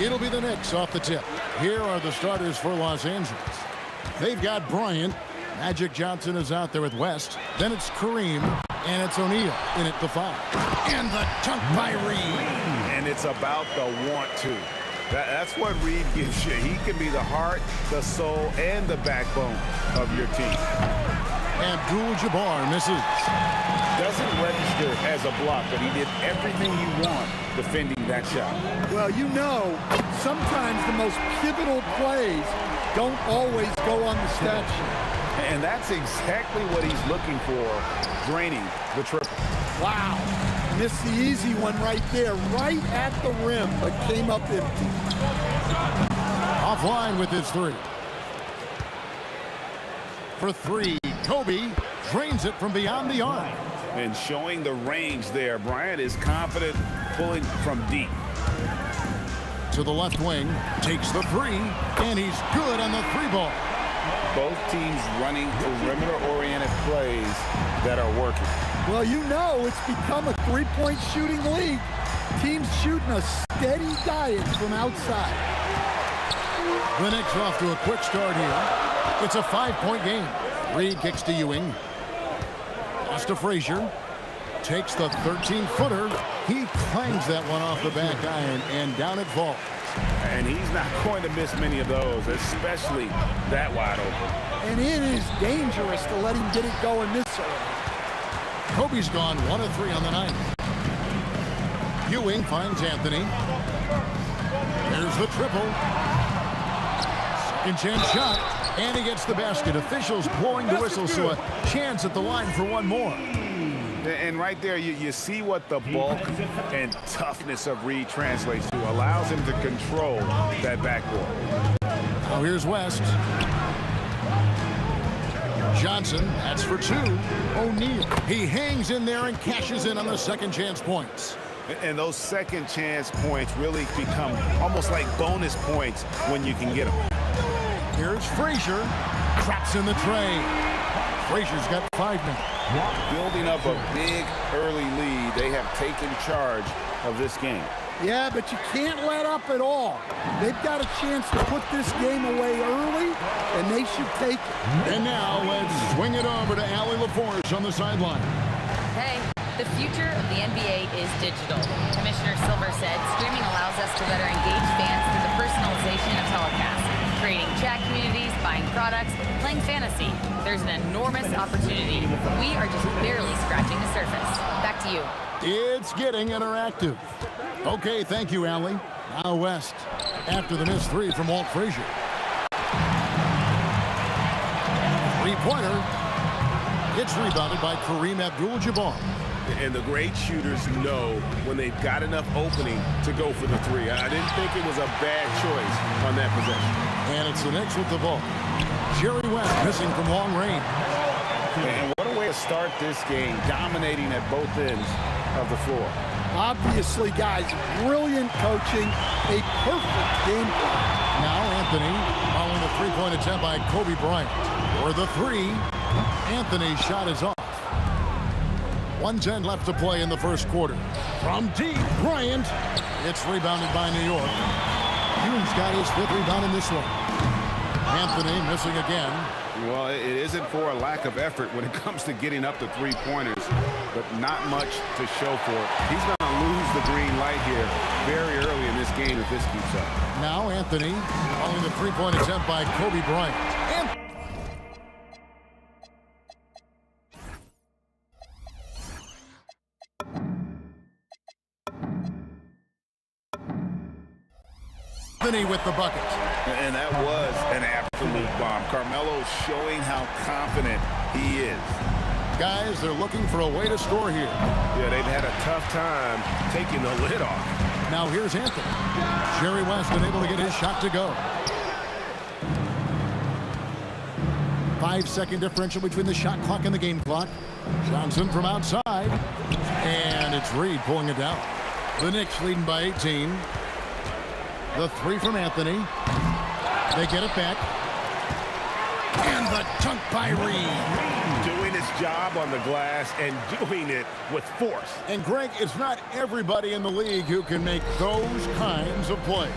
It'll be the Knicks off the tip. Here are the starters for Los Angeles. They've got Bryant. Magic Johnson is out there with West. Then it's Kareem. And it's O'Neal in at the 5. And the dunk by Reed. And it's about the want to. That's what Reed gives you. He can be the heart, the soul, and the backbone of your team. Abdul-Jabbar misses. Doesn't register as a block, but he did everything you want defending that shot. Well, you know, sometimes the most pivotal plays don't always go on the stat sheet. And that's exactly what he's looking for, draining the triple. Wow. Missed the easy one right there, right at the rim, but came up empty. Offline with his 3. For 3, Kobe drains it from beyond the arc. And showing the range there, Bryant is confident pulling from deep. To the left wing, takes the 3, and he's good on the 3-ball. Both teams running perimeter-oriented plays that are working. Well, you know it's become a three-point shooting league. Teams shooting a steady diet from outside. The Knicks off to a quick start here. It's a 5-point game. Reed kicks to Ewing. Pass to Frazier. Takes the 13-footer. He clangs that one off the back iron, and down it falls. And he's not going to miss many of those, especially that wide open. And it is dangerous to let him get it going this early. Kobe's gone 1 of 3 on the night. Ewing finds Anthony. There's the triple. Second chance shot, and he gets the basket. Officials blowing the whistle, so a chance at the line for one more. And right there, you see what the bulk and toughness of Reed translates to. Allows him to control that backboard. Now here's West. Johnson, that's for 2. O'Neal. He hangs in there and cashes in on the second chance points. And those second chance points really become almost like bonus points when you can get them. Here's Frazier. Traps in the tray. Frazier's got 5 minutes. Building up a big early lead, they have taken charge of this game. Yeah, but you can't let up at all. They've got a chance to put this game away early, and they should take it. And now let's swing it over to Allie LaForge on the sideline. Hey, the future of the NBA is digital. Commissioner Silver said streaming allows us to better engage fans through the personalization of telecasts, creating chat communities, buying products, playing fantasy. There's an enormous opportunity. We are just barely scratching the surface. Back to you. It's getting interactive. Okay, thank you, Allie. Now West, after the missed 3 from Walt Frazier. Three-pointer. It's rebounded by Kareem Abdul-Jabbar. And the great shooters know when they've got enough opening to go for the 3. I didn't think it was a bad choice on that possession. And it's the Knicks with the ball. Jerry West missing from long range. And what a way to start this game, dominating at both ends of the floor. Obviously, guys, brilliant coaching, a perfect game plan. Now Anthony following the 3-point attempt by Kobe Bryant. For the 3, Anthony's shot is off. 1:10 left to play in the first quarter. From deep, Bryant. It's rebounded by New York. Hume's got his 5th rebound in this one. Anthony missing again. Well, it isn't for a lack of effort when it comes to getting up to 3-pointers, but not much to show for it. He's going to lose the green light here very early in this game if this keeps up. Now Anthony following the 3-point attempt by Kobe Bryant. Anthony with the bucket. And that was an absolute bomb. Carmelo showing how confident he is. Guys, they're looking for a way to score here. Yeah, they've had a tough time taking the lid off. Now here's Anthony. Jerry West unable to get his shot to go. 5-second differential between the shot clock and the game clock. Johnson from outside. And it's Reed pulling it down. The Knicks leading by 18. The 3 from Anthony. They get it back. And the dunk by Reed. Doing tremendous job on the glass and doing it with force. And Greg, it's not everybody in the league who can make those kinds of plays.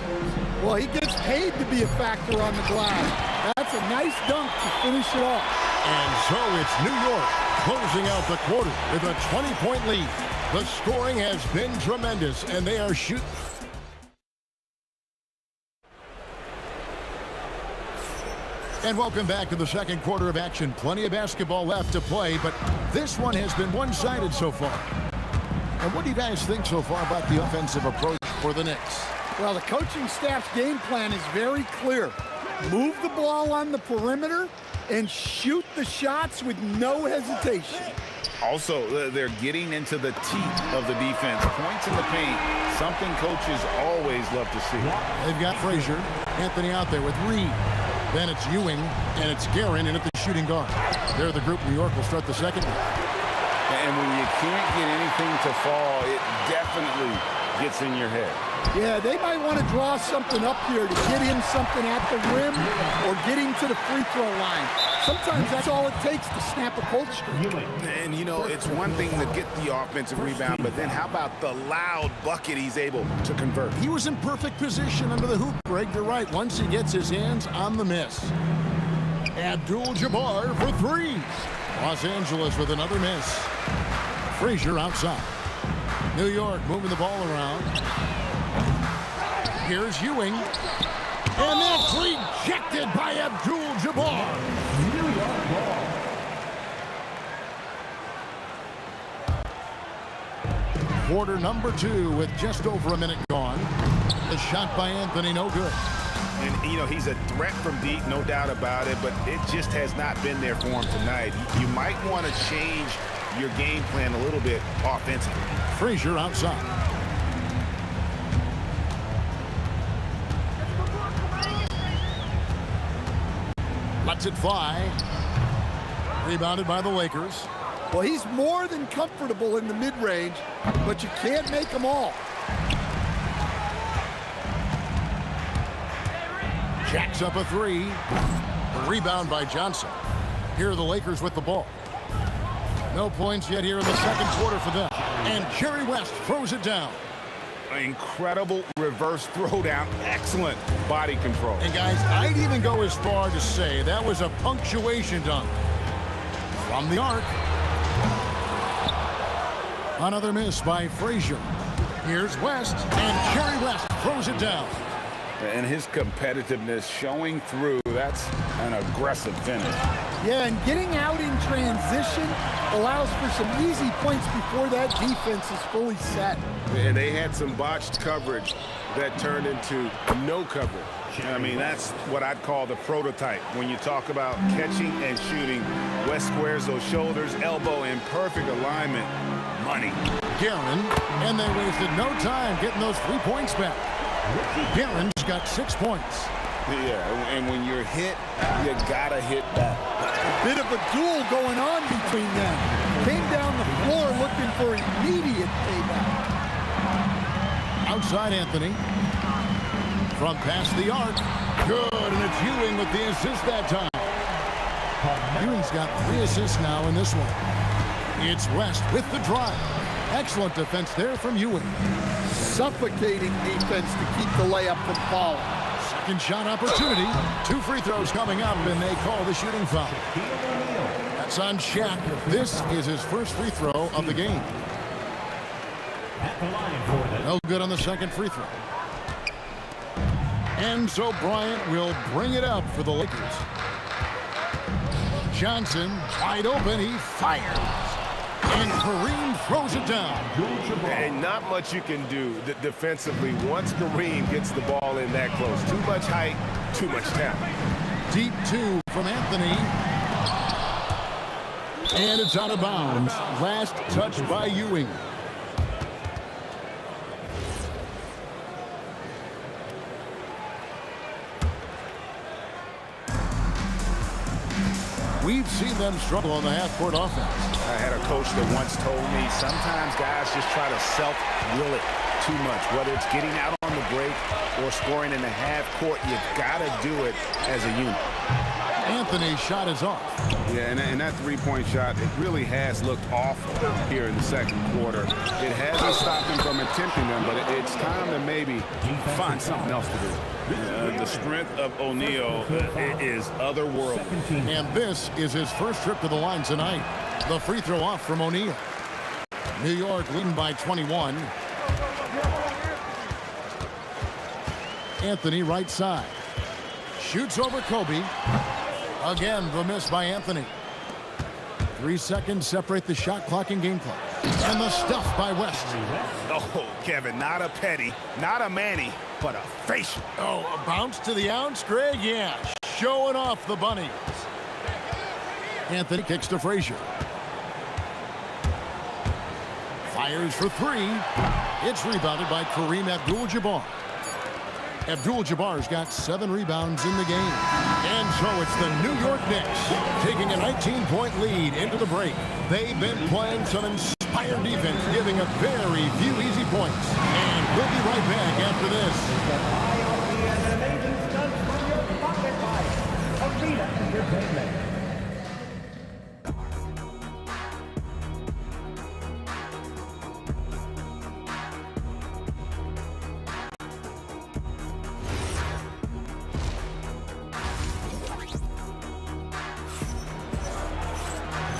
Well, he gets paid to be a factor on the glass. That's a nice dunk to finish it off. And so it's New York closing out the quarter with a 20-point lead. The scoring has been tremendous, and they are shooting. And welcome back to the second quarter of action. Plenty of basketball left to play, but this one has been one-sided so far. And what do you guys think so far about the offensive approach for the Knicks? Well, the coaching staff's game plan is very clear. Move the ball on the perimeter and shoot the shots with no hesitation. Also, they're getting into the teeth of the defense. Points in the paint, something coaches always love to see. They've got Frazier, Anthony out there with Reed. Then it's Ewing, and it's Guerin in at the shooting guard. They're the group New York will start the second with. And when you can't get anything to fall, it definitely gets in your head. Yeah, they might want to draw something up here to get him something at the rim or get him to the free throw line. Sometimes that's all it takes to snap a cold streak. And, you know, it's one thing to get the offensive rebound, but then how about the loud bucket he's able to convert? He was in perfect position under the hoop, Greg. You're right. Once he gets his hands on the miss. Abdul-Jabbar for threes. Los Angeles with another miss. Frazier outside. New York moving the ball around. Here's Ewing. And that's rejected by Abdul-Jabbar. New York ball. Quarter number 2 with just over a minute gone. The shot by Anthony, no good. And, you know, he's a threat from deep, no doubt about it, but it just has not been there for him tonight. You might want to change your game plan a little bit offensively. Frazier outside. Lets it fly. Rebounded by the Lakers. Well, he's more than comfortable in the mid-range, but you can't make them all. Jacks up a three. Rebound by Johnson. Here are the Lakers with the ball. No points yet here in the second quarter for them. And Jerry West throws it down. Incredible reverse throwdown. Excellent body control. And guys, I'd even go as far to say that was a punctuation dunk. From the arc. Another miss by Frazier. Here's West, and Jerry West throws it down. And his competitiveness showing through. That's an aggressive finish. Yeah, and getting out in transition allows for some easy points before that defense is fully set. And they had some botched coverage that turned into no coverage. I mean, that's what I'd call the prototype. When you talk about catching and shooting, West squares those shoulders, elbow in perfect alignment. Money. Guerin, and they wasted no time getting those 3 points back. Guerin's got 6 points. Yeah, and when you're hit, you gotta hit back. A bit of a duel going on between them. Came down the floor looking for immediate payback. Outside Anthony. From past the arc. Good, and it's Ewing with the assist that time. Ewing's got 3 assists now in this one. It's West with the drive. Excellent defense there from Ewing. Suffocating defense to keep the layup from falling. Second shot opportunity. 2 free throws coming up, and they call the shooting foul. That's on Shaq. This is his first free throw of the game. No good on the second free throw. And so Bryant will bring it up for the Lakers. Johnson wide open. He fires. And Kareem throws it down. And not much you can do defensively once Kareem gets the ball in that close. Too much height, too much talent. Deep 2 from Anthony. And it's out of bounds. Last touch by Ewing. We've seen them struggle on the half-court offense. I had a coach that once told me sometimes guys just try to self-will it too much, whether it's getting out on the the break or scoring in the half court, you got to do it as a unit. Anthony's shot is off. Yeah, and that three-point shot, it really has looked awful here in the second quarter. It hasn't stopped him from attempting them, but it's time to maybe find something else to do. The strength of O'Neal is otherworldly. And this is his first trip to the line tonight. The free throw off from O'Neal. New York leading by 21. Anthony right side. Shoots over Kobe. Again, the miss by Anthony. 3 seconds separate the shot clock and game clock. And the stuff by West. Oh, Kevin, not a petty, not a Manny, but a facial. Oh, a bounce to the ounce, Greg? Yeah, showing off the bunnies. Anthony kicks to Frazier. Fires for three. It's rebounded by Kareem Abdul-Jabbar. Abdul-Jabbar's got 7 rebounds in the game. And so it's the New York Knicks taking a 19-point lead into the break. They've been playing some inspired defense, giving up very few easy points. And we'll be right back after this. Amazing stunts from your pocket by Arena Entertainment.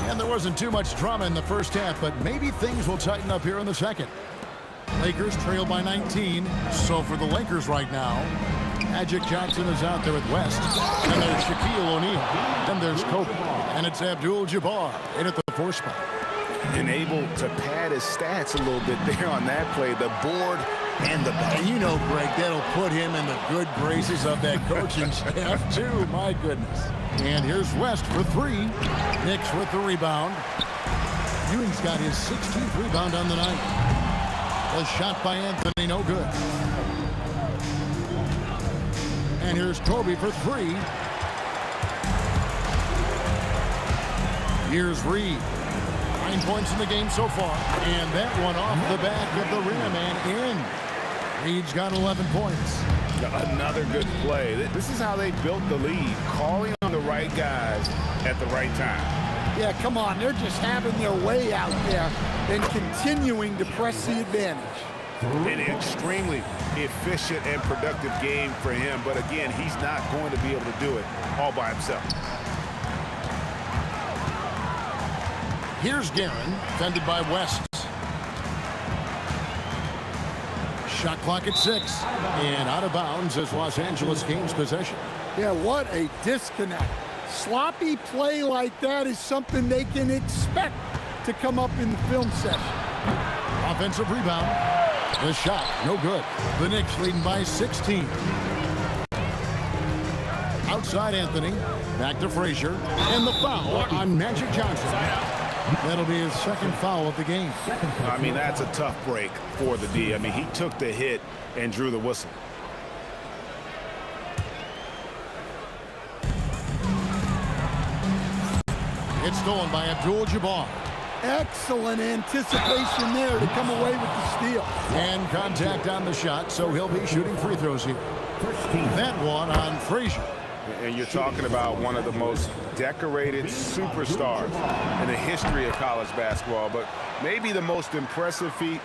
And there wasn't too much drama in the first half, but maybe things will tighten up here in the second. Lakers trail by 19. So for the Lakers right now, Magic Johnson is out there with West. And there's Shaquille O'Neal. Then there's Kobe. And it's Abdul-Jabbar in at the 4 spot. And able to pad his stats a little bit there on that play. The board and the back. And you know, Greg, that'll put him in the good graces of that coaching staff, too. My goodness. And here's West for 3. Knicks with the rebound. Ewing's got his 16th rebound on the night. A shot by Anthony, no good. And here's Kobe for 3. Here's Reed. 9 points in the game so far. And that one off the back of the rim and in. Reed's got 11 points. Another good play. This is how they built the lead, calling on the right guys at the right time. Yeah, come on. They're just having their way out there and continuing to press the advantage. An extremely efficient and productive game for him. But again, he's not going to be able to do it all by himself. Here's Guerin, defended by West. Shot clock at 6. And out of bounds as Los Angeles gains possession. Yeah, what a disconnect. Sloppy play like that is something they can expect to come up in the film session. Offensive rebound. The shot, no good. The Knicks leading by 16. Outside Anthony. Back to Frazier. And the foul on Magic Johnson. That'll be his second foul of the game. I mean, that's a tough break for the D. I mean, he took the hit and drew the whistle. It's stolen by Abdul-Jabbar. Excellent anticipation there to come away with the steal. And contact on the shot, so he'll be shooting free throws here. That one on Frazier. And you're talking about one of the most decorated superstars in the history of college basketball, but maybe the most impressive feat.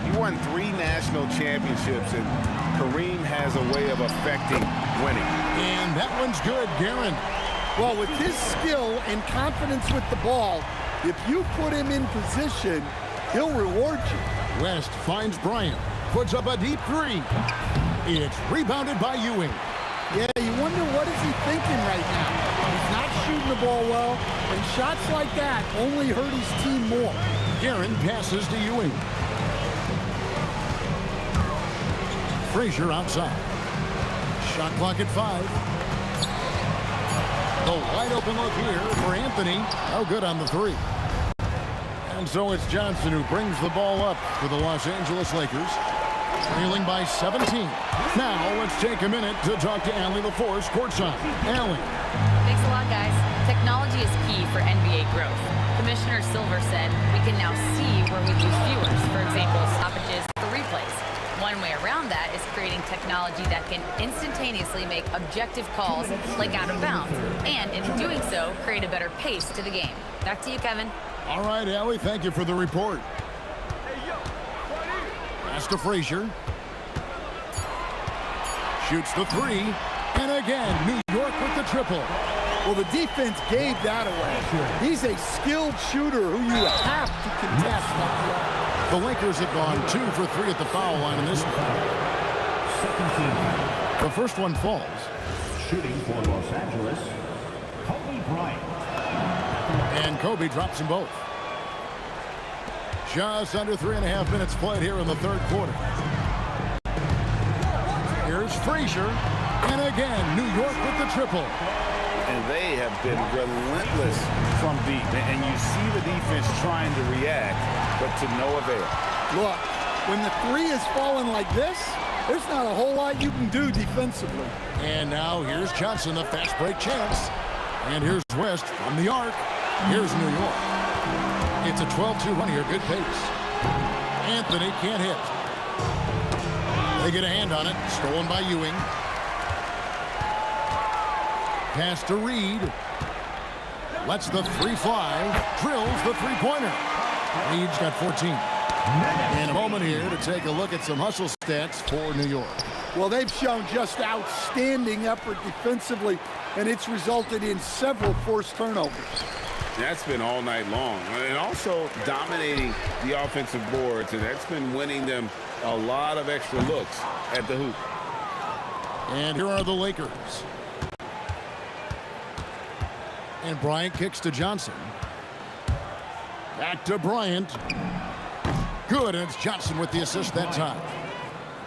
He won 3 national championships, and Kareem has a way of affecting winning. And that one's good, Guerin. Well, with his skill and confidence with the ball, if you put him in position, he'll reward you. West finds Bryant, puts up a deep 3. It's rebounded by Ewing. Yeah, you wonder what is he thinking right now. He's not shooting the ball well, and shots like that only hurt his team more. Guerin passes to Ewing. Frazier outside. Shot clock at 5. The wide open look here for Anthony. No good on the 3. And so it's Johnson who brings the ball up for the Los Angeles Lakers. Trailing by 17. Now let's take a minute to talk to Allie LaForce courtside. Allie. Thanks a lot, guys. Technology is key for NBA growth. Commissioner Silver said we can now see where we lose viewers. For example, stoppages for replays. One way around that is creating technology that can instantaneously make objective calls like out of bounds, and in doing so, create a better pace to the game. Back to you, Kevin. All right, Allie, thank you for the report. Pass to Frazier. Shoots the three, and again, New York with the triple. Well, the defense gave that away. He's a skilled shooter who you have to contest. The Lakers have gone 2 for 3 at the foul line in this one. Second team. The first one falls. Shooting for Los Angeles, Kobe Bryant. And Kobe drops them both. Just under 3.5 minutes played here in the third quarter. Here's Frazier. And again, New York with the triple. And they have been relentless from deep. And you see the defense trying to react, but to no avail. Look, when the three is falling like this, there's not a whole lot you can do defensively. And now here's Johnson, a fast break chance. And here's West from the arc. Here's New York. It's a 12-2 run here, good pace. Anthony can't hit. They get a hand on it, stolen by Ewing. Pass to Reed. Lets the three fly. Drills the three-pointer. Reed's got 14. In a moment here to take a look at some hustle stats for New York. Well, they've shown just outstanding effort defensively, and it's resulted in several forced turnovers. That's been all night long. And also dominating the offensive boards, and that's been winning them a lot of extra looks at the hoop. And here are the Lakers. And Bryant kicks to Johnson. Back to Bryant. Good, and it's Johnson with the assist that time.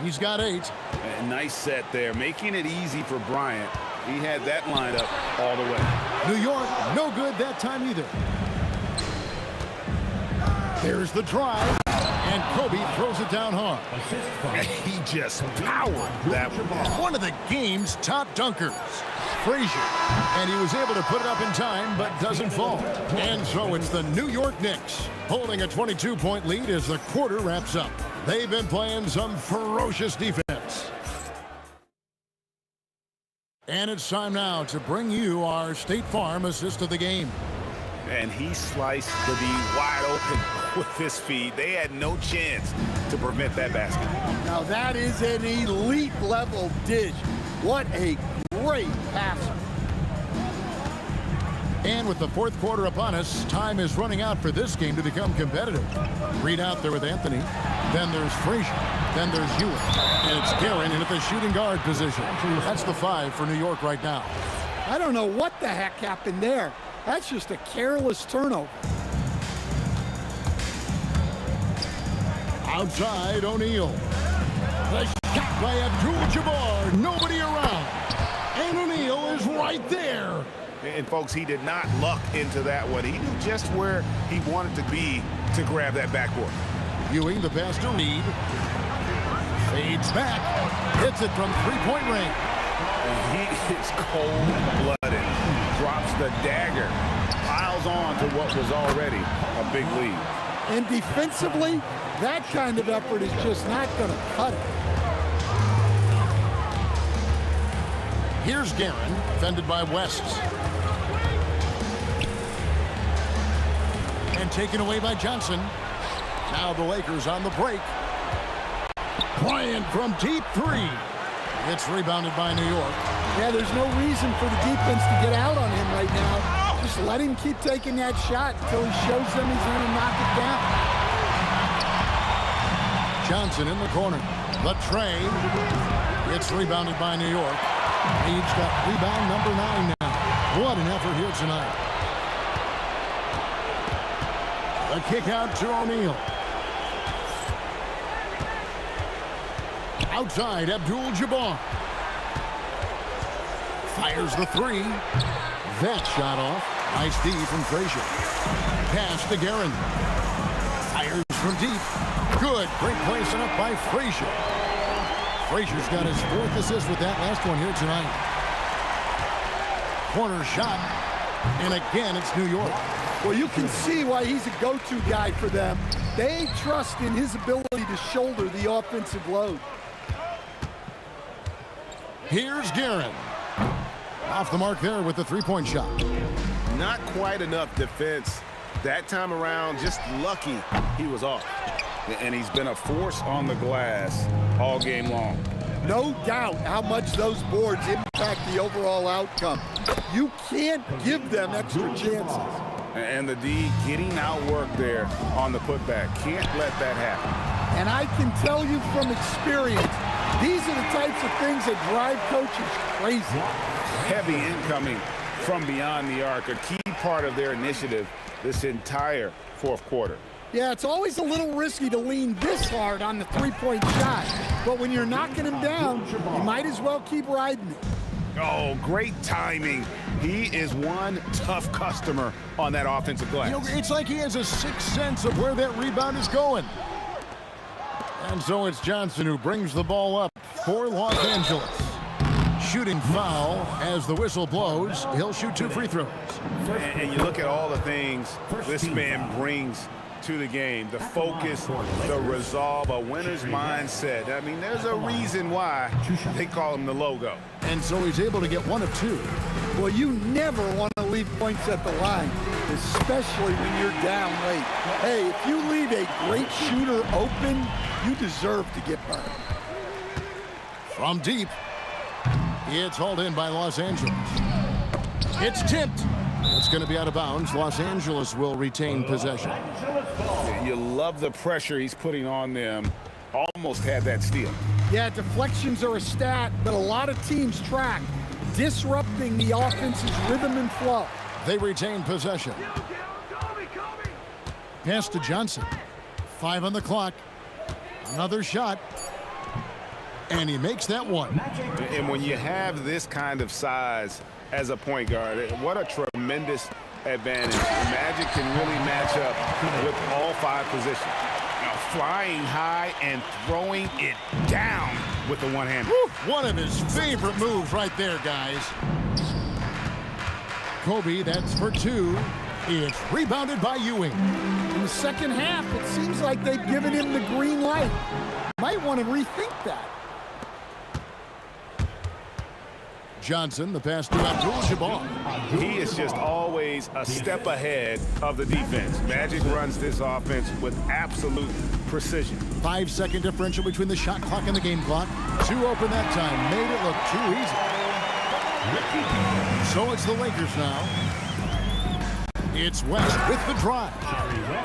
He's got 8. A nice set there, making it easy for Bryant. He had that lineup all the way. New York, no good that time either. There's the drive, and Kobe throws it down hard. And he just powered that one. One of the game's top dunkers, Frazier. And he was able to put it up in time, but doesn't fall. And so it's the New York Knicks holding a 22-point lead as the quarter wraps up. They've been playing some ferocious defense. And it's time now to bring you our State Farm assist of the game. And he sliced the D wide open with his feet. They had no chance to prevent that basket. Now that is an elite level dish. What a great passer. And with the fourth quarter upon us, time is running out for this game to become competitive. Reed out there with Anthony. Then there's Frazier. Then there's Ewing. And it's Guerin in at the shooting guard position. That's the 5 for New York right now. I don't know what the heck happened there. That's just a careless turnover. Outside, O'Neal. The shot by Abdul-Jabbar. Nobody around. And O'Neal is right there. And, folks, he did not luck into that one. He knew just where he wanted to be to grab that backboard. Ewing, the pass to Reed. Fades back. Hits it from three-point range. And he is cold-blooded. Drops the dagger. Piles on to what was already a big lead. And defensively, that kind of effort is just not going to cut it. Here's Guerin, defended by West. And taken away by Johnson. Now the Lakers on the break. Bryant from deep 3. It's rebounded by New York. Yeah, there's no reason for the defense to get out on him right now. Just let him keep taking that shot until he shows them he's going to knock it down. Johnson in the corner. The tray. It's rebounded by New York. Reed's got rebound number 9 now. What an effort here tonight. The kick out to O'Neal. Outside, Abdul-Jabbar. Fires the 3. That shot off. Nice D from Frazier. Pass to Guerin. Fires from deep. Good. Great play set up by Frazier. Frazier's got his 4th assist with that last one here tonight. Corner shot. And again, it's New York. Well, you can see why he's a go-to guy for them. They trust in his ability to shoulder the offensive load. Here's Guerin. Off the mark there with the three-point shot. Not quite enough defense that time around. Just lucky he was off. And he's been a force on the glass all game long. No doubt how much those boards impact the overall outcome. You can't give them extra chances. And the D getting outworked there on the putback. Can't let that happen. And I can tell you from experience, these are the types of things that drive coaches crazy. Heavy incoming from beyond the arc, a key part of their initiative this entire fourth quarter. Yeah, it's always a little risky to lean this hard on the three-point shot. But when you're knocking him down, you might as well keep riding it. Oh, great timing. He is one tough customer on that offensive glass. You know, it's like he has a sixth sense of where that rebound is going. And so it's Johnson who brings the ball up for Los Angeles. Shooting foul as the whistle blows. He'll shoot 2 free throws. And you look at all the things this man brings to the game. The focus, the resolve, a winner's mindset. I mean, there's a reason why they call him the logo. And so he's able to get 1 of 2. Well, you never want to leave points at the line, especially when you're down late. Hey, if you leave a great shooter open, you deserve to get burned. From deep, it's hauled in by Los Angeles. It's tipped. It's going to be out of bounds. Los Angeles will retain possession. You love the pressure he's putting on them. Almost had that steal. Yeah, deflections are a stat that a lot of teams track, disrupting the offense's rhythm and flow. They retain possession. Pass to Johnson. 5 on the clock. Another shot. And he makes that one. And when you have this kind of size as a point guard, what a tremendous advantage. Magic can really match up with all 5 positions. Now, flying high and throwing it down with the one hand. One of his favorite moves right there, guys. Kobe, that's for 2. It's rebounded by Ewing. In the second half, it seems like they've given him the green light. Might want to rethink that. Johnson, the pass to Abdul-Jabbar. He is just always a step ahead of the defense. Magic runs this offense with absolute precision. 5-second differential between the shot clock and the game clock. 2 open that time. Made it look too easy. So it's the Lakers now. It's West with the drive.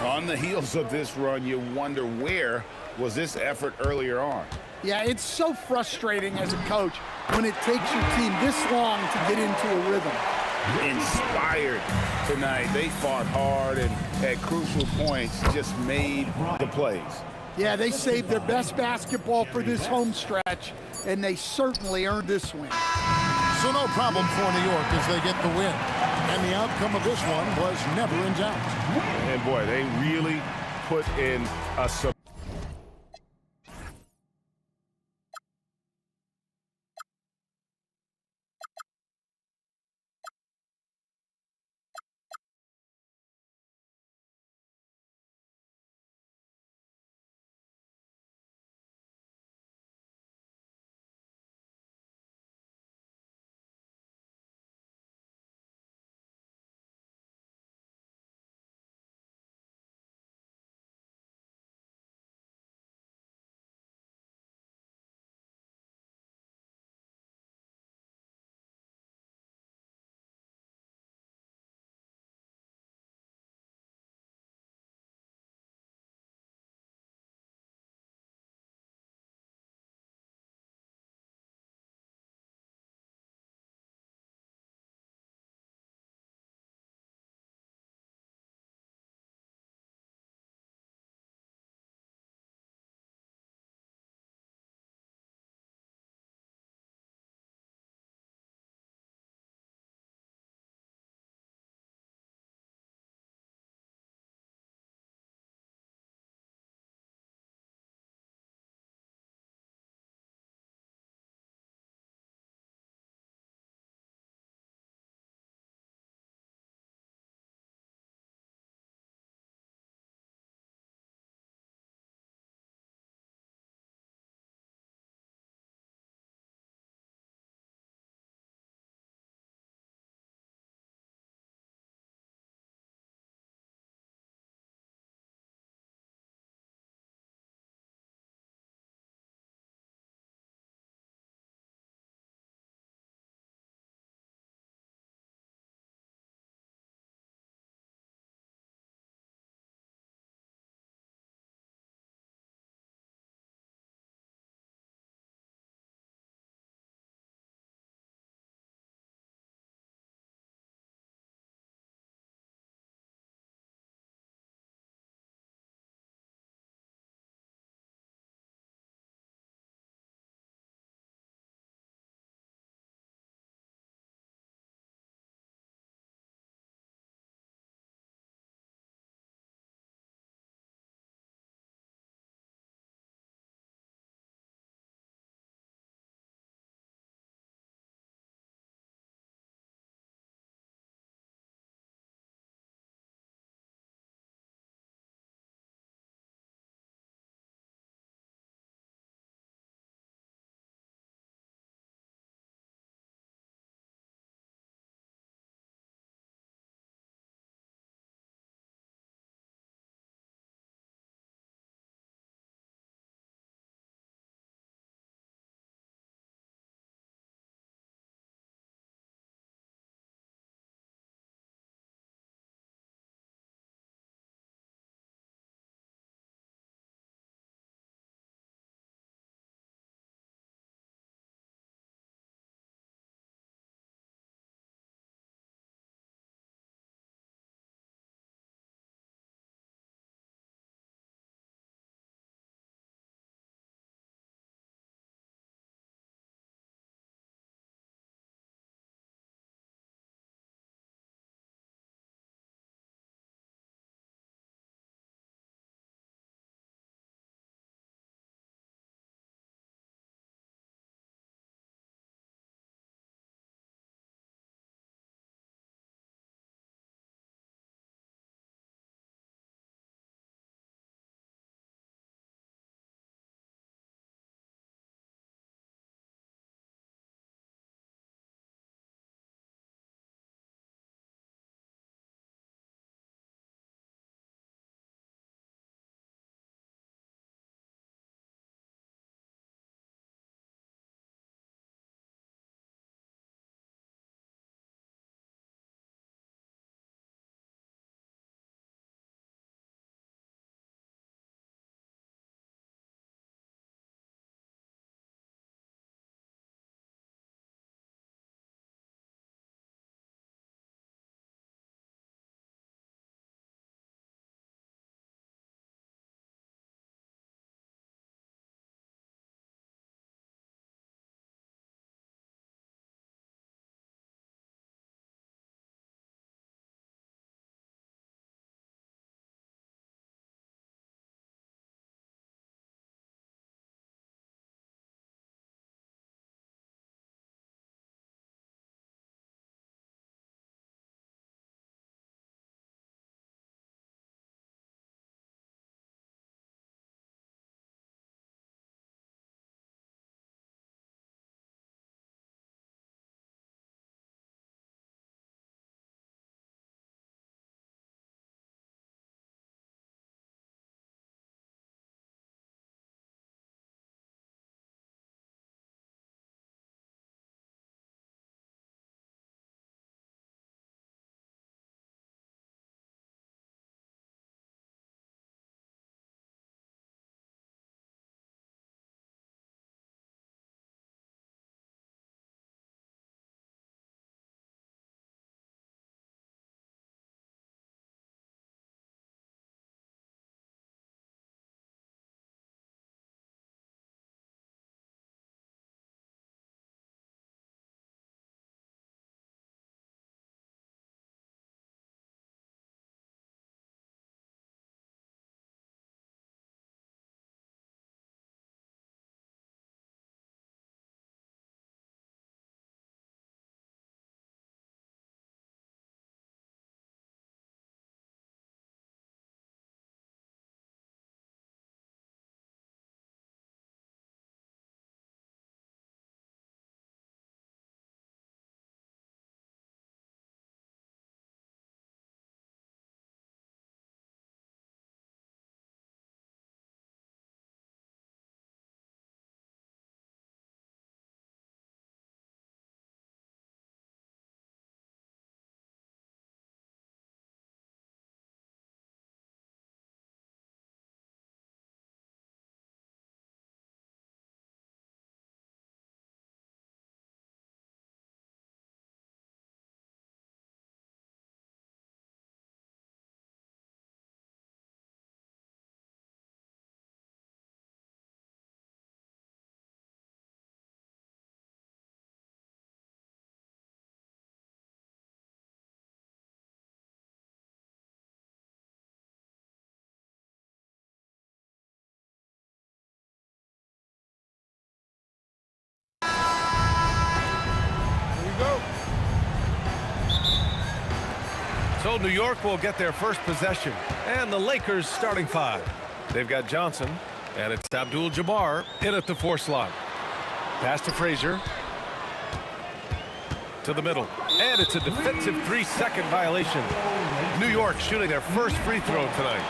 On the heels of this run, you wonder where was this effort earlier on. Yeah, it's so frustrating as a coach when it takes your team this long to get into a rhythm. Inspired tonight. They fought hard and at crucial points just made the plays. Yeah, they saved their best basketball for this home stretch, and they certainly earned this win. So no problem for New York as they get the win. And the outcome of this one was never in doubt. And boy, they really put in a So New York will get their first possession. And the Lakers starting five. They've got Johnson. And it's Abdul-Jabbar in at the 4 slot. Pass to Frazier. To the middle. And it's a defensive 3-second violation. New York shooting their first free throw tonight.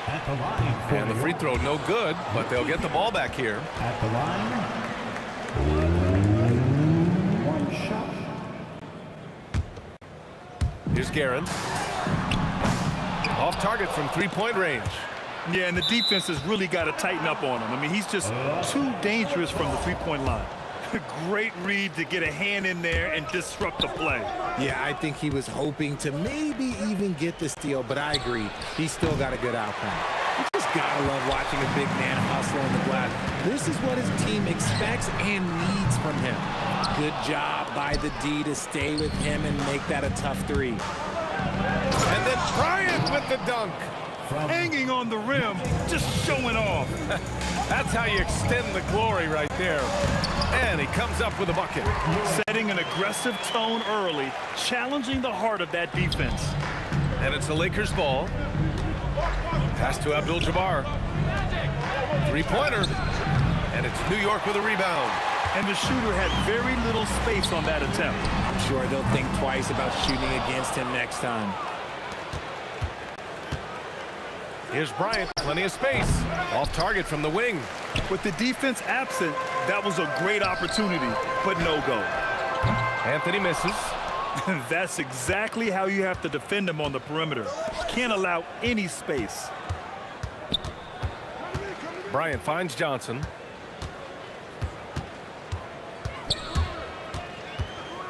At the line for And the free throw no good, but they'll get the ball back here. At the line, 1 shot. Here's Guerin. Off target from 3-point range. Yeah, and the defense has really got to tighten up on him. I mean, he's just too dangerous from the 3-point line. Great read to get a hand in there and disrupt the play. Yeah, I think he was hoping to maybe even get the steal, but I agree. He's still got a good outcome. You just gotta love watching a big man hustle on the glass. This is what his team expects and needs from him. Good job by the D to stay with him and make that a tough 3. And then Bryant with the dunk. Hanging on the rim, just showing off. That's how you extend the glory right there. And he comes up with a bucket. Setting an aggressive tone early, challenging the heart of that defense. And it's the Lakers' ball. Pass to Abdul-Jabbar. 3-pointer. And it's New York with a rebound. And the shooter had very little space on that attempt. I'm sure they'll think twice about shooting against him next time. Here's Bryant, plenty of space. Off target from the wing. With the defense absent, that was a great opportunity, but no go. Anthony misses. That's exactly how you have to defend him on the perimeter. Can't allow any space. Bryant finds Johnson.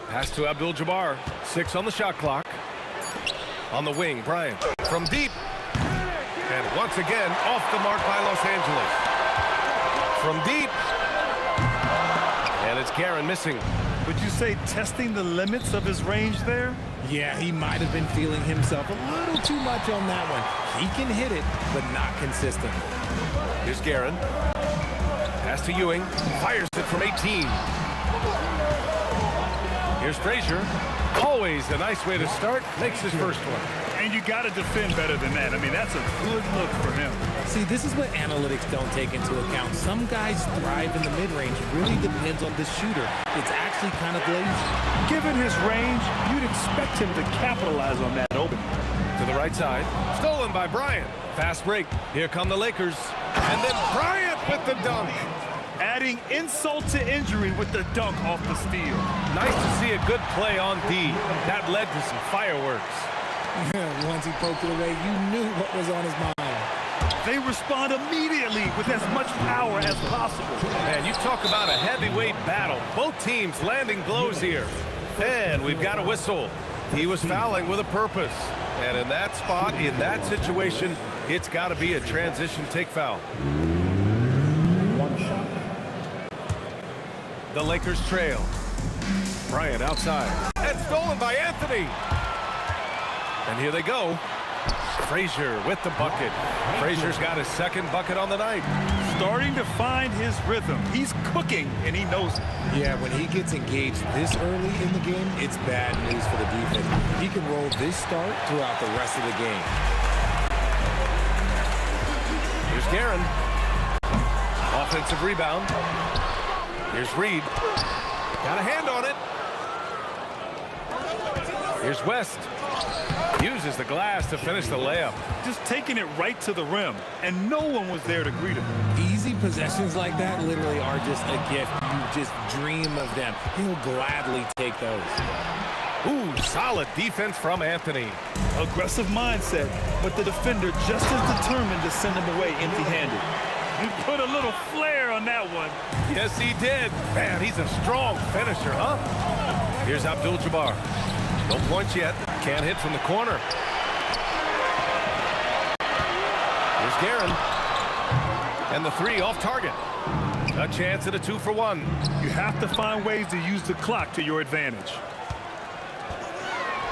Pass to Abdul-Jabbar. 6 on the shot clock. On the wing, Bryant from deep. And once again, off the mark by Los Angeles. From deep. And it's Guerin missing. Would you say testing the limits of his range there? Yeah, he might have been feeling himself a little too much on that one. He can hit it, but not consistent. Here's Guerin. Pass to Ewing. Fires it from 18. Here's Frazier. Always a nice way to start. Makes his first one. And you got to defend better than that. I mean, that's a good look for him. See, this is what analytics don't take into account. Some guys thrive in the mid-range. It really depends on the shooter. It's actually kind of lazy. Given his range, you'd expect him to capitalize on that opening. To the right side. Stolen by Bryant. Fast break. Here come the Lakers. And then Bryant with the dunk. Adding insult to injury with the dunk off the steal. Nice to see a good play on D. That led to some fireworks. Once he poked it away, you knew what was on his mind. They respond immediately with as much power as possible. And you talk about a heavyweight battle. Both teams landing blows here. And we've got a whistle. He was fouling with a purpose. And in that spot, in that situation, it's got to be a transition take foul. 1 shot. The Lakers trail. Bryant outside. And stolen by Anthony. And here they go. Frazier with the bucket. Frazier's got his second bucket on the night. Starting to find his rhythm. He's cooking, and he knows it. Yeah, when he gets engaged this early in the game, it's bad news for the defense. He can roll this start throughout the rest of the game. Here's Guerin. Offensive rebound. Here's Reed. Got a hand on it. Here's West. Uses the glass to finish the layup. Just taking it right to the rim, and no one was there to greet him. Easy possessions like that literally are just a gift. You just dream of them. He'll gladly take those. Ooh, solid defense from Anthony. Aggressive mindset, but the defender just as determined to send him away empty-handed. He put a little flair on that one. Yes, he did. Man, he's a strong finisher, huh? Here's Abdul-Jabbar. No points yet. Can't hit from the corner. Here's Guerin. And the 3 off target. A chance at a 2-for-1. You have to find ways to use the clock to your advantage.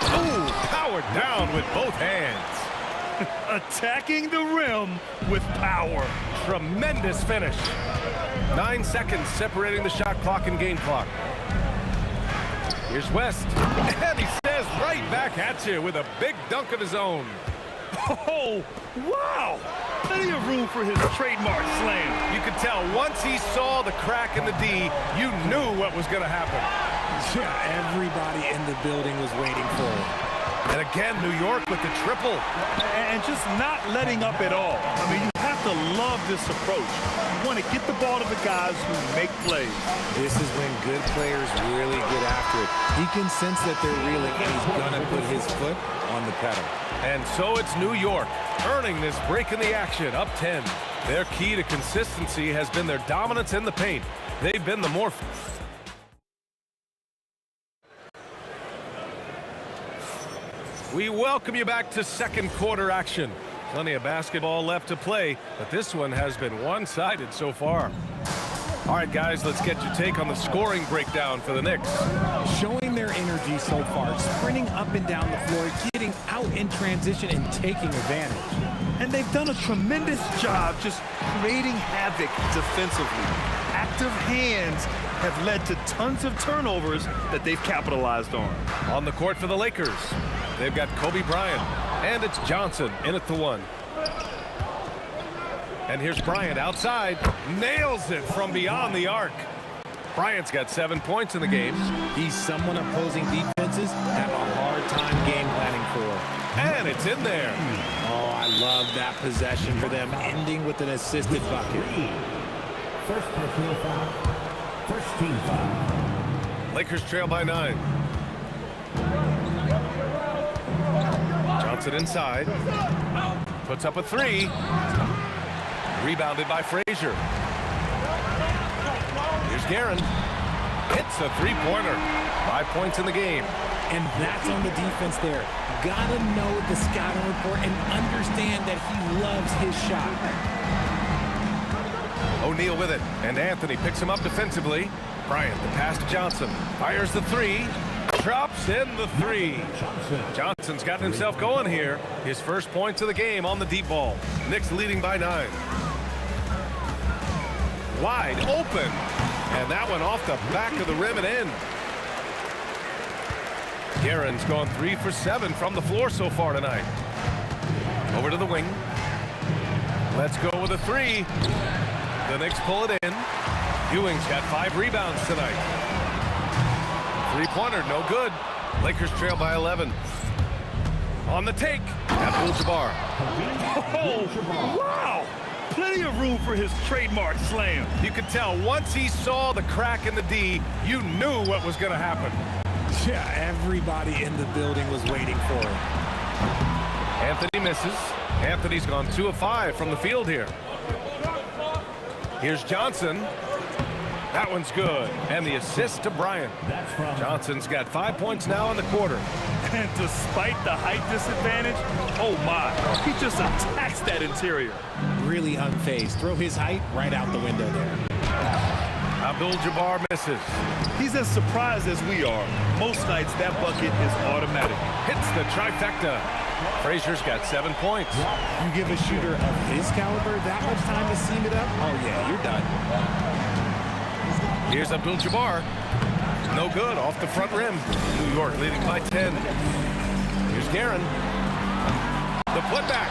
Ooh, powered down with both hands. Attacking the rim with power. Tremendous finish. 9 seconds separating the shot clock and game clock. Here's West. And he says is right back at you with a big dunk of his own. Oh, wow. Plenty of room for his trademark slam. You could tell once he saw the crack in the D, you knew what was going to happen. Yeah, everybody in the building was waiting for it. And again, New York with the triple. And just not letting up at all. I mean, you have to love this approach. You want to get the ball to the guys who make plays. This is when good players really get after it. He can sense that they're reeling, and he's going to put his foot on the pedal. And so it's New York earning this break in the action, up 10. Their key to consistency has been their dominance in the paint. They've been the more... We welcome you back to second quarter action. Plenty of basketball left to play, but this one has been one-sided so far. All right, guys, let's get your take on the scoring breakdown for the Knicks. Showing their energy so far, sprinting up and down the floor, getting out in transition and taking advantage. And they've done a tremendous job just creating havoc defensively. Active hands have led to tons of turnovers that they've capitalized on. On the court for the Lakers, they've got Kobe Bryant, and it's Johnson in at the one. And here's Bryant outside, nails it from beyond the arc. Bryant's got 7 points in the game. He's someone opposing defenses have a hard time game planning for. And it's in there. Oh, I love that possession for them, ending with an assisted bucket. First personal foul. First team foul. Lakers trail by 9. Johnson inside. Puts up a three. Rebounded by Frazier. Here's Guerin. Hits a three-pointer. 5 points in the game. And that's on the defense there. Gotta know the scouting report and understand that he loves his shot. O'Neal with it, and Anthony picks him up defensively. Bryant, the pass to Johnson. Fires the three. Drops in the three. Johnson's gotten himself going here. His first points of the game on the deep ball. Knicks leading by 9. Wide open. And that one off the back of the rim and in. Guerin's gone 3 for 7 from the floor so far tonight. Over to the wing. Let's go with a three. The Knicks pull it in. Ewing's got 5 rebounds tonight. Three-pointer, no good. Lakers trail by 11. On the take, Abdul-Jabbar. Oh, wow! Plenty of room for his trademark slam. You could tell once he saw the crack in the D, you knew what was going to happen. Yeah, everybody in the building was waiting for it. Anthony misses. Anthony's gone 2 of 5 from the field here. Here's Johnson. That one's good. And the assist to Bryant. Johnson's got 5 points now in the quarter. And despite the height disadvantage, oh my, he just attacks that interior. Really unfazed. Throw his height right out the window there. Abdul-Jabbar misses. He's as surprised as we are. Most nights that bucket is automatic. Hits the trifecta. Frazier's got 7 points. You give a shooter of his caliber that much time to seam it up? Oh yeah, you're done. Here's Abdul-Jabbar. No good, off the front rim. New York leading by 10. Here's Guerin. The putback.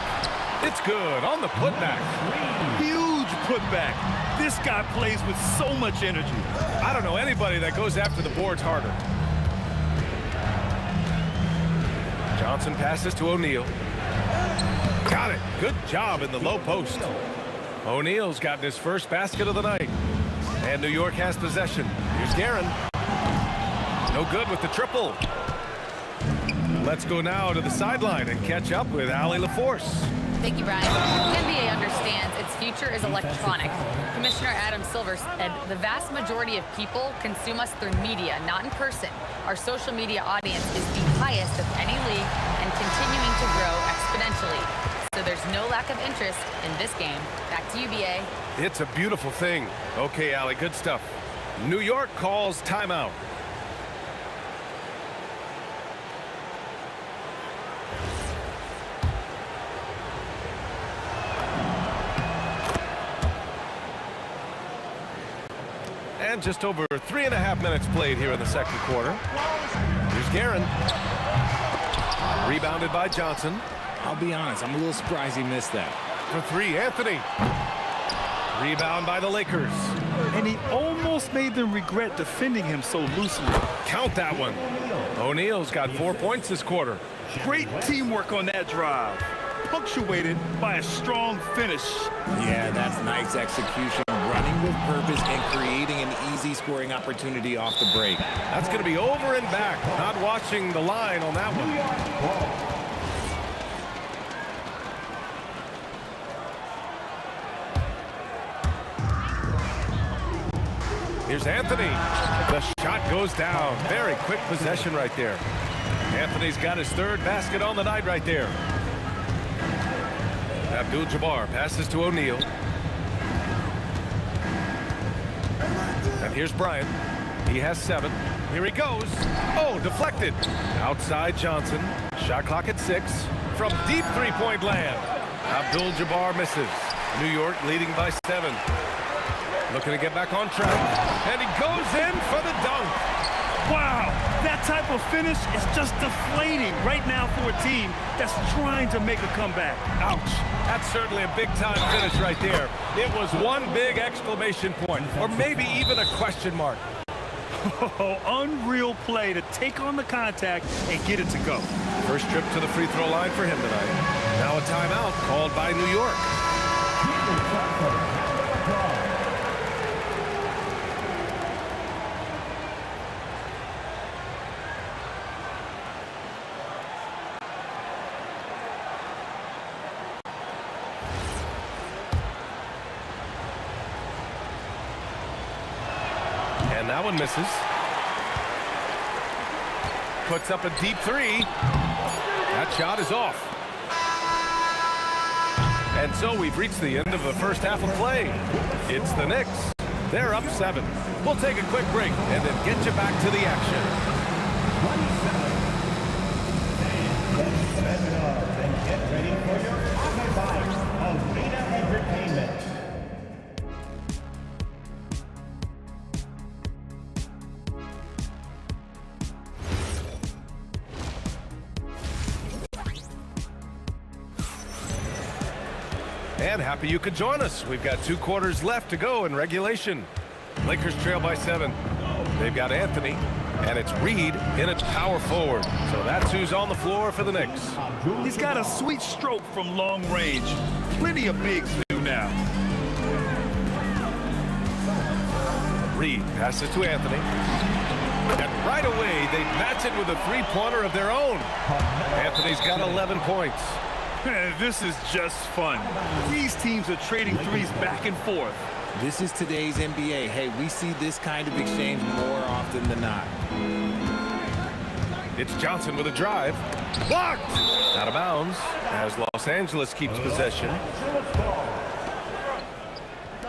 It's good on the putback. Huge putback. This guy plays with so much energy. I don't know anybody that goes after the boards harder. Johnson passes to O'Neal. Got it. Good job in the low post. O'Neal's gotten his first basket of the night. And New York has possession. Here's Guerin. No good with the triple. Let's go now to the sideline and catch up with Allie LaForce. Thank you, Brian. The NBA understands its future is electronic. Commissioner Adam Silver said the vast majority of people consume us through media, not in person. Our social media audience is the highest of any league and continuing to grow exponentially. So there's no lack of interest in this game. Back to you, BA. It's a beautiful thing. Okay, Allie, good stuff. New York calls timeout. And just over 3.5 minutes played here in the second quarter. Here's Guerin. Rebounded by Johnson. I'll be honest, I'm a little surprised he missed that. For three, Anthony. Rebound by the Lakers. And he almost made them regret defending him so loosely. Count that one. O'Neal's got 4 points this quarter. Great teamwork on that drive, punctuated by a strong finish. Yeah, that's nice execution. Running with purpose and creating an easy scoring opportunity off the break. That's going to be over and back. Not watching the line on that one. Here's Anthony. The shot goes down. Very quick possession right there. Anthony's got his third basket on the night right there. Abdul-Jabbar passes to O'Neal. And here's Bryant. He has 7. Here he goes. Oh, deflected. Outside Johnson. Shot clock at 6. From deep three-point land. Abdul-Jabbar misses. New York leading by 7. Looking to get back on track. And he goes in for the dunk. Wow, that type of finish is just deflating right now for a team that's trying to make a comeback. Ouch. That's certainly a big-time finish right there. It was one big exclamation point, or maybe even a question mark. Oh, unreal play to take on the contact and get it to go. First trip to the free throw line for him tonight. Now a timeout called by New York. And that one misses. Puts up a deep three. That shot is off. And so we've reached the end of the first half of play. It's the Knicks. They're up 7. We'll take a quick break and then get you back to the action. 27. Then get ready for your occupied arena entertainment. And happy you could join us. We've got 2 quarters left to go in regulation. Lakers trail by 7. They've got Anthony, and it's Reed in at power forward. So that's who's on the floor for the Knicks. He's got a sweet stroke from long range. Plenty of bigs do now. Reed passes to Anthony. And right away, they match it with a three-pointer of their own. Anthony's got 11 points. This is just fun. These teams are trading threes back and forth. This is today's NBA. Hey, we see this kind of exchange more often than not. It's Johnson with a drive. Blocked! Out of bounds as Los Angeles keeps possession.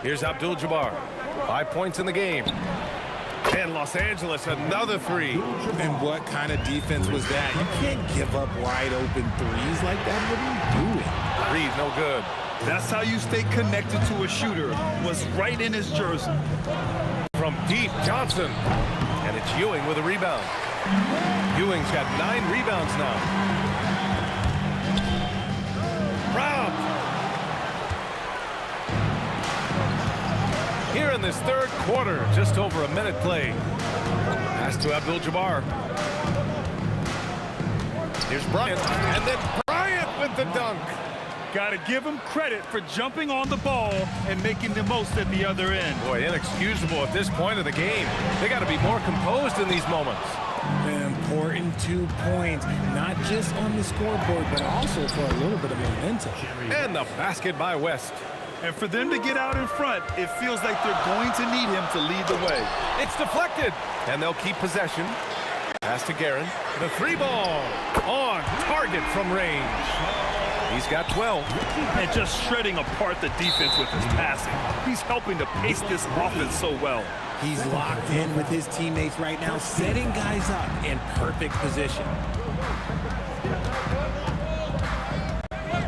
Here's Abdul-Jabbar. 5 points in the game. And Los Angeles, another 3. And what kind of defense was that? You can't give up wide open threes like that. What are you doing? Reed, no good. That's how you stay connected to a shooter. Was right in his jersey. From deep, Johnson. And it's Ewing with a rebound. Ewing's got 9 rebounds now. Robbed. Here in this third quarter, just over a minute play. Pass to Abdul-Jabbar. Here's Bryant. And then Bryant with the dunk. Got to give him credit for jumping on the ball and making the most at the other end. Boy, inexcusable at this point of the game. They got to be more composed in these moments. An important 2 points, not just on the scoreboard, but also for a little bit of momentum. And the basket by West. And for them to get out in front, it feels like they're going to need him to lead the way. It's deflected, and they'll keep possession. Pass to Guerin. The 3-ball on target from range. He's got 12. And just shredding apart the defense with his passing. He's helping to pace this offense so well. He's locked in with his teammates right now, setting guys up in perfect position.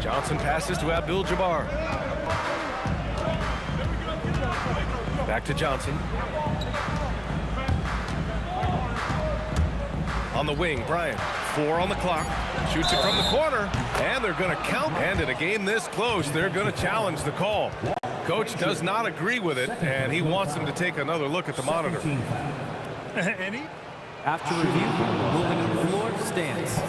Johnson passes to Abdul-Jabbar. Back to Johnson. On the wing, Bryant. 4 on the clock. Shoots it from the corner, and they're going to count. And in a game this close, they're going to challenge the call. Coach does not agree with it, and he wants them to take another look at the monitor. After review, ruling on the floor stands.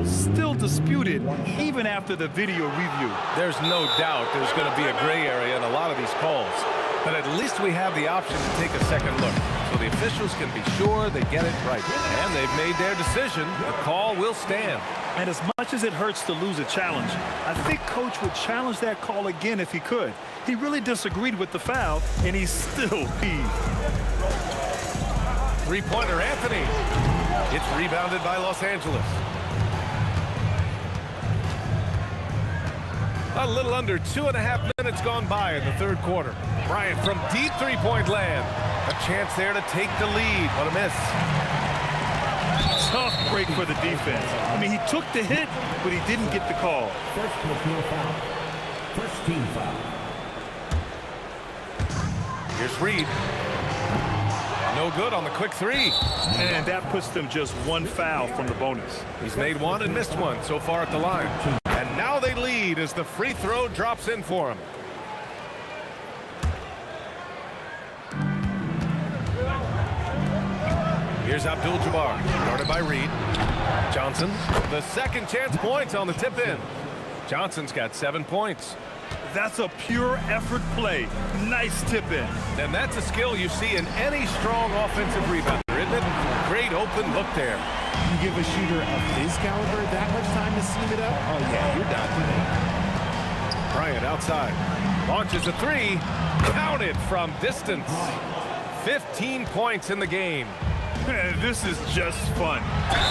Still disputed even after the video review. There's no doubt there's going to be a gray area in a lot of these calls. But at least we have the option to take a second look, so the officials can be sure they get it right. And they've made their decision. The call will stand. And as much as it hurts to lose a challenge, I think Coach would challenge that call again if he could. He really disagreed with the foul, and he's still peeved. Three-pointer, Anthony. It's rebounded by Los Angeles. A little under 2.5 minutes gone by in the third quarter. Bryant from deep three-point land. A chance there to take the lead. What a miss. Tough break for the defense. I mean, he took the hit, but he didn't get the call. First personal foul. First team foul. Here's Reed. No good on the quick three. And that puts them just one foul from the bonus. He's made one and missed one so far at the line. And now they lead as the free throw drops in for him. Here's Abdul-Jabbar, guarded by Reed. Johnson, the second chance points on the tip in. Johnson's got 7 points. That's a pure effort play. Nice tip in. And that's a skill you see in any strong offensive rebounder, isn't it? Great open look there. You give a shooter of his caliber that much time to seam it up? Oh, yeah, you're done. Bryant outside. Launches a three. Counted from distance. 15 points in the game. This is just fun.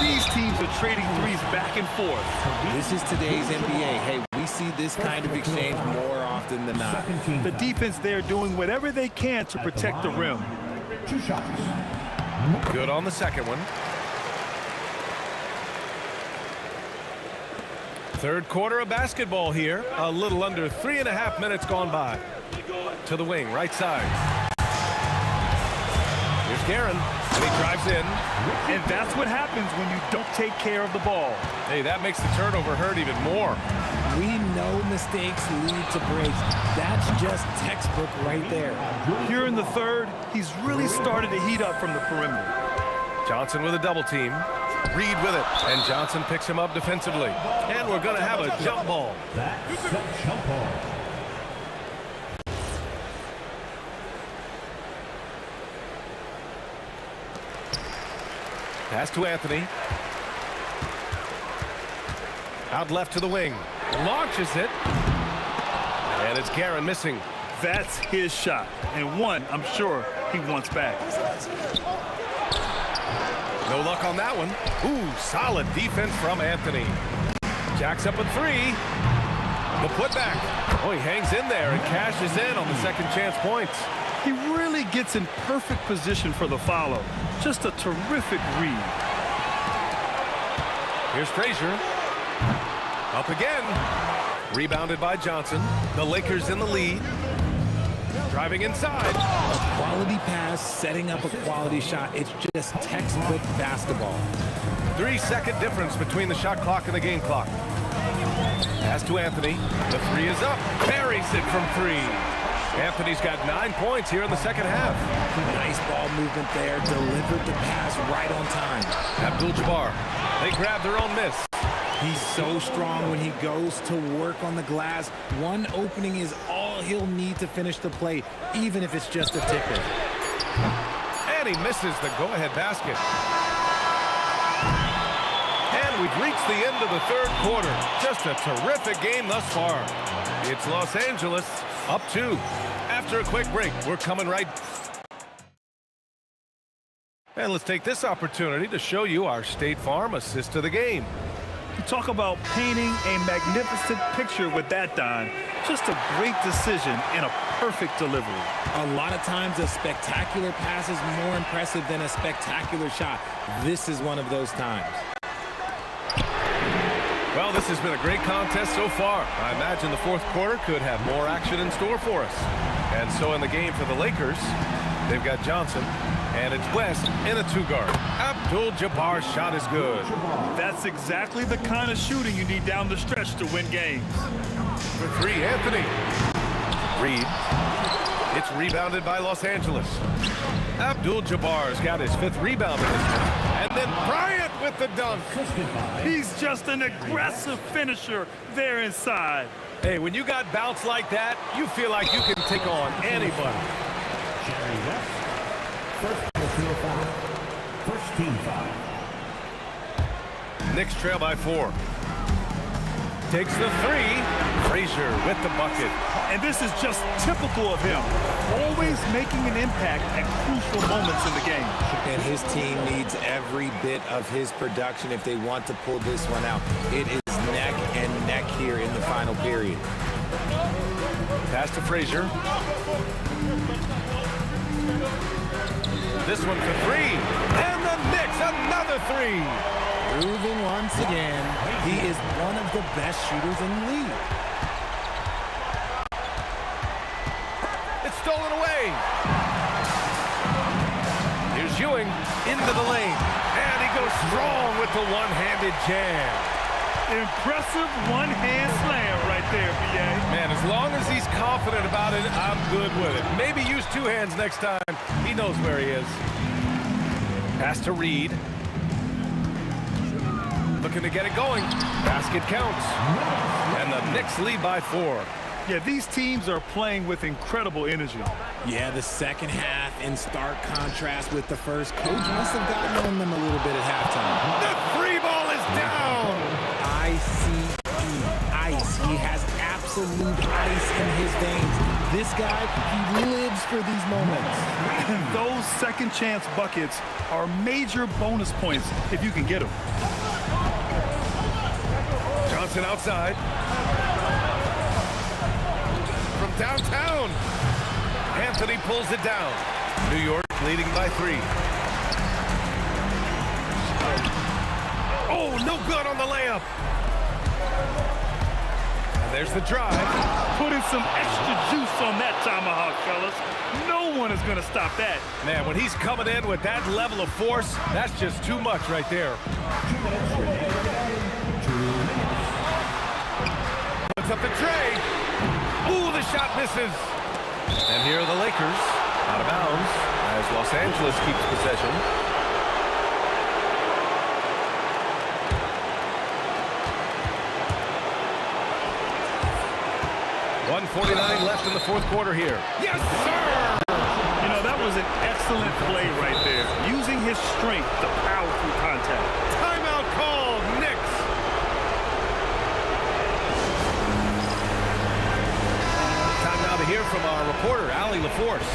These teams are trading threes back and forth. This is today's NBA. Hey, we see this kind of exchange more often than not. The defense there doing whatever they can to protect the rim. 2 shots. Good on the second one. Third quarter of basketball here. A little under 3.5 minutes gone by. To the wing, right side. Here's Guerin. And he drives in. And that's what happens when you don't take care of the ball. Hey, that makes the turnover hurt even more. We know mistakes lead to breaks. That's just textbook right there. Here in the third, he's really started to heat up from the perimeter. Johnson with a double team. Reed with it. And Johnson picks him up defensively. And we're going to have a jump ball. That's the jump ball. Pass to Anthony. Out left to the wing. Launches it. And it's Guerin missing. That's his shot. And one, I'm sure, he wants back. No luck on that one. Ooh, solid defense from Anthony. Jacks up a three. The putback. Oh, he hangs in there and cashes in on the second chance points. He really gets in perfect position for the follow. Just a terrific read. Here's Frazier. Up again. Rebounded by Johnson. The Lakers in the lead. Driving inside. A quality pass, setting up a quality shot. It's just textbook basketball. 3-second difference between the shot clock and the game clock. Pass to Anthony. The three is up. Buries it from three. Anthony's got 9 points here in the second half. Nice ball movement there. Delivered the pass right on time. Abdul-Jabbar. They grab their own miss. He's so strong when he goes to work on the glass. One opening is all he'll need to finish the play, even if it's just a tip-in. And he misses the go-ahead basket. And we've reached the end of the third quarter. Just a terrific game thus far. It's Los Angeles up 2. After a quick break, we're coming right. And let's take this opportunity to show you our State Farm assist to the game. You talk about painting a magnificent picture with that, Don. Just a great decision and a perfect delivery. A lot of times a spectacular pass is more impressive than a spectacular shot. This is one of those times. Well, this has been a great contest so far. I imagine the fourth quarter could have more action in store for us. And so in the game for the Lakers, they've got Johnson. And it's West in a two-guard. Abdul-Jabbar's shot is good. That's exactly the kind of shooting you need down the stretch to win games. For three, Anthony. Reed. It's rebounded by Los Angeles. Abdul-Jabbar's got his 5th rebound in this one. And then Bryant with the dunk. He's just an aggressive finisher there inside. Hey, when you got bounce like that, you feel like you can take on anybody. First team foul. Knicks trail by 4. Takes the 3. Frazier with the bucket. And this is just typical of him. Always making an impact at crucial moments in the game. And his team needs every bit of his production if they want to pull this one out. It is neck and neck here in the final period. Pass to Frazier. This one for 3. And the Knicks, another 3. Proving once again, he is one of the best shooters in the league. It's stolen away. Here's Ewing into the lane. And he goes strong with the one-handed jam. Impressive one-hand slam right there, B.A. Man, as long as he's confident about it, I'm good with it. Maybe use 2 hands next time. He knows where he is. Pass to Reed. Looking to get it going. Basket counts. And the Knicks lead by 4. Yeah, these teams are playing with incredible energy. Yeah, the second half in stark contrast with the first. Coach must have gotten on them a little bit at halftime. The 3 ball is down. Ice. He has absolute ice in his veins. This guy, he lives for these moments. And those second chance buckets are major bonus points if you can get them. Johnson outside. From downtown. Anthony pulls it down. New York leading by 3. Oh, no good on the layup. And there's the drive. Put in some extra juice on that tomahawk, fellas. No one is going to stop that. Man, when he's coming in with that level of force, that's just too much right there. Puts up the tray. Ooh, the shot misses. And here are the Lakers out of bounds as Los Angeles keeps possession. .149 left in the 4th quarter here. Yes, sir! You know, that was an excellent play right there. Using his strength to power through contact. Timeout called, Knicks. Time now to hear from our reporter, Allie LaForce.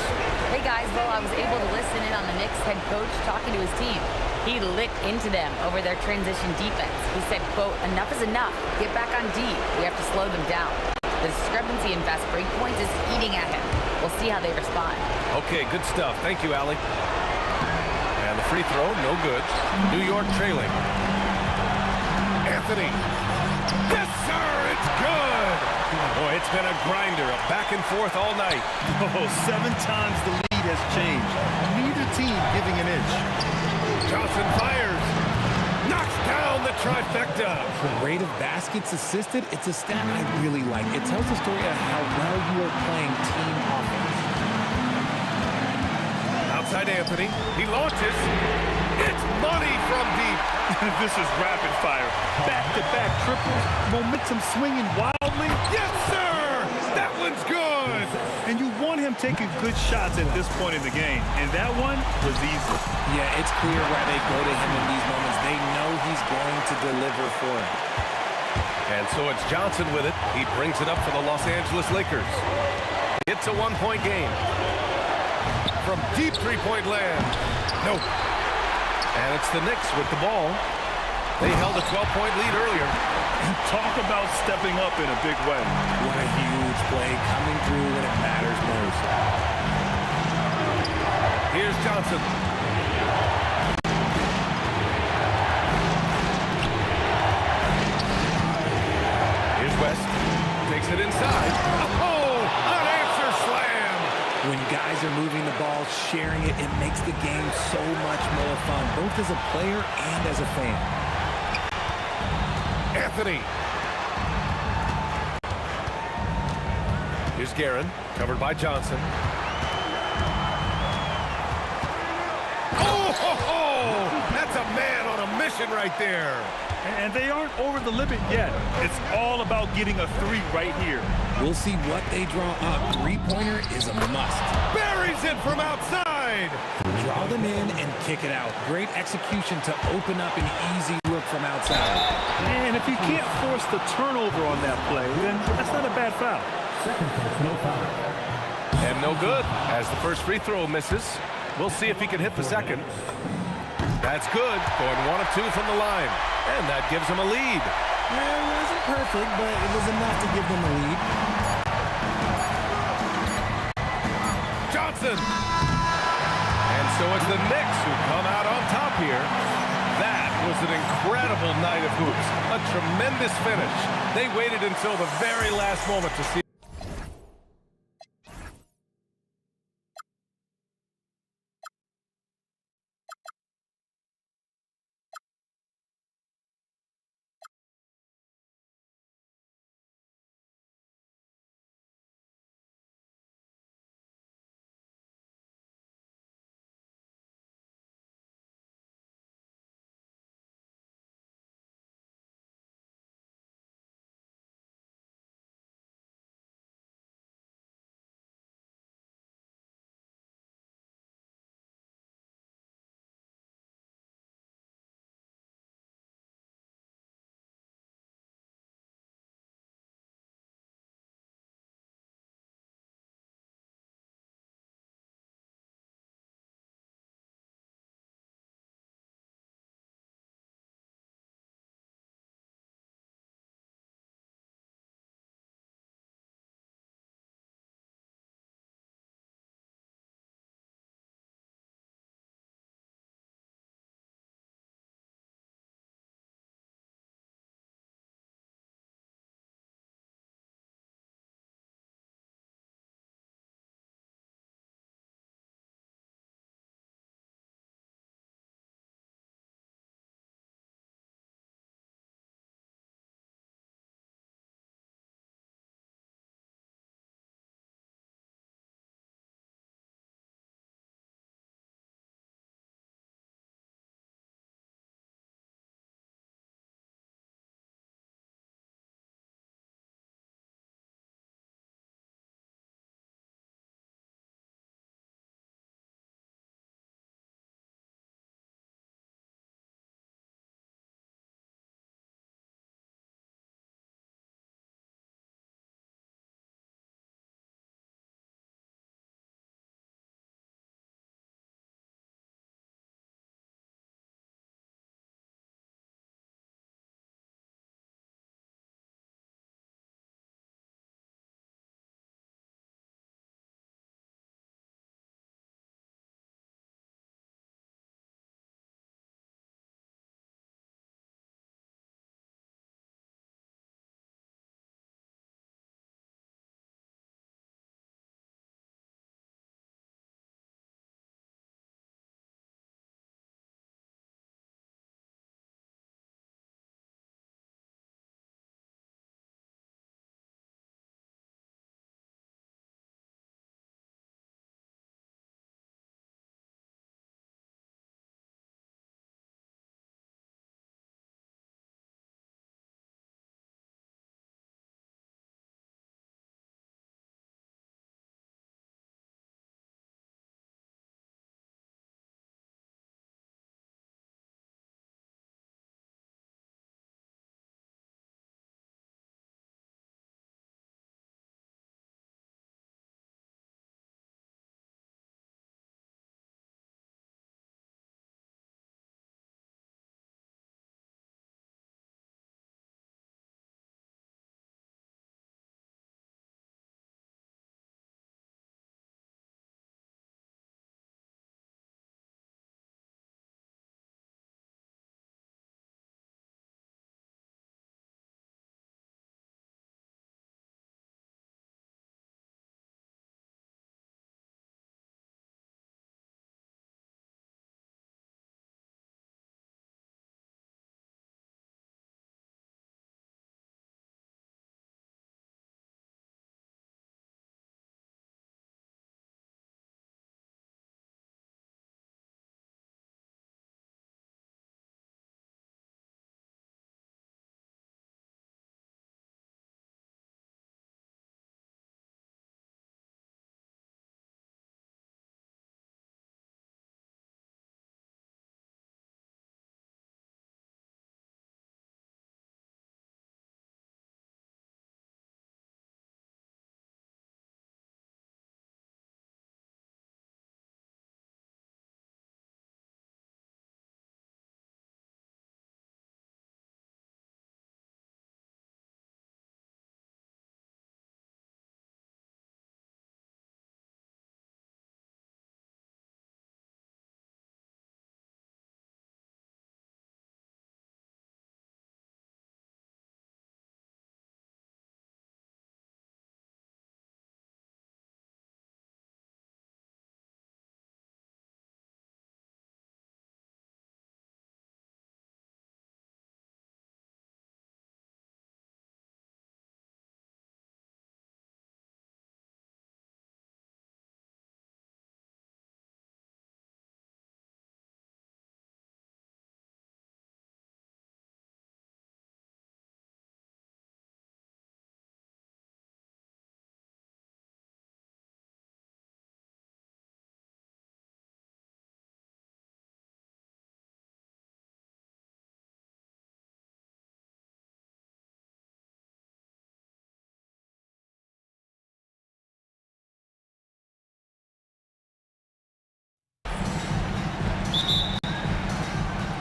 Hey guys, well, I was able to listen in on the Knicks head coach talking to his team. He lit into them over their transition defense. He said, quote, "Enough is enough. Get back on D. We have to slow them down." The discrepancy in fast break points is eating at him. We'll see how they respond. Okay, good stuff. Thank you, Allie. And the free throw, no good. New York trailing. Anthony. Yes, sir, it's good. Boy, it's been a grinder, a back and forth all night. Oh, 7 times the lead has changed. Neither team giving an inch. Johnson fires. Knocks down the trifecta. The rate of baskets assisted, it's a stat I really like. It tells the story of how well you are playing team offense. Outside Anthony. He launches. It's money from deep. This is rapid fire. Back-to-back triples. Momentum swinging wildly. Yes, sir! That one's good! And you want him taking good shots at this point in the game. And that one was easy. Yeah, it's clear why they go to him in these moments. They know he's going to deliver for him. And so it's Johnson with it. He brings it up for the Los Angeles Lakers. It's a 1-point game. From deep three-point land. No. And it's the Knicks with the ball. They held a 12-point lead earlier. Talk about stepping up in a big way. What a huge play coming through when it matters most. Here's Johnson. Here's West. Takes it inside. Oh, unanswered slam. When guys are moving the ball, sharing it, it makes the game so much more fun, both as a player and as a fan. Anthony. Here's Guerin, covered by Johnson. Oh, that's a man on a mission right there. And they aren't over the limit yet. It's all about getting a three right here. We'll see what they draw up. Three-pointer is a must. Buries it from outside. Draw them in and kick it out. Great execution to open up an easy look from outside. And if you can't force the turnover on that play, then that's not a bad foul. No foul. And no good as the first free throw misses. We'll see if he can hit the second. That's good. Going 1 of 2 from the line. And that gives him a lead. It wasn't perfect, but it was enough to give them a lead. Johnson. And so it's the Knicks who come out on top here. That was an incredible night of hoops. A tremendous finish. They waited until the very last moment to see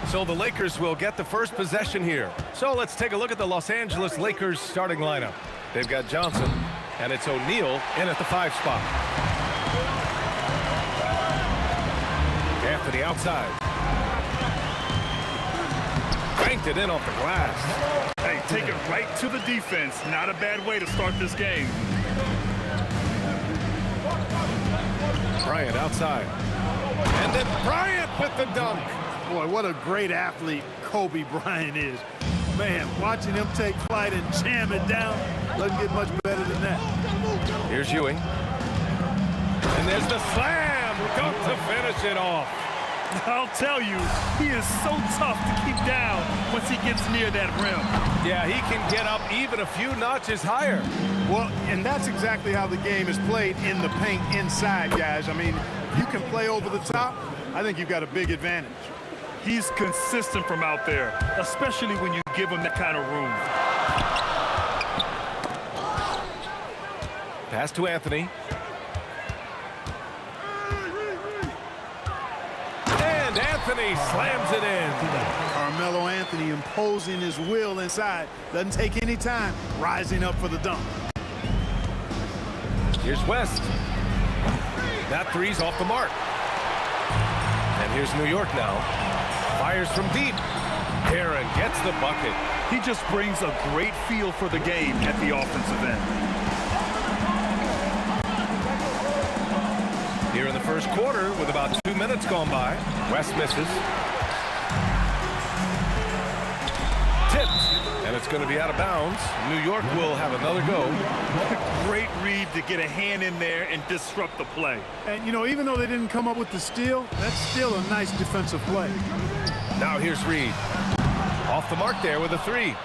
So the Lakers will get the first possession here. So let's take a look at the Los Angeles Lakers starting lineup. They've got Johnson, and it's O'Neal in at the 5 spot. Anthony outside. Banked it in off the glass. Hey, take it right to the defense. Not a bad way to start this game. Bryant outside. And then Bryant with the dunk. Boy, what a great athlete Kobe Bryant is. Man, watching him take flight and jam it down doesn't get much better than that. Here's Ewing. And there's the slam. Dunk to finish it off. I'll tell you, he is so tough to keep down once he gets near that rim. Yeah, he can get up even a few notches higher. Well, and that's exactly how the game is played in the paint inside, guys. I mean, if you can play over the top, I think you've got a big advantage. He's consistent from out there, especially when you give him that kind of room. Pass to Anthony. And Anthony slams it in. Carmelo Anthony imposing his will inside. Doesn't take any time rising up for the dunk. Here's West. That three's off the mark. And here's New York now. Fires from deep. Aaron gets the bucket. He just brings a great feel for the game at the offensive end. Here in the first quarter with about 2 minutes gone by. West misses. Tipped. And it's going to be out of bounds. New York will have another go. Great read to get a hand in there and disrupt the play. And, you know, even though they didn't come up with the steal, that's still a nice defensive play. Now here's Reed. Off the mark there with a 3.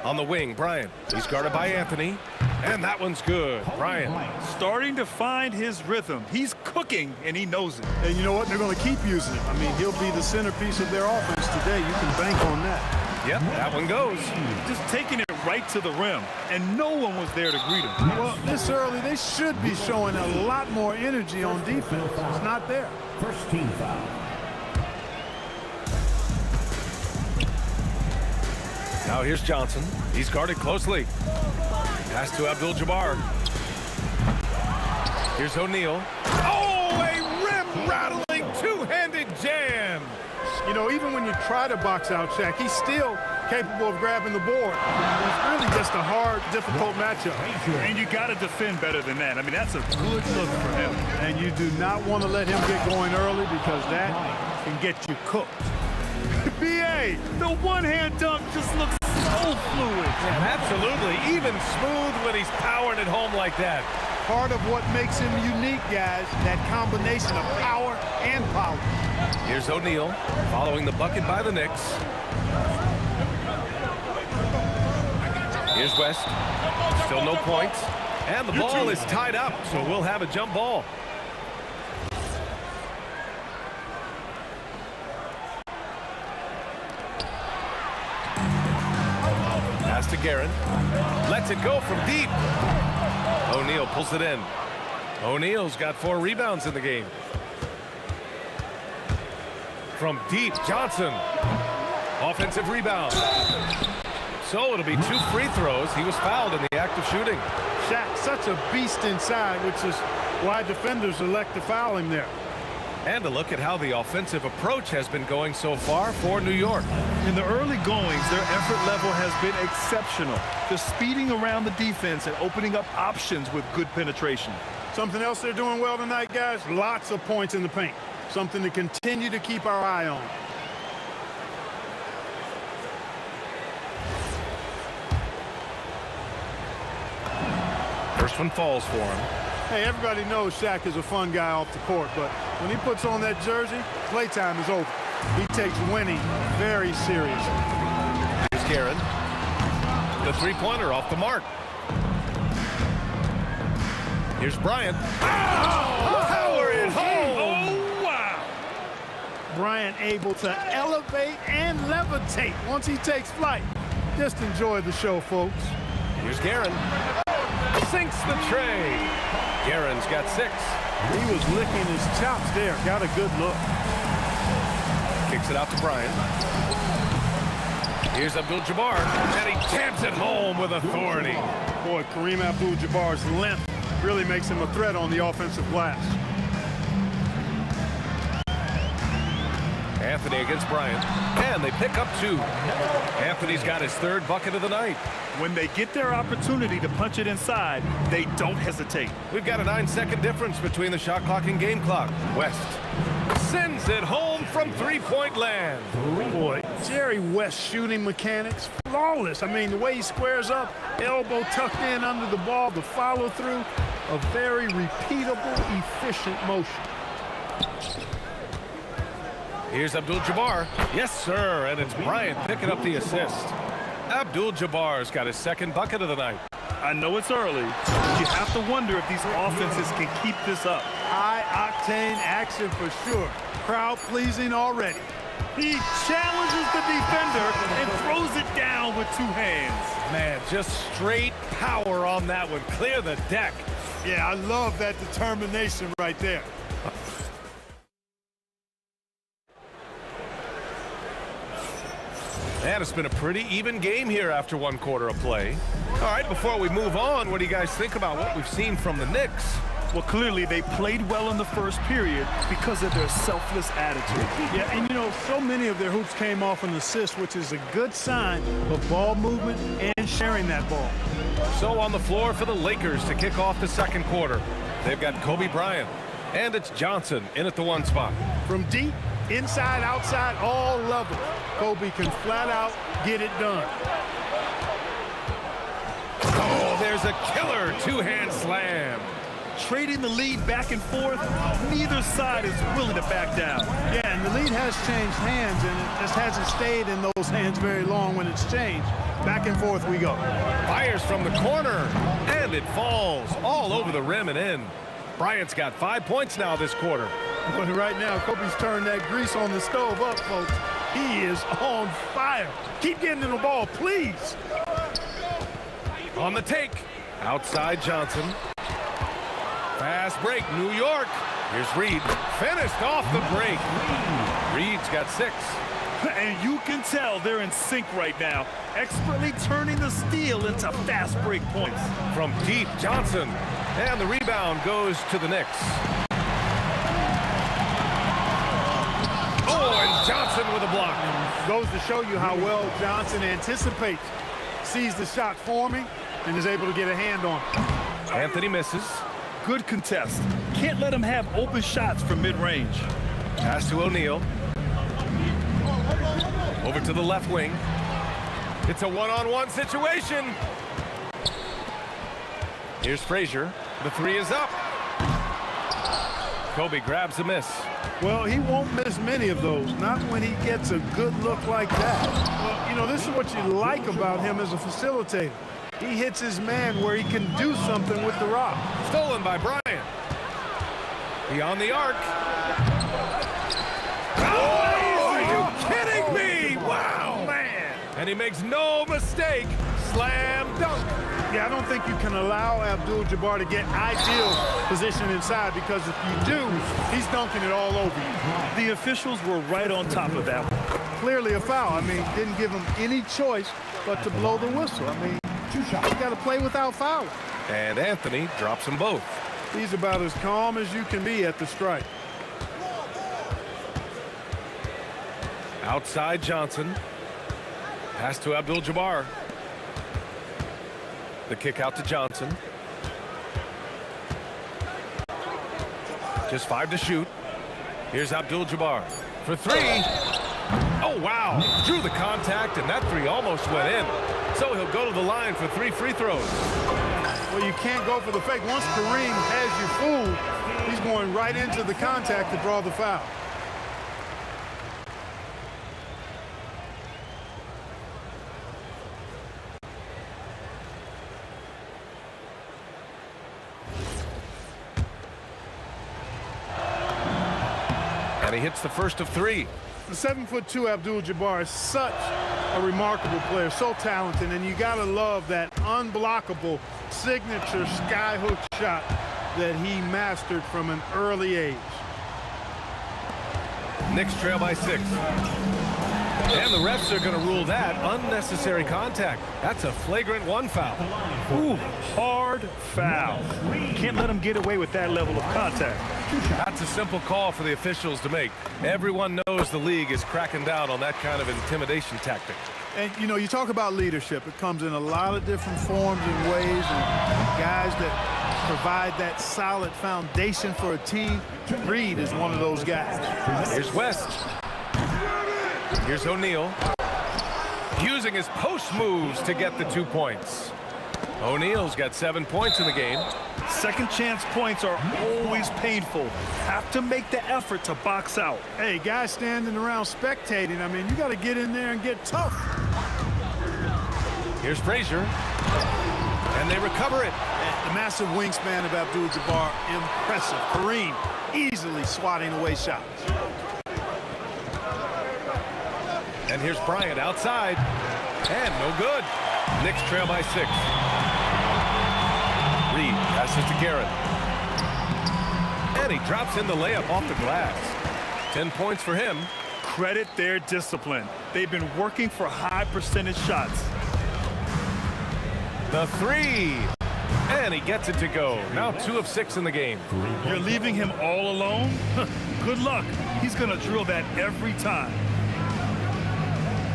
On the wing, Bryant. He's guarded by Anthony. And that one's good. Bryant. Starting to find his rhythm. He's cooking, and he knows it. And you know what? They're going to keep using him. I mean, he'll be the centerpiece of their offense today. You can bank on that. Yep, that one goes. Just taking it right to the rim, and no one was there to greet him. Well, this early, they should be showing a lot more energy on defense. It's not there. First team foul. Now here's Johnson. He's guarded closely. Pass to Abdul-Jabbar. Here's O'Neal. Oh, a rim-rattling two-handed jam. You know, even when you try to box out Shaq, he's still capable of grabbing the board. It's really just a hard, difficult matchup. And you got to defend better than that. I mean, that's a good look for him. And you do not want to let him get going early because that can get you cooked. B.A., the one-hand dunk just looks so fluid. Yeah, absolutely. Even smooth when he's powering it home like that. Part of what makes him unique, guys, that combination of power and power. Here's O'Neal following the bucket by the Knicks. Here's West. Still no points. And the ball is tied up, so we'll have a jump ball. Pass to Guerin. Lets it go from deep. O'Neal pulls it in. O'Neal's got 4 rebounds in the game. From deep, Johnson. Offensive rebound. So it'll be 2 free throws. He was fouled in the act of shooting. Shaq, such a beast inside, which is why defenders elect to foul him there. And a look at how the offensive approach has been going so far for New York. In the early goings, their effort level has been exceptional. Just speeding around the defense and opening up options with good penetration. Something else they're doing well tonight, guys, lots of points in the paint. Something to continue to keep our eye on. First one falls for him. Hey, everybody knows Shaq is a fun guy off the court, but when he puts on that jersey, playtime is over. He takes winning very seriously. Here's Guerin. The three-pointer off the mark. Here's Bryant. Oh, power it home. Oh, wow. Bryant able to elevate and levitate once he takes flight. Just enjoy the show, folks. Here's Guerin. Sinks the tray. Guerin's got 6. He was licking his chops there. Got a good look. Kicks it out to Bryant. Here's Abdul-Jabbar, and he taps it home with authority. Boy, Kareem Abdul-Jabbar's length really makes him a threat on the offensive glass. Anthony against Bryant, and they pick up 2. Anthony's got his 3rd bucket of the night. When they get their opportunity to punch it inside, they don't hesitate. We've got a 9-second difference between the shot clock and game clock. West sends it home from three-point land. Boy, Jerry West shooting mechanics, flawless. I mean, the way he squares up, elbow tucked in under the ball, the follow through, a very repeatable, efficient motion. Here's Abdul-Jabbar. Yes, sir, and it's Bryant picking up the assist. Abdul-Jabbar's got his 2nd bucket of the night. I know it's early, but you have to wonder if these offenses can keep this up. High-octane action for sure. Crowd-pleasing already. He challenges the defender and throws it down with 2 hands. Man, just straight power on that one. Clear the deck. Yeah, I love that determination right there. And it's been a pretty even game here after 1 quarter of play. All right, before we move on, what do you guys think about what we've seen from the Knicks? Well, clearly they played well in the first period because of their selfless attitude. Yeah, and you know, so many of their hoops came off an assist, which is a good sign of ball movement and sharing that ball. So on the floor for the Lakers to kick off the 2nd quarter, they've got Kobe Bryant, and it's Johnson in at the 1 spot. From deep, inside, outside, all levels, Kobe can flat out get it done. Oh, there's a killer 2-hand slam. Trading the lead back and forth, neither side is willing to back down. Yeah, and the lead has changed hands, and it just hasn't stayed in those hands very long when it's changed. Back and forth we go. Fires from the corner, and it falls all over the rim and in. Bryant's got 5 points now this quarter. But right now, Kobe's turned that grease on the stove up, folks. He is on fire. Keep getting in the ball, please. On the take, outside Johnson. Fast break, New York. Here's Reed, finished off the break. Reed's got 6. And you can tell they're in sync right now, expertly turning the steal into fast break points. From deep, Johnson, and the rebound goes to the Knicks. Oh, and Johnson with a block. Goes to show you how well Johnson anticipates, sees the shot forming, and is able to get a hand on it. Anthony misses. Good contest. Can't let him have open shots from mid-range. Pass to O'Neal. Over to the left wing. It's a one-on-one situation. Here's Frazier. The 3 is up. Kobe grabs a miss. Well, he won't miss many of those, not when he gets a good look like that. Well, you know, this is what you like about him as a facilitator. He hits his man where he can do something with the rock. Stolen by Bryant. Beyond the arc. Oh, are you kidding me? Wow, man. And he makes no mistake. Slam dunk. Yeah, I don't think you can allow Abdul-Jabbar to get ideal position inside, because if you do, he's dunking it all over you. The officials were right on top of that one. Clearly a foul. I mean, didn't give him any choice but to blow the whistle. I mean, you got to play without fouling. And Anthony drops them both. He's about as calm as you can be at the strike. Outside Johnson. Pass to Abdul-Jabbar. The kick out to Johnson. Just 5 to shoot. Here's Abdul-Jabbar for 3. Oh, wow. Drew the contact, and that 3 almost went in. So he'll go to the line for 3 free throws. Well, you can't go for the fake. Once Kareem has you fooled, he's going right into the contact to draw the foul. And he hits the first of 3. The 7'2" Abdul-Jabbar is such a remarkable player, so talented, and you gotta love that unblockable signature skyhook shot that he mastered from an early age. Knicks trail by 6. And the refs are going to rule that unnecessary contact. That's a flagrant 1 foul. Ooh, hard foul. Can't let him get away with that level of contact. That's a simple call for the officials to make. Everyone knows the league is cracking down on that kind of intimidation tactic. And, you know, you talk about leadership. It comes in a lot of different forms and ways. And guys that provide that solid foundation for a team, Reed is one of those guys. Here's West. Here's O'Neal. Using his post moves to get the 2 points. O'Neal's got 7 points in the game. Second chance points are always painful. Have to make the effort to box out. Hey, guys standing around spectating, I mean, you got to get in there and get tough. Here's Frazier. And they recover it. The massive wingspan of Abdul-Jabbar, impressive. Kareem easily swatting away shots. And here's Bryant outside. And no good. Knicks trail by 6. Reed passes to Garrett. And he drops in the layup off the glass. 10 points for him. Credit their discipline. They've been working for high percentage shots. The 3. And he gets it to go. Now 2 of 6 in the game. You're leaving him all alone? Good luck. He's going to drill that every time.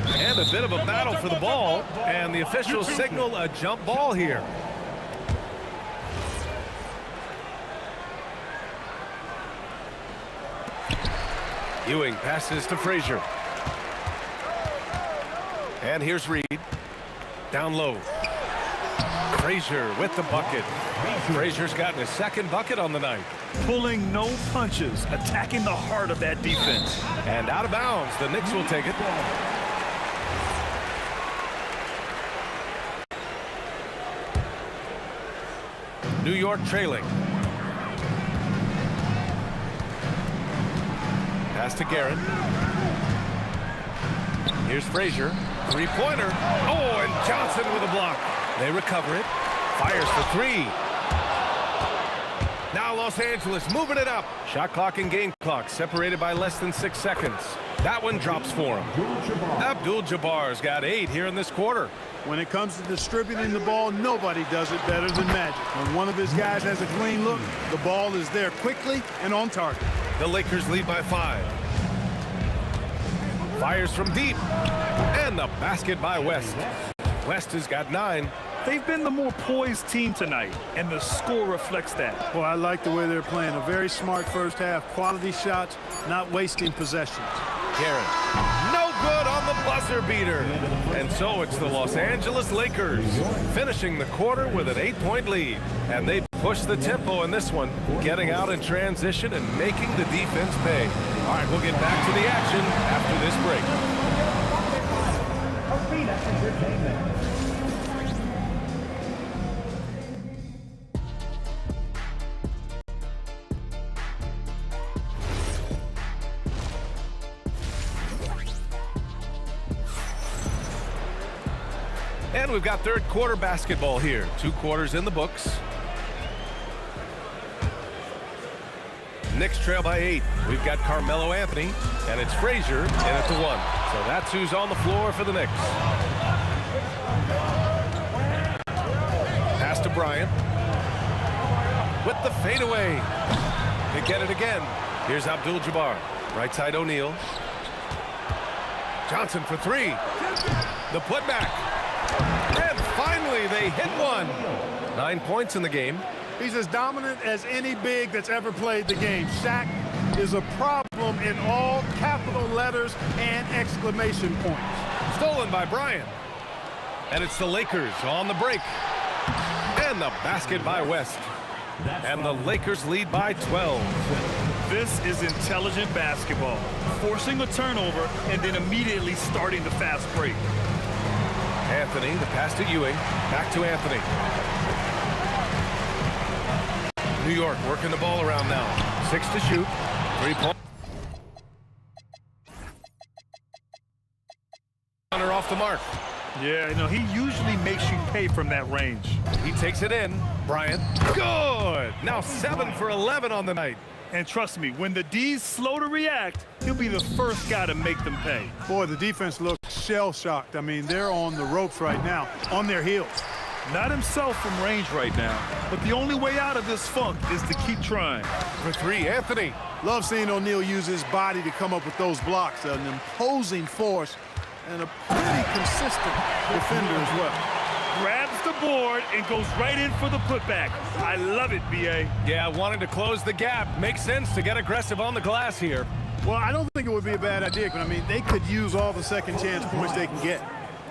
And a bit of a battle for the ball. And the officials signal a jump ball here. Ewing passes to Frazier. And here's Reed. Down low. Frazier with the bucket. Frazier's gotten his 2nd bucket on the night. Pulling no punches, attacking the heart of that defense. And out of bounds, the Knicks will take it. New York trailing. Pass to Garrett. Here's Frazier. 3-pointer. Oh, and Johnson with a block. They recover it. Fires for 3. Now Los Angeles moving it up. Shot clock and game clock separated by less than 6 seconds. That one drops for him. Abdul-Jabbar's got 8 here in this quarter. When it comes to distributing the ball, nobody does it better than Magic. When one of his guys has a clean look, the ball is there quickly and on target. The Lakers lead by 5. Fires from deep. And the basket by West. West has got 9. They've been the more poised team tonight, and the score reflects that. Well, I like the way they're playing. A very smart first half. Quality shots, not wasting possessions. Garrett. No good on the buzzer beater. And so it's the Los Angeles Lakers finishing the quarter with an 8-point lead. And they push the tempo in this one, getting out in transition and making the defense pay. All right, we'll get back to the action after this break. Arena Entertainment. And we've got third quarter basketball here. 2 quarters in the books. Knicks trail by 8. We've got Carmelo Anthony, and it's Frazier in at the 1. So that's who's on the floor for the Knicks. Pass to Bryant. With the fadeaway. To get it again. Here's Abdul-Jabbar. Right side O'Neal. Johnson for 3. The putback. And finally, they hit one. 9 points in the game. He's as dominant as any big that's ever played the game. Shaq is a problem in all capital letters and exclamation points. Stolen by Bryant. And it's the Lakers on the break. And the basket by West. And the Lakers lead by 12. This is intelligent basketball. Forcing a turnover and then immediately starting the fast break. Anthony, the pass to Ewing. Back to Anthony. New York working the ball around now. 6 to shoot. 3-point. Off the mark. Yeah, you know, he usually makes you pay from that range. He takes it in. Bryant. Good. Now 7 for 11 on the night. And trust me, when the D's slow to react, he'll be the first guy to make them pay. Boy, the defense looks shell-shocked. I mean, they're on the ropes right now, on their heels. Not himself from range right now, but the only way out of this funk is to keep trying. For 3, Anthony. Love seeing O'Neal use his body to come up with those blocks. An imposing force and a pretty consistent defender as well. Grabs the board and goes right in for the putback. I love it, B.A. Yeah, wanting to close the gap. Makes sense to get aggressive on the glass here. Well, I don't think it would be a bad idea, but I mean, they could use all the second chance points they can get.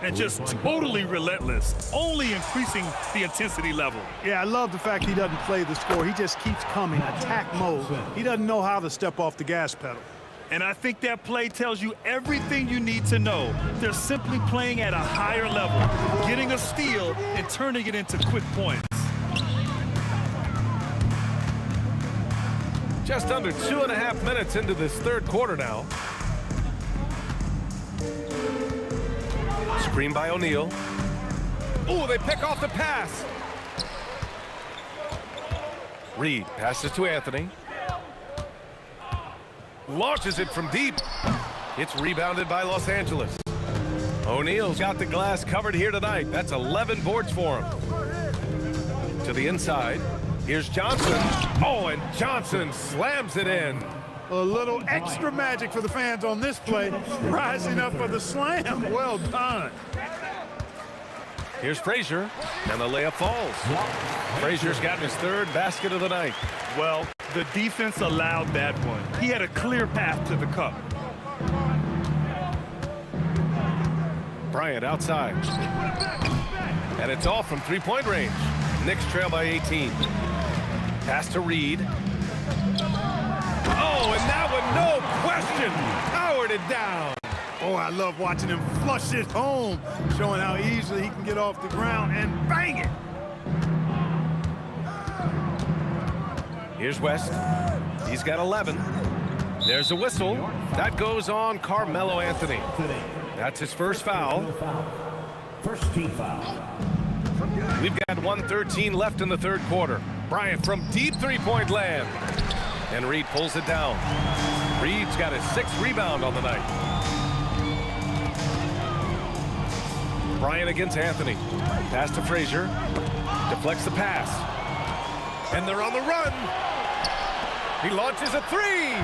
And just totally relentless, only increasing the intensity level. Yeah, I love the fact he doesn't play the score. He just keeps coming, attack mode. He doesn't know how to step off the gas pedal. And I think that play tells you everything you need to know. They're simply playing at a higher level, getting a steal and turning it into quick points. Just under 2.5 minutes into this third quarter now. Screen by O'Neal. Oh, they pick off the pass. Reed passes to Anthony. Launches it from deep. It's rebounded by Los Angeles. O'Neal's got the glass covered here tonight. That's 11 boards for him. To the inside. Here's Johnson. Oh, and Johnson slams it in. A little extra magic for the fans on this play. Rising up for the slam. Well done. Here's Frazier, and the layup falls. Frazier's gotten his 3rd basket of the night. Well, the defense allowed that one. He had a clear path to the cup. Bryant outside. And it's all from 3-point range. Knicks trail by 18. Pass to Reed. Oh, and that one, no question, powered it down. Oh, I love watching him flush it home, showing how easily he can get off the ground and bang it. Here's West. He's got 11. There's a whistle. That goes on Carmelo Anthony. That's his first foul. First team foul. We've got 1:13 left in the third quarter. Bryant from deep 3-point land. And Reed pulls it down. Reed's got his 6th rebound on the night. Bryant against Anthony. Pass to Frazier. Deflects the pass. And they're on the run. He launches a 3.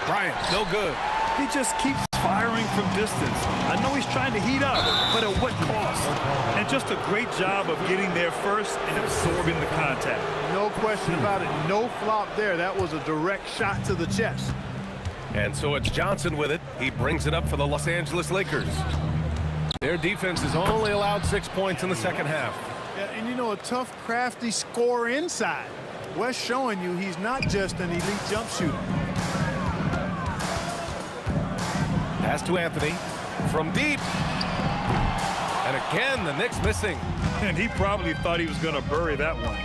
Bryant, no good. He just keeps firing from distance. I know he's trying to heat up, but at what cost? And just a great job of getting there first and absorbing the contact. No question about it. No flop there. That was a direct shot to the chest. And so it's Johnson with it. He brings it up for the Los Angeles Lakers. Their defense has only allowed 6 points in the second half. Yeah, and you know, a tough, crafty scorer inside. West showing you he's not just an elite jump shooter. Pass to Anthony from deep. And again, the Knicks missing. And he probably thought he was going to bury that one.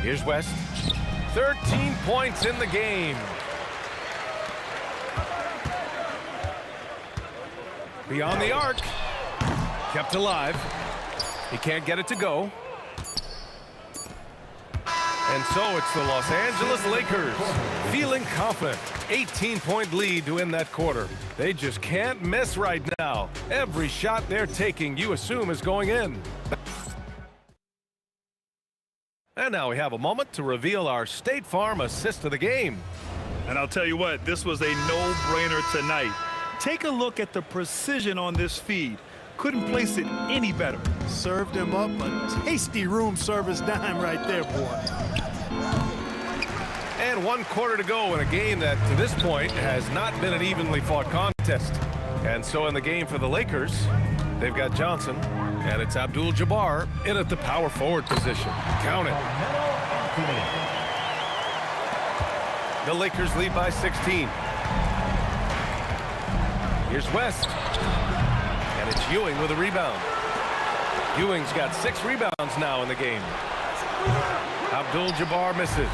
Here's West. 13 points in the game. Beyond the arc. Kept alive. He can't get it to go. And so it's the Los Angeles Lakers feeling confident. 18-point lead to win that quarter. They just can't miss right now. Every shot they're taking, you assume, is going in. And now we have a moment to reveal our State Farm assist of the game. And I'll tell you what, this was a no-brainer tonight. Take a look at the precision on this feed. Couldn't place it any better. Served him up a tasty room service dime right there, boy. And 1 quarter to go in a game that, to this point, has not been an evenly fought contest. And so in the game for the Lakers, they've got Johnson, and it's Abdul-Jabbar in at the power forward position. Count it. The Lakers lead by 16. Here's West. And it's Ewing with a rebound. Ewing's got 6 rebounds now in the game. Abdul-Jabbar misses.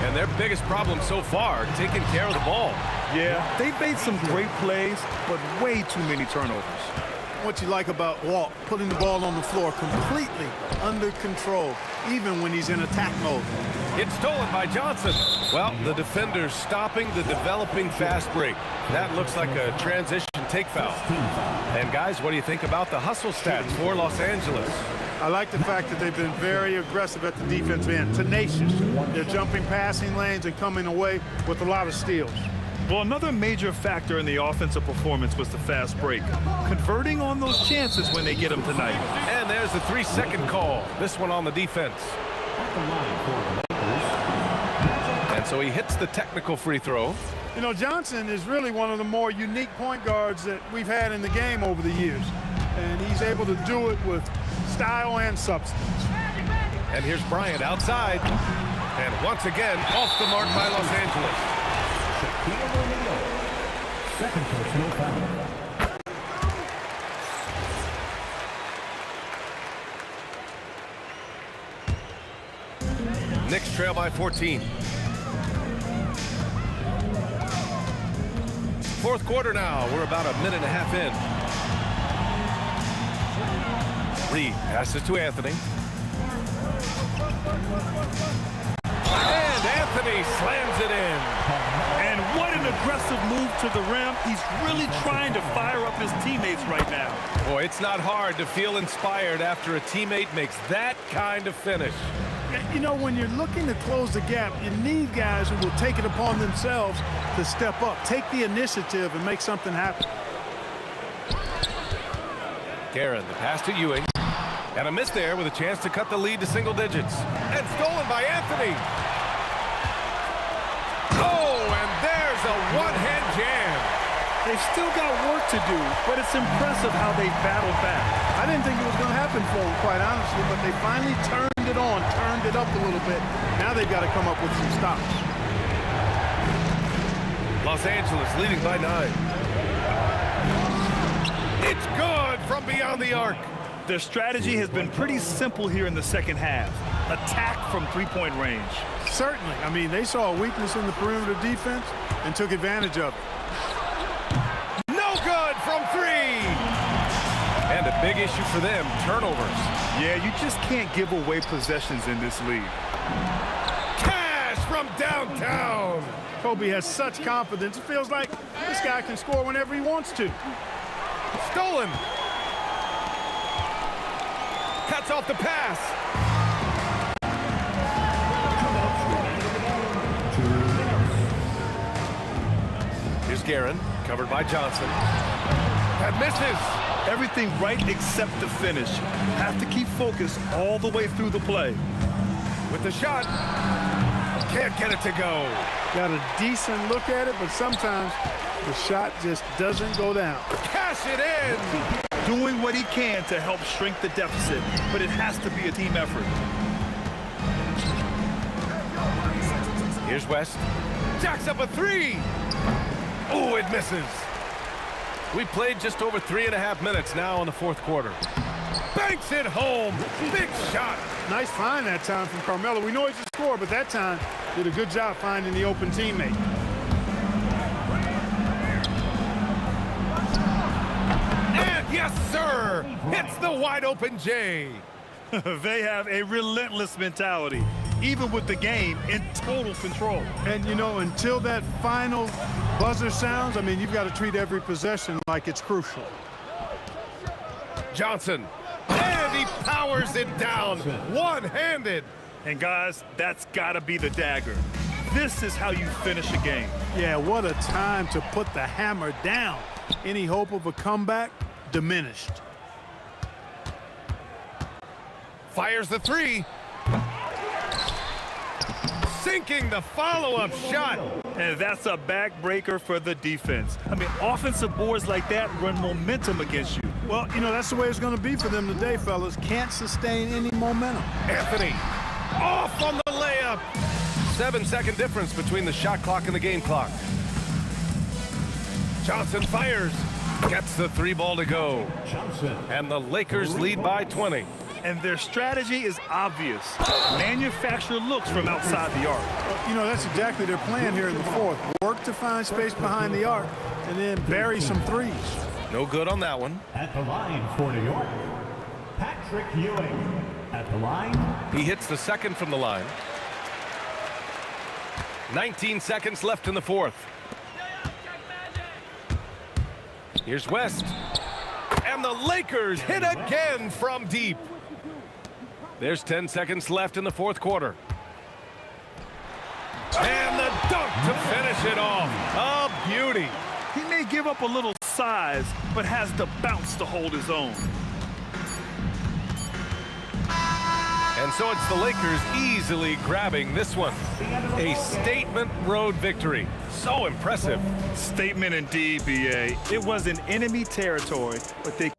And their biggest problem so far, taking care of the ball. Yeah, they've made some great plays, but way too many turnovers. What you like about Walt, putting the ball on the floor completely under control, even when he's in attack mode. It's stolen by Johnson. Well, the defender's stopping the developing fast break. That looks like a transition take foul. And guys, what do you think about the hustle stats for Los Angeles? I like the fact that they've been very aggressive at the defensive end, tenacious. They're jumping passing lanes and coming away with a lot of steals. Well, another major factor in the offensive performance was the fast break. Converting on those chances when they get them tonight. And there's the 3-second call. This one on the defense. And so he hits the technical free throw. You know, Johnson is really one of the more unique point guards that we've had in the game over the years. And he's able to do it with style and substance. And here's Bryant outside. And once again, off the mark by Los Angeles. Second personal foul. Knicks trail by 14. Fourth quarter now. We're about a minute and a half in. Reed passes to Anthony. And Anthony slams it in. And what an aggressive move to the rim. He's really trying to fire up his teammates right now. Boy, it's not hard to feel inspired after a teammate makes that kind of finish. You know, when you're looking to close the gap, you need guys who will take it upon themselves to step up, take the initiative, and make something happen. Guerin, the pass to Ewing. And a miss there with a chance to cut the lead to single digits. And stolen by Anthony. Oh, and there's a one-hand jam. They've still got work to do, but it's impressive how they battled back. I didn't think it was going to happen for them, quite honestly, but they finally turned it on, turned it up a little bit. Now they've got to come up with some stops. Los Angeles leading by 9. It's good from beyond the arc. Their strategy has been pretty simple here in the second half. Attack from three-point range. Certainly. I mean, they saw a weakness in the perimeter defense and took advantage of it. No good from 3. And a big issue for them, turnovers. Yeah, you just can't give away possessions in this league. Cash from downtown. Kobe has such confidence. It feels like this guy can score whenever he wants to. Stolen. Cuts off the pass. Here's Guerin, covered by Johnson. That misses. Everything right except the finish. Have to keep focused all the way through the play. With the shot. Can't get it to go. Got a decent look at it, but sometimes the shot just doesn't go down. Cash it in. Doing what he can to help shrink the deficit, but it has to be a team effort. Here's West. Jacks up a 3. Oh, it misses. We played just over 3.5 minutes now in the fourth quarter. Banks it home. Big shot. Nice find that time from Carmelo. We know he's a scorer, but that time did a good job finding the open teammate. Yes, sir. It's the wide open J. They have a relentless mentality, even with the game in total control. And, you know, until that final buzzer sounds, I mean, you've got to treat every possession like it's crucial. Johnson. And he powers it down one-handed. And, guys, that's got to be the dagger. This is how you finish a game. Yeah, what a time to put the hammer down. Any hope of a comeback? Diminished. Fires the 3. Sinking the follow-up shot. And that's a backbreaker for the defense. I mean, offensive boards like that run momentum against you. Well, you know, that's the way it's going to be for them today, fellas. Can't sustain any momentum. Anthony off on the layup. 7-second difference between the shot clock and the game clock. Johnson fires. Gets the 3 ball to go. And the Lakers lead by 20. And their strategy is obvious. Manufacture looks from outside the arc. You know, that's exactly their plan here in the fourth. Work to find space behind the arc and then bury some threes. No good on that one. At the line for New York, Patrick Ewing. At the line. He hits the second from the line. 19 seconds left in the fourth. Here's West. And the Lakers hit again from deep. There's 10 seconds left in the fourth quarter. And the dunk to finish it off. A beauty. He may give up a little size, but has the bounce to hold his own. And so it's the Lakers easily grabbing this one. A statement road victory. So impressive. Statement indeed, B.A. It was in enemy territory, but they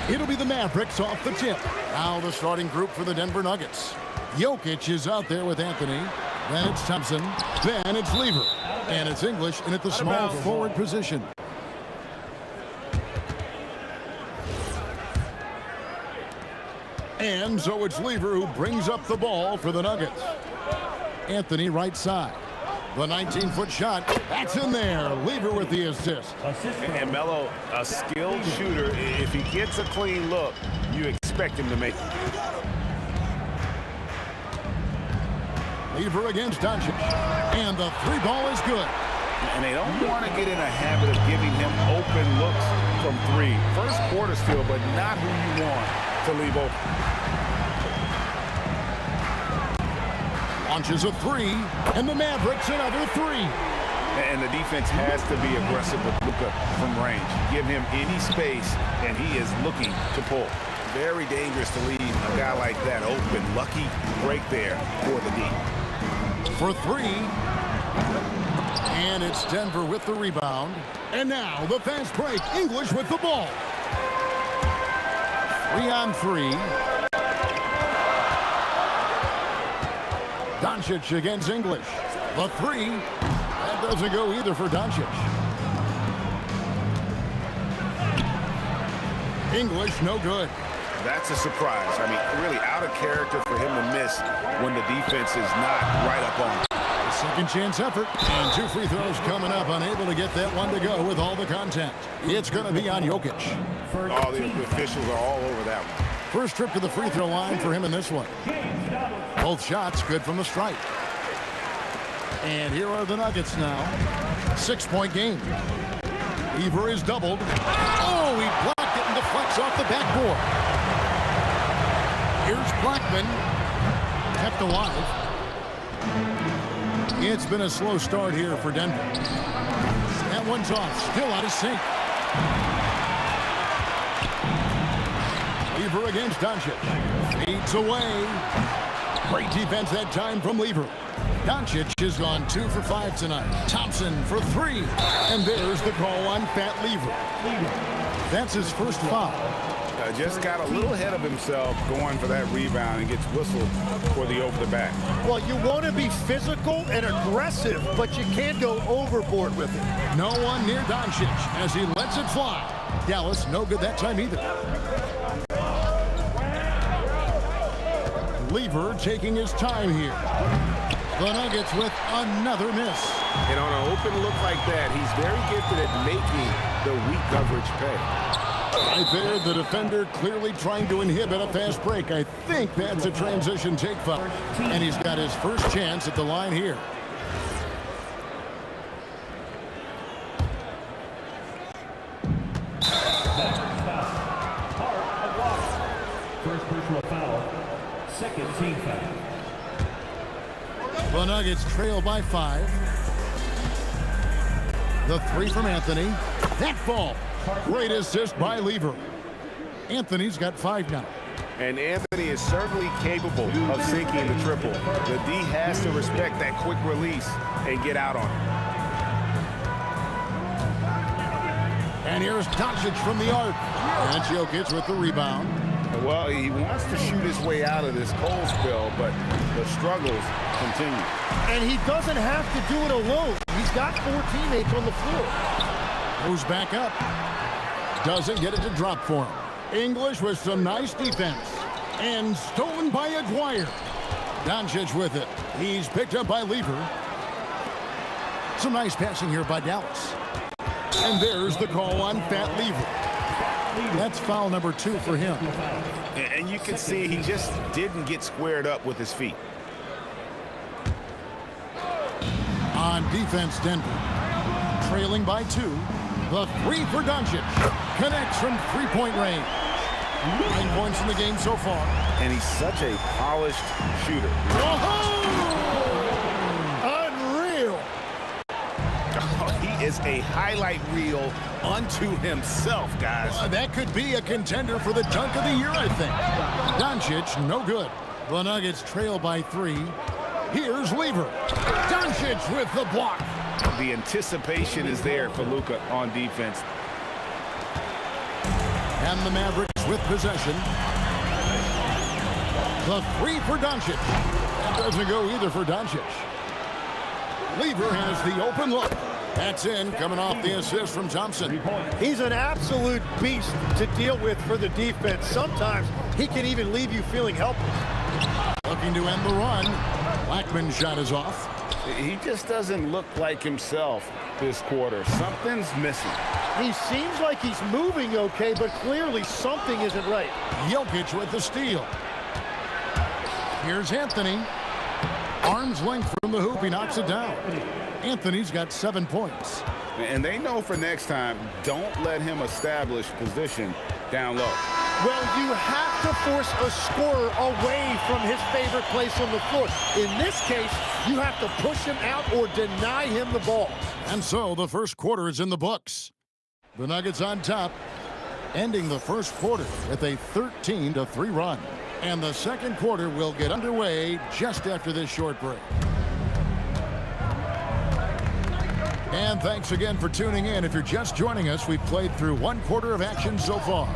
It'll be the Mavericks off the tip. Now the starting group for the Denver Nuggets. Jokic is out there with Anthony. Then it's Thompson. Then it's Lever. And it's English in at the small forward position. And so it's Lever who brings up the ball for the Nuggets. Anthony right side. The 19-foot shot. That's in there. Lever with the assist. And Melo, a skilled shooter. If he gets a clean look, you expect him to make it. Lever against Doncic. And the three ball is good. And they don't want to get in a habit of giving him open looks from three. First quarter still, but not who you want to leave open. Launches a three, and the Mavericks another three. And the defense has to be aggressive with Luka from range. Give him any space, and he is looking to pull. Very dangerous to leave a guy like that open. Lucky break there for the D. For three. And it's Denver with the rebound. And now the fast break. English with the ball. 3-on-3. Doncic against English. The three. That doesn't go either for Doncic. English, no good. That's a surprise. I mean, really out of character for him to miss when the defense is not right up on him. Second chance effort, and two free throws coming up, unable to get that one to go with all the contact. It's going to be on Jokic. All the officials are all over that one. First trip to the free throw line for him in this one. Both shots good from the stripe. And here are the Nuggets now. 6-point game. Lever is doubled. Oh, he blocked it and deflects off the backboard. Here's Blackman. Kept alive. It's been a slow start here for Denver. That one's off. Still out of sync. Lever against Doncic. Feeds away. Great defense that time from Lever. Doncic has gone 2 for 5 tonight. Thompson for 3. And there's the call on Fat Lever. That's his first foul. Just got a little ahead of himself going for that rebound and gets whistled for the over the back. Well, you want to be physical and aggressive, but you can't go overboard with it. No one near Doncic as he lets it fly. Dallas no good that time either. Lever taking his time here. The Nuggets with another miss. And on an open look like that, he's very gifted at making the weak coverage pay. Right there, the defender clearly trying to inhibit a fast break. I think that's a transition take foul. And he's got his first chance at the line here. First personal foul. Second team foul. The Nuggets trail by 5. The three from Anthony. That ball. Great assist by Lever. Anthony's got 5 now. And Anthony is certainly capable of sinking the triple. The D has to respect that quick release and get out on it. And here's Doncic from the arc. And Jokic with the rebound. Well, he wants to shoot his way out of this cold spell, but the struggles continue. And he doesn't have to do it alone. He's got 4 teammates on the floor. Goes back up. Doesn't get it to drop for him. English with some nice defense. And stolen by Aguirre. Doncic with it. He's picked up by Lever. Some nice passing here by Dallas. And there's the call on Fat Lever. That's foul number 2 for him. And you can see he just didn't get squared up with his feet. On defense, Denver. Trailing by 2. The 3 for Doncic. Connects from 3-point range. 9 points in the game so far. And he's such a polished shooter. Unreal. Oh, he is a highlight reel unto himself, guys. That could be a contender for the dunk of the year, I think. Doncic, no good. The Nuggets trail by 3. Here's Lever. Doncic with the block. The anticipation is there for Luka on defense. And the Mavericks with possession. The three for Doncic. That doesn't go either for Doncic. Lever has the open look. That's in, coming off the assist from Thompson. He's an absolute beast to deal with for the defense. Sometimes he can even leave you feeling helpless. Looking to end the run. Blackman's shot is off. He just doesn't look like himself this quarter. Something's missing. He seems like he's moving okay, but clearly something isn't right. Jokic with the steal. Here's Anthony. Arm's length from the hoop. He knocks it down. Anthony's got 7 points. And they know for next time, don't let him establish position down low. Well, you have to force a scorer away from his favorite place on the floor. In this case, you have to push him out or deny him the ball. And so the first quarter is in the books. The Nuggets on top, ending the first quarter with a 13-3 run. And the second quarter will get underway just after this short break. And thanks again for tuning in. If you're just joining us, we've played through one quarter of action so far.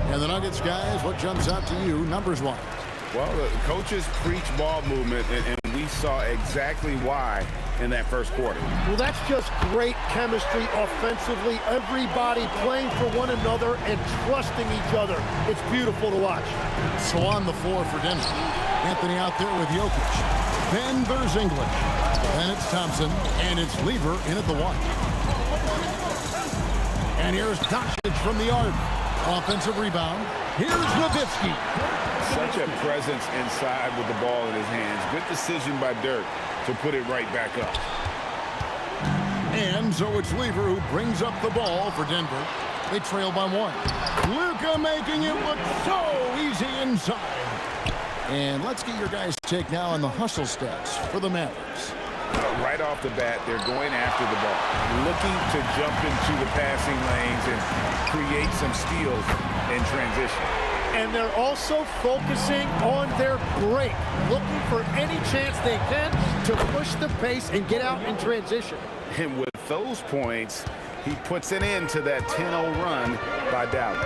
And the Nuggets, guys, what jumps out to you numbers-wise? Well, the coaches preach ball movement, and we saw exactly why in that first quarter. Well, that's just great chemistry offensively. Everybody playing for one another and trusting each other. It's beautiful to watch. So on the floor for Denver. Anthony out there with Jokic. Then there's English. Then it's Thompson, and it's Lever in at the one. And here's Doncic from the arc. Offensive rebound. Here's Nowitzki. Such a presence inside with the ball in his hands. Good decision by Dirk to put it right back up. And so it's Lever who brings up the ball for Denver. They trail by 1. Luka making it look so easy inside. And let's get your guys' take now on the hustle stats for the Mavericks. Right off the bat, they're going after the ball, looking to jump into the passing lanes and create some steals in transition. And they're also focusing on their break, looking for any chance they can to push the pace and get out in transition. And with those points, he puts an end to that 10-0 run by Dallas.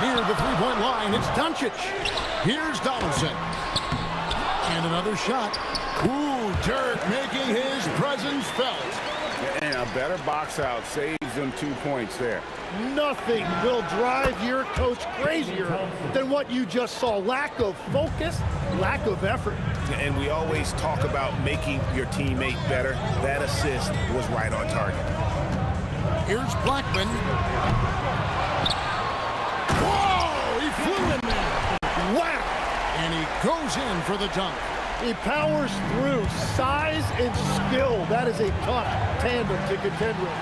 Near the three-point line, it's Doncic. Here's Donaldson. And another shot. Ooh, Dirk making his presence felt. And a better box out saves them 2 points there. Nothing will drive your coach crazier than what you just saw. Lack of focus, lack of effort. And we always talk about making your teammate better. That assist was right on target. Here's Blackman. Whoa! He flew in there. Wow! And he goes in for the dunk. He powers through. Size and skill. That is a tough tandem to contend with.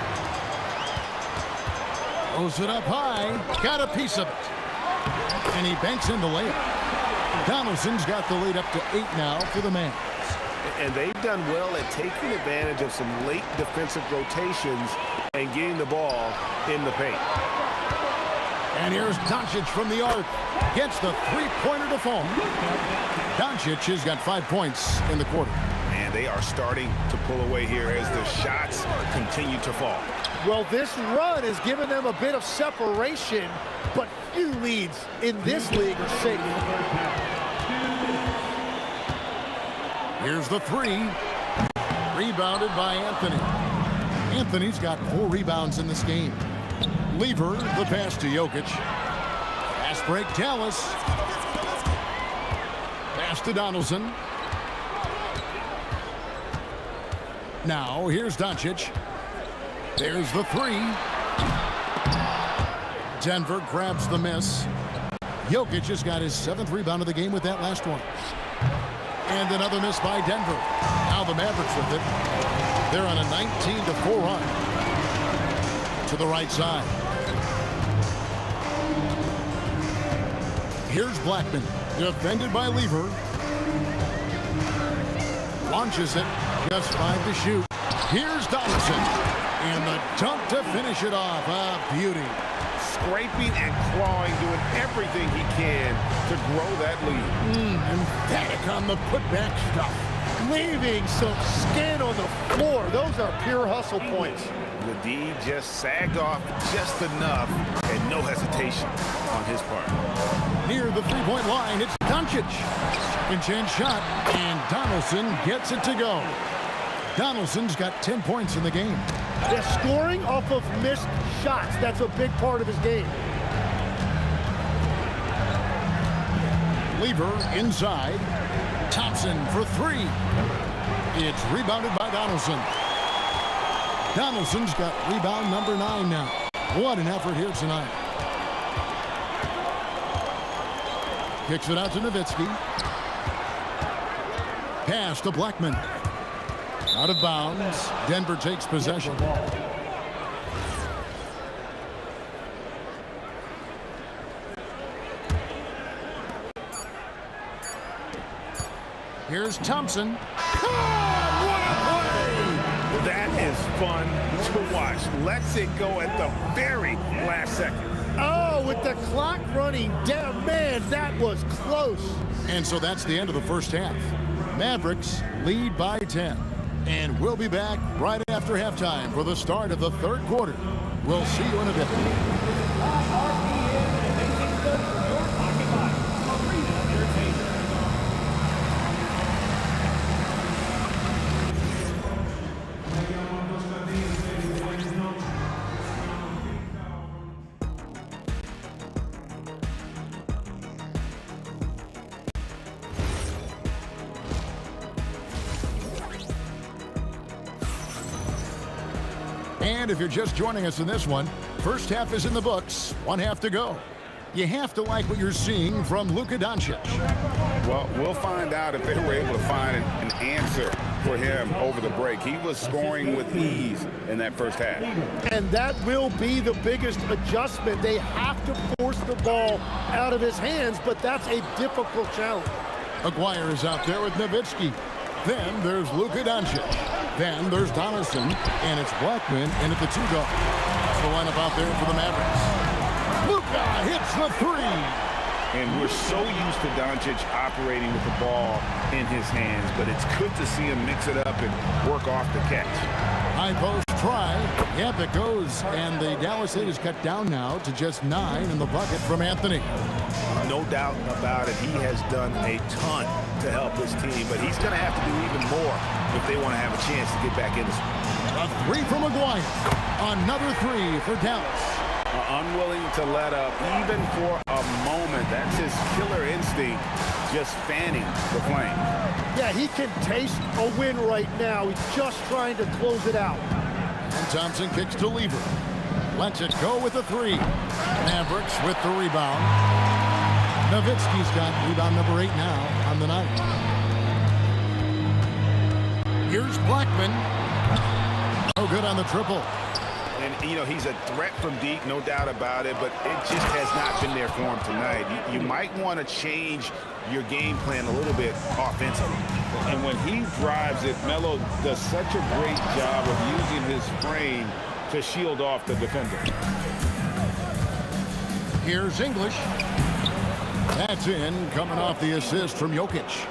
Throws it up high. Got a piece of it. And he banks in the layup. Donaldson's got the lead up to 8 now for the Mavs. And they've done well at taking advantage of some late defensive rotations and getting the ball in the paint. And here's Doncic from the arc. Gets the three-pointer to fall. Doncic has got 5 points in the quarter. And they are starting to pull away here as the shots continue to fall. Well, this run has given them a bit of separation, but few leads in this league are safe. Here's the three. Rebounded by Anthony. Anthony's got 4 rebounds in this game. Lever, the pass to Jokic. Fast break, Dallas. Pass to Donaldson. Now, here's Doncic. There's the three. Denver grabs the miss. Jokic has got his 7th rebound of the game with that last one. And another miss by Denver. Now the Mavericks with it. They're on a 19-4 run. To the right side. Here's Blackman. Defended by Lever. Launches it. Just 5 to shoot. Here's Donaldson. And the dunk to finish it off. A beauty. Scraping and clawing, doing everything he can to grow that lead. Emphatic on the putback stuff. Leaving some skin on the floor. Those are pure hustle points. The D just sagged off just enough and no hesitation on his part. Near the three-point line, it's Doncic. Second chance shot, and Donaldson gets it to go. Donaldson's got 10 points in the game. They're scoring off of missed shots. That's a big part of his game. Lever inside. Thompson for three. It's rebounded by Donaldson. Donaldson's got rebound number 9 now. What an effort here tonight. Kicks it out to Nowitzki. Pass to Blackman. Out of bounds. Denver takes possession. Here's Thompson. What a play! That is fun to watch. Lets it go at the very last second. Oh, with the clock running down, man, that was close. And so that's the end of the first half. Mavericks lead by 10. And we'll be back right after halftime for the start of the third quarter. We'll see you in a bit. And if you're just joining us in this one, first half is in the books, one half to go. You have to like what you're seeing from Luka Doncic. Well, we'll find out if they were able to find an answer for him over the break. He was scoring with ease in that first half. And that will be the biggest adjustment. They have to force the ball out of his hands, but that's a difficult challenge. Aguirre is out there with Nowitzki. Then there's Luka Doncic. Then there's Donaldson, and it's Blackman in at the 2 guard. That's the lineup out there for the Mavericks. Luka hits the 3. And we're so used to Doncic operating with the ball in his hands, but it's good to see him mix it up and work off the catch. High post try. Yep, it goes. And the Dallas 8 is cut down now to just 9 in the bucket from Anthony. No doubt about it. He has done a ton to help his team, but he's going to have to do even more if they want to have a chance to get back in this one. A 3 from Aguirre. Another 3 for Dallas. Unwilling to let up even for a moment. That's his killer instinct, just fanning the flame. Yeah, he can taste a win right now. He's just trying to close it out. And Thompson kicks to Lever. Lets it go with the 3. Mavericks with the rebound. Nowitzki's got rebound number 8 now on the night. Here's Blackman. No good on the triple. And, you know, he's a threat from deep, no doubt about it, but it just has not been there for him tonight. You might want to change your game plan a little bit offensively. And when he drives it, Melo does such a great job of using his frame to shield off the defender. Here's English. That's in, coming off the assist from Jokic.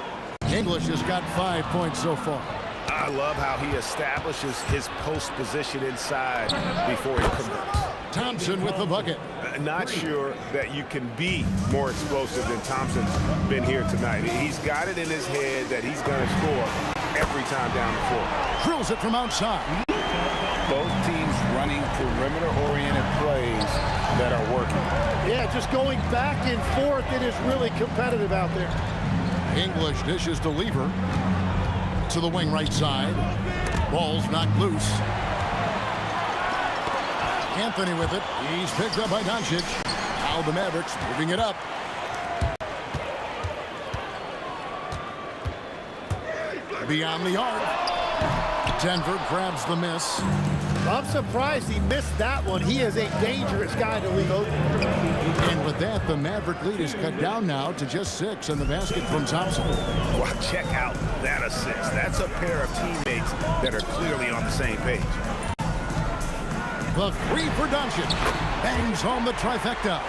English has got 5 points so far. I love how he establishes his post position inside before he converts. Thompson with the bucket. Not sure that you can be more explosive than Thompson's been here tonight. He's got it in his head that he's going to score every time down the floor. Drills it from outside. Both teams running perimeter-oriented plays that are working. Yeah, just going back and forth. It is really competitive out there. English dishes to Lever. To the wing right side. Ball's knocked loose. Anthony with it. He's picked up by Doncic. Now the Mavericks moving it up. Beyond the arc. Denver grabs the miss. I'm surprised he missed that one. He is a dangerous guy to leave open. And with that, the Maverick lead is cut down now to just 6 in the basket from Thompson. Well, check out that assist. That's a pair of teammates that are clearly on the same page. The 3 for Doncic. Bangs home the trifecta.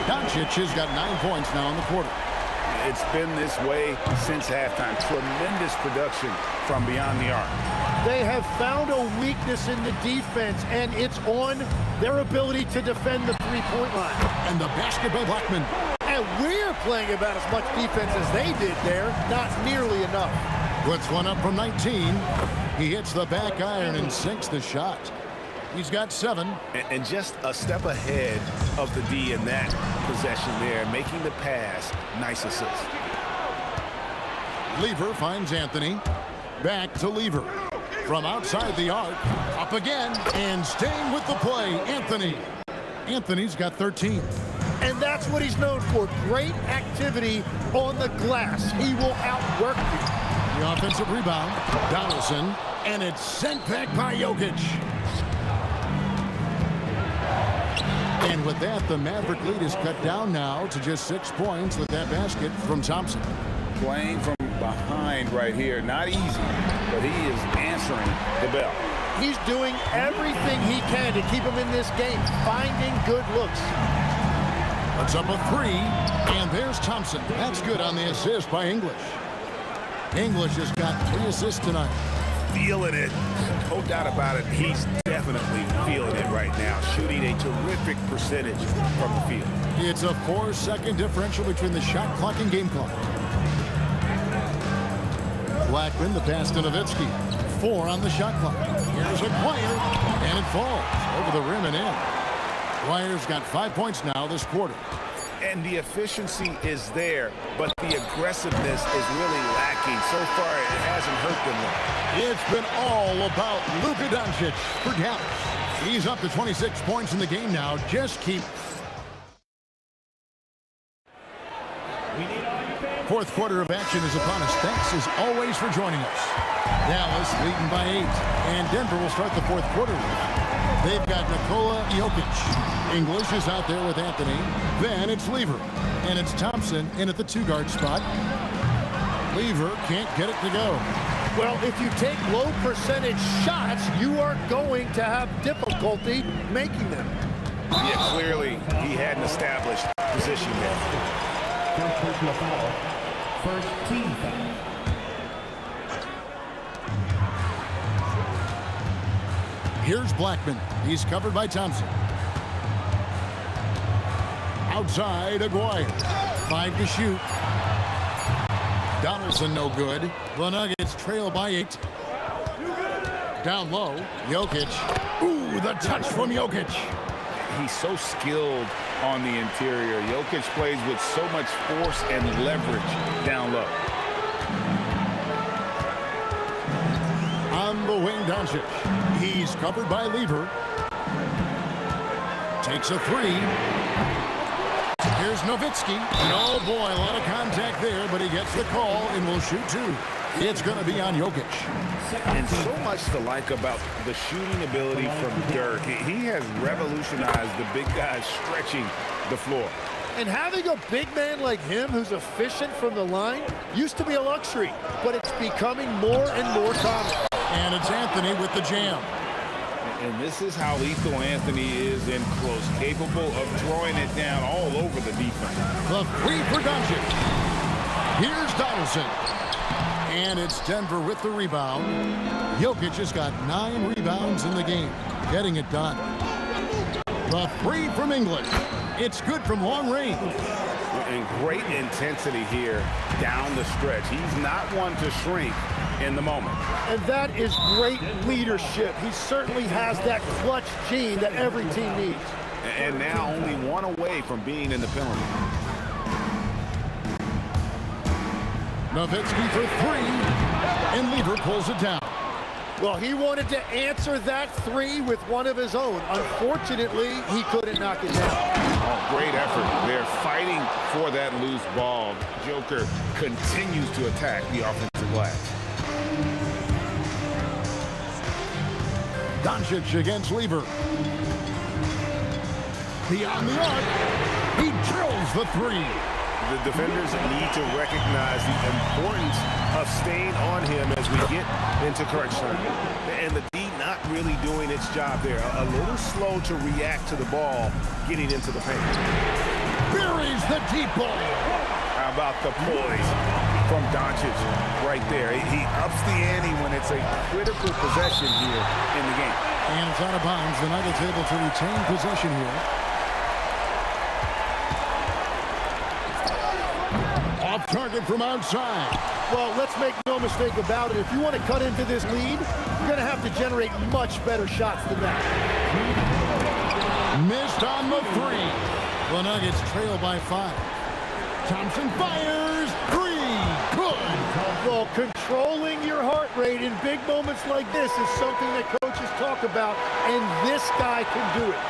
Doncic has got 9 points now in the quarter. It's been this way since halftime. Tremendous production from beyond the arc. They have found a weakness in the defense, and it's on their ability to defend the three-point line. And the basket by Blackman. And we're playing about as much defense as they did there. Not nearly enough. Puts one up from 19. He hits the back iron and sinks the shot. He's got 7. And just a step ahead of the D in that possession there, making the pass. Nice assist. Lever finds Anthony. Back to Lever. From outside the arc. Up again. And staying with the play, Anthony. Anthony's got 13. And that's what he's known for. Great activity on the glass. He will outwork you. The offensive rebound. Donaldson. And it's sent back by Jokic. And with that, the Maverick lead is cut down now to just 6 points with that basket from Thompson. Playing from behind right here. Not easy, but he is answering the bell. He's doing everything he can to keep him in this game, finding good looks. Puts up a 3, and there's Thompson. That's good on the assist by English. English has got 3 assists tonight. Feeling it. No doubt about it. He's definitely feeling it right now. Shooting a terrific percentage from the field. It's a 4-second differential between the shot clock and game clock. Blackman, the pass to Nowitzki. 4 on the shot clock. Here's a Dwyer, and it falls over the rim and in. Dwyer's got 5 points now this quarter. And the efficiency is there, but the aggressiveness is really lacking. So far, it hasn't hurt them well. It's been all about Luka Doncic for Dallas. He's up to 26 points in the game now. Just keep. Fourth quarter of action is upon us. Thanks as always for joining us. Dallas leading by 8, and Denver will start the fourth quarter. They've got Nikola Jokic. English is out there with Anthony. Then it's Lever. And it's Thompson in at the 2-guard spot. Lever can't get it to go. Well, if you take low percentage shots, you are going to have difficulty making them. Yeah, clearly he hadn't established position there. First personal foul. First team foul. Here's Blackman. He's covered by Thompson. Outside, Aguirre. 5 to shoot. Donaldson no good. The Nuggets trail by 8. Down low, Jokic. Ooh, the touch from Jokic. He's so skilled on the interior. Jokic plays with so much force and leverage down low. On the wing, Doncic. He's covered by Lever. Takes a 3. Here's Nowitzki. And oh boy, a lot of contact there, but he gets the call and will shoot 2. It's going to be on Jokic. And so much to like about the shooting ability from Dirk. He has revolutionized the big guys stretching the floor. And having a big man like him who's efficient from the line used to be a luxury, but it's becoming more and more common. And it's Anthony with the jam. And this is how lethal Anthony is in close, capable of throwing it down all over the defense. The 3 for Doncic. Here's Donaldson. And it's Denver with the rebound. Jokic has got 9 rebounds in the game, getting it done. The 3 from English. It's good from long range. And great intensity here down the stretch. He's not one to shrink in the moment. And that is great leadership. He certainly has that clutch gene that every team needs. And now only 1 away from being in the penalty. Nowitzki for 3, and Lever pulls it down. Well, he wanted to answer that 3 with one of his own. Unfortunately, he couldn't knock it down. Oh, great effort. They're fighting for that loose ball. Joker continues to attack the offensive glass. Doncic against Lever. Beyond the arc, he drills the 3. The defenders need to recognize the importance of staying on him as we get into crunch time. And the D not really doing its job there. A little slow to react to the ball getting into the paint. Buries the deep ball. How about the poise? from Doncic right there. He ups the ante when it's a critical possession here in the game. And it's out of bounds. The Nuggets able to retain possession here. Off target from outside. Well, let's make no mistake about it. If you want to cut into this lead, you're going to have to generate much better shots than that. Missed on the three. The Nuggets trail by 5. Thompson fires. 3. Good. Well, controlling your heart rate in big moments like this is something that coaches talk about, and this guy can do it.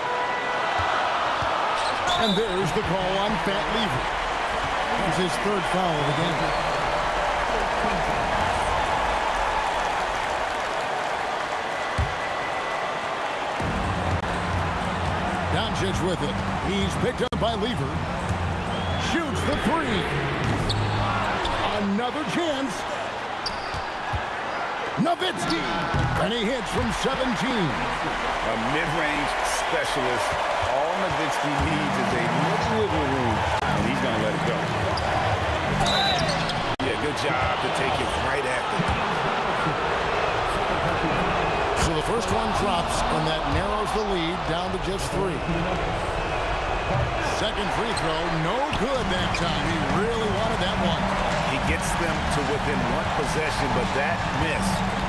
And there's the call on Fat Lever. That's his 3rd foul of the game. Doncic with it. He's picked up by Lever. Shoots the 3. Another chance. Nowitzki. And he hits from 17. A mid-range specialist. All Nowitzki needs is a little wiggle room, and he's going to let it go. Yeah, good job to take it right at them. So the first one drops, and that narrows the lead down to just 3. Second free throw, no good that time. He really wanted that one. He gets them to within 1 possession, but that miss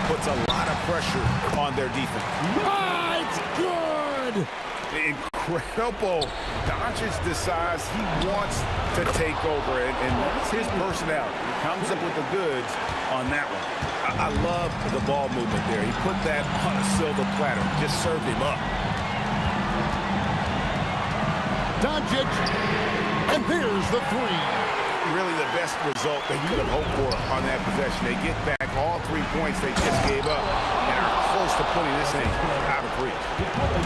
puts a lot of pressure on their defense. Ah, it's good! Incredible. Doncic decides he wants to take over, and that's his personality. He comes up with the goods on that one. I love the ball movement there. He put that on a silver platter, just served him up. Doncic, and there's the 3. Really the best result they could have hoped for on that possession. They get back all 3 points they just gave up and are close to putting this thing out of reach.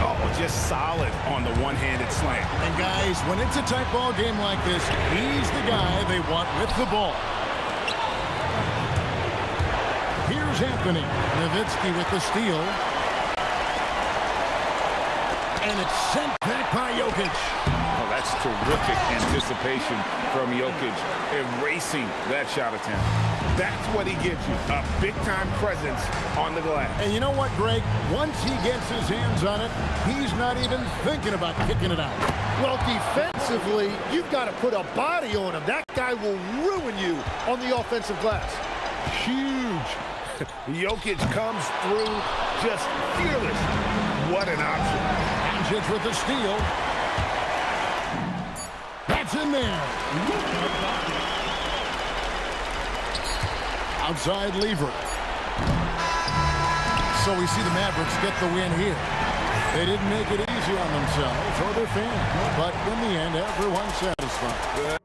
Oh, just solid on the one-handed slam. And guys, when it's a tight ball game like this, he's the guy they want with the ball. Here's Anthony. Nowitzki with the steal. And it's sent back by Jokic. Oh, that's terrific anticipation from Jokic, erasing that shot attempt. That's what he gives you, a big-time presence on the glass. And you know what, Greg? Once he gets his hands on it, he's not even thinking about kicking it out. Well, defensively, you've got to put a body on him. That guy will ruin you on the offensive glass. Huge. Jokic comes through just fearless. What an option. Doncic with the steal. That's in there. Outside Lever. So we see the Mavericks get the win here. They didn't make it easy on themselves or their fans, but in the end, everyone's satisfied.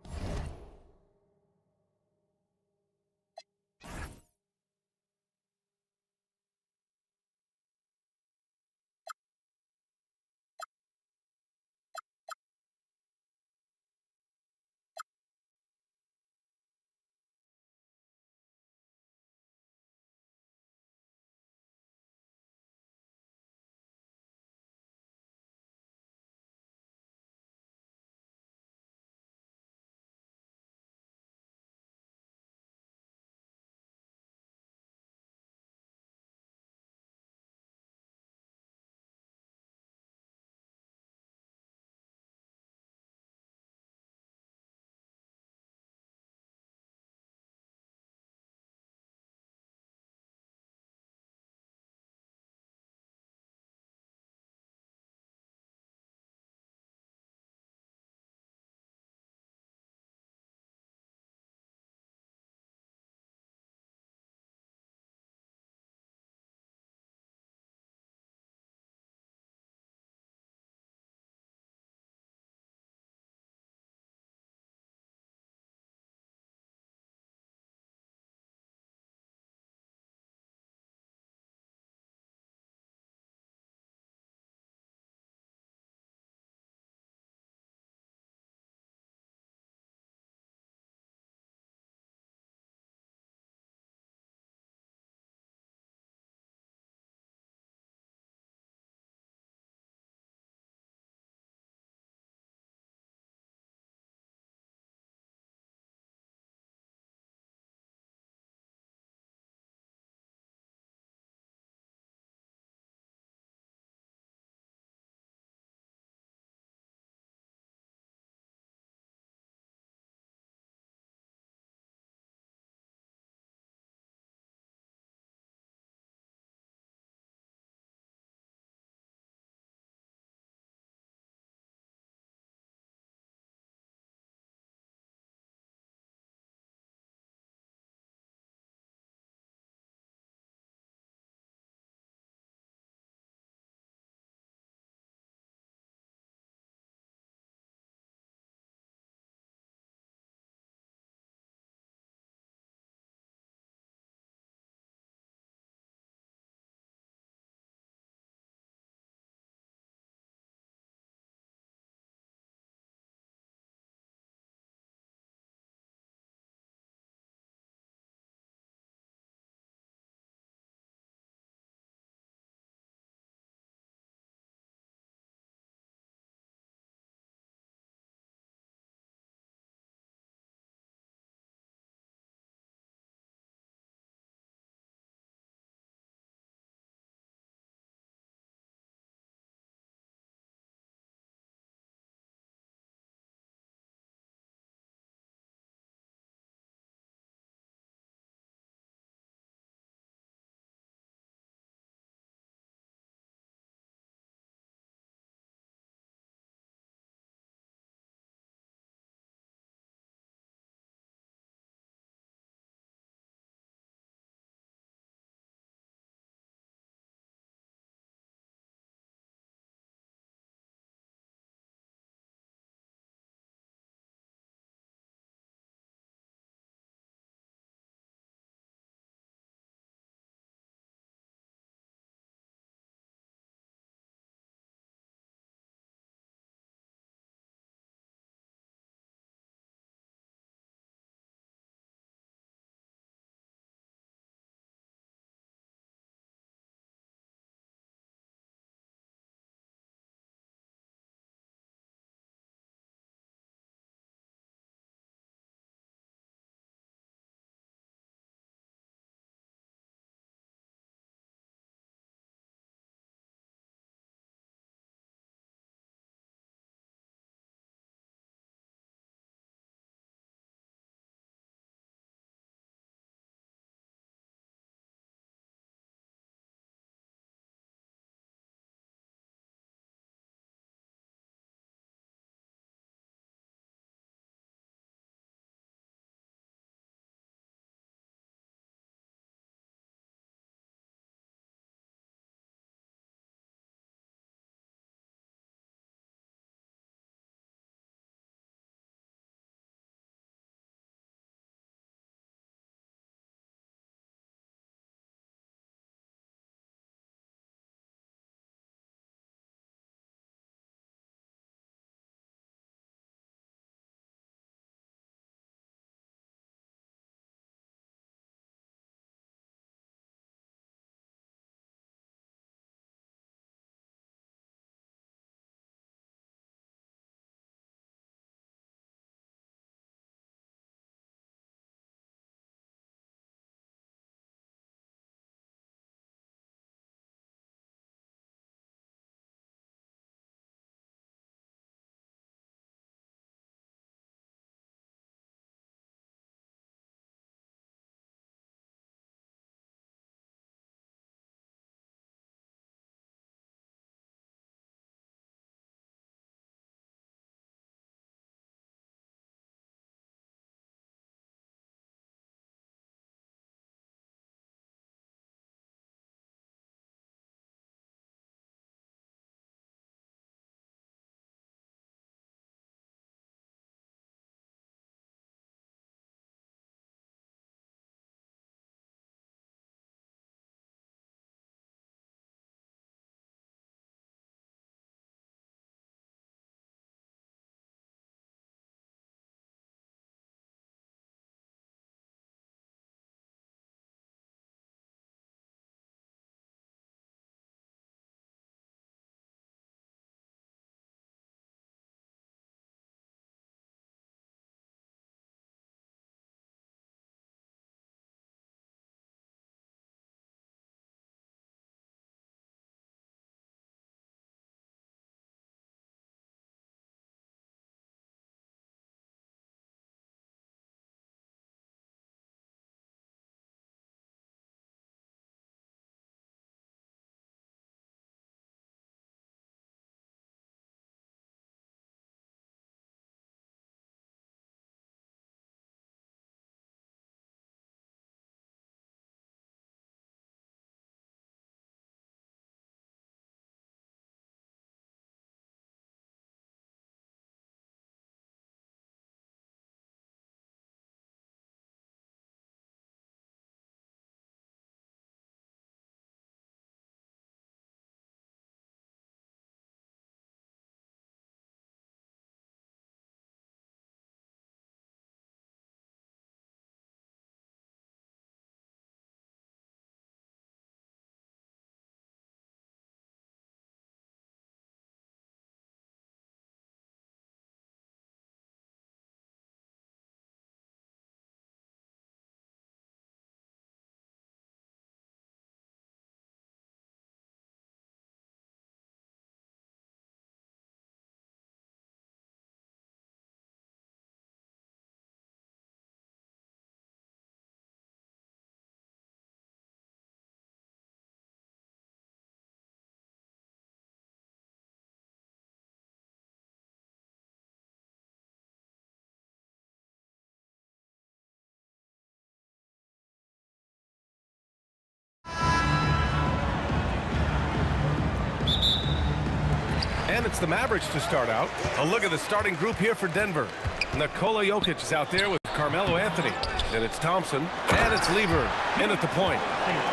It's the Mavericks to start out. A look at the starting group here for Denver. Nikola Jokic is out there with Carmelo Anthony. Then it's Thompson, and it's Lever in at the point.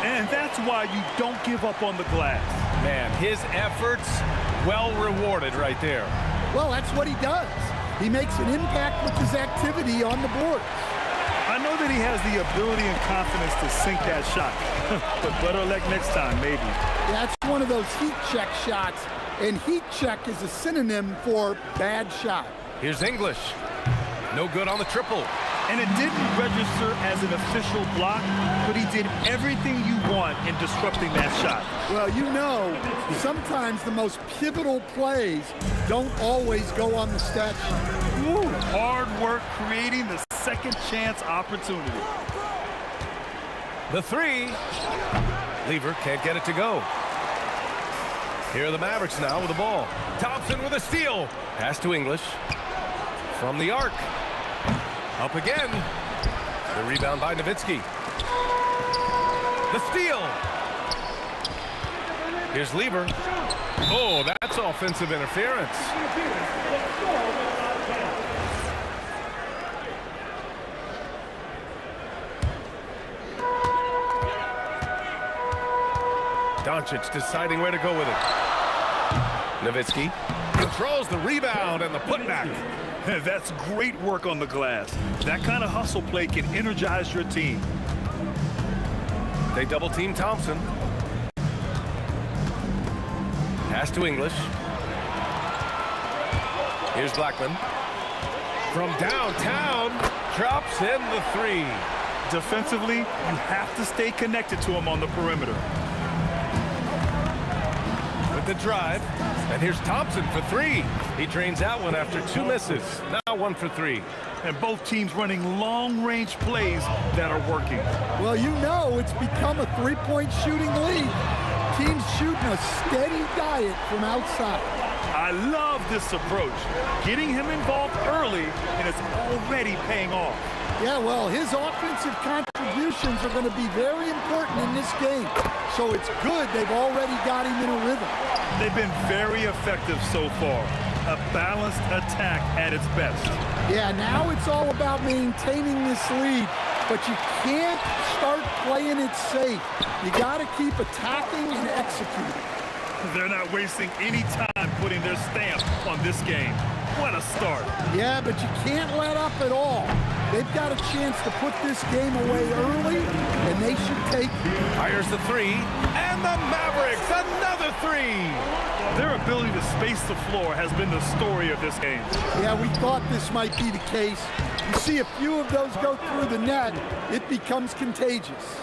And that's why you don't give up on the glass. Man, his efforts well rewarded right there. Well, that's what he does. He makes an impact with his activity on the board. I know that he has the ability and confidence to sink that shot. But better luck next time, maybe. That's one of those heat check shots, and heat check is a synonym for bad shot. Here's English. No good on the triple. And it didn't register as an official block, but he did everything you want in disrupting that shot. Well, you know, sometimes the most pivotal plays don't always go on the stat sheet. Ooh, hard work creating the second chance opportunity. The three. Lever can't get it to go. Here are the Mavericks now with the ball. Thompson with a steal. Pass to English. From the arc. Up again. The rebound by Nowitzki. The steal. Here's Lever. Oh, that's offensive interference. Doncic deciding where to go with it. Nowitzki controls the rebound and the putback. That's great work on the glass. That kind of hustle play can energize your team. They double team Thompson. Pass to English. Here's Blackman. From downtown, drops in the three. Defensively, you have to stay connected to him on the perimeter. With the drive, and here's Thompson for three. He drains that one after two misses. Now 1 for 3. And both teams running long-range plays that are working. Well, you know it's become a three-point shooting league. Teams shooting a steady diet from outside. I love this approach. Getting him involved early, and it's already paying off. Yeah, well, his offensive contributions are going to be very important in this game. So it's good they've already got him in a rhythm. They've been very effective so far. A balanced attack at its best. Yeah, now it's all about maintaining this lead, but you can't start playing it safe. You got to keep attacking and executing. They're not wasting any time putting their stamp on this game. What a start. Yeah, but you can't let up at all. They've got a chance to put this game away early, and they should take it. Fires the three, and the Mavericks, another three. Their ability to space the floor has been the story of this game. Yeah, we thought this might be the case. You see a few of those go through the net, it becomes contagious.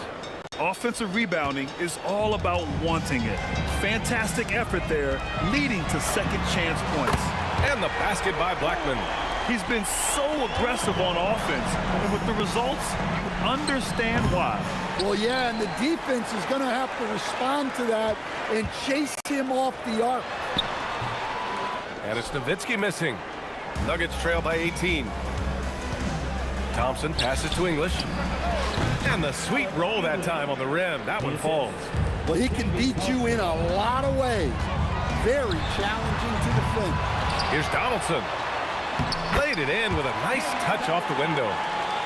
Offensive rebounding is all about wanting it. Fantastic effort there, leading to second chance points. And the basket by Blackman. He's been so aggressive on offense, and with the results, you understand why. Well, yeah, and the defense is going to have to respond to that and chase him off the arc. And it's Nowitzki missing. Nuggets trail by 18. Thompson passes to English. And the sweet roll that time on the rim. That one falls. Well, he can beat you in a lot of ways. Very challenging to defend. Here's Donaldson. Played it in with a nice touch off the window.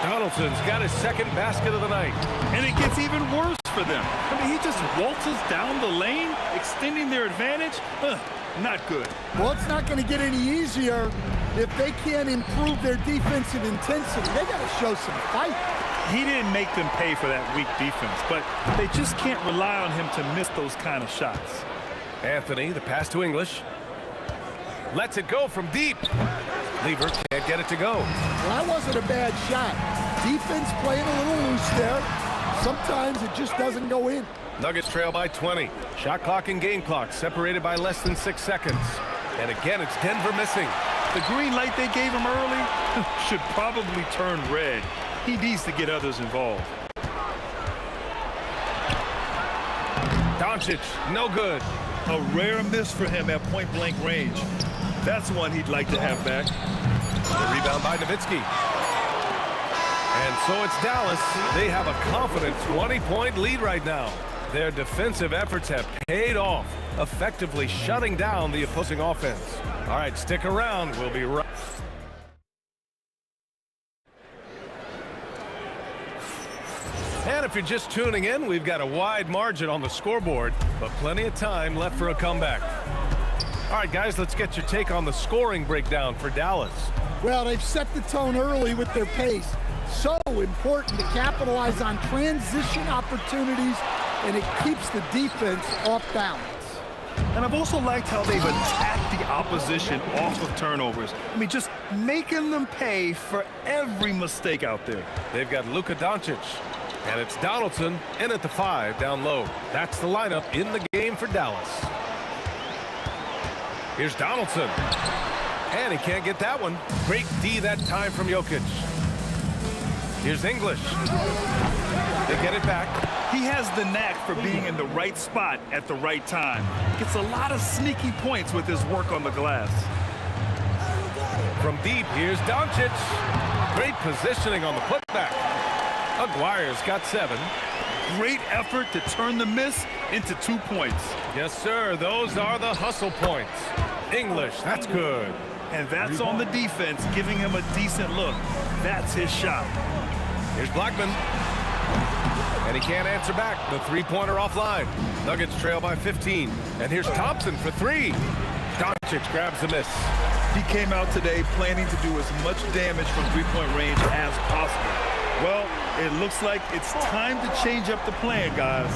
Donaldson's got his second basket of the night. And it gets even worse for them. I mean, he just waltzes down the lane, extending their advantage. Not good. Well, it's not going to get any easier if they can't improve their defensive intensity. They got to show some fight. He didn't make them pay for that weak defense, but they just can't rely on him to miss those kind of shots. Anthony, the pass to English. Lets it go from deep. Lever can't get it to go. Well, that wasn't a bad shot. Defense playing a little loose there. Sometimes it just doesn't go in. Nuggets trail by 20. Shot clock and game clock separated by less than 6 seconds. And again, it's Denver missing. The green light they gave him early should probably turn red. He needs to get others involved. Doncic, no good. A rare miss for him at point-blank range. That's one he'd like to have back. The rebound by Nowitzki. And so it's Dallas. They have a confident 20-point lead right now. Their defensive efforts have paid off, effectively shutting down the opposing offense. All right, stick around. We'll be right. And if you're just tuning in, we've got a wide margin on the scoreboard, but plenty of time left for a comeback. All right, guys, let's get your take on the scoring breakdown for Dallas. Well, they've set the tone early with their pace. So important to capitalize on transition opportunities, and it keeps the defense off balance. And I've also liked how they've attacked the opposition off of turnovers. I mean, just making them pay for every mistake out there. They've got Luka Doncic, and it's Donaldson in at the 5 down low. That's the lineup in the game for Dallas. Here's Donaldson, and he can't get that one. Great D that time from Jokic. Here's English. They get it back. He has the knack for being in the right spot at the right time. Gets a lot of sneaky points with his work on the glass. From deep, here's Doncic. Great positioning on the putback. Aguirre's got 7. Great effort to turn the miss into 2 points. Yes, sir. Those are the hustle points. English, that's good. And that's on the defense, giving him a decent look. That's his shot. Here's Blackman. And he can't answer back. The three-pointer offline. Nuggets trail by 15. And here's Thompson for 3. Doncic grabs the miss. He came out today planning to do as much damage from three-point range as possible. Well, it looks like it's time to change up the plan, guys.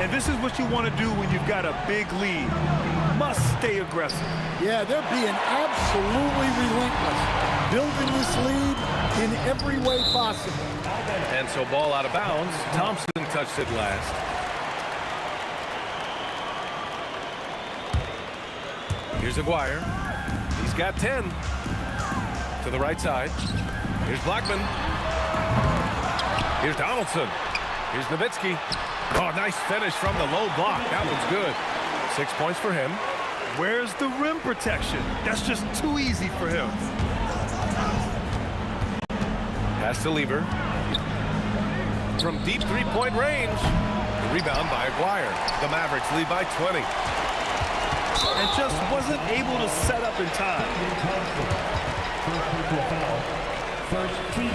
And this is what you want to do when you've got a big lead. You must stay aggressive. Yeah, they're being absolutely relentless, building this lead in every way possible. And so ball out of bounds. Thompson touched it last. Here's Aguirre. He's got 10. To the right side. Here's Blackman. Here's Donaldson. Here's Nowitzki. Oh, nice finish from the low block. That one's good. 6 points for him. Where's the rim protection? That's just too easy for him. Pass to Lever. From deep three-point range. The rebound by Aguirre. The Mavericks lead by 20. And just wasn't able to set up in time. First team.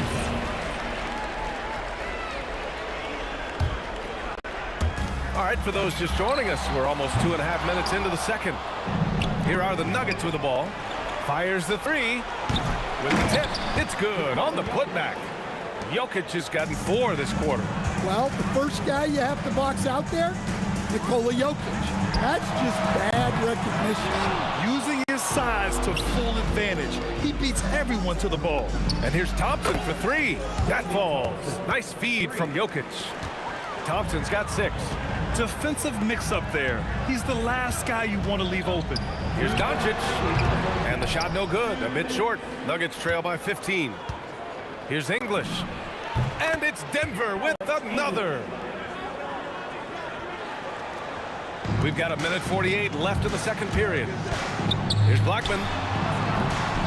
All right, for those just joining us, we're almost 2.5 minutes into the second. Here are the Nuggets with the ball. Fires the 3. With the tip, it's good on the putback. Jokic has gotten 4 this quarter. Well, the first guy you have to box out there, Nikola Jokic. That's just bad recognition. Using his size to full advantage. He beats everyone to the ball. And here's Thompson for 3. That falls. Nice feed from Jokic. Thompson's got 6. Defensive mix-up there. He's the last guy you want to leave open. Here's Doncic. And the shot no good. A bit short. Nuggets trail by 15. Here's English. And it's Denver with another. We've got 1:48 left in the second period. Here's Blackman.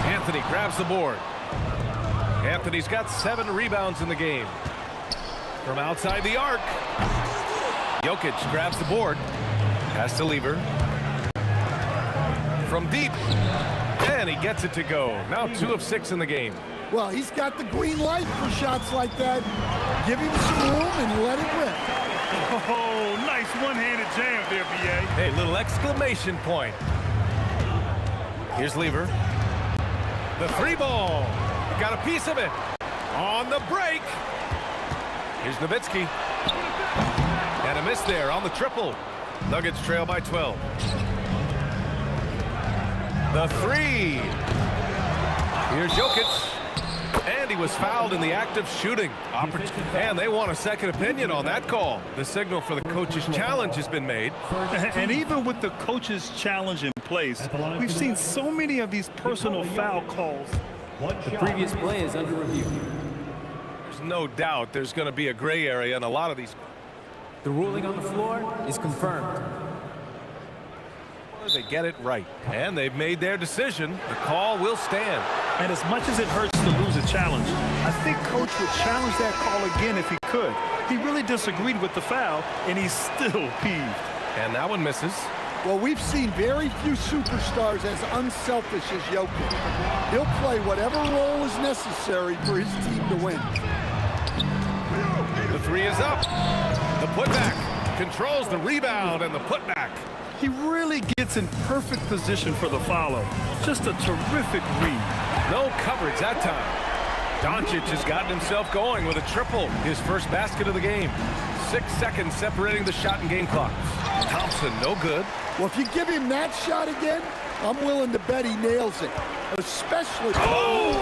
Anthony grabs the board. Anthony's got 7 rebounds in the game. From outside the arc. Jokic grabs the board. Pass to Lever. From deep. And he gets it to go. Now 2 of 6 in the game. Well, he's got the green light for shots like that. Give him some room and let it rip. Oh, nice one-handed jam there, B.A. Hey, little exclamation point. Here's Lever. The 3 ball. Got a piece of it. On the break. Here's Nowitzki. And a miss there on the triple. Nuggets trail by 12. The 3. Here's Jokic. And he was fouled in the act of shooting. And they want a second opinion on that call. The signal for the coach's challenge has been made. And even with the coach's challenge in place, we've seen so many of these personal foul calls. The previous play is under review. There's no doubt there's going to be a gray area in a lot of these. The ruling on the floor is confirmed. They get it right. And they've made their decision. The call will stand. And as much as it hurts to lose a challenge, I think Coach would challenge that call again if he could. He really disagreed with the foul, and he's still peeved. And that one misses. Well, we've seen very few superstars as unselfish as Jokic. He'll play whatever role is necessary for his team to win. The three is up. The putback controls the rebound and the putback. He really gets in perfect position for the follow. Just a terrific read. No coverage that time. Doncic has gotten himself going with a triple, his first basket of the game. 6 seconds separating the shot and game clock. Thompson, no good. Well, if you give him that shot again, I'm willing to bet he nails it. Especially... Oh!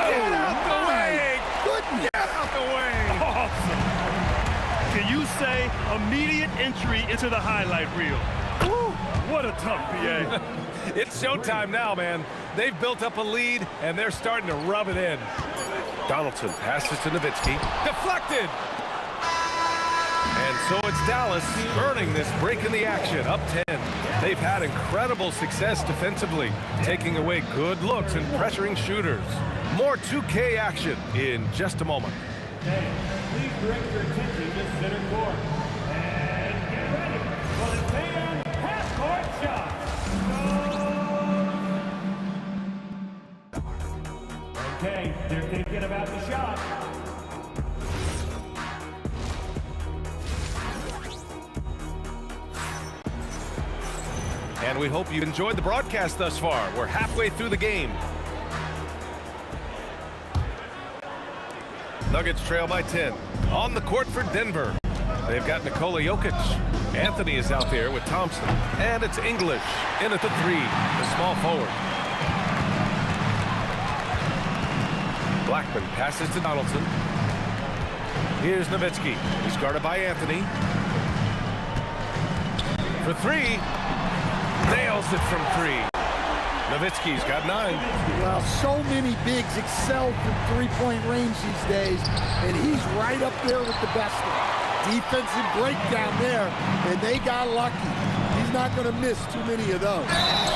Get out the way! Goodness! Get out the way! Awesome. Can you say immediate entry into the highlight reel? Woo! What a tough PA. It's showtime now, man. They've built up a lead, and they're starting to rub it in. Donaldson passes to Nowitzki. Deflected! And so it's Dallas earning this break in the action, up 10. They've had incredible success defensively, taking away good looks and pressuring shooters. More 2K action in just a moment. Okay, please direct your attention to center court. And get ready for the fan half-court shot. Okay, they're thinking about the shot. And we hope you enjoyed the broadcast thus far. We're halfway through the game. Nuggets trail by 10. On the court for Denver. They've got Nikola Jokic. Anthony is out there with Thompson. And it's English in at the 3, the small forward. Blackman passes to Donaldson. Here's Nowitzki. He's guarded by Anthony. For 3. Nails it from 3. Nowitzki's got 9. Well, so many bigs excel from three-point range these days, and he's right up there with the best of them. Defensive breakdown there, and they got lucky. He's not going to miss too many of those.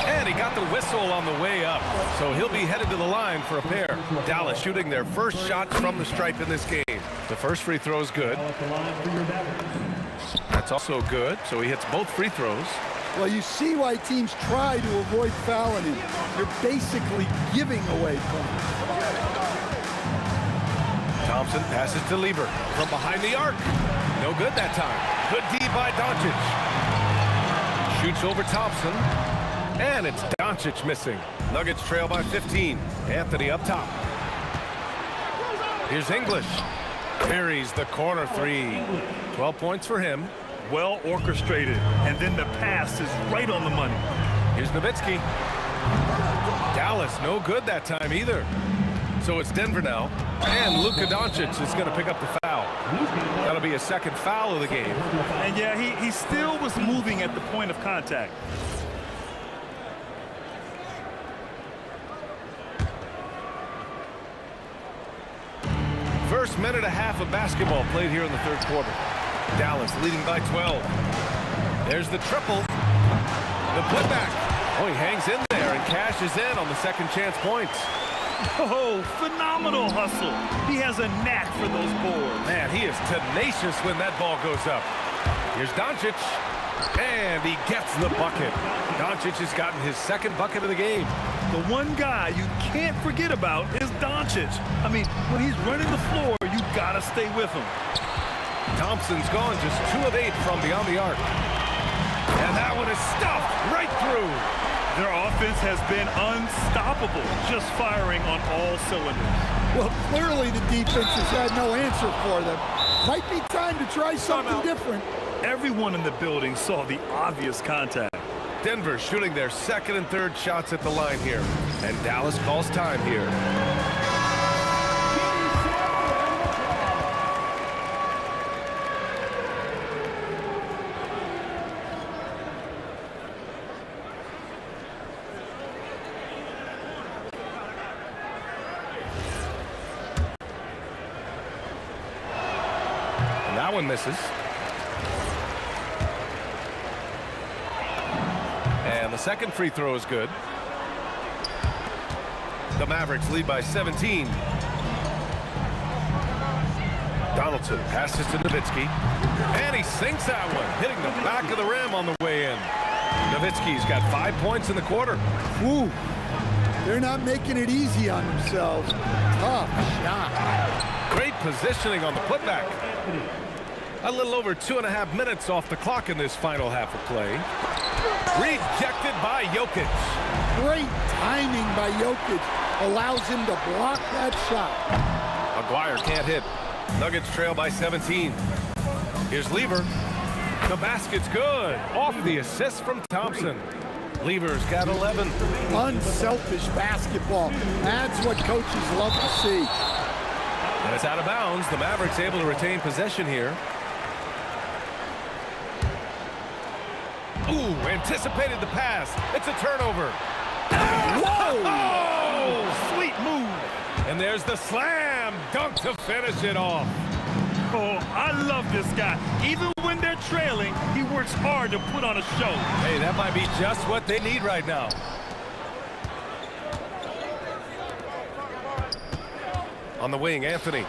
And he got the whistle on the way up, so he'll be headed to the line for a pair. Dallas shooting their first shots from the stripe in this game. The first free throw is good. That's also good, so he hits both free throws. Well, you see why teams try to avoid fouling him. You're basically giving away points. Thompson passes to Lieber from behind the arc. No good that time. Good D by Doncic. Shoots over Thompson. And it's Doncic missing. Nuggets trail by 15. Anthony up top. Here's English. Buries the corner 3. 12 points for him. Well orchestrated, and then the pass is right on the money. Here's Nowitzki. Dallas, no good that time either. So it's Denver now, and Luka Doncic is going to pick up the foul. That'll be a second foul of the game. And yeah, he still was moving at the point of contact. First minute and a half of basketball played here in the third quarter. Dallas leading by 12. There's the triple. The putback. Oh, he hangs in there and cashes in on the second chance points. Oh, phenomenal hustle. He has a knack for those boards. Man, he is tenacious when that ball goes up. Here's Doncic. And he gets the bucket. Doncic has gotten his second bucket of the game. The one guy you can't forget about is Doncic. I mean, when he's running the floor, you gotta stay with him. Thompson's gone just 2 of 8 from beyond the arc. And that one is stuffed right through. Their offense has been unstoppable, just firing on all cylinders. Well, clearly the defense has had no answer for them. Might be time to try something different. Everyone in the building saw the obvious contact. Denver shooting their second and third shots at the line here. And Dallas calls time here. That one misses. And the second free throw is good. The Mavericks lead by 17. Donaldson passes to Nowitzki, and he sinks that one, hitting the back of the rim on the way in. Nowitzki's got 5 points in the quarter. Ooh, they're not making it easy on themselves. Tough shot. Great positioning on the putback. A little over 2.5 minutes off the clock in this final half of play. Rejected by Jokic. Great timing by Jokic allows him to block that shot. Maguire can't hit. Nuggets trail by 17. Here's Lever. The basket's good. Off the assist from Thompson. Lever's got 11. Unselfish basketball. That's what coaches love to see. And it's out of bounds. The Mavericks able to retain possession here. Ooh, anticipated the pass. It's a turnover. Whoa! Oh, sweet move. And there's the slam dunk to finish it off. Oh, I love this guy. Even when they're trailing, he works hard to put on a show. Hey, that might be just what they need right now. On the wing, Anthony.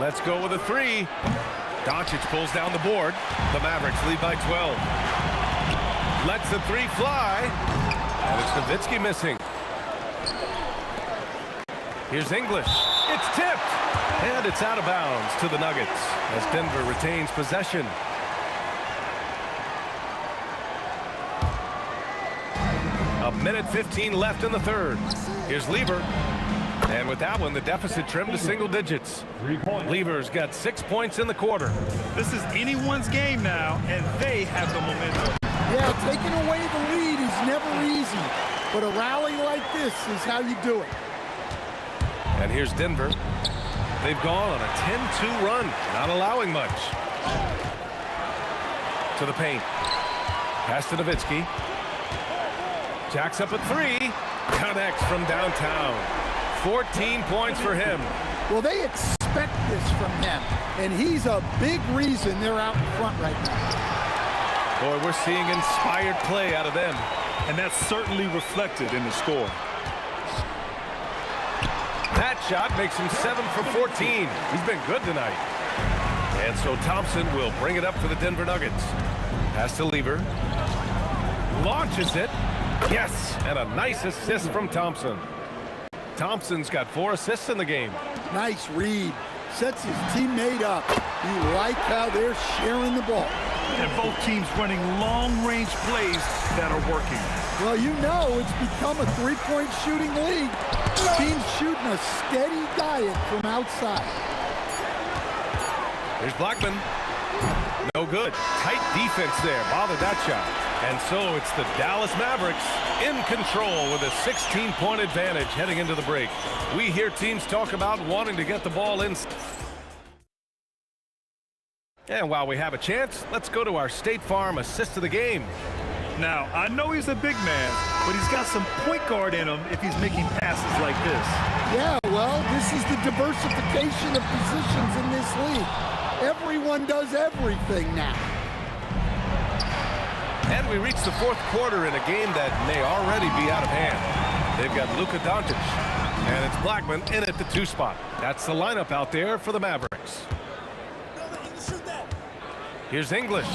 Let's go with a three. Doncic pulls down the board. The Mavericks lead by 12. Lets the three fly. And it's Nowitzki missing. Here's English. It's tipped. And it's out of bounds to the Nuggets as Denver retains possession. A minute 15 left in the third. Here's Lever. And with that one, the deficit trimmed to single digits. Lever's got 6 points in the quarter. This is anyone's game now, and they have the momentum. Yeah, taking away the lead is never easy. But a rally like this is how you do it. And here's Denver. They've gone on a 10-2 run, not allowing much. To the paint. Pass to Nowitzki. Jacks up a three. Connects from downtown. 14 points for him. Well, they expect this from him, and he's a big reason they're out in front right now. Boy, we're seeing inspired play out of them. And that's certainly reflected in the score. That shot makes him 7 for 14. He's been good tonight. And so Thompson will bring it up for the Denver Nuggets. Pass to Lever. Launches it. Yes, and a nice assist from Thompson. Thompson's got 4 assists in the game. Nice read. Sets his teammate up. You like how they're sharing the ball. And both teams running long-range plays that are working. Well, you know it's become a three-point shooting league. Teams shooting a steady diet from outside. Here's Blackman. No good. Tight defense there. Bothered that shot. And so it's the Dallas Mavericks in control with a 16-point advantage heading into the break. We hear teams talk about wanting to get the ball in. And while we have a chance, let's go to our State Farm assist of the game. Now, I know he's a big man, but he's got some point guard in him if he's making passes like this. Yeah, well, this is the diversification of positions in this league. Everyone does everything now. And we reach the fourth quarter in a game that may already be out of hand. They've got Luka Doncic, and it's Blackman in at the 2 spot. That's the lineup out there for the Mavericks. Here's English.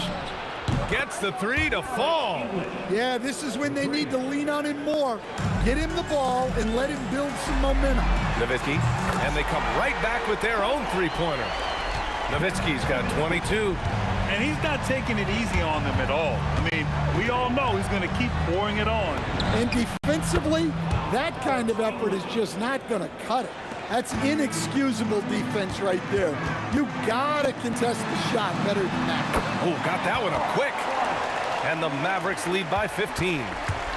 Gets the 3 to fall. Yeah, this is when they need to lean on him more. Get him the ball and let him build some momentum. Nowitzki, and they come right back with their own three-pointer. Nowitzki's got 22. And he's not taking it easy on them at all. I mean, we all know he's going to keep pouring it on. And defensively, that kind of effort is just not going to cut it. That's inexcusable defense right there. You got to contest the shot better than that. Oh, got that one up quick. And the Mavericks lead by 15.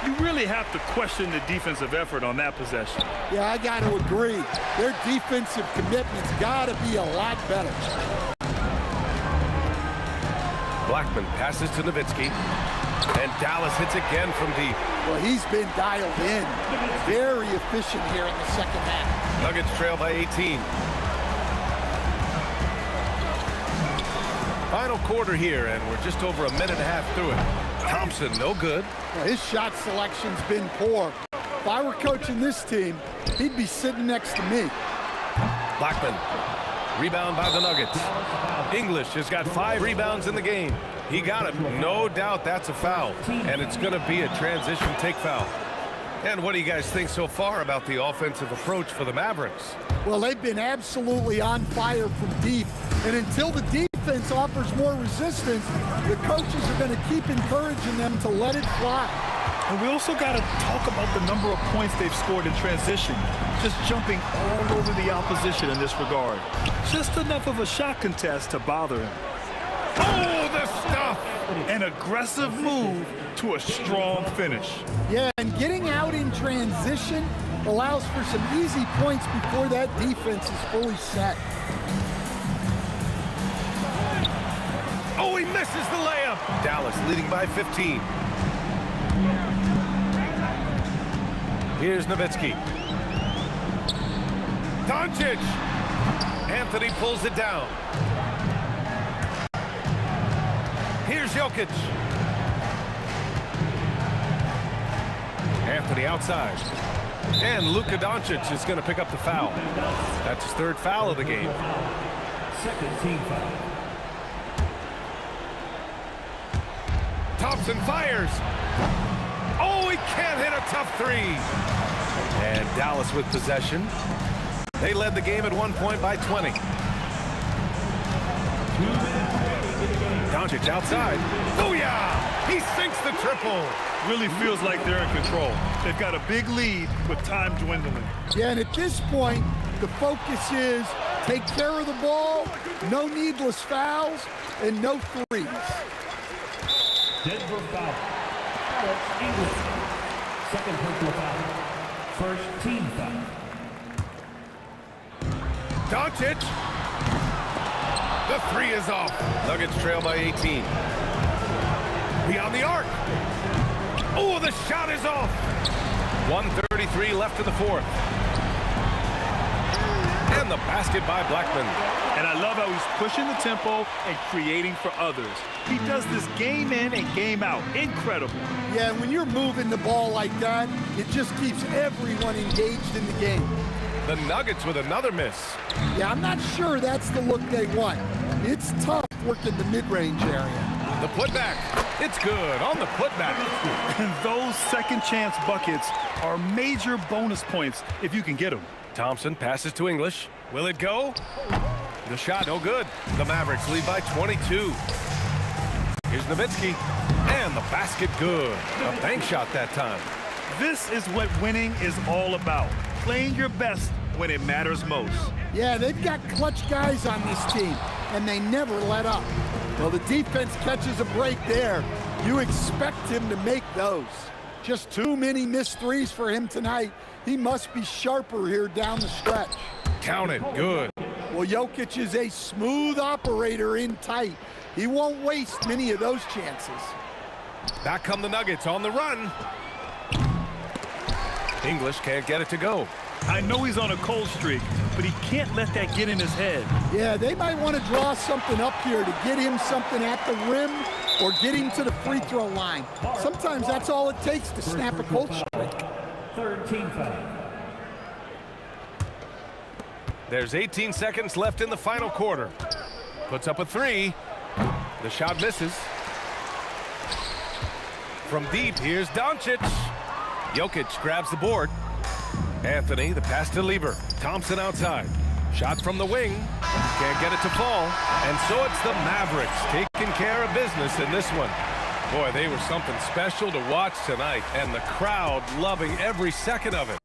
You really have to question the defensive effort on that possession. Yeah, I got to agree. Their defensive commitment's got to be a lot better. Blackman passes to Nowitzki. And Dallas hits again from deep. Well, he's been dialed in. Very efficient here in the second half. Nuggets trail by 18. Final quarter here, and we're just over a minute and a half through it. Thompson, no good. Well, his shot selection's been poor. If I were coaching this team, he'd be sitting next to me. Blackman. Rebound by the Nuggets. English has got 5 rebounds in the game. He got it. No doubt that's a foul. And it's going to be a transition take foul. And what do you guys think so far about the offensive approach for the Mavericks? Well, they've been absolutely on fire from deep. And until the defense offers more resistance, the coaches are going to keep encouraging them to let it fly. And we also got to talk about the number of points they've scored in transition. Just jumping all over the opposition in this regard. Just enough of a shot contest to bother him. Oh, the stuff! An aggressive move to a strong finish. Yeah, and getting out in transition allows for some easy points before that defense is fully set. Oh, he misses the layup. Dallas leading by 15. Here's Nowitzki. Doncic. Anthony pulls it down. Here's Jokic. Anthony outside. And Luka Doncic is going to pick up the foul. That's his 3rd foul of the game. Second team foul. Thompson fires. Oh, he can't hit a tough 3. And Dallas with possession. They led the game at one point by 20. Doncic outside. Booyah! He sinks the triple. Really feels like they're in control. They've got a big lead with time dwindling. Yeah, and at this point, the focus is take care of the ball, no needless fouls, and no threes. Denver foul. Alex English. Second personal foul. First team foul. Doncic. The 3 is off. Nuggets trail by 18. Beyond the arc. Oh, the shot is off. 1:33 left in the 4th. And the basket by Blackman. And I love how he's pushing the tempo and creating for others. He does this game in and game out. Incredible. Yeah, when you're moving the ball like that, it just keeps everyone engaged in the game. The Nuggets with another miss. Yeah, I'm not sure that's the look they want. It's tough working the mid-range area. The putback. It's good on the putback. And those second chance buckets are major bonus points if you can get them. Thompson passes to English. Will it go? The shot no good. The Mavericks lead by 22. Here's Nowitzki. And the basket good. A bank shot that time. This is what winning is all about. Playing your best when it matters most. Yeah, they've got clutch guys on this team, and they never let up. Well, the defense catches a break there. You expect him to make those. Just too many missed threes for him tonight. He must be sharper here down the stretch. Count it. Good. Well, Jokic is a smooth operator in tight. He won't waste many of those chances. Back come the Nuggets on the run. English can't get it to go. I know he's on a cold streak, but he can't let that get in his head. Yeah, they might want to draw something up here to get him something at the rim or get him to the free throw line. Sometimes that's all it takes to snap a cold streak. Third team foul. There's 18 seconds left in the final quarter. Puts up a 3. The shot misses. From deep, here's Doncic. Jokic grabs the board. Anthony, the pass to Lieber. Thompson outside. Shot from the wing. Can't get it to fall. And so it's the Mavericks taking care of business in this one. Boy, they were something special to watch tonight, and the crowd loving every second of it.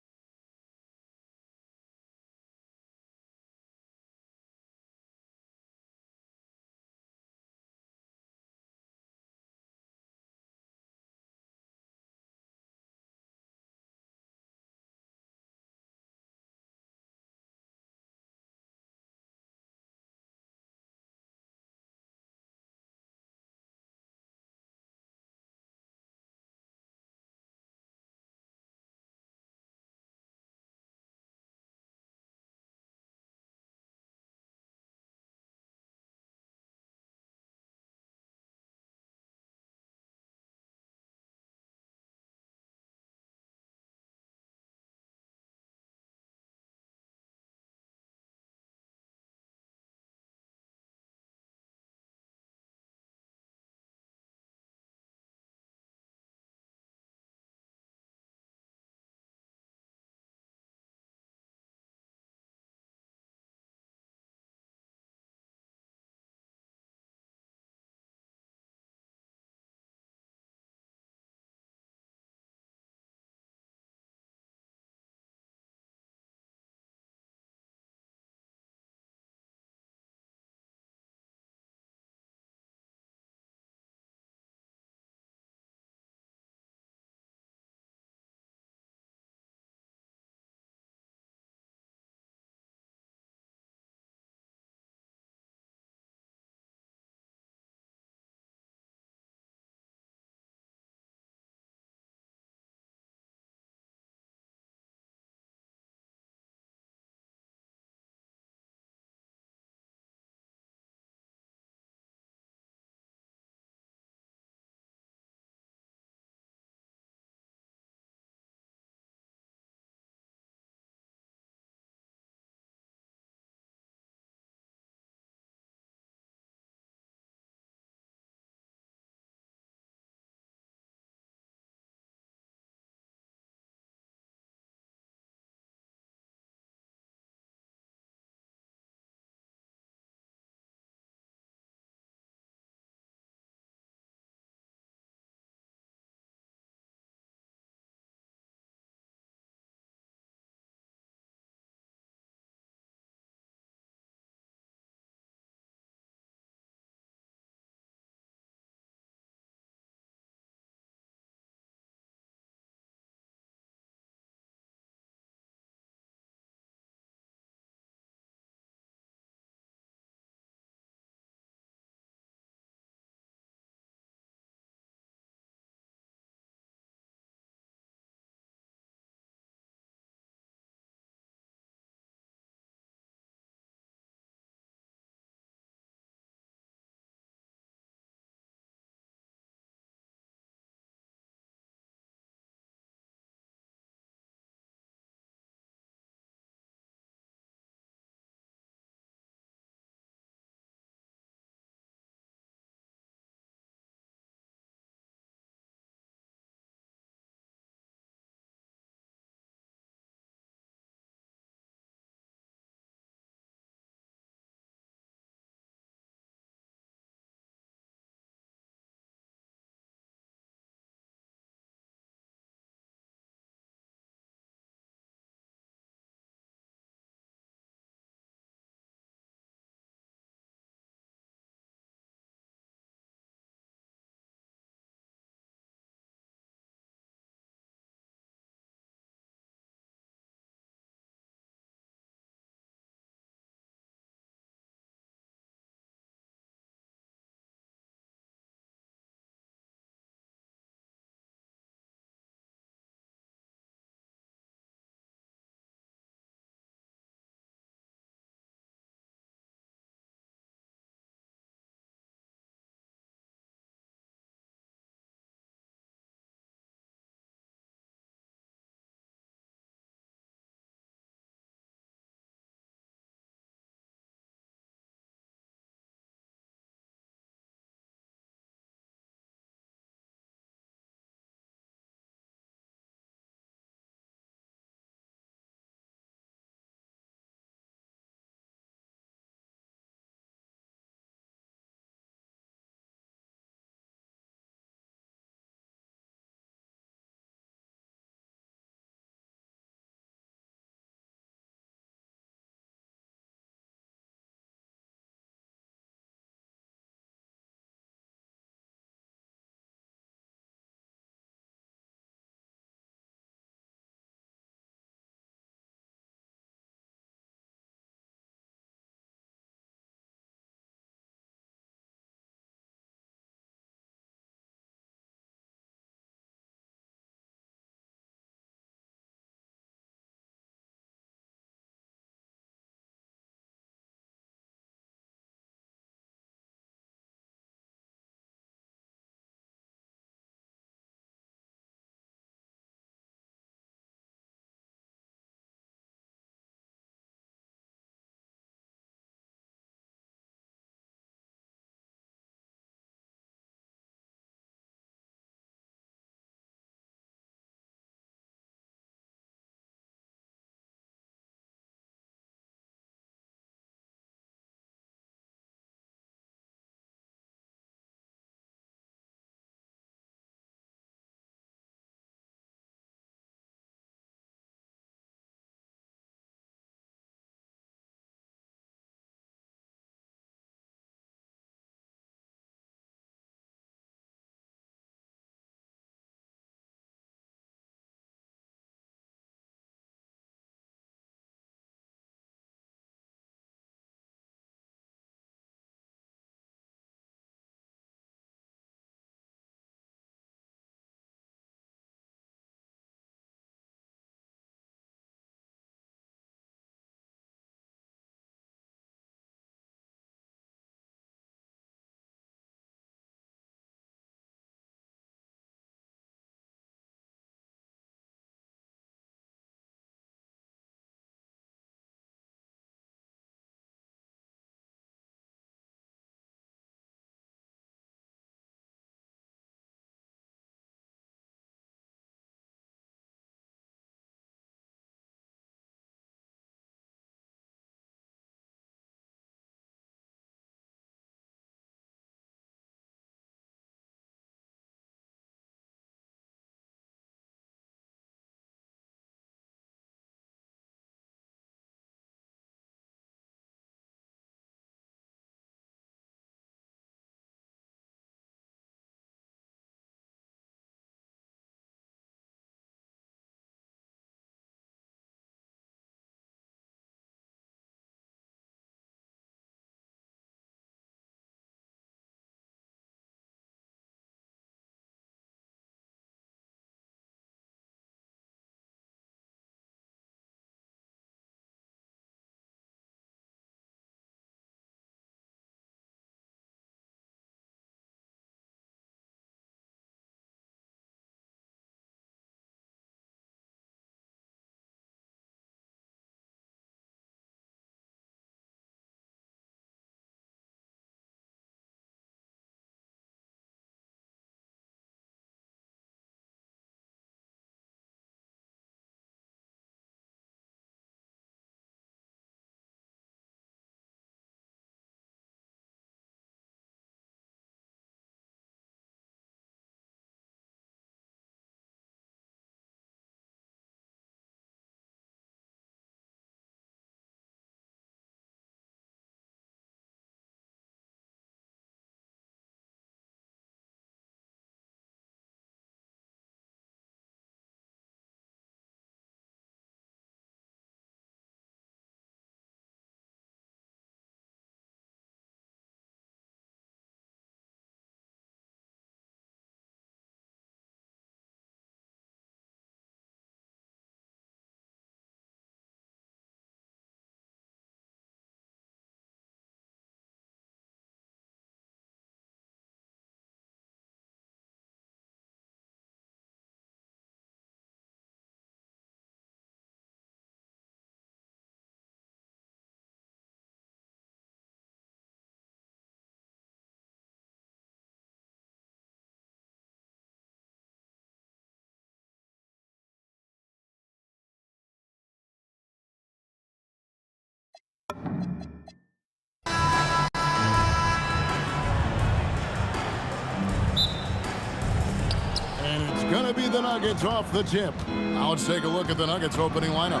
be the Nuggets off the tip. Now let's take a look at the Nuggets opening lineup.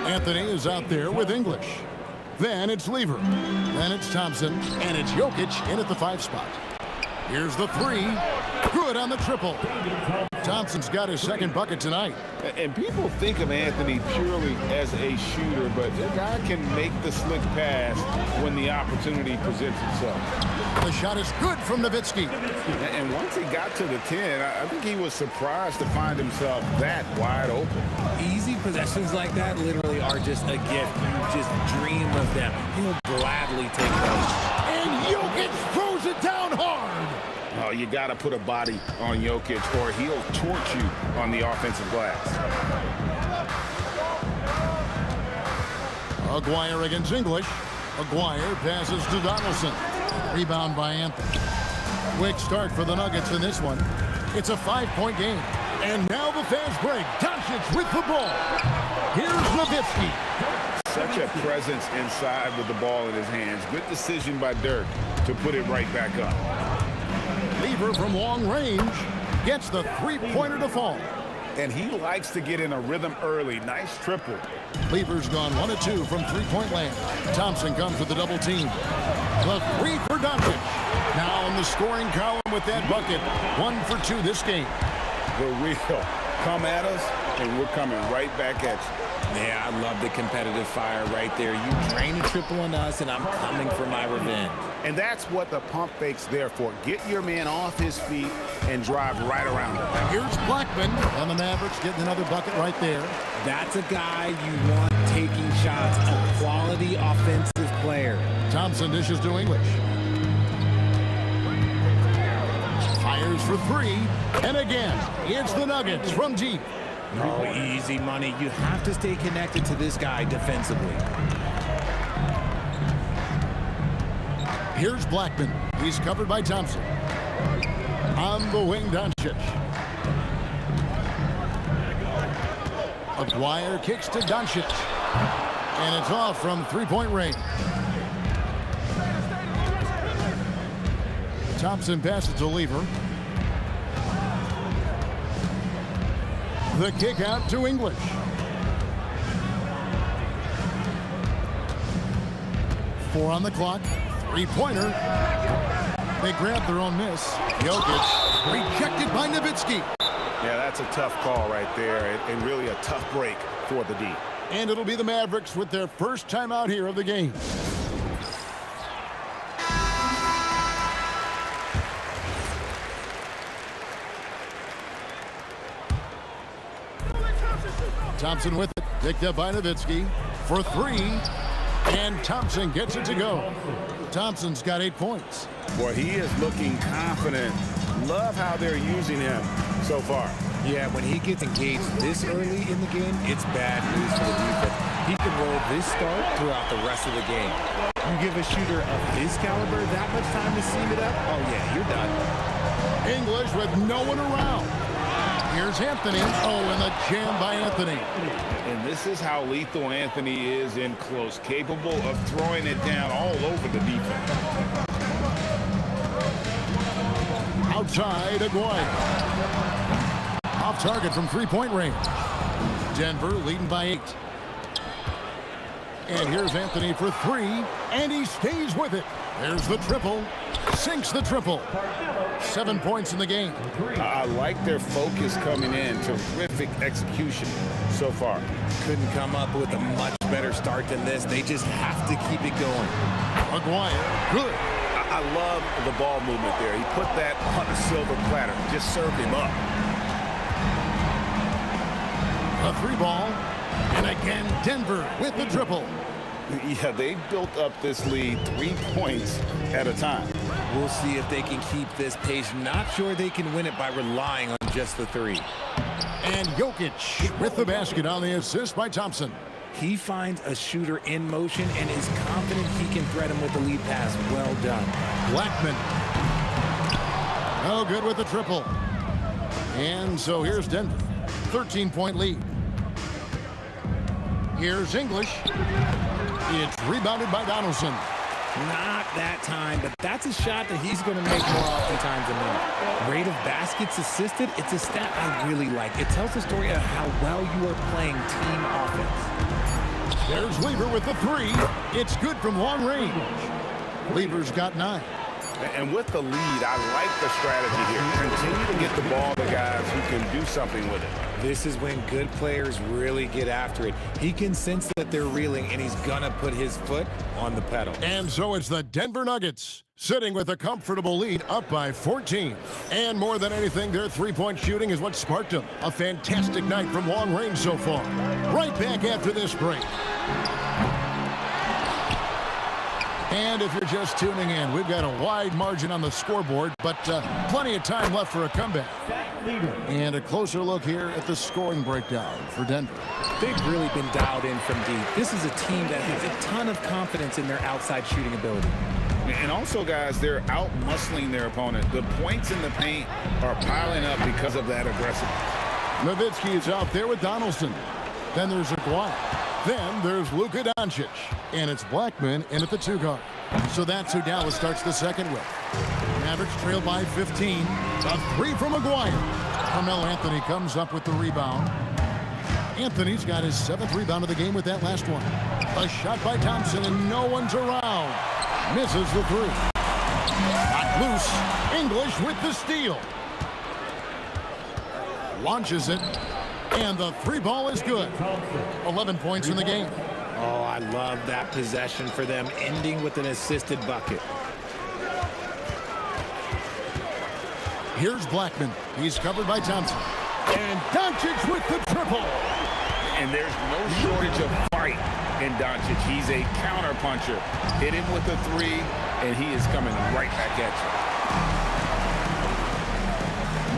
Anthony is out there with English. Then it's Lever. Then it's Thompson. And it's Jokic in at the 5 spot. Here's the 3. Good on the triple. Thompson's got his second bucket tonight. And people think of Anthony purely as a shooter, but the guy can make the slick pass when the opportunity presents itself. The shot is good from Nowitzki. And once he got to the 10, I think he was surprised to find himself that wide open. Easy possessions like that literally are just a gift. You just dream of them. He'll gladly take those. And Jokic throws it down hard. Oh, you got to put a body on Jokic or he'll torch you on the offensive glass. Aguirre against English. Aguirre passes to Donaldson. Rebound by Anthony. Quick start for the Nuggets in this one. It's a 5-point game. And now the fast break. Doncic with the ball. Here's Nowitzki. Such a presence inside with the ball in his hands. Good decision by Dirk to put it right back up. Lever from long range gets the 3-pointer to fall. And he likes to get in a rhythm early. Nice triple. Lever's gone 1 of 2 from 3-point land. Thompson comes with the double team. The 3 for Doncic. Now in the scoring column with that bucket. 1 for 2 this game. The real come at us, and we're coming right back at you. Yeah, I love the competitive fire right there. You drain a triple on us, and I'm coming for my revenge. And that's what the pump fake's there for. Get your man off his feet and drive right around him. Here's Blackman, and the Mavericks getting another bucket right there. That's a guy you want taking shots, a quality offensive player. Thompson dishes to English. Fires for 3, and again, it's the Nuggets from deep. Oh, easy money. You have to stay connected to this guy defensively. Here's Blackman. He's covered by Thompson. On the wing, Doncic. Aguirre kicks to Doncic. And it's off from 3-point range. Thompson passes to Lever. The kick out to English. Four on the clock. 3-pointer. They grab their own miss. Jokic rejected by Nowitzki. Yeah, that's a tough call right there, and really a tough break for the D. And it'll be the Mavericks with their first timeout here of the game. Thompson with it, picked up by Nowitzki for 3, and Thompson gets it to go. Thompson's got 8 points. Boy, he is looking confident. Love how they're using him so far. Yeah, when he gets engaged this early in the game, it's bad news for the defense. He can roll this start throughout the rest of the game. You give a shooter of his caliber that much time to seam it up, oh yeah, you're done. English with no one around. Here's Anthony. Oh, and the jam by Anthony. And this is how lethal Anthony is in close, capable of throwing it down all over the defense. Outside, Aguirre. Off target from 3-point range. Denver leading by 8. And here's Anthony for 3, and he stays with it. There's the triple. Sinks the triple. 7 points in the game. I like their focus coming in. Terrific execution so far. Couldn't come up with a much better start than this. They just have to keep it going. Aguirre, good. I love the ball movement there. He put that on a silver platter. Just served him up. A 3-ball. And again, Denver with the triple. Yeah, they've built up this lead 3 points at a time. We'll see if they can keep this pace. Not sure they can win it by relying on just the 3. And Jokic with the basket on the assist by Thompson. He finds a shooter in motion and is confident he can thread him with the lead pass. Well done. Blackman. Oh, good with the triple. And so here's Denver. 13-point lead. Here's English. It's rebounded by Donaldson. Not that time, but that's a shot that he's going to make more oftentimes than not. Rate of baskets assisted, it's a stat I really like. It tells the story of how well you are playing team offense. There's Lever with the three. It's good from long range. Lever's got 9. And with the lead, I like the strategy here. Continue to get the ball to guys who can do something with it. This is when good players really get after it. He can sense that they're reeling, and he's going to put his foot on the pedal. And so it's the Denver Nuggets sitting with a comfortable lead up by 14. And more than anything, their three-point shooting is what sparked them. A fantastic night from long range so far. Right back after this break. And if you're just tuning in, we've got a wide margin on the scoreboard, but plenty of time left for a comeback. And a closer look here at the scoring breakdown for Denver. They've really been dialed in from deep. This is a team that has a ton of confidence in their outside shooting ability. And also, guys, they're out-muscling their opponent. The points in the paint are piling up because of that aggressiveness. Nowitzki is out there with Donaldson. Then there's Aguirre. Then there's Luka Doncic. And it's Blackman in at the 2 guard. So that's who Dallas starts the second with. Mavericks trail by 15. A 3 from Aguirre. Carmelo Anthony comes up with the rebound. Anthony's got his 7th rebound of the game with that last one. A shot by Thompson, and no one's around. Misses the 3. Got loose. English with the steal. Launches it. And the 3 ball is good. 11 points in the game. Oh, I love that possession for them, ending with an assisted bucket. Here's Blackman. He's covered by Thompson. And Doncic with the triple. And there's no shortage of fight in Doncic. He's a counter-puncher. Hit him with the 3, and he is coming right back at you.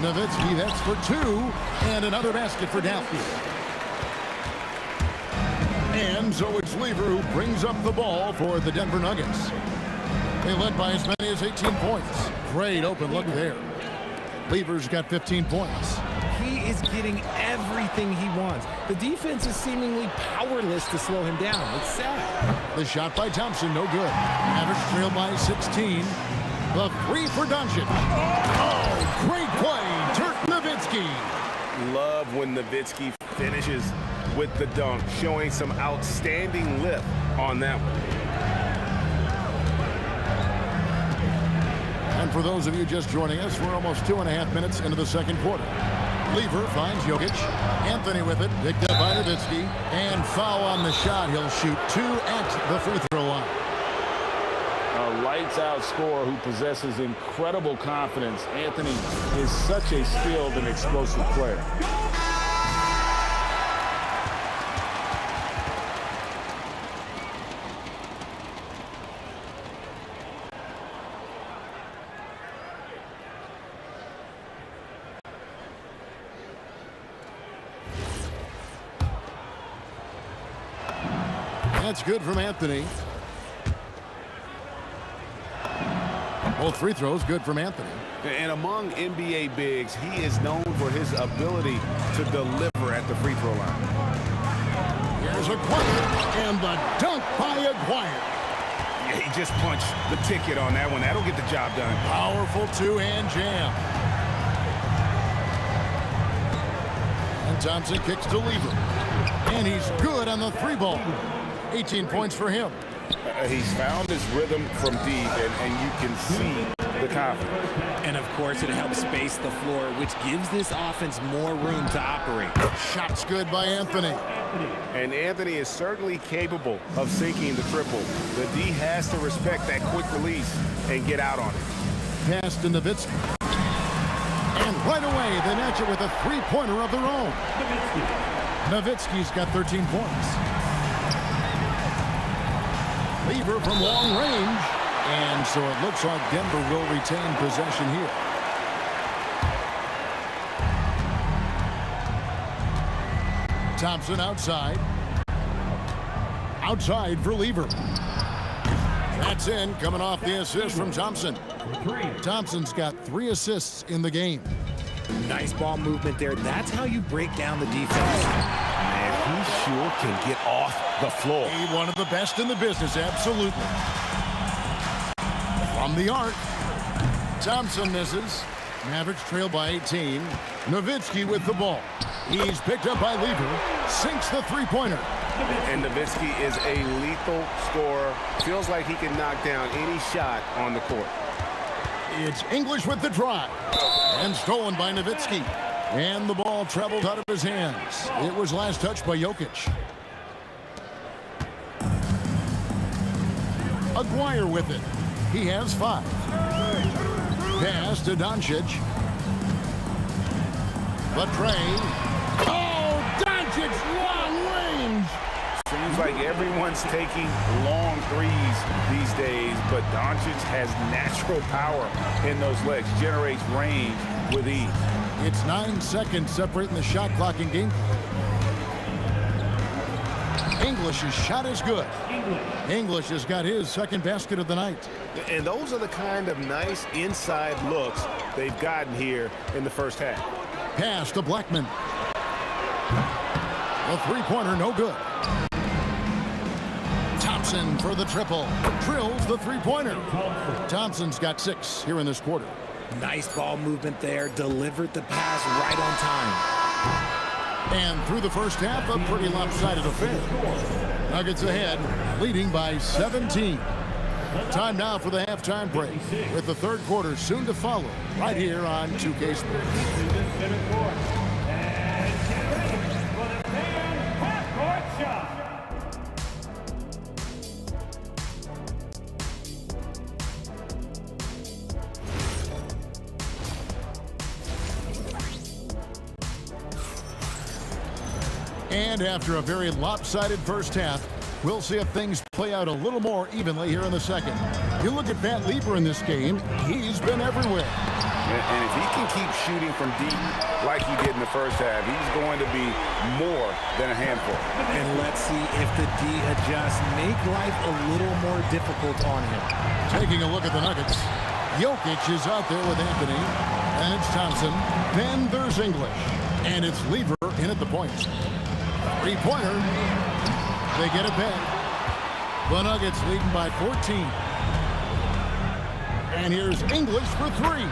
Nowitzki, that's for 2. And another basket for Dallas. And so it's Lever who brings up the ball for the Denver Nuggets. They led by as many as 18 points. Great open look there. Lever's got 15 points. He is getting everything he wants. The defense is seemingly powerless to slow him down. It's sad. The shot by Thompson, no good. Mavericks trail by 16. The 3 for Doncic. Oh, great play. Dirk Nowitzki. Love when Nowitzki finishes with the dunk, showing some outstanding lift on that one. And for those of you just joining us, we're almost 2.5 minutes into the second quarter. Lever finds Jokic. Anthony with it, picked up by Nowitzki. And foul on the shot. He'll shoot 2 at the free throw line. A lights-out scorer who possesses incredible confidence. Anthony is such a skilled and explosive player. That's good from Anthony. Both free throws good from Anthony. And among NBA bigs, he is known for his ability to deliver at the free throw line. Here's Aguirre, and the dunk by Aguirre. Yeah, he just punched the ticket on that one. That'll get the job done. Powerful 2-hand jam. And Thompson kicks to Lever. And he's good on the 3 ball. 18 points for him. He's found his rhythm from deep, and you can see the confidence. And, of course, it helps space the floor, which gives this offense more room to operate. Shots good by Anthony. And Anthony is certainly capable of sinking the triple. The D has to respect that quick release and get out on it. Pass to Nowitzki. And right away, they match it with a 3-pointer of their own. Nowitzki's got 13 points. Lever from long range. And so it looks like Denver will retain possession here. Thompson outside. Outside for Lever. That's in, coming off the assist from Thompson. Thompson's got 3 assists in the game. Nice ball movement there. That's how you break down the defense. Man, he sure can get off the floor. One of the best in the business, absolutely. From the arc, Thompson misses. Mavericks trail by 18. Nowitzki with the ball. He's picked up by Lever. Sinks the three-pointer. And Nowitzki is a lethal scorer. Feels like he can knock down any shot on the court. It's English with the drive. And stolen by Nowitzki. And the ball traveled out of his hands. It was last touched by Jokic. Aguirre with it. He has 5. Pass to Doncic. The tray. Oh, Doncic, long range. Seems like everyone's taking long threes these days, but Doncic has natural power in those legs, generates range with ease. It's 9 seconds separating the shot clock and game. English's shot is good. English has got his second basket of the night. And those are the kind of nice inside looks they've gotten here in the first half. Pass to Blackman. The three-pointer, no good. Thompson for the triple. Drills the three-pointer. Thompson's got 6 here in this quarter. Nice ball movement there. Delivered the pass right on time. And through the first half, a pretty lopsided affair. Nuggets ahead, leading by 17. Time now for the halftime break, with the third quarter soon to follow, right here on 2K Sports. And after a very lopsided first half, we'll see if things play out a little more evenly here in the second. You look at Matt Lieber in this game, he's been everywhere. And if he can keep shooting from deep like he did in the first half, he's going to be more than a handful. And let's see if the D adjusts, make life a little more difficult on him. Taking a look at the Nuggets, Jokic is out there with Anthony, and it's Thompson. Then there's English, and it's Lieber in at the point. Three-pointer. They get it back. The Nuggets leading by 14. And here's English for 3.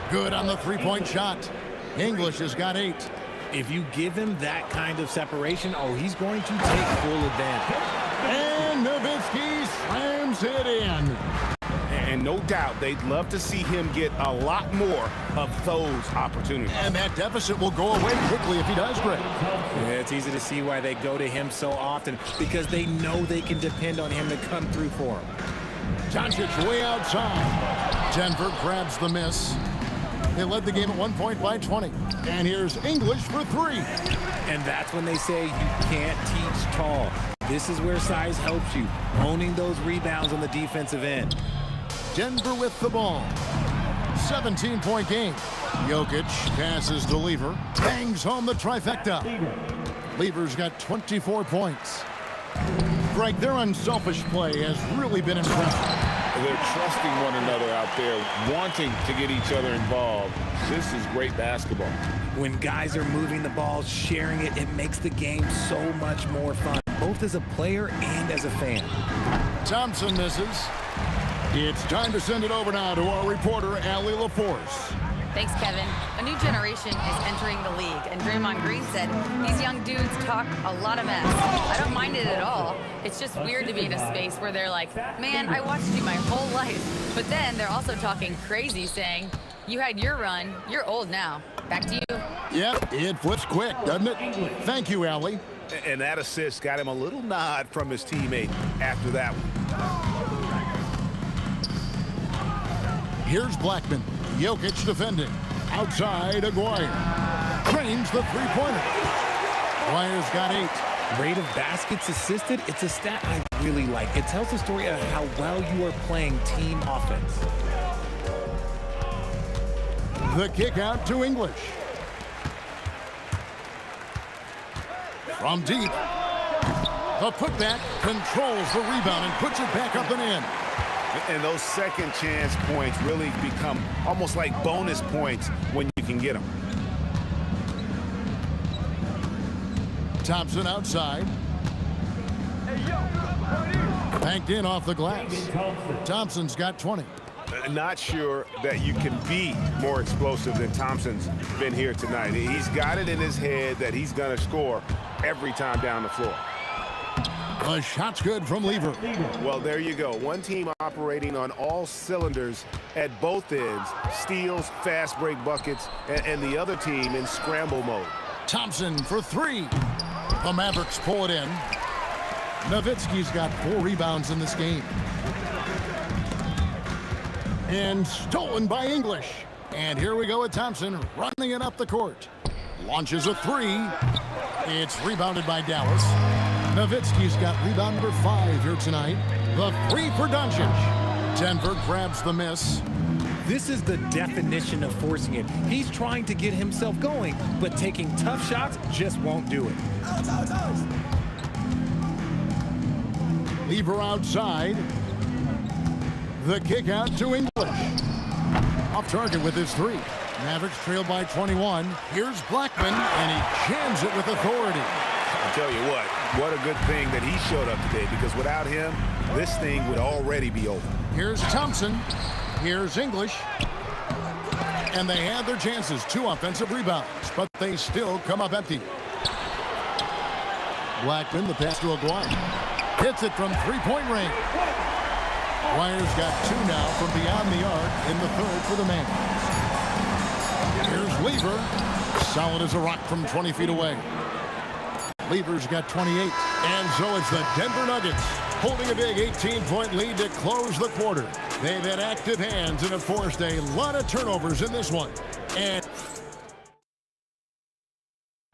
Good on the three-point shot. English has got 8. If you give him that kind of separation, oh, he's going to take full advantage. And Nowitzki slams it in. And no doubt they'd love to see him get a lot more of those opportunities. And that deficit will go away quickly if he does, Greg. Yeah, it's easy to see why they go to him so often, because they know they can depend on him to come through for them. Doncic way outside. Denver grabs the miss. They led the game at 1 point by 20. And here's English for 3. And that's when they say you can't teach tall. This is where size helps you, owning those rebounds on the defensive end. Denver with the ball. 17-point game. Jokic passes to Lever. Bangs home the trifecta. Lever's got 24 points. Greg, their unselfish play has really been impressive. They're trusting one another out there, wanting to get each other involved. This is great basketball. When guys are moving the ball, sharing it, it makes the game so much more fun, both as a player and as a fan. Thompson misses. It's time to send it over now to our reporter, Allie LaForce. Thanks, Kevin. A new generation is entering the league, and Draymond Green said these young dudes talk a lot of mess. I don't mind it at all. It's just weird to be in a space where they're like, man, I watched you my whole life. But then they're also talking crazy, saying, you had your run, you're old now. Back to you. Yep, it flips quick, doesn't it? Thank you, Allie. And that assist got him a little nod from his teammate after that one. Here's Blackman. Jokic defending. Outside, Aguirre. Drains the three-pointer. Aguirre's got 8. Rate of baskets assisted, it's a stat I really like. It tells the story of how well you are playing team offense. The kick out to English. From deep. The putback controls the rebound and puts it back up and in. And those second chance points really become almost like bonus points when you can get them. Thompson outside. Banked in off the glass. Thompson's got 20. Not sure that you can be more explosive than Thompson's been here tonight. He's got it in his head that he's going to score every time down the floor. The shot's good from Lever. Well, there you go. One team operating on all cylinders at both ends. Steals, fast break buckets, and the other team in scramble mode. Thompson for three. The Mavericks pull it in. Nowitzki's got 4 rebounds in this game. And stolen by English. And here we go with Thompson running it up the court. Launches a 3. It's rebounded by Dallas. Nowitzki's got rebound number 5 here tonight. The 3 for Doncic. Denver grabs the miss. This is the definition of forcing it. He's trying to get himself going, but taking tough shots just won't do it. Lever outside. The kick out to English. Off target with his 3. Mavericks trail by 21. Here's Blackman, and he jams it with authority. I'll tell you what a good thing that he showed up today, because without him, this thing would already be over. Here's Thompson. Here's English. And they had their chances. 2 offensive rebounds, but they still come up empty. Blackman, the pass to Aguirre. Hits it from 3-point range. Aguirre's got 2 now from beyond the arc in the 3rd for the man. Here's Lever. Solid as a rock from 20 feet away. Lever's got 28. And so it's the Denver Nuggets holding a big 18-point lead to close the quarter. They've had active hands and have forced a lot of turnovers in this one.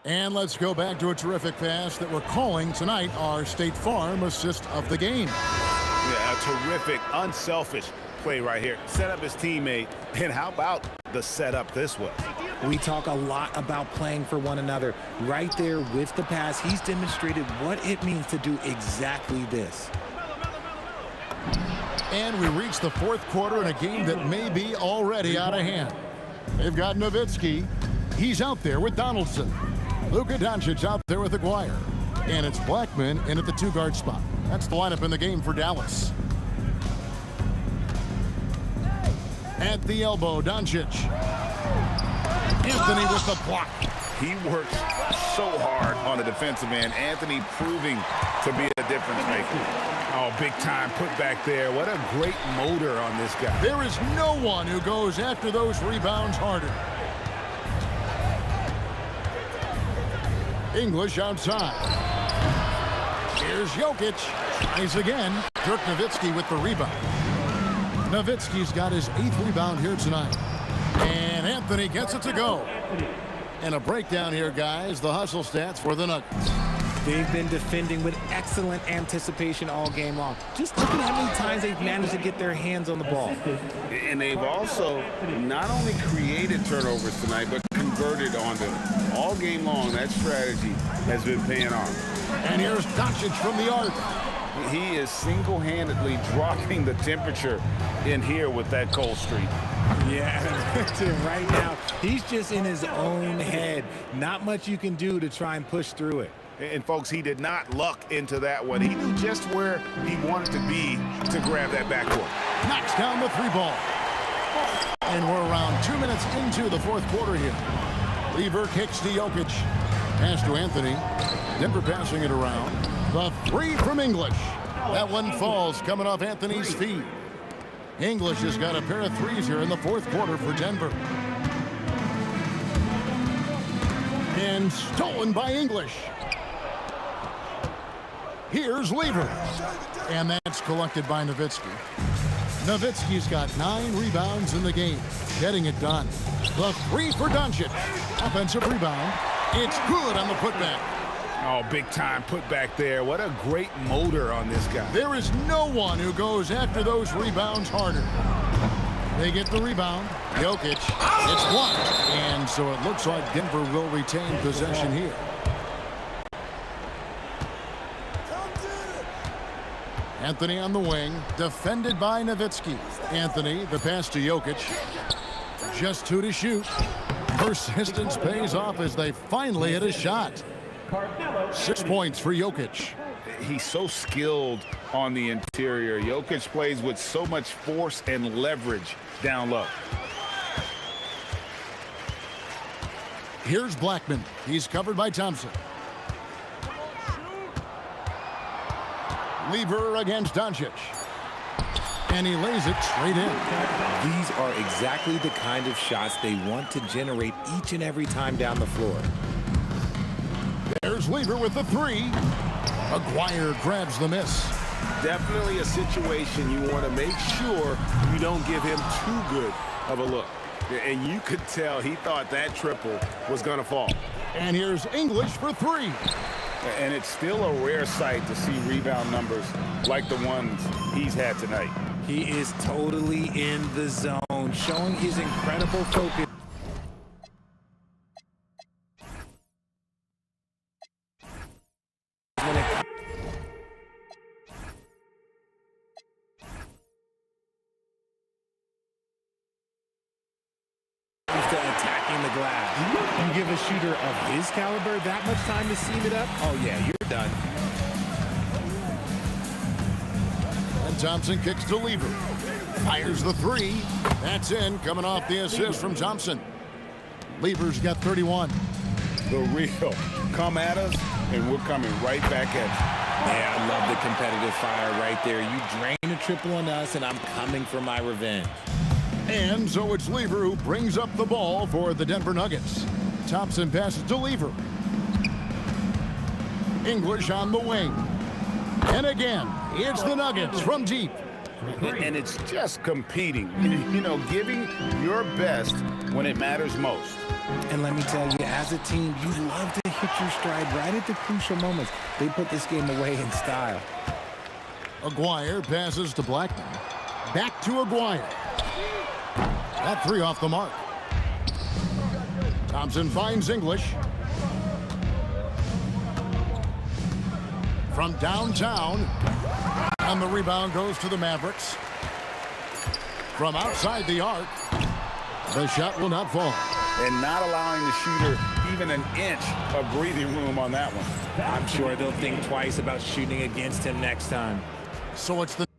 And let's go back to a terrific pass that we're calling tonight our State Farm assist of the game. Yeah, a terrific, unselfish play right here. Set up his teammate, and how about the setup this was? We talk a lot about playing for one another. Right there with the pass, he's demonstrated what it means to do exactly this. And we reach the 4th quarter in a game that may be already out of hand. They've got Nowitzki. He's out there with Donaldson. Luka Doncic out there with Aguirre. And it's Blackman in at the 2-guard spot. That's the lineup in the game for Dallas. At the elbow, Doncic. Anthony with the block. He works so hard on the defensive end. Anthony proving to be a difference maker. Oh, big time put back there. What a great motor on this guy. There is no one who goes after those rebounds harder. English outside. Here's Jokic. Tries again. Dirk Nowitzki with the rebound. Nowitzki's got his 8th rebound here tonight. And Anthony gets it to go. And a breakdown here, guys. The hustle stats for the Nuggets. They've been defending with excellent anticipation all game long. Just look at how many times they've managed to get their hands on the ball. And they've also not only created turnovers tonight, but converted on them. All game long, that strategy has been paying off. And here's Doncic from the arc. He is single-handedly dropping the temperature in here with that cold streak. Yeah, right now, he's just in his own head. Not much you can do to try and push through it. And folks, he did not luck into that one. He knew just where he wanted to be to grab that backcourt. Knocks down the 3 ball. And we're around 2 minutes into the 4th quarter here. Lever kicks to Jokic. Pass to Anthony. Denver passing it around. The 3 from English. That one falls coming off Anthony's feet. English has got a pair of 3s here in the 4th quarter for Denver. And stolen by English. Here's Lever. And that's collected by Nowitzki. Nowitzki's got 9 rebounds in the game. Getting it done. The 3 for Doncic. Offensive rebound. It's good on the putback. Oh, big time put back there. What a great motor on this guy. There is no one who goes after those rebounds harder. They get the rebound. Jokic. It's blocked. And so it looks like Denver will retain possession here. Anthony on the wing. Defended by Nowitzki. Anthony, the pass to Jokic. Just 2 to shoot. Persistence pays off as they finally hit a shot. 6 points for Jokic. he's so skilled on the interior. Jokic plays with so much force and leverage down low. Here's Blackman. He's covered by Thompson. Lever against Doncic. And he lays it straight in. These are exactly the kind of shots they want to generate each and every time down the floor. There's Lever with the three. Aguirre grabs the miss. Definitely a situation you want to make sure you don't give him too good of a look. And you could tell he thought that triple was going to fall. And here's English for three. And it's still a rare sight to see rebound numbers like the ones he's had tonight. He is totally in the zone, showing his incredible focus. Attacking the glass. You give a shooter of his caliber that much time to seam it up? Oh, yeah, you're done. And Thompson kicks to Lever. Fires the three. That's in, coming off the assist from Thompson. Lever's got 31. The real come at us, and we're coming right back at you. Yeah, I love the competitive fire right there. You drain a triple on us, and I'm coming for my revenge. And so it's Lever who brings up the ball for the Denver Nuggets. Thompson passes to Lever. English on the wing. And again, it's the Nuggets from deep. And it's just competing, you know, giving your best when it matters most. And let me tell you, as a team, you love to hit your stride right at the crucial moments. They put this game away in style. Aguirre passes to Blackman. Back to Aguirre. That three off the mark. Thompson finds English. From downtown. And the rebound goes to the Mavericks. From outside the arc. The shot will not fall. And not allowing the shooter even an inch of breathing room on that one. I'm sure they'll think twice about shooting against him next time. So it's the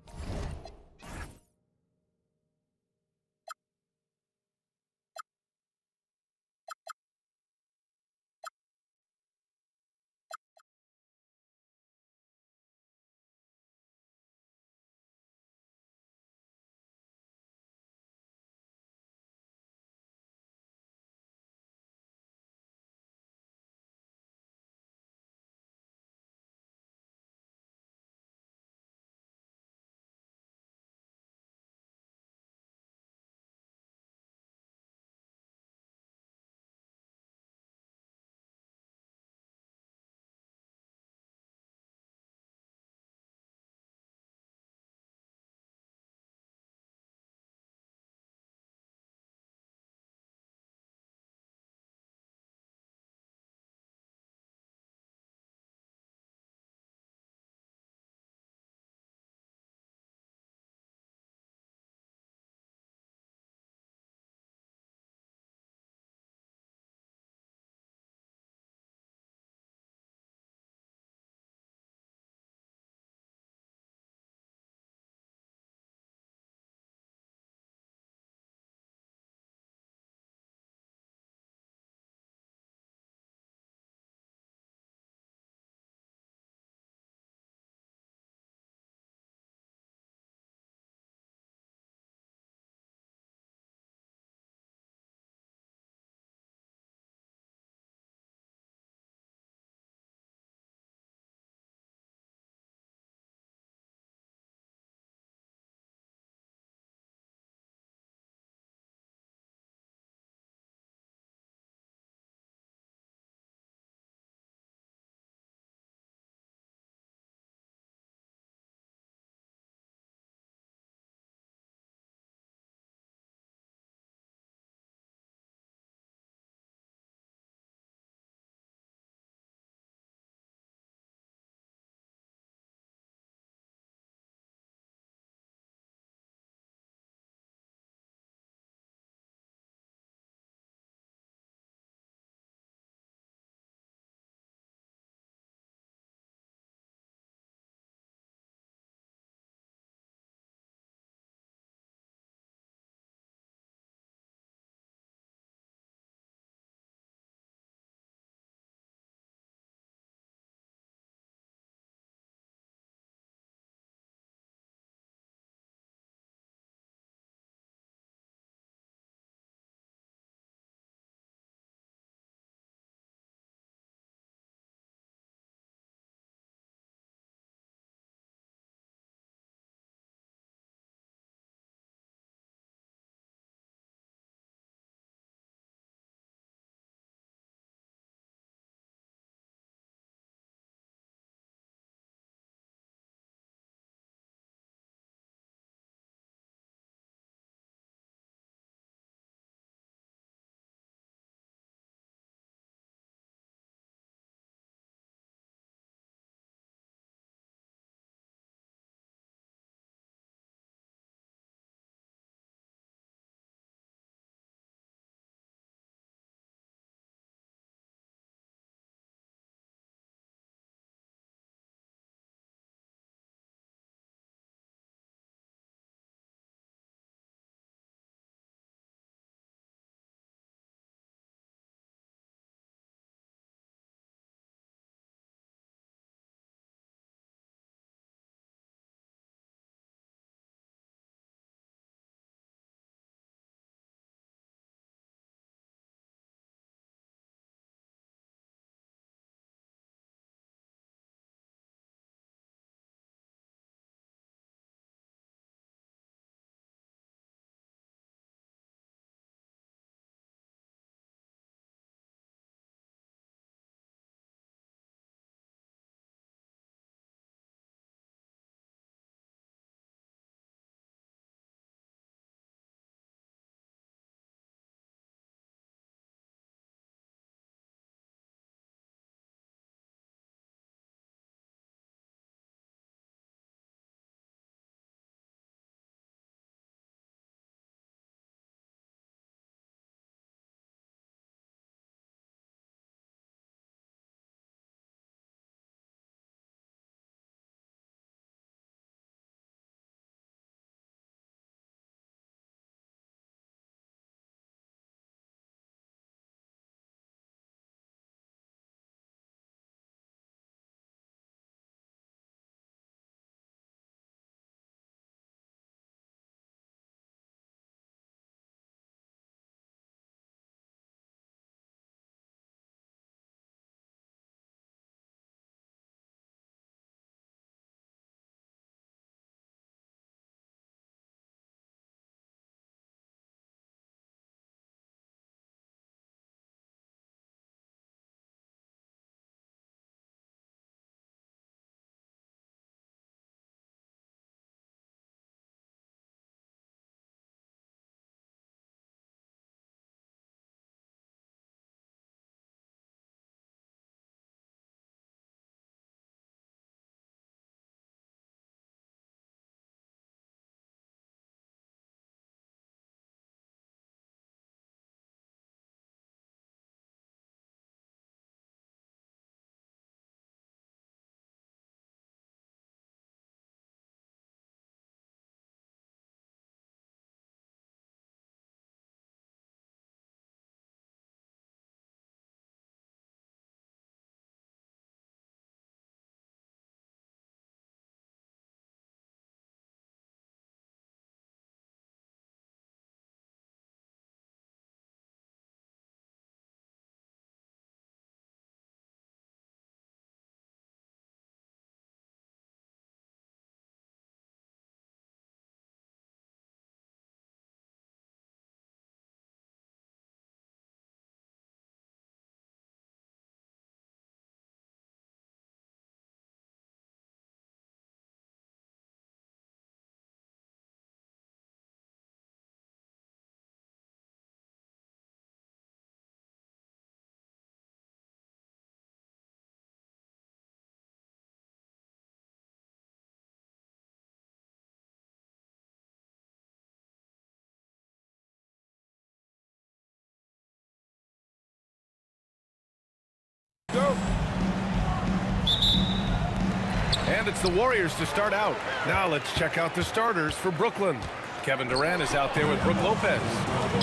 And it's the Warriors to start out. Now let's check out the starters for Brooklyn. Kevin Durant is out there with Brook Lopez.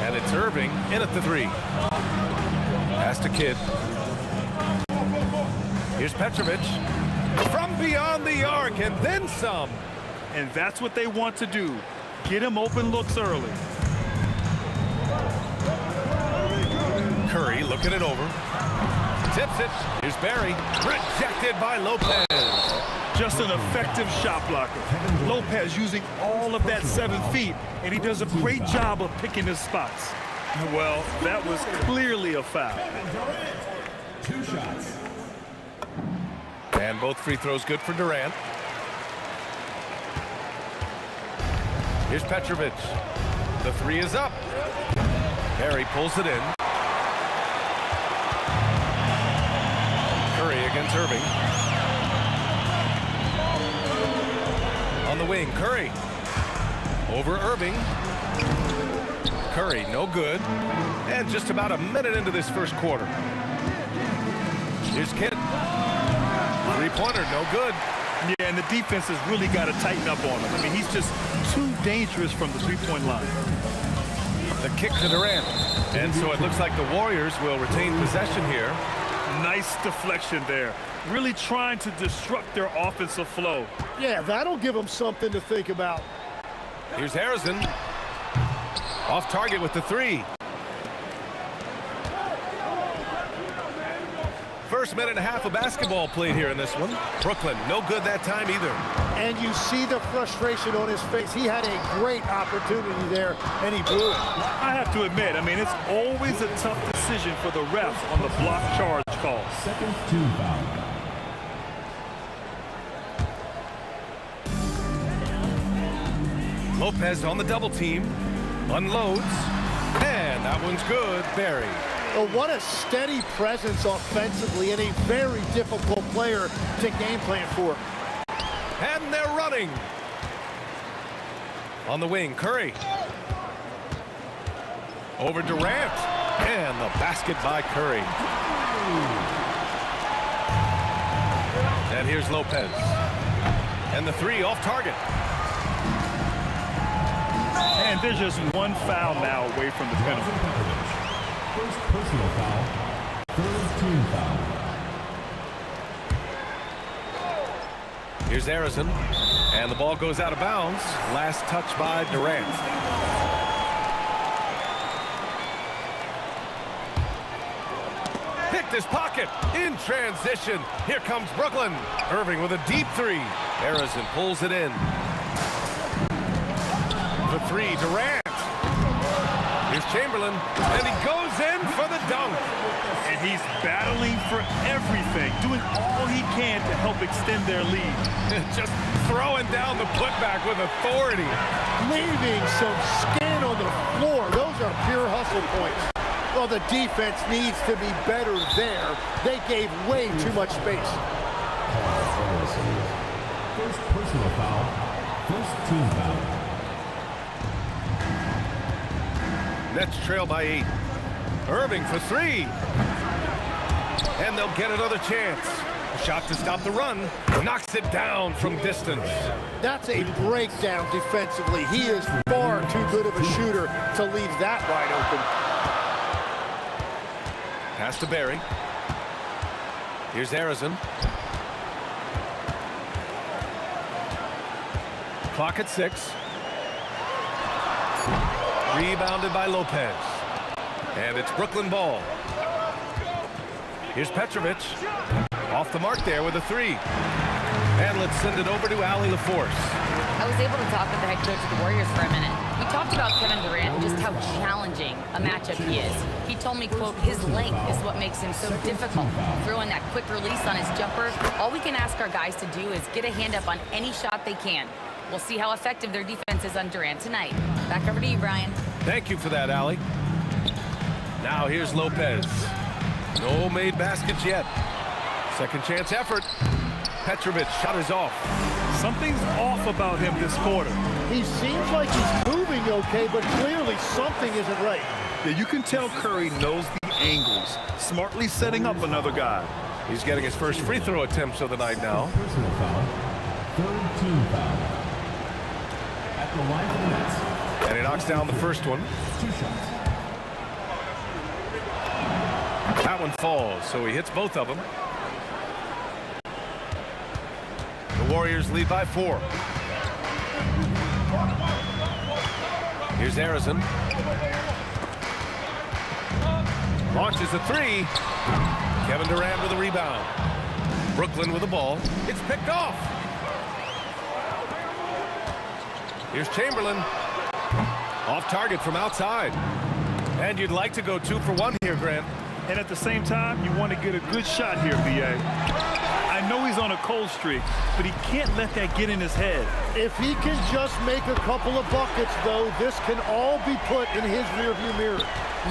And it's Irving in at the 3. Pass to Kidd. Here's Petrovic. From beyond the arc and then some. And that's what they want to do. Get him open looks early. Curry looking it over. Tips it. Here's Barry. Rejected by Lopez. Just an effective shot blocker. Lopez using all of that 7 feet, and he does a great job of picking his spots. Well, that was clearly a foul. 2 shots. And both free throws good for Durant. Here's Petrovic. The 3 is up. Barry pulls it in. Curry against Irving. On the wing, Curry. Over Irving. Curry, no good. And just about a minute into this first quarter. Here's Kidd. 3-pointer, no good. Yeah, and the defense has really got to tighten up on him. I mean, he's just too dangerous from the 3-point line. The kick to Durant. And so it looks like the Warriors will retain possession here. Nice deflection there. Really trying to disrupt their offensive flow. Yeah, that'll give them something to think about. Here's Harrison. Off target with the 3. First minute and a half of basketball played here in this one. Brooklyn, no good that time either. And you see the frustration on his face. He had a great opportunity there, and he blew it. I have to admit, I mean, it's always a tough decision for the ref on the block charge call. Second team foul. Lopez on the double team. Unloads. And that one's good. Barry. Oh, what a steady presence offensively and a very difficult player to game plan for. And they're running. On the wing, Curry. Over Durant. And the basket by Curry. And here's Lopez. And the 3 off target. And there's just one foul now away from the penalty. First personal foul. Third team foul. Here's Harrison. And the ball goes out of bounds. Last touch by Durant. Picked his pocket in transition. Here comes Brooklyn. Irving with a deep 3. Harrison pulls it in. The 3, Durant. Here's Chamberlain, and he goes in for the dunk. And he's battling for everything, doing all he can to help extend their lead. Just throwing down the putback with authority. Leaving some skin on the floor. Those are pure hustle points. Well, the defense needs to be better there. They gave way too much space. First personal foul. First team foul. Nets trail by 8. Irving for 3. And they'll get another chance. Shot to stop the run. Knocks it down from distance. That's a breakdown defensively. He is far too good of a shooter to leave that wide open. Pass to Barry. Here's Harrison. Clock at 6. Rebounded by Lopez. And it's Brooklyn ball. Here's Petrovic. Off the mark there with a 3. And let's send it over to Allie LaForce. I was able to talk with the head coach of the Warriors for a minute. We talked about Kevin Durant and just how challenging a matchup he is. He told me, quote, his length is what makes him so difficult. Throwing that quick release on his jumper, all we can ask our guys to do is get a hand up on any shot they can. We'll see how effective their defense is on Durant tonight. Back over to you, Brian. Thank you for that, Allie. Now here's Lopez. No made baskets yet. Second chance effort. Petrovic shot is off. Something's off about him this quarter. He seems like he's moving okay, but clearly something isn't right. Yeah, you can tell Curry knows the angles, smartly setting up another guy. He's getting his first free throw attempts of the night now. Personal foul. third team foul. At the line for the Nets. And he knocks down the first one. 2 shots. That one falls, so he hits both of them. The Warriors lead by 4. Here's Harrison. Launches a 3. Kevin Durant with a rebound. Brooklyn with the ball. It's picked off. Here's Chamberlain. Off target from outside. And you'd like to go 2 for 1 here, Grant. And at the same time, you want to get a good shot here, B.A. I know he's on a cold streak, but he can't let that get in his head. If he can just make a couple of buckets, though, this can all be put in his rearview mirror.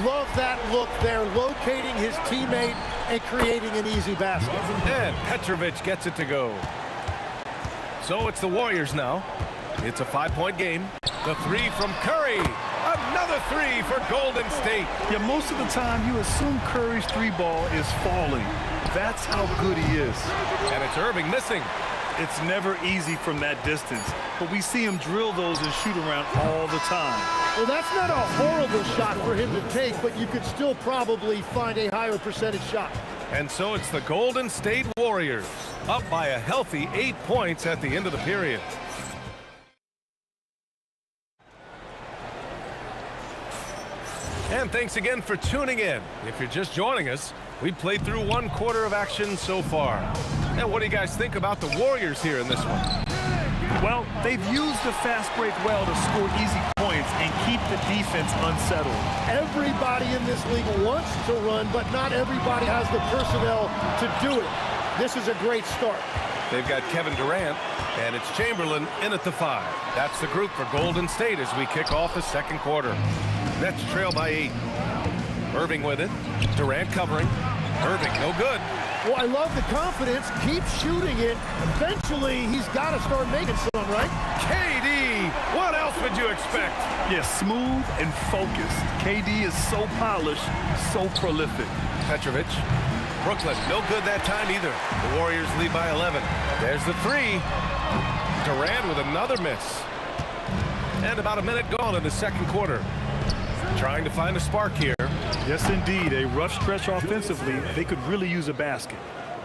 Love that look there, locating his teammate and creating an easy basket. And Petrovic gets it to go. So it's the Warriors now. It's a 5-point game. The 3 from Curry. Another 3 for Golden State. Yeah, most of the time you assume Curry's 3-ball is falling. That's how good he is. And it's Irving missing. It's never easy from that distance, but we see him drill those and shoot around all the time. Well, that's not a horrible shot for him to take, but you could still probably find a higher percentage shot. And so it's the Golden State Warriors, up by a healthy 8 points at the end of the period. And thanks again for tuning in. If you're just joining us, we played through 1 quarter of action so far. And what do you guys think about the Warriors here in this one? Well, they've used the fast break well to score easy points and keep the defense unsettled. Everybody in this league wants to run, but not everybody has the personnel to do it. This is a great start. They've got Kevin Durant, and it's Chamberlain in at the 5. That's the group for Golden State as we kick off the second quarter. Nets trail by 8. Irving with it. Durant covering. Irving, no good. Well, I love the confidence. Keep shooting it. Eventually, he's got to start making some, right? KD, what else would you expect? Yeah, smooth and focused. KD is so polished, so prolific. Petrovic. Brooklyn, no good that time either. The Warriors lead by 11. There's the 3. Durant with another miss. And about a minute gone in the second quarter. Trying to find a spark here. Yes, indeed. A rough stretch offensively. They could really use a basket.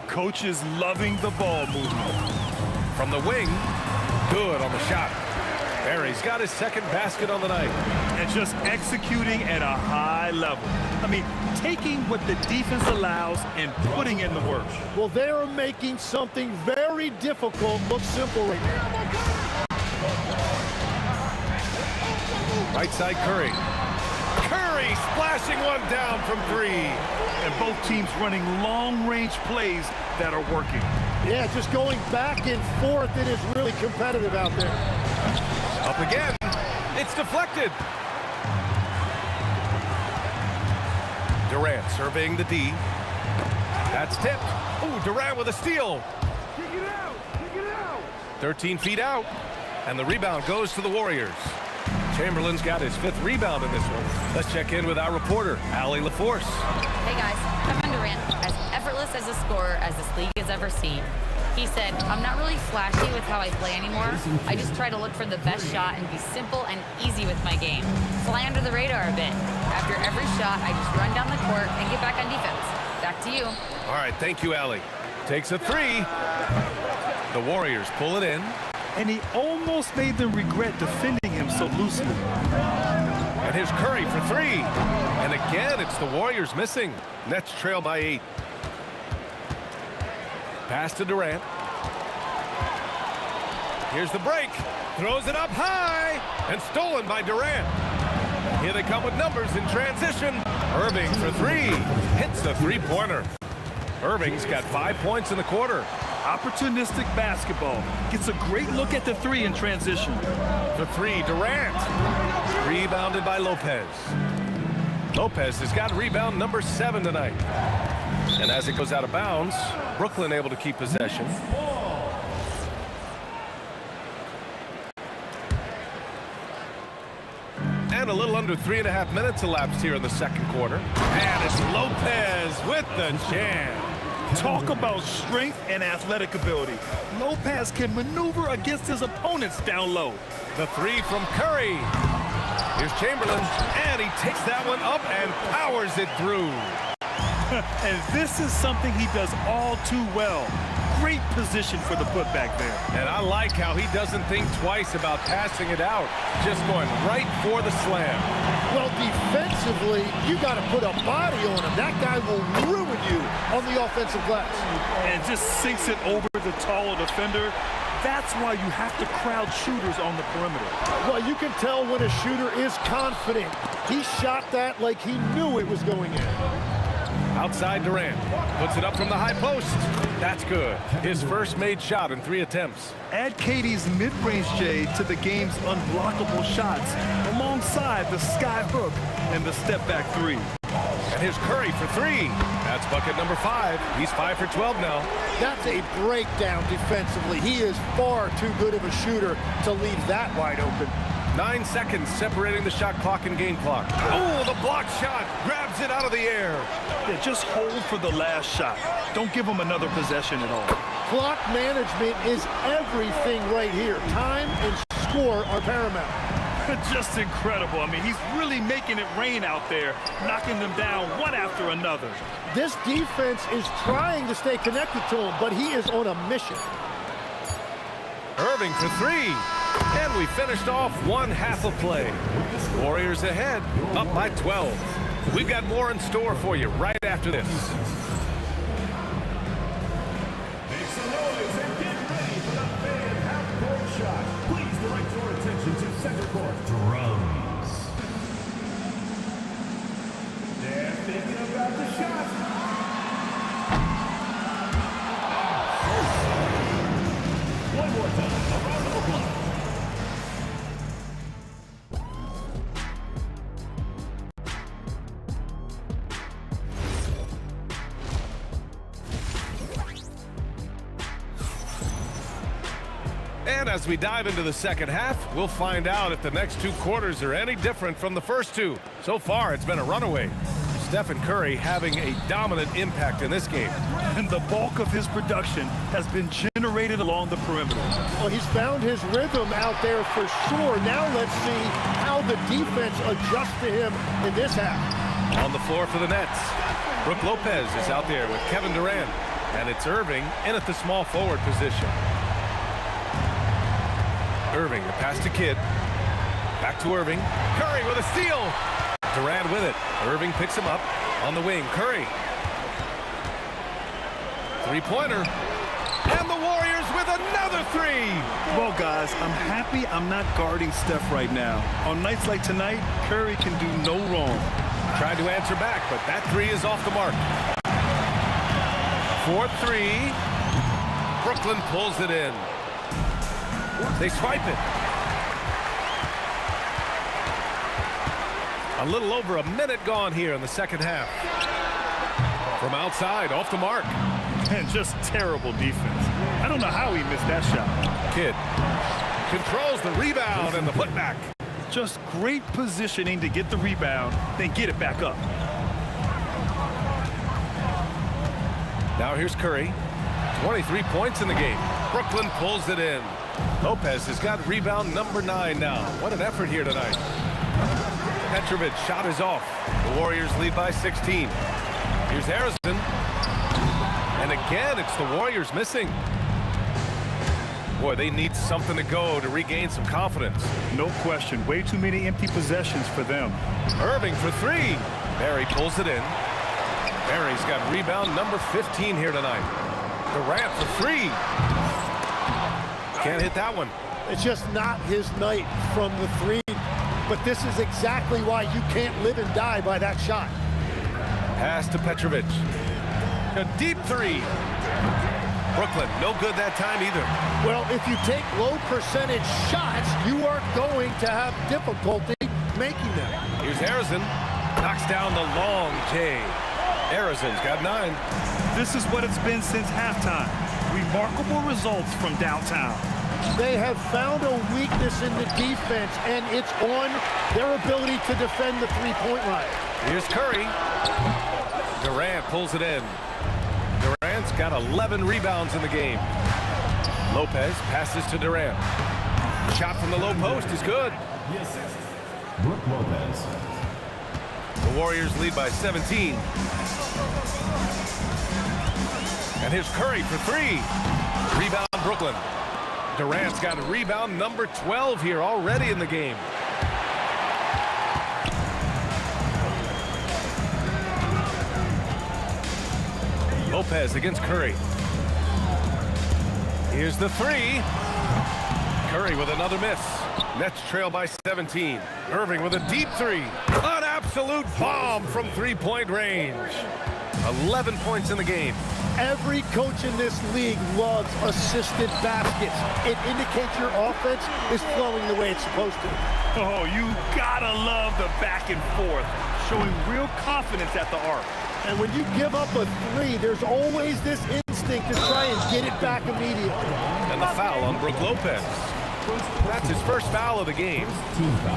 Coach is loving the ball movement. From the wing, good on the shot. Barry's got his second basket on the night. And just executing at a high level. I mean, taking what the defense allows and putting in the work. Well, they are making something very difficult look simple right now. Right side, Curry. Curry splashing one down from 3. And both teams running long-range plays that are working. Yeah, just going back and forth. It is really competitive out there. Up again. It's deflected. Durant surveying the D. That's tipped. Ooh, Durant with a steal. Kick it out! Kick it out! 13 feet out. And the rebound goes to the Warriors. Chamberlain's got his 5th rebound in this one. Let's check in with our reporter, Allie LaForce. Hey guys, Kevin Durant, as effortless as a scorer as this league has ever seen. He said, I'm not really flashy with how I play anymore. I just try to look for the best shot and be simple and easy with my game. Fly under the radar a bit. After every shot, I just run down the court and get back on defense. Back to you. All right, thank you, Allie. Takes a 3. The Warriors pull it in. And he almost made them regret defending him so loosely. And here's Curry for 3. And again, it's the Warriors missing. Nets trail by 8. Pass to Durant. Here's the break. Throws it up high. And stolen by Durant. Here they come with numbers in transition. Irving for 3. Hits the 3-pointer. Irving's got 5 points in the quarter. Opportunistic basketball. Gets a great look at the 3 in transition. The 3, Durant. Rebounded by Lopez. Lopez has got rebound number 7 tonight. And as it goes out of bounds, Brooklyn able to keep possession. And a little under 3.5 minutes elapsed here in the second quarter. And it's Lopez with the jam. Talk about strength and athletic ability. Lopez can maneuver against his opponents down low. The three from Curry. Here's Chamberlain, and he takes that one up and powers it through. And this is something he does all too well. Great position for the putback there. And I like how he doesn't think twice about passing it out, just going right for the slam. Well, defensively, you got to put a body on him. That guy will ruin you on the offensive glass. And just sinks it over the taller defender. That's why you have to crowd shooters on the perimeter. Well, you can tell when a shooter is confident. He shot that like he knew it was going in. Outside Durant, puts it up from the high post. That's good. His first made shot in 3 attempts. Add KD's mid-range J to the game's unblockable shots alongside the sky hook and the step-back three. And here's Curry for 3. That's bucket number 5. He's 5 for 12 now. That's a breakdown defensively. He is far too good of a shooter to leave that wide open. 9 seconds separating the shot clock and game clock. Oh, the block shot grabs it out of the air. Yeah, just hold for the last shot. Don't give him another possession at all. Clock management is everything right here. Time and score are paramount. Just incredible. I mean, he's really making it rain out there, knocking them down one after another. This defense is trying to stay connected to him, but he is on a mission. Irving for 3. And we finished off one half of play. Warriors ahead, up by 12. We've got more in store for you right after this. Make some noise and get ready for the fan half-court shot. Please direct your attention to center court. Drums. They're thinking about the shot. One more time. Around the block. And as we dive into the second half, we'll find out if the next 2 quarters are any different from the first 2. So far, it's been a runaway. Stephen Curry having a dominant impact in this game. And the bulk of his production has been generated along the perimeter. Well, he's found his rhythm out there for sure. Now let's see how the defense adjusts to him in this half. On the floor for the Nets, Brook Lopez is out there with Kevin Durant. And it's Irving in at the small forward position. Irving, the pass to Kidd. Back to Irving. Curry with a steal. Durant with it. Irving picks him up on the wing. Curry. 3-pointer. And the Warriors with another 3. Well, guys, I'm happy I'm not guarding Steph right now. On nights like tonight, Curry can do no wrong. Tried to answer back, but that 3 is off the mark. 4-3. Brooklyn pulls it in. They swipe it. A little over a minute gone here in the second half. From outside, off the mark. And just terrible defense. I don't know how he missed that shot. Kidd controls the rebound and the putback. Just great positioning to get the rebound, then get it back up. Now here's Curry. 23 points in the game. Brooklyn pulls it in. Lopez has got rebound number 9 now. What an effort here tonight. Petrovic shot is off. The Warriors lead by 16. Here's Harrison. And again, it's the Warriors missing. Boy, they need something to go to regain some confidence. No question. Way too many empty possessions for them. Irving for 3. Barry pulls it in. Barry's got rebound number 15 here tonight. Durant for 3. Can't hit that one. It's just not his night from the 3. But this is exactly why you can't live and die by that shot. Pass to Petrovic. A deep 3. Brooklyn, no good that time either. Well, if you take low percentage shots, you are going to have difficulty making them. Here's Harrison. Knocks down the long J. Harrison's got 9. This is what it's been since halftime. Remarkable results from downtown. They have found a weakness in the defense, and it's on their ability to defend the three-point line. Here's Curry. Durant pulls it in. Durant defense got 11 rebounds in the game. Lopez passes to Durant. Shot from the low post is good. The assist, Brook Lopez. The Warriors lead by 17. And here's Curry for three. Rebound Brooklyn. Durant's got rebound number 12 here already in the game. Lopez against Curry. Here's the three. Curry with another miss. Nets trail by 17. Irving with a deep three. An absolute bomb from three-point range. 11 points in the game. Every coach in this league loves assisted baskets. It indicates your offense is flowing the way it's supposed to. Oh, you gotta love the back and forth, showing real confidence at the arc. And when you give up a three, there's always this instinct to try and get it back immediately. And the foul on Brook Lopez. That's his first foul of the game.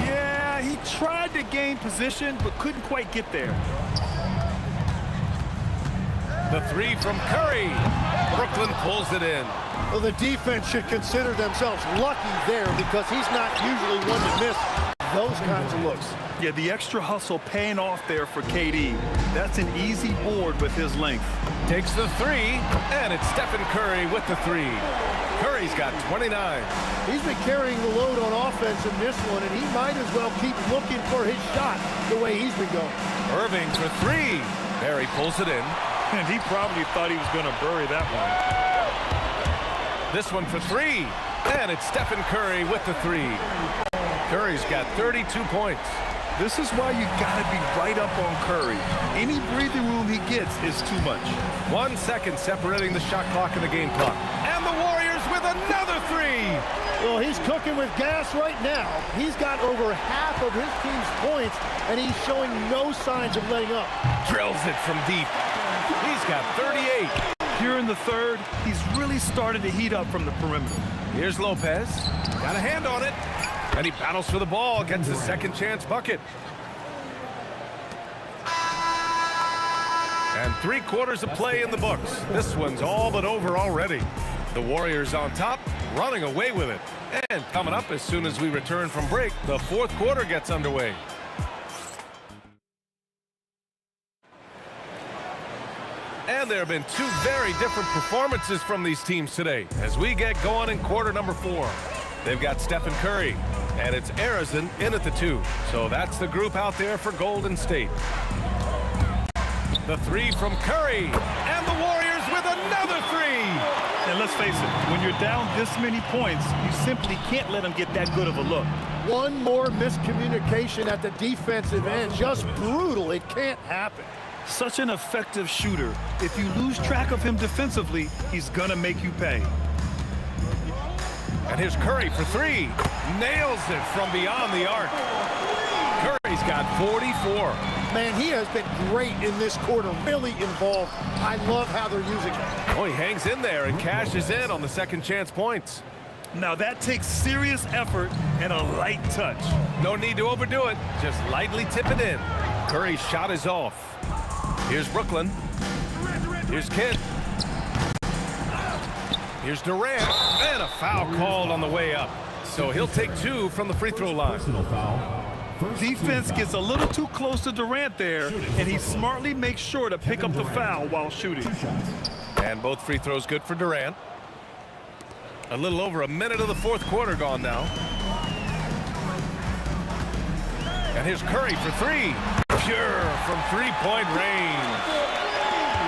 Yeah, he tried to gain position, but couldn't quite get there. The three from Curry. Brooklyn pulls it in. Well, the defense should consider themselves lucky there because he's not usually one to miss those kinds of looks. Yeah, the extra hustle paying off there for KD. That's an easy board with his length. Takes the three, and it's Stephen Curry with the three. Curry's got 29. He's been carrying the load on offense in this one, and he might as well keep looking for his shot the way he's been going. Irving for three. Barry pulls it in. And he probably thought he was going to bury that one. This one for three. And it's Stephen Curry with the three. Curry's got 32 points. This is why you got to be right up on Curry. Any breathing room he gets is too much. 1 second separating the shot clock and the game clock. And the Warriors with another three. Well, he's cooking with gas right now. He's got over half of his team's points, and he's showing no signs of letting up. Drills it from deep. He's got 38. Here in the third, he's really started to heat up from the perimeter. Here's Lopez. Got a hand on it. And he battles for the ball, gets his second chance bucket. And 3/4 of play in the books. This one's all but over already. The Warriors on top, running away with it. And coming up as soon as we return from break, the fourth quarter gets underway. And there have been two very different performances from these teams today as we get going in quarter number 4. They've got Stephen Curry, and it's Arizon in at the 2. So that's the group out there for Golden State. The three from Curry, and the Warriors with another three. And let's face it, when you're down this many points, you simply can't let them get that good of a look. One more miscommunication at the defensive end. Just brutal. It can't happen. Such an effective shooter. If you lose track of him defensively, he's gonna make you pay. And here's Curry for three. Nails it from beyond the arc. Curry's got 44. Man, he has been great in this quarter, really involved. I love how they're using him. Oh, he hangs in there and cashes in on the second chance points. Now that takes serious effort and a light touch. No need to overdo it. Just lightly tip it in. Curry's shot is off. Here's Brooklyn. Here's Kidd. Here's Durant. And a foul called on the way up. So he'll take 2 from the free throw line. Personal foul. Defense gets a little too close to Durant there, and he smartly makes sure to pick up the foul while shooting. And both free throws good for Durant. A little over a minute of the fourth quarter gone now. And here's Curry for three. Pure from three-point range.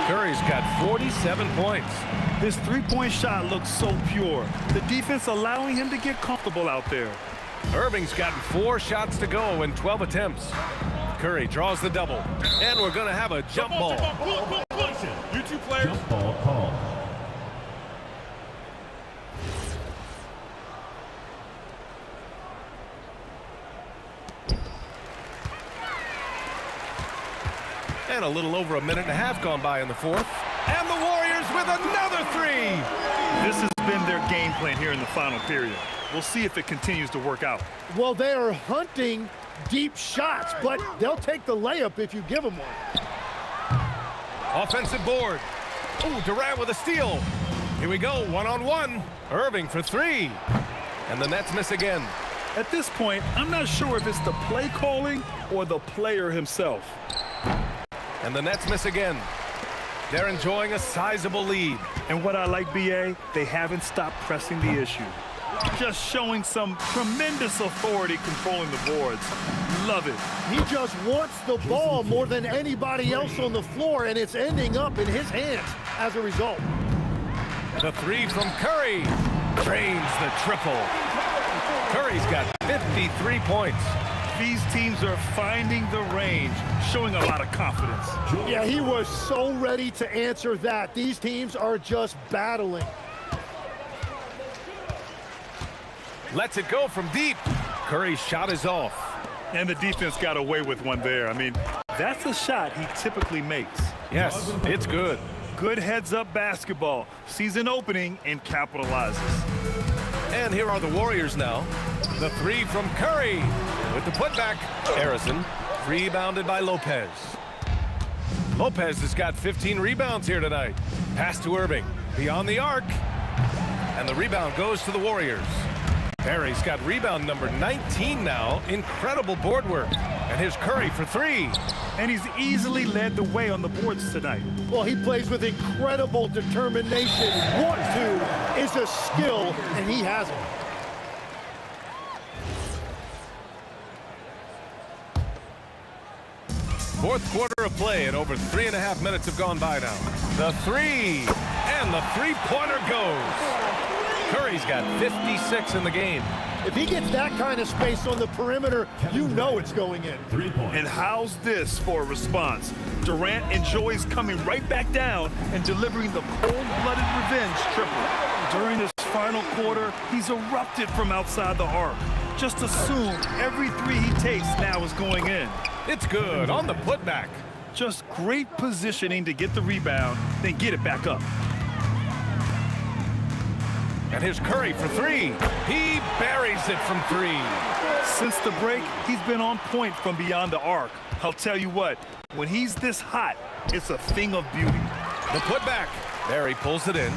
Curry's got 47 points. His three-point shot looks so pure. The defense allowing him to get comfortable out there. Irving's gotten 4 shots to go in 12 attempts. Curry draws the double. And we're going to have a jump ball. You two players. Jump ball call. And a little over a minute and a half gone by in the fourth. And the Warriors with another three. This has been their game plan here in the final period. We'll see if it continues to work out. Well, they are hunting deep shots, but they'll take the layup if you give them one. Offensive board. Ooh, Durant with a steal. Here we go, one-on-one. Irving for three. And the Nets miss again. At this point, I'm not sure if it's the play calling or the player himself. And the Nets miss again. They're enjoying a sizable lead. And what I like, BA, they haven't stopped pressing the issue. Just showing some tremendous authority controlling the boards. Love it. He just wants the ball more than anybody else on the floor, and it's ending up in his hands as a result. The three from Curry. Drains the triple. Curry's got 53 points. These teams are finding the range, showing a lot of confidence. Yeah, he was so ready to answer that. These teams are just battling. Lets it go from deep. Curry's shot is off. And the defense got away with one there. I mean, that's a shot he typically makes. Yes, it's good. Good heads-up basketball. Sees an opening and capitalizes. And here are the Warriors now. The three from Curry with the putback. Harrison rebounded by Lopez. Lopez has got 15 rebounds here tonight. Pass to Irving. Beyond the arc. And the rebound goes to the Warriors. Barry's got rebound number 19 now. Incredible board work. And here's Curry for three. And he's easily led the way on the boards tonight. Well, he plays with incredible determination. Want to is a skill, and he has it. Fourth quarter of play, and over 3.5 minutes have gone by now. The three, and the three-pointer goes. Curry's got 56 in the game. If he gets that kind of space on the perimeter, you know it's going in. 3 points. And how's this for a response? Durant enjoys coming right back down and delivering the cold-blooded revenge triple. During this final quarter, he's erupted from outside the arc. Just assume every three he takes now is going in. It's good on the putback. Just great positioning to get the rebound, then get it back up. And here's Curry for three. He buries it from three. Since the break, he's been on point from beyond the arc. I'll tell you what, when he's this hot, it's a thing of beauty. The putback. Barry pulls it in.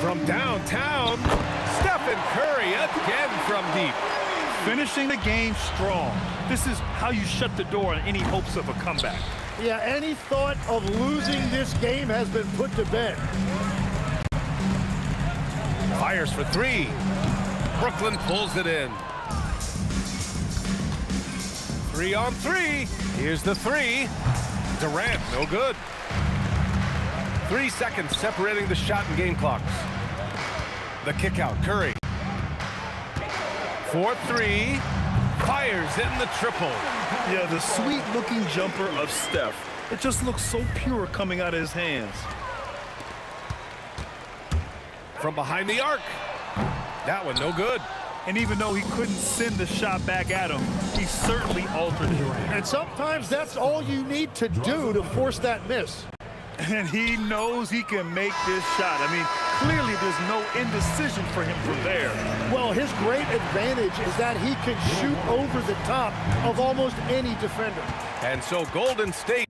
From downtown, Stephen Curry again from deep. Finishing the game strong. This is how you shut the door on any hopes of a comeback. Yeah, any thought of losing this game has been put to bed. Fires for three. Brooklyn pulls it in. 3 on 3. Here's the three. Durant, no good. 3 seconds separating the shot and game clocks. The kick out, Curry. 4-3. Fires in the triple. Yeah, the sweet-looking jumper of Steph. It just looks so pure coming out of his hands. From behind the arc. That one no good. And even though he couldn't send the shot back at him, he certainly altered it. And sometimes that's all you need to do to force that miss. And he knows he can make this shot. I mean, clearly there's no indecision for him from there. Well, his great advantage is that he can shoot over the top of almost any defender. And so Golden State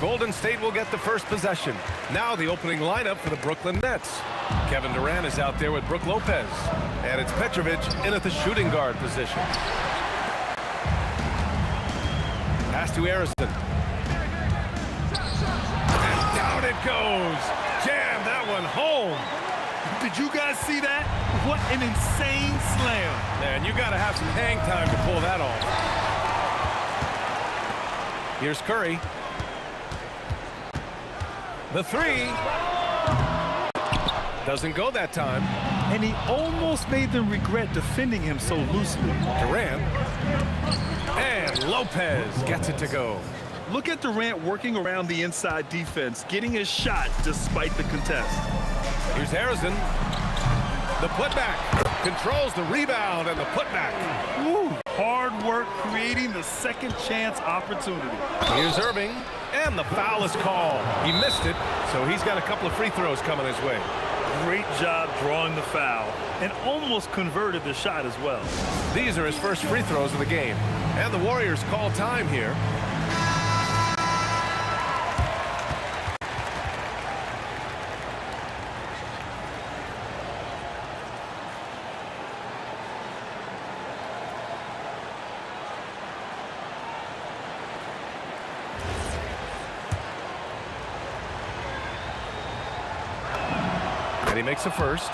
Golden State will get the first possession. Now the opening lineup for the Brooklyn Nets. Kevin Durant is out there with Brook Lopez. And it's Petrovic in at the shooting guard position. Pass to Harrison. And down it goes. Jam that one home. Did you guys see that? What an insane slam. Man, you got to have some hang time to pull that off. Here's Curry. The three. Doesn't go that time. And he almost made them regret defending him so loosely. Durant. And Lopez gets it to go. Look at Durant working around the inside defense, getting his shot despite the contest. Here's Harrison. The putback. Controls the rebound and the putback. Woo. Hard work creating the second chance opportunity. Here's Irving. And the foul is called. He missed it, so he's got a couple of free throws coming his way. Great job drawing the foul and almost converted the shot as well. These are his first free throws of the game. And the Warriors call time here. And he makes a first.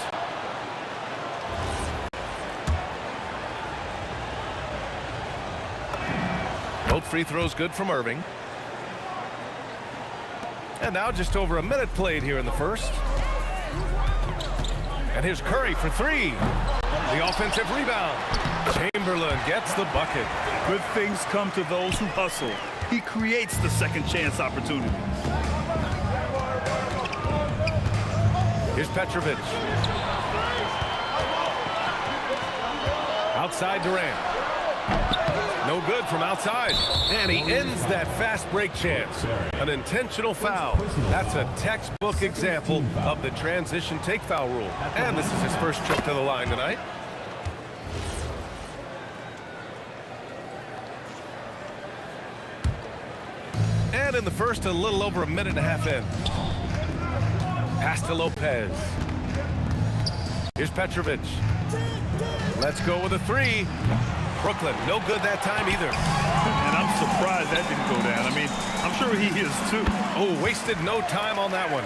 Both free throws good from Irving. And now just over a minute played here in the first. And here's Curry for three. The offensive rebound. Chamberlain gets the bucket. Good things come to those who hustle. He creates the second chance opportunity. Here's Petrovic. Outside Durant. No good from outside. And he ends that fast break chance. An intentional foul. That's a textbook example of the transition take foul rule. And this is his first trip to the line tonight. And in the first, a little over a minute and a half in. Pass to Lopez. Here's Petrovic. Let's go with a three. Brooklyn, no good that time either. And I'm surprised that didn't go down. I mean, I'm sure he is too. Oh, wasted no time on that one.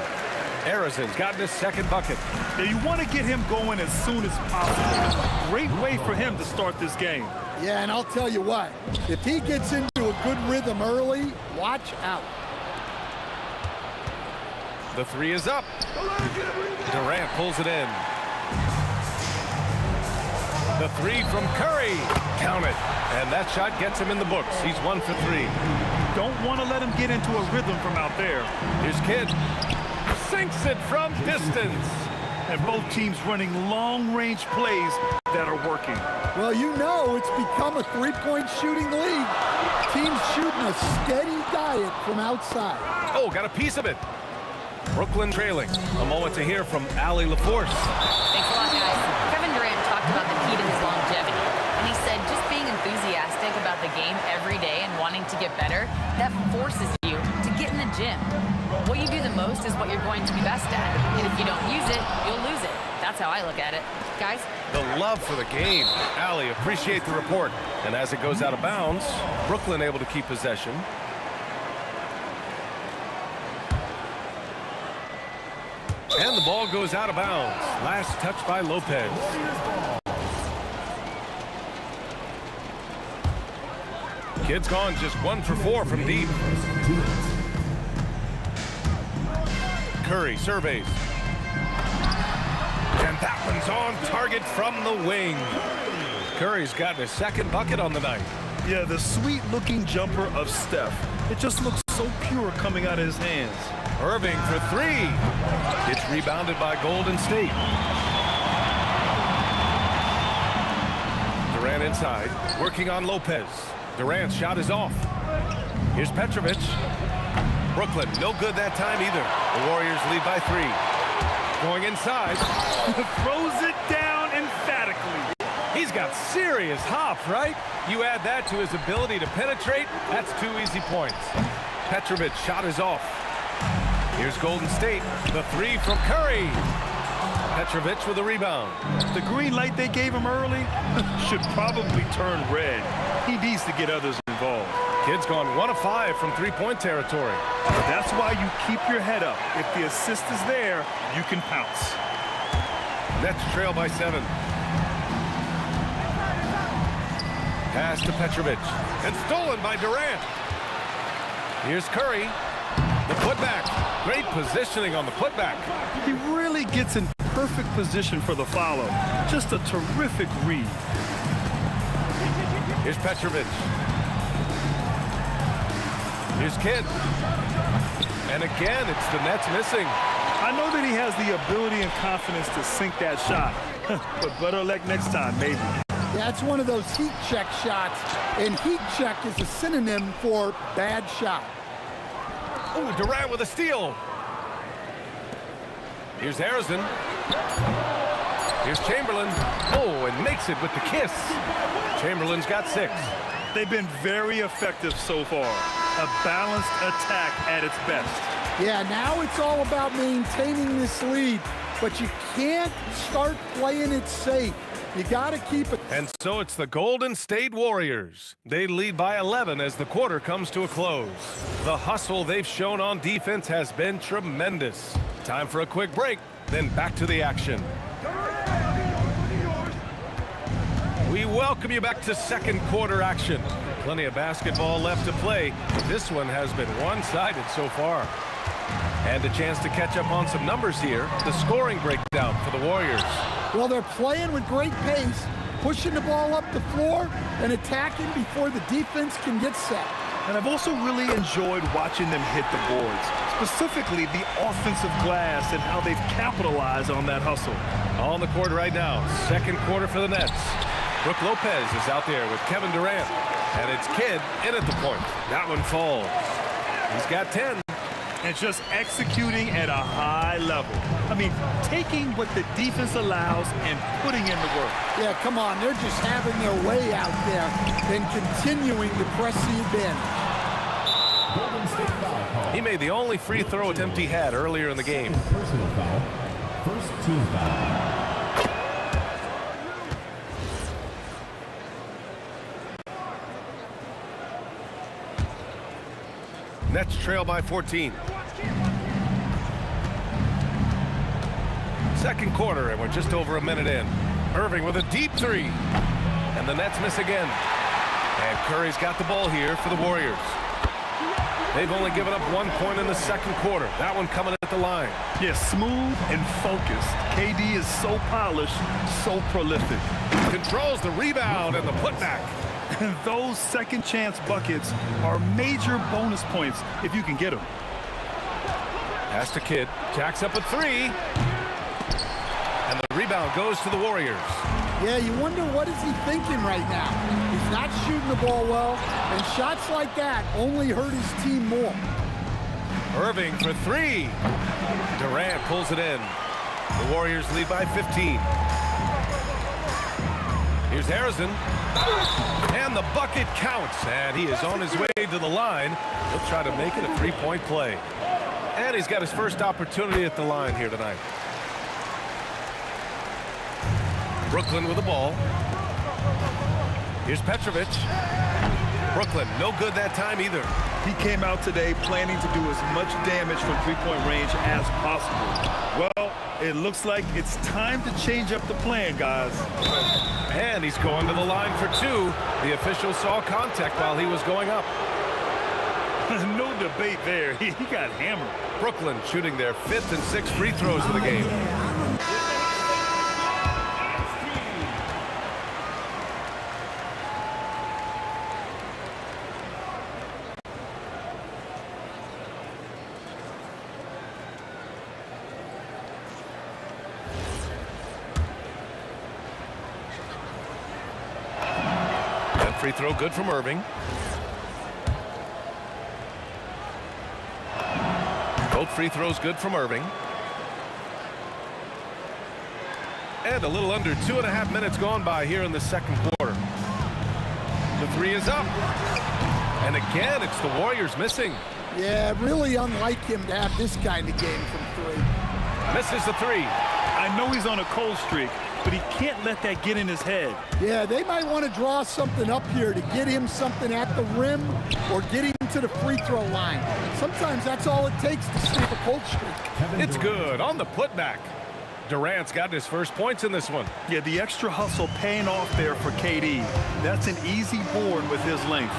Harrison's gotten his second bucket. Yeah, you want to get him going as soon as possible. Great way for him to start this game. Yeah, and I'll tell you what, if he gets into a good rhythm early, watch out. The three is up. Durant pulls it in. The three from Curry. Count it. And that shot gets him in the books. He's 1 for 3. Don't want to let him get into a rhythm from out there. Here's Kidd. Sinks it from distance. And both teams running long-range plays that are working. Well, you know it's become a three-point shooting league. Teams shooting a steady diet from outside. Oh, got a piece of it. Brooklyn trailing. A moment to hear from Allie LaForce. Thanks a lot, guys. Kevin Durant talked about the key to his longevity. And he said just being enthusiastic about the game every day and wanting to get better, that forces you to get in the gym. What you do the most is what you're going to be best at. And if you don't use it, you'll lose it. That's how I look at it. Guys? The love for the game. Allie, appreciate the report. And as it goes out of bounds, Brooklyn able to keep possession. And the ball goes out of bounds. Last touch by Lopez. Kidd's gone just 1 for 4 from deep. Curry surveys. And that one's on target from the wing. Curry's gotten his second bucket on the night. Yeah, the sweet-looking jumper of Steph. It just looks so pure coming out of his hands. Irving for three. It's rebounded by Golden State. Durant inside, working on Lopez. Durant's shot is off. Here's Petrovic. Brooklyn, no good that time either. The Warriors lead by 3. Going inside. Throws it down emphatically. He's got serious hop, right? You add that to his ability to penetrate, that's 2 easy points. Petrovic shot is off. Here's Golden State. The three from Curry. Petrovic with a rebound. The green light they gave him early should probably turn red. He needs to get others involved. Kid's gone 1 of 5 from three-point territory. That's why you keep your head up. If the assist is there, you can pounce. Nets trail by 7. Pass to Petrovic. And stolen by Durant. Here's Curry. The putback. Great positioning on the putback. He really gets in perfect position for the follow. Just a terrific read. Here's Petrovic. Here's Kidd. And again, it's the Nets missing. I know that he has the ability and confidence to sink that shot. But better luck next time, maybe. That's one of those heat check shots. And heat check is a synonym for bad shot. Oh, Durant with a steal. Here's Harrison. Here's Chamberlain. Oh, and makes it with the kiss. Chamberlain's got 6. They've been very effective so far. A balanced attack at its best. Yeah, now it's all about maintaining this lead, but you can't start playing it safe. You got to keep it. And so it's the Golden State Warriors. They lead by 11 as the quarter comes to a close. The hustle they've shown on defense has been tremendous. Time for a quick break, then back to the action. We welcome you back to second quarter action. Plenty of basketball left to play. This one has been one-sided so far. And a chance to catch up on some numbers here. The scoring breakdown for the Warriors. Well, they're playing with great pace, pushing the ball up the floor and attacking before the defense can get set. And I've also really enjoyed watching them hit the boards, specifically the offensive glass and how they've capitalized on that hustle. On the court right now, second quarter for the Nets. Brook Lopez is out there with Kevin Durant. And it's Kidd in at the point. That one falls. He's got 10. And just executing at a high level. I mean, taking what the defense allows and putting in the work. Yeah, come on. They're just having their way out there and continuing to press the advantage. He made the only free throw attempt he had earlier in the game. Personal foul. First team foul. Nets trail by 14. Second quarter, and we're just over a minute in. Irving with a deep 3. And the Nets miss again. And Curry's got the ball here for the Warriors. They've only given up 1 point in the second quarter. That one coming at the line. Yeah, smooth and focused. KD is so polished, so prolific. Controls the rebound and the putback. And those second chance buckets are major bonus points if you can get them. Pass to Kidd. Jacks up a 3. And the rebound goes to the Warriors. Yeah, you wonder what is he thinking right now. He's not shooting the ball well, and shots like that only hurt his team more. Irving for 3. Durant pulls it in. The Warriors lead by 15. Here's Harrison. And the bucket counts. And he is on his way to the line. He'll try to make it a 3-point play. And he's got his first opportunity at the line here tonight. Brooklyn with the ball. Here's Petrovic. Brooklyn, no good that time either. He came out today planning to do as much damage from three-point range as possible. Well, it looks like it's time to change up the plan, guys. And he's going to the line for 2. The official saw contact while he was going up. No debate there. He got hammered. Brooklyn shooting their 5th and 6th free throws of the game. Free throw good from Irving. Both free throws good from Irving. And a little under 2.5 minutes gone by here in the second quarter. The 3 is up. And again, it's the Warriors missing. Yeah, really unlike him to have this kind of game from three. Misses the three. I know he's on a cold streak, but he can't let that get in his head. Yeah, they might want to draw something up here to get him something at the rim or get him to the free throw line. Sometimes that's all it takes to snap a cold streak. It's good on the putback. Durant's got his first points in this one. Yeah, the extra hustle paying off there for KD. That's an easy board with his length.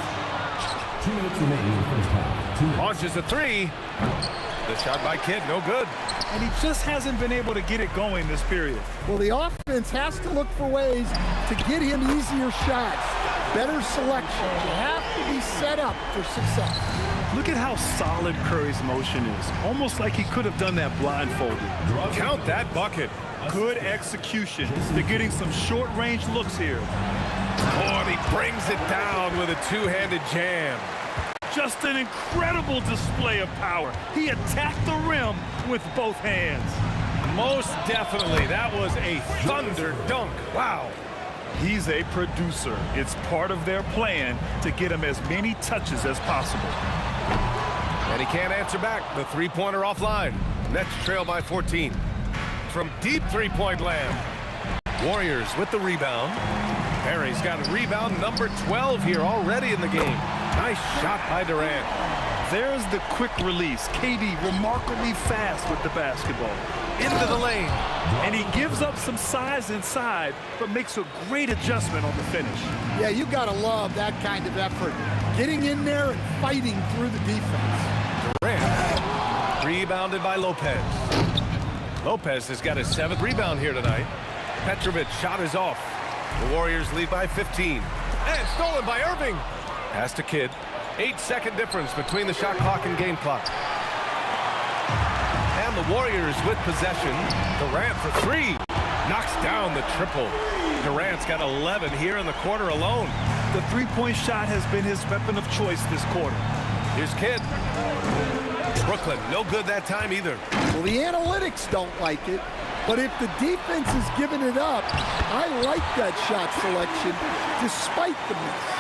2 minutes remaining in the first half. Launches a three. The shot by Kidd, no good. And he just hasn't been able to get it going this period. Well, the offense has to look for ways to get him easier shots, better selection. You have to be set up for success. Look at how solid Curry's motion is. Almost like he could have done that blindfolded. Count that bucket. Good execution. They're getting some short-range looks here. Oh, and he brings it down with a two-handed jam. Just an incredible display of power. He attacked the rim with both hands. Most definitely. That was a thunder dunk. Wow. He's a producer. It's part of their plan to get him as many touches as possible. And he can't answer back. The three-pointer offline. Nets trail by 14. From deep three-point land. Warriors with the rebound. Perry's got rebound number 12 here already in the game. Nice shot by Durant. There's the quick release. KD remarkably fast with the basketball. Into the lane. And he gives up some size inside, but makes a great adjustment on the finish. Yeah, you got to love that kind of effort. Getting in there and fighting through the defense. Durant rebounded by Lopez. Lopez has got his 7th rebound here tonight. Petrovic's shot is off. The Warriors lead by 15. And stolen by Irving. Pass to Kidd. 8-second difference between the shot clock and game clock. And the Warriors with possession. Durant for three. Knocks down the triple. Durant's got 11 here in the quarter alone. The three-point shot has been his weapon of choice this quarter. Here's Kidd. Brooklyn, no good that time either. Well, the analytics don't like it, but if the defense is giving it up, I like that shot selection despite the miss.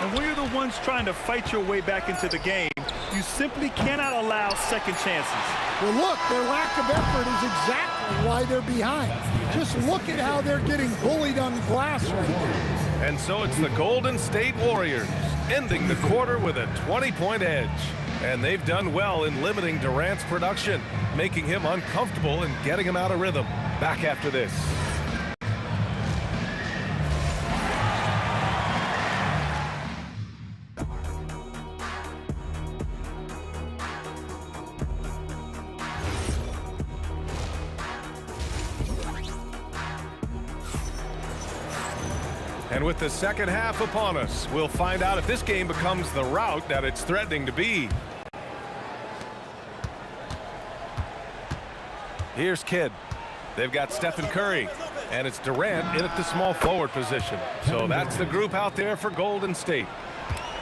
And when you're the ones trying to fight your way back into the game, you simply cannot allow second chances. Well, look, their lack of effort is exactly why they're behind. Just look at how they're getting bullied on the glass right now. And so it's the Golden State Warriors ending the quarter with a 20-point edge. And they've done well in limiting Durant's production, making him uncomfortable and getting him out of rhythm. Back after this. And with the second half upon us, we'll find out if this game becomes the rout that it's threatening to be. Here's Kidd. They've got Stephen Curry, and it's Durant in at the small forward position. So that's the group out there for Golden State.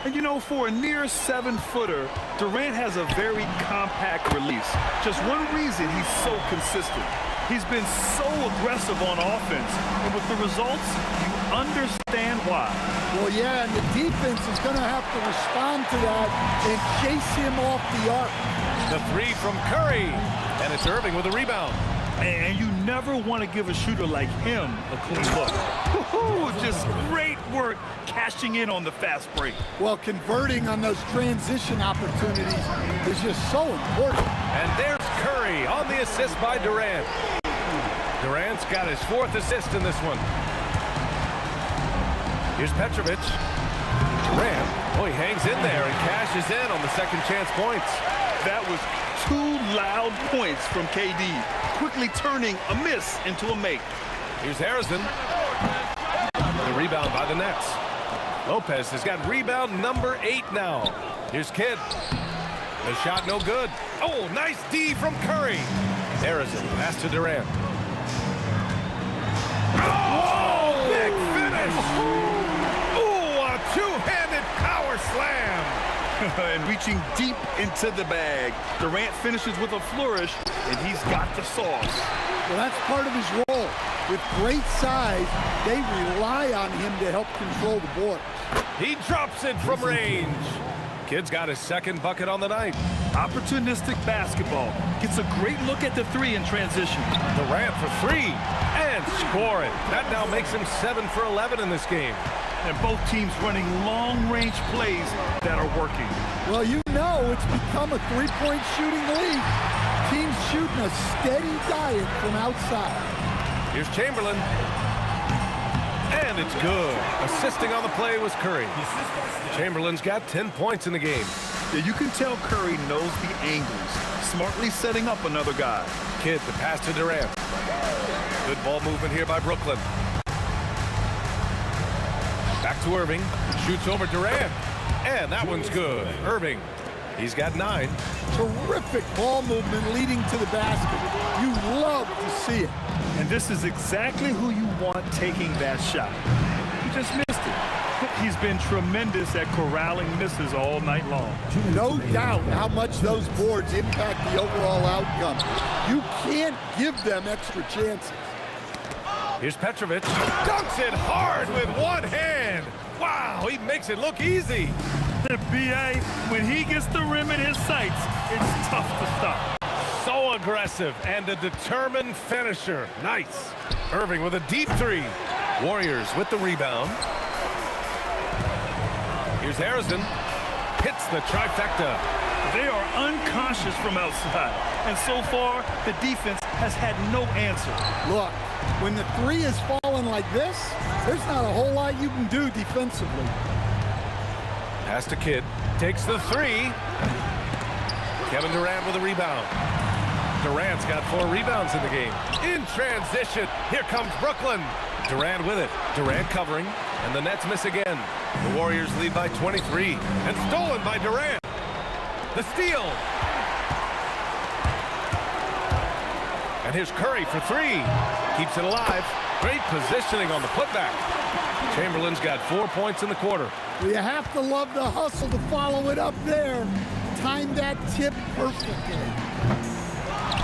And you know, for a near 7-footer, Durant has a very compact release. Just one reason he's so consistent. He's been so aggressive on offense, and with the results, you understand why. Well, yeah, and the defense is going to have to respond to that and chase him off the arc. The three from Curry, and it's Irving with a rebound. And you never want to give a shooter like him a clean look. Just great work cashing in on the fast break. Well, converting on those transition opportunities is just so important. And there's Curry on the assist by Durant. Durant's got his 4th assist in this one. Here's Petrovic. Durant, he hangs in there and cashes in on the second chance points. That was 2 loud points from KD, quickly turning a miss into a make. Here's Harrison. The rebound by the Nets. Lopez has got rebound number 8 now. Here's Kidd. The shot no good. Oh, nice D from Curry. Harrison, pass to Durant. Oh, big finish. Ooh, a two-handed power slam. And reaching deep into the bag. Durant finishes with a flourish, and he's got the sauce. Well, that's part of his role. With great size, they rely on him to help control the board. He drops it from range. Kid's got his second bucket on the night. Opportunistic basketball. Gets a great look at the three in transition. Durant for three and scoring. That now makes him 7 for 11 in this game. And both teams running long-range plays that are working. Well, you know it's become a three-point shooting league. Teams shooting a steady diet from outside. Here's Chamberlain. And it's good. Assisting on the play was Curry. Chamberlain's got 10 points in the game. Yeah, you can tell Curry knows the angles. Smartly setting up another guy. Kidd the pass to Durant. Good ball movement here by Brooklyn. Back to Irving. Shoots over Durant. And that one's good. Irving. He's got 9. Terrific ball movement leading to the basket. You love to see it. And this is exactly who you want taking that shot. He just missed it. He's been tremendous at corralling misses all night long. No doubt how much those boards impact the overall outcome. You can't give them extra chances. Here's Petrovic. Dunks it hard with one hand. Wow, he makes it look easy. B.A., when he gets the rim in his sights, it's tough to stop. So aggressive and a determined finisher. Nice. Irving with a deep three. Warriors with the rebound. Here's Harrison. Hits the trifecta. They are unconscious from outside. And so far, the defense has had no answer. Look, when the three is falling like this, there's not a whole lot you can do defensively. Pass to Kidd. Takes the three. Kevin Durant with a rebound. Durant's got 4 rebounds in the game. In transition, here comes Brooklyn. Durant with it. Durant covering, and the Nets miss again. The Warriors lead by 23, and stolen by Durant. The steal. And here's Curry for 3. Keeps it alive. Great positioning on the putback. Chamberlain's got 4 points in the quarter. Well, you have to love the hustle to follow it up there. Time that tip perfectly.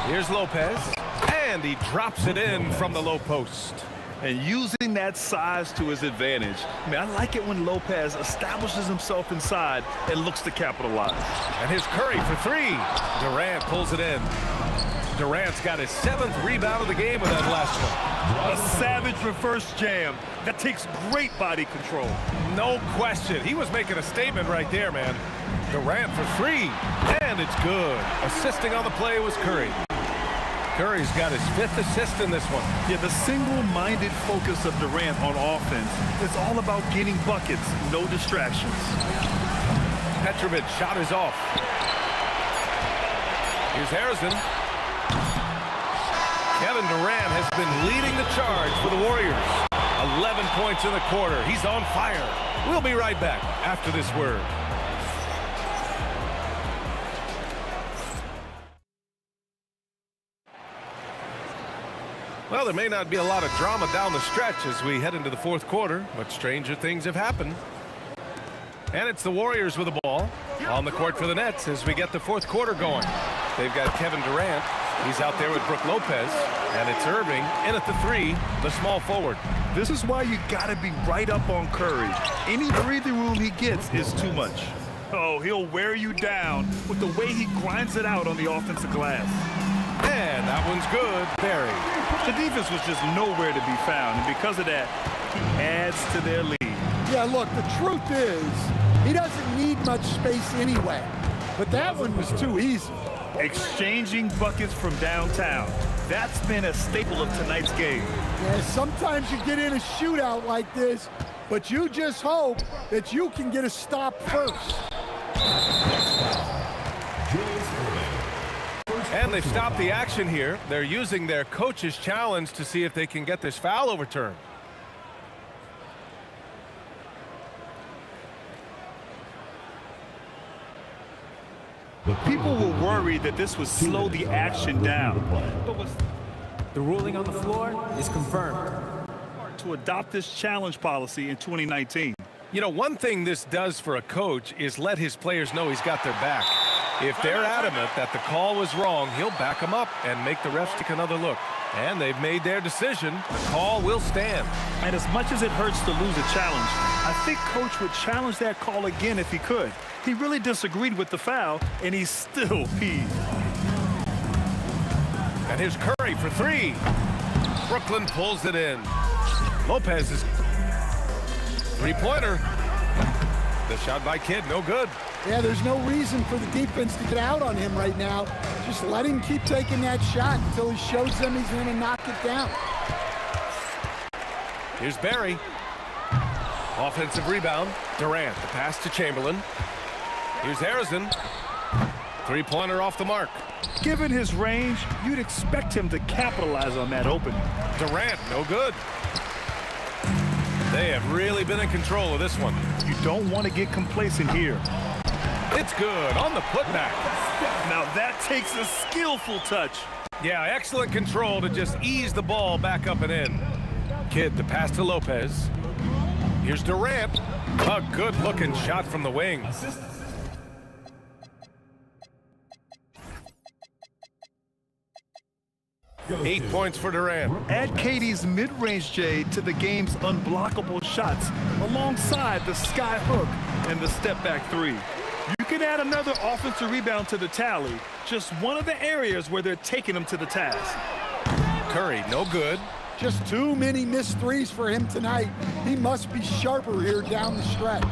Here's Lopez, and he drops it in from the low post. And using that size to his advantage. I mean, I like it when Lopez establishes himself inside and looks to capitalize. And here's Curry for 3. Durant pulls it in. Durant's got his 7th rebound of the game with that last one. A savage reverse jam. That takes great body control. No question. He was making a statement right there, man. Durant for 3, and it's good. Assisting on the play was Curry. Curry's got his 5th assist in this one. Yeah, the single-minded focus of Durant on offense is all about getting buckets, no distractions. Petrovic shot is off. Here's Harrison. Kevin Durant has been leading the charge for the Warriors. 11 points in the quarter. He's on fire. We'll be right back after this word. Well, there may not be a lot of drama down the stretch as we head into the 4th quarter, but stranger things have happened. And it's the Warriors with the ball on the court for the Nets as we get the 4th quarter going. They've got Kevin Durant. He's out there with Brook Lopez, and it's Irving in at the 3, the small forward. This is why you got to be right up on Curry. Any breathing room he gets is too much. Oh, he'll wear you down with the way he grinds it out on the offensive glass. And that one's good. Barry. The defense was just nowhere to be found, and because of that, he adds to their lead. Yeah, look, the truth is, he doesn't need much space anyway. But that one was too easy. Exchanging buckets from downtown. That's been a staple of tonight's game. Yeah, sometimes you get in a shootout like this, but you just hope that you can get a stop first. And they've stopped the action here. They're using their coach's challenge to see if they can get this foul overturned. People were worried that this would slow the action down. The ruling on the floor is confirmed. To adopt this challenge policy in 2019. You know, one thing this does for a coach is let his players know he's got their back. If they're adamant that the call was wrong, he'll back them up and make the refs take another look. And they've made their decision. The call will stand. And as much as it hurts to lose a challenge, I think Coach would challenge that call again if he could. He really disagreed with the foul, and he's still peeved. And here's Curry for three. Brooklyn pulls it in. Lopez is three-pointer. The shot by Kidd, no good. Yeah, there's no reason for the defense to get out on him right now. Just let him keep taking that shot until he shows them he's going to knock it down. Here's Barry. Offensive rebound. Durant, the pass to Chamberlain. Here's Harrison. Three-pointer off the mark. Given his range, you'd expect him to capitalize on that opening. Durant, no good. They have really been in control of this one. You don't want to get complacent here. It's good on the putback. Now that takes a skillful touch. Yeah, excellent control to just ease the ball back up and in. Kidd, the pass to Lopez. Here's Durant. A good-looking shot from the wing. 8 points for Durant. Add Katie's mid-range J to the game's unblockable shots alongside the sky hook and the step-back three. You can add another offensive rebound to the tally, just one of the areas where they're taking them to the task. Curry, no good. Just too many missed threes for him tonight. He must be sharper here down the stretch.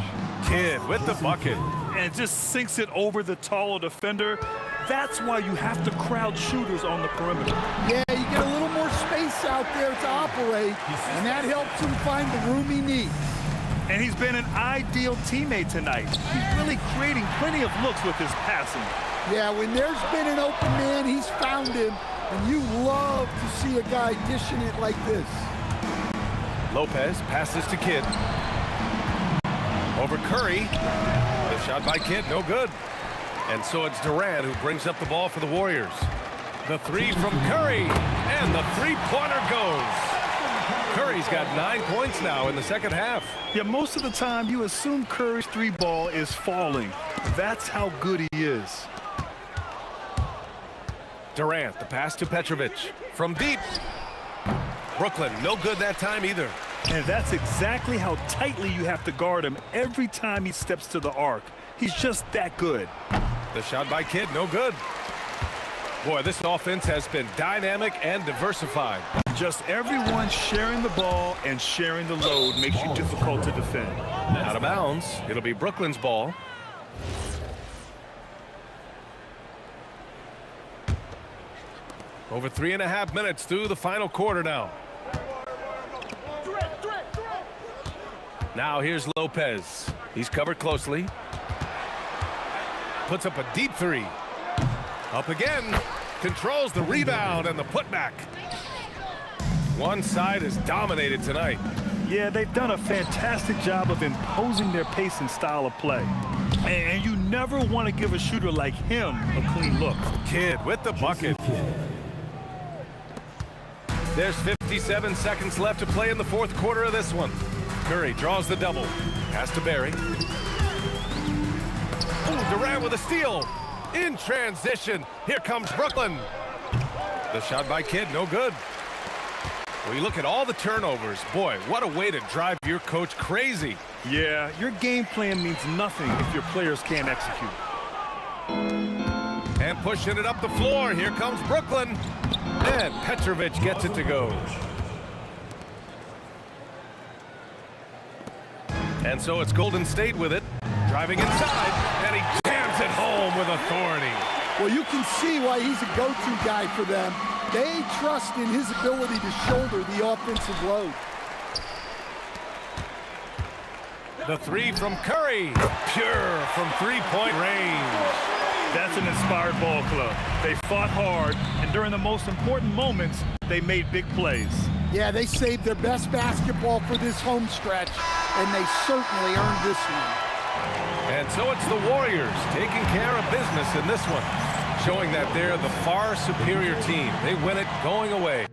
Kidd with the bucket. And just sinks it over the taller defender. That's why you have to crowd shooters on the perimeter. Yeah, you get a little more space out there to operate, and that helps him find the room he needs. And he's been an ideal teammate tonight. He's really creating plenty of looks with his passing. Yeah, when there's been an open man, he's found him, and you love to see a guy dishing it like this. Lopez passes to Kidd. Over Curry. The shot by Kidd, no good. And so it's Durant who brings up the ball for the Warriors. The three from Curry, and the three-pointer goes. Curry's got 9 points now in the second half. Yeah, most of the time you assume Curry's three ball is falling. That's how good he is. Durant, the pass to Petrovic. From deep. Brooklyn, no good that time either. And that's exactly how tightly you have to guard him every time he steps to the arc. He's just that good. The shot by Kidd, no good. Boy, this offense has been dynamic and diversified. Just everyone sharing the ball and sharing the load makes you difficult to defend. Out of bounds. It'll be Brooklyn's ball. Over 3.5 minutes through the final quarter now. Now here's Lopez. He's covered closely. Puts up a deep three. Up again. Controls the rebound and the putback. One side is dominated tonight. Yeah, they've done a fantastic job of imposing their pace and style of play. And you never want to give a shooter like him a clean look. Kidd with the bucket. There's 57 seconds left to play in the fourth quarter of this one. Curry draws the double. Pass to Barry. Ooh, Durant with a steal. In transition. Here comes Brooklyn. The shot by Kidd, no good. Well, you look at all the turnovers. Boy, what a way to drive your coach crazy. Yeah, your game plan means nothing if your players can't execute. And pushing it up the floor. Here comes Brooklyn. And Petrovic gets it to go. And so it's Golden State with it. Driving inside. And he jams it home with authority. Well, you can see why he's a go-to guy for them. They trust in his ability to shoulder the offensive load. The three from Curry. Pure from three-point range. That's an inspired ball club. They fought hard, and during the most important moments, they made big plays. Yeah, they saved their best basketball for this home stretch, and they certainly earned this one. And so it's the Warriors taking care of business in this one, showing that they're the far superior team. They win it going away.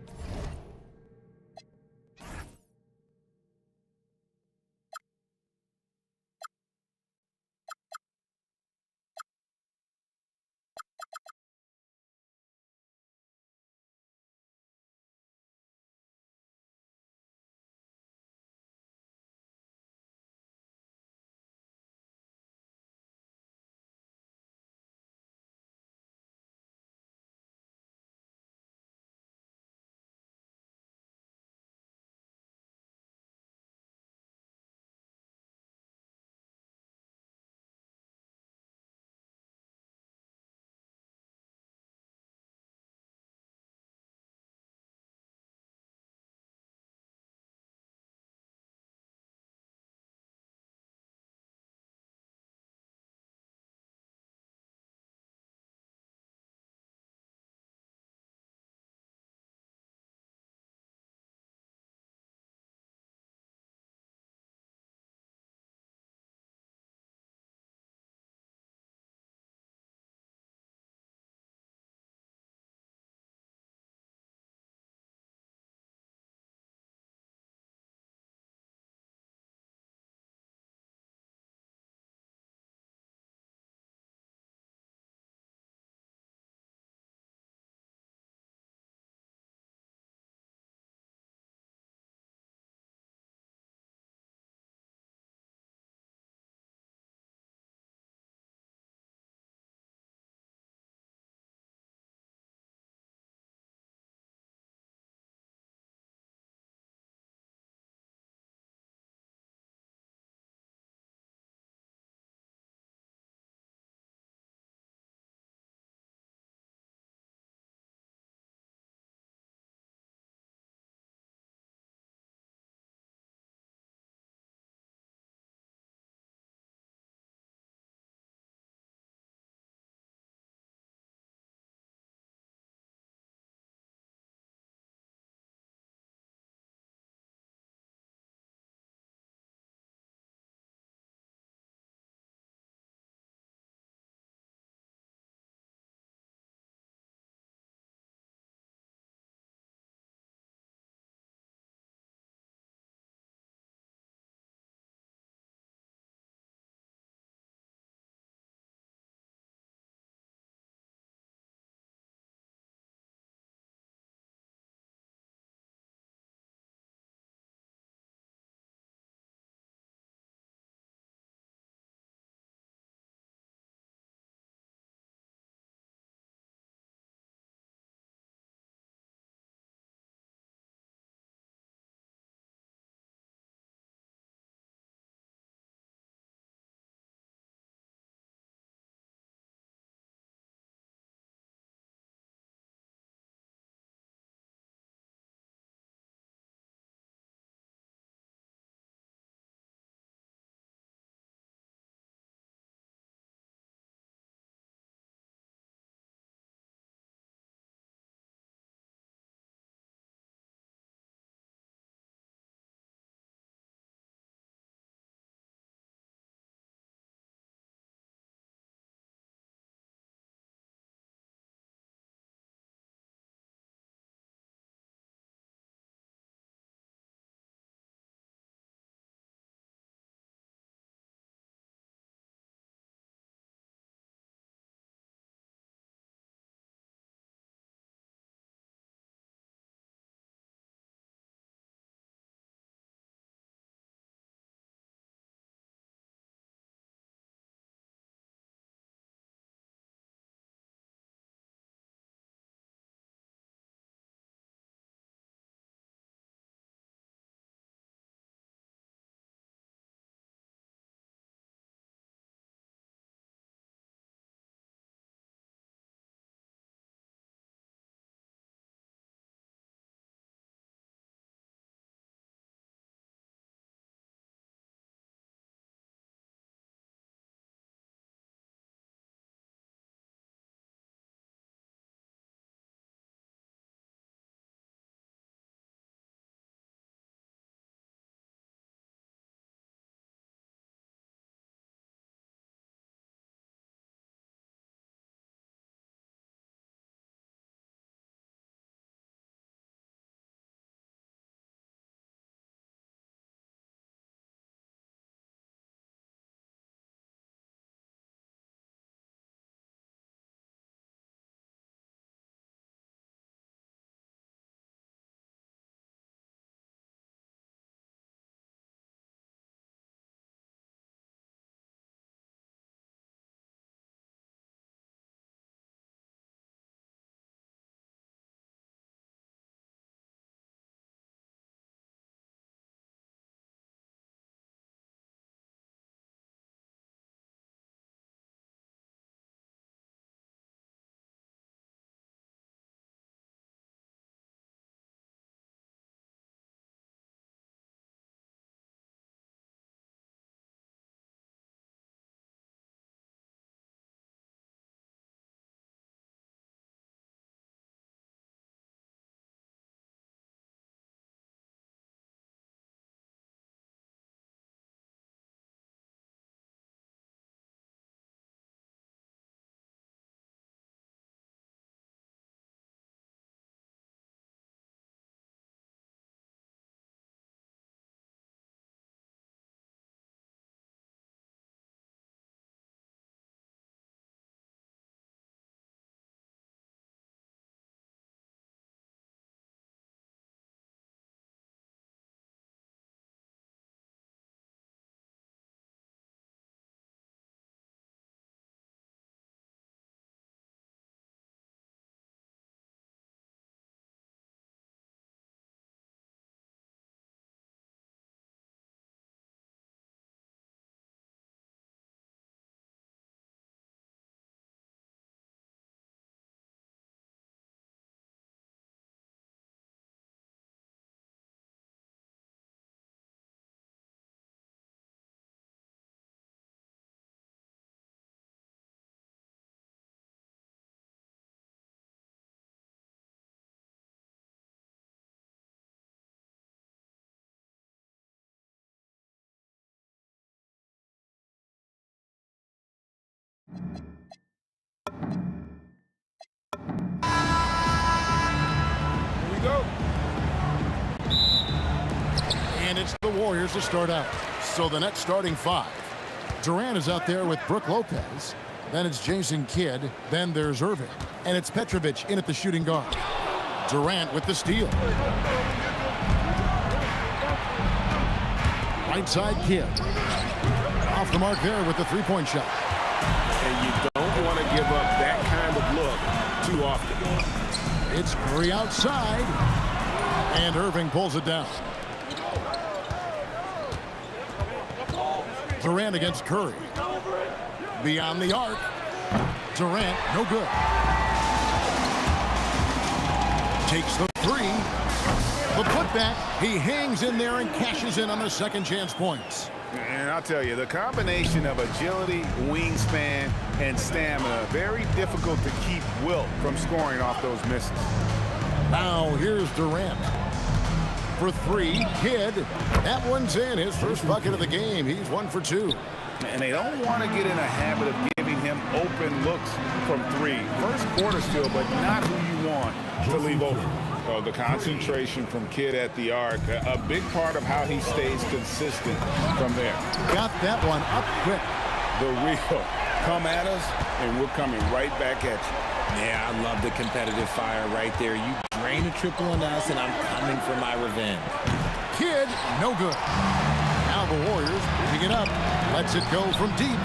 to start out. So the Nets starting 5. Durant is out there with Brook Lopez. Then it's Jason Kidd. Then there's Irving. And it's Petrovic in at the shooting guard. Durant with the steal. Right side Kidd. Off the mark there with the three-point shot. And you don't want to give up that kind of look too often. It's Curry outside. And Irving pulls it down. Durant against Curry. Beyond the arc. Durant, no good. Takes the three. The putback. He hangs in there and cashes in on the second chance points. And I'll tell you, the combination of agility, wingspan, and stamina, very difficult to keep Wilt from scoring off those misses. Now here's Durant. For three, Kidd. That one's in. His first bucket of the game. He's 1 for 2. And they don't want to get in a habit of giving him open looks from three. First quarter still, but not who you want to leave open. So the concentration from Kidd at the arc, a big part of how he stays consistent from there. Got that one up quick. The real come at us, and we're coming right back at you. Yeah, I love the competitive fire right there. You drain a triple on us, and I'm coming for my revenge. Kidd, no good. Now the Warriors picking it up. Lets it go from deep.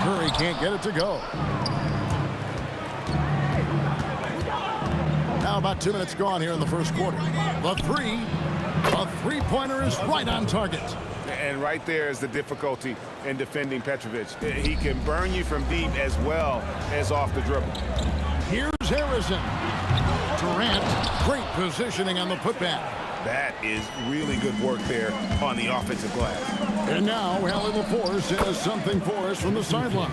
Curry can't get it to go. Now about 2 minutes gone here in the first quarter. The three-pointer is right on target. And right there is the difficulty in defending Petrovic. He can burn you from deep as well as off the dribble. Here's Harrison. Durant, great positioning on the putback. That is really good work there on the offensive glass. And now Allie LaForce has something for us from the sideline.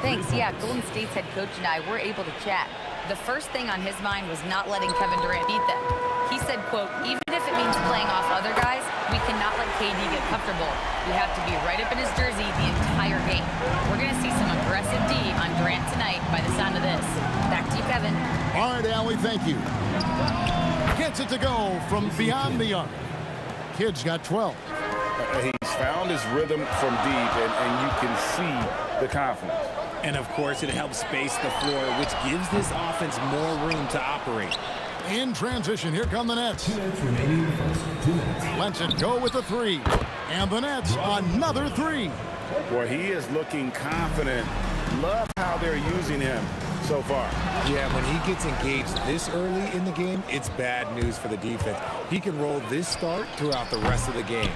Thanks. Yeah, Golden State's head coach and I were able to chat. The first thing on his mind was not letting Kevin Durant beat them. He said, quote, even if it means playing off other guys, we cannot let KD get comfortable. We have to be right up in his jersey the entire game. We're going to see some aggressive D on Durant tonight by the sound of this. Back to you, Kevin. All right, Allie, thank you. Gets it to go from beyond the arc. Kidd's got 12. He's found his rhythm from deep, and you can see the confidence. And, of course, it helps space the floor, which gives this offense more room to operate. In transition, here come the Nets. Lets it go with the three. And the Nets, another three. Well, he is looking confident. Love how they're using him so far. Yeah, when he gets engaged this early in the game, it's bad news for the defense. He can roll this start throughout the rest of the game.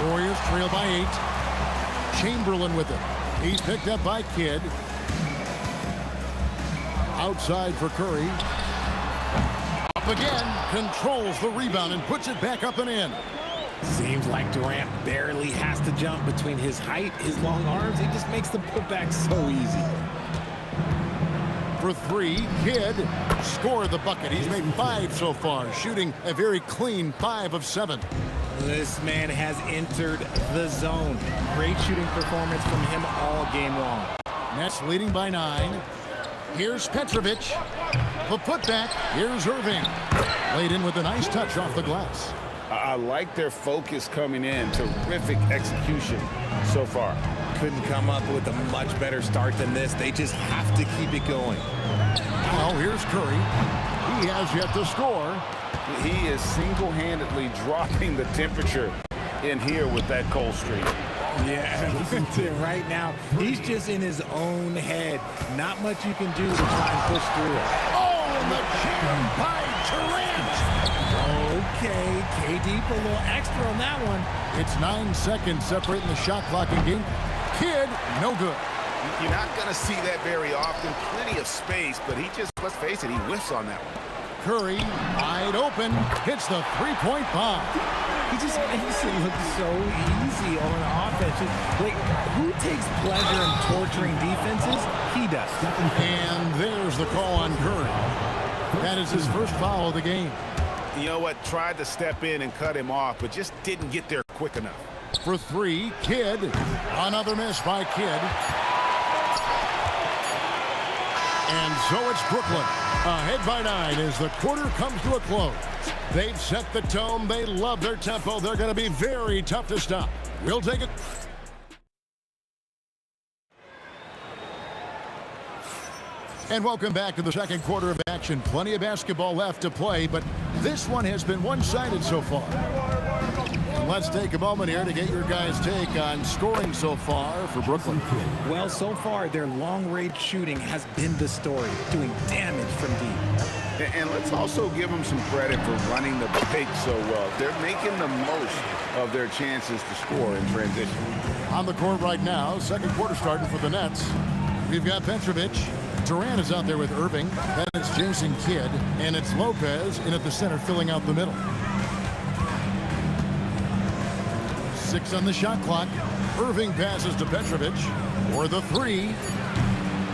Warriors trail by 8. Chamberlain with it. He's picked up by Kidd. Outside for Curry. Up again. Controls the rebound and puts it back up and in. Seems like Durant barely has to jump between his height, his long arms. He just makes the putback so easy. For three, Kidd scored the bucket. He's made 5 so far, shooting a very clean 5 of 7. This man has entered the zone. Great shooting performance from him all game long. Nets leading by 9. Here's Petrovic. The putback. Here's Irving. Laid in with a nice touch off the glass. I like their focus coming in. Terrific execution so far. Couldn't come up with a much better start than this. They just have to keep it going. Now here's Curry. He has yet to score. He is single-handedly dropping the temperature in here with that cold streak. Yeah, right now, he's just in his own head. Not much you can do to try and push through it. Oh, the jam by Durant. Okay, KD put a little extra on that one. It's 9 seconds separating the shot clock and game. Kidd, no good. You're not going to see that very often. Plenty of space, but he just, let's face it, he whiffs on that one. Curry, wide open, hits the three-point bomb. He just makes it look so easy on offense. Like, who takes pleasure in torturing defenses? He does. And there's the call on Curry. That is his first foul of the game. You know what? Tried to step in and cut him off, but just didn't get there quick enough. For three, Kidd. Another miss by Kidd. And so it's Brooklyn. Ahead by 9 as the quarter comes to a close. They've set the tone. They love their tempo. They're going to be very tough to stop. We'll take it. And welcome back to the second quarter of action. Plenty of basketball left to play, but this one has been one-sided so far. And let's take a moment here to get your guys' take on scoring so far for Brooklyn. Well, so far, their long-range shooting has been the story, doing damage from deep. And let's also give them some credit for running the pace so well. They're making the most of their chances to score in transition. On the court right now, second quarter starting for the Nets. We've got Petrovic. Durant is out there with Irving. Then it's Jason Kidd. And it's Lopez in at the center filling out the middle. 6 on the shot clock. Irving passes to Petrovic for the 3.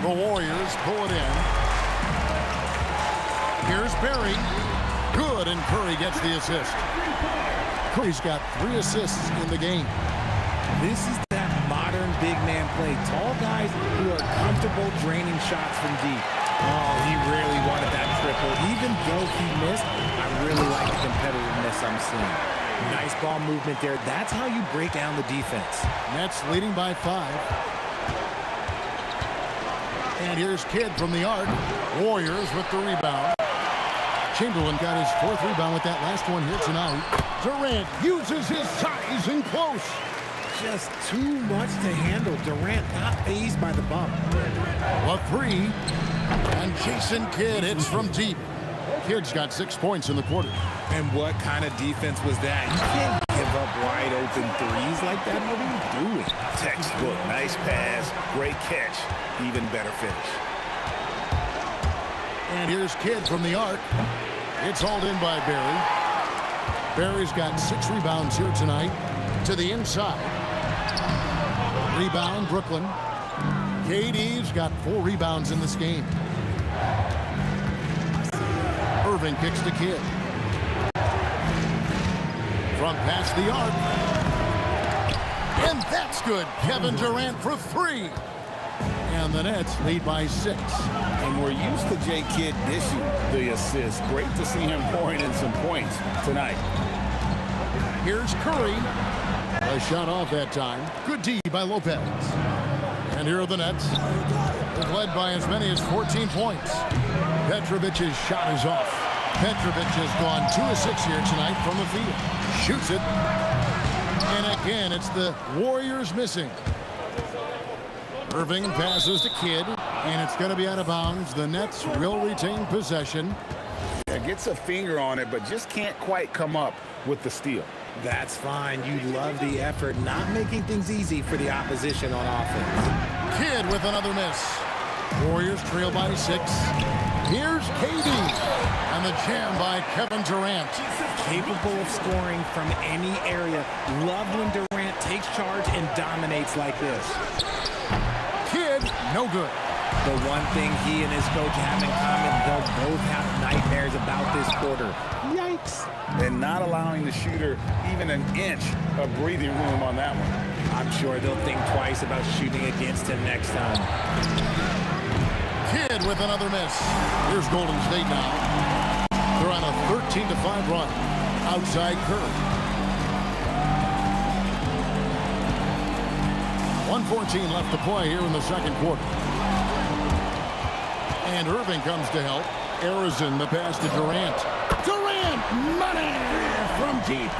The Warriors pull it in. Here's Barry. Good, and Curry gets the assist. Curry's got 3 assists in the game. This is that modern big man play. Tall guys who are comfortable draining shots from deep. Oh, he really wanted that triple. Even though he missed, I really like the competitiveness I'm seeing. Nice ball movement there. That's how you break down the defense. Nets leading by 5. And here's Kidd from the arc. Warriors with the rebound. Chamberlain got his 4th rebound with that last one here tonight. Durant uses his size and close. Just too much to handle. Durant not fazed by the bump. A 3. And Jason Kidd hits from deep. Kidd's got 6 points in the quarter. And what kind of defense was that? You can't give up wide open threes like that. What are you doing? Textbook. Nice pass. Great catch. Even better finish. And here's Kidd from the arc. It's hauled in by Barry. Barry's got 6 rebounds here tonight. To the inside. Rebound, Brooklyn. KD's got 4 rebounds in this game. Irving kicks to Kidd. From past the arc. And that's good. Kevin Durant for 3. And the Nets lead by 6. And we're used to J. Kidd dishing the assist. Great to see him pouring in some points tonight. Here's Curry. A shot off that time. Good D by Lopez. And here are the Nets. They've led by as many as 14 points. Petrovic's shot is off. Petrovic has gone 2 of 6 here tonight from the field. Shoots it. And again, it's the Warriors missing. Irving passes to Kidd, and it's going to be out of bounds. The Nets will retain possession. Yeah, gets a finger on it, but just can't quite come up with the steal. That's fine. You love the effort, not making things easy for the opposition on offense. Kidd with another miss. Warriors trail by 6. Here's KD. And the jam by Kevin Durant. Capable of scoring from any area. Love when Durant takes charge and dominates like this. Kidd, no good. The one thing he and his coach have in common, they'll both have nightmares about this quarter. Yikes. And not allowing the shooter even an inch of breathing room on that one. I'm sure they'll think twice about shooting against him next time. Kidd with another miss. Here's Golden State now. They're on a 13-5 run. Outside Curry. 1:14 left to play here in the second quarter. And Irving comes to help. Arizon the pass to Durant. Durant, money from deep.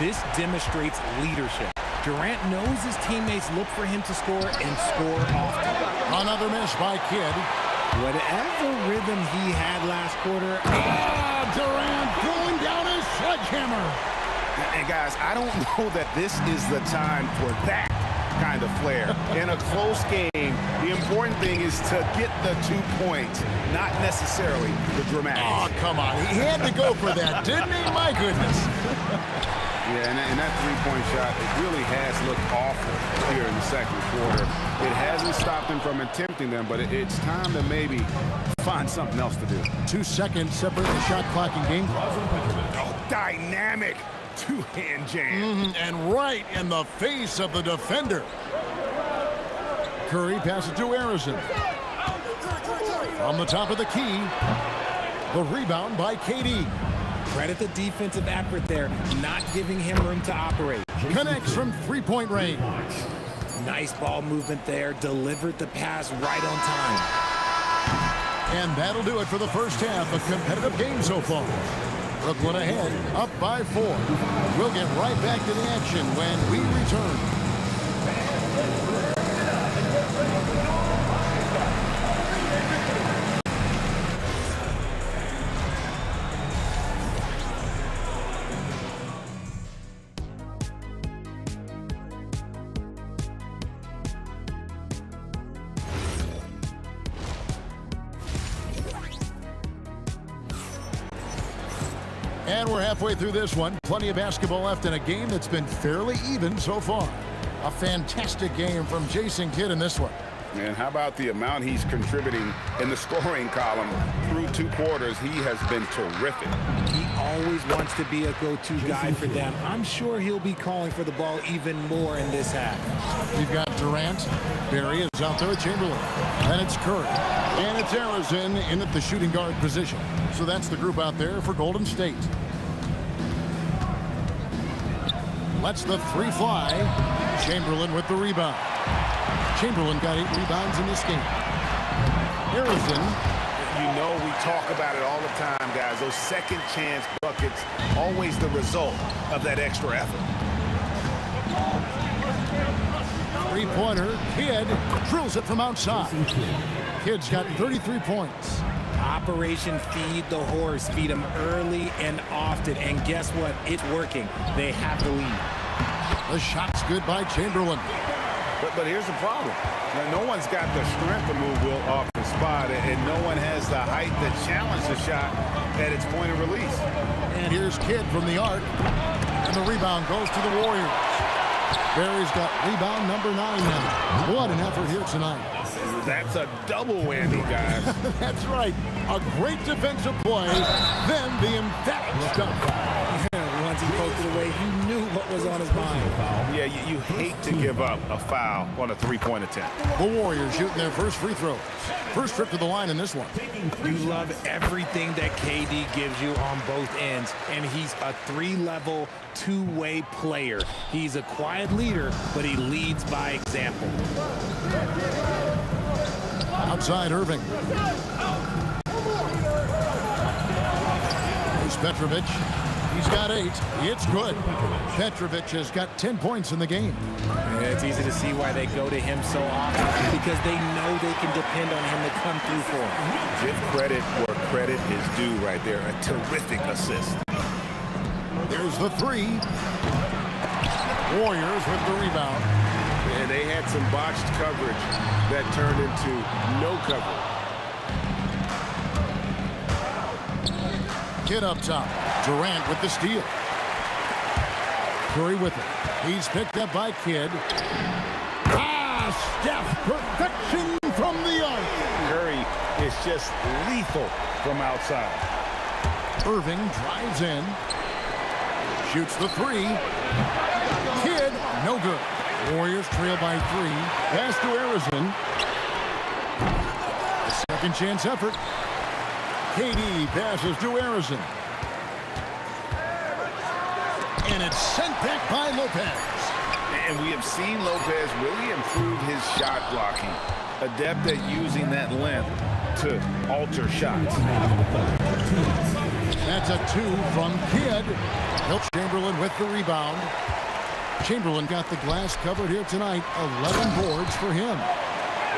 This demonstrates leadership. Durant knows his teammates look for him to score and score often. Another miss by Kidd. Whatever rhythm he had last quarter. Durant pulling down his sledgehammer. And guys, I don't know that this is the time for that kind of flair. In a close game, the important thing is to get the 2 points, not necessarily the dramatics. Oh, come on. He had to go for that, didn't he? My goodness. Yeah, and that three-point shot, it really has looked awful here in the second quarter. It hasn't stopped him from attempting them, but it's time to maybe find something else to do. 2 seconds separate the shot clock and game clock. Oh, dynamic two-hand jam. And right in the face of the defender. Curry passes to Arizon. From the top of the key, the rebound by KD. Credit the defensive effort there, not giving him room to operate. Connects from three-point range. Nice ball movement there, delivered the pass right on time. And that'll do it for the first half. A competitive game so far. Brooklyn ahead, up by 4. We'll get right back to the action when we return. And we're halfway through this one. Plenty of basketball left in a game that's been fairly even so far. A fantastic game from Jason Kidd in this one. And how about the amount he's contributing in the scoring column through 2 quarters? He has been terrific. He always wants to be a go-to guy for them. I'm sure he'll be calling for the ball even more in this half. We've got Durant. Barry is out there with Chamberlain. And it's Curry. And it's Arizona in at the shooting guard position. So that's the group out there for Golden State. Lets the 3 fly. Chamberlain with the rebound. Chamberlain got 8 rebounds in this game. Harrison. You know we talk about it all the time, guys. Those second chance buckets, always the result of that extra effort. 3-pointer. Kidd drills it from outside. Kidd's got 33 points. Operation Feed the Horse. Feed him early and often. And guess what? It's working. They have the lead. The shot's good by Chamberlain. But here's the problem. Now, no one's got the strength to move Will off the spot, and no one has the height to challenge the shot at its point of release. And here's Kidd from the arc. And the rebound goes to the Warriors. Barry's got rebound number 9 now. What an effort here tonight. That's a double whammy, guys. That's right. A great defensive play, then the emphatic stop. Once he poked it away, he knew what was on his mind. Yeah, you hate to give up a foul on a 3-point attempt. The Warriors shooting their first free throws. First trip to the line in this one. You love everything that KD gives you on both ends, and he's a 3-level, 2-way player. He's a quiet leader, but he leads by example. Outside Irving. Here's Petrovic. He's got 8. It's good. Petrovic has got 10 points in the game. Yeah, it's easy to see why they go to him so often, because they know they can depend on him to come through for them. Give credit where credit is due right there. A terrific assist. There's the 3. Warriors with the rebound. And they had some botched coverage that turned into no coverage. Kidd up top. Durant with the steal. Curry with it. He's picked up by Kidd. Steph, perfection from the arc. Curry is just lethal from outside. Irving drives in. Shoots the 3. Kidd, no good. Warriors trail by 3. Pass to Arizona. A second chance effort. KD passes to Arizona. And it's sent back by Lopez. And we have seen Lopez really improve his shot blocking. Adept at using that length to alter shots. That's a 2 from Kidd. Helps Chamberlain with the rebound. Chamberlain got the glass covered here tonight. 11 boards for him.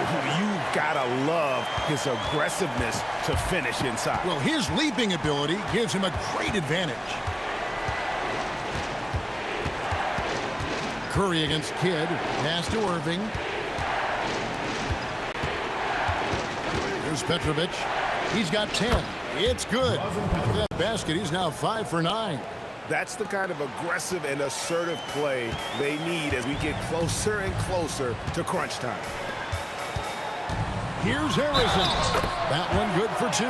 You gotta love his aggressiveness to finish inside. Well, his leaping ability gives him a great advantage. Curry against Kidd. Pass to Irving. Here's Petrovic. He's got 10. It's good. After that basket, he's now 5 for 9. That's the kind of aggressive and assertive play they need as we get closer and closer to crunch time. Here's Harrison. That one good for 2.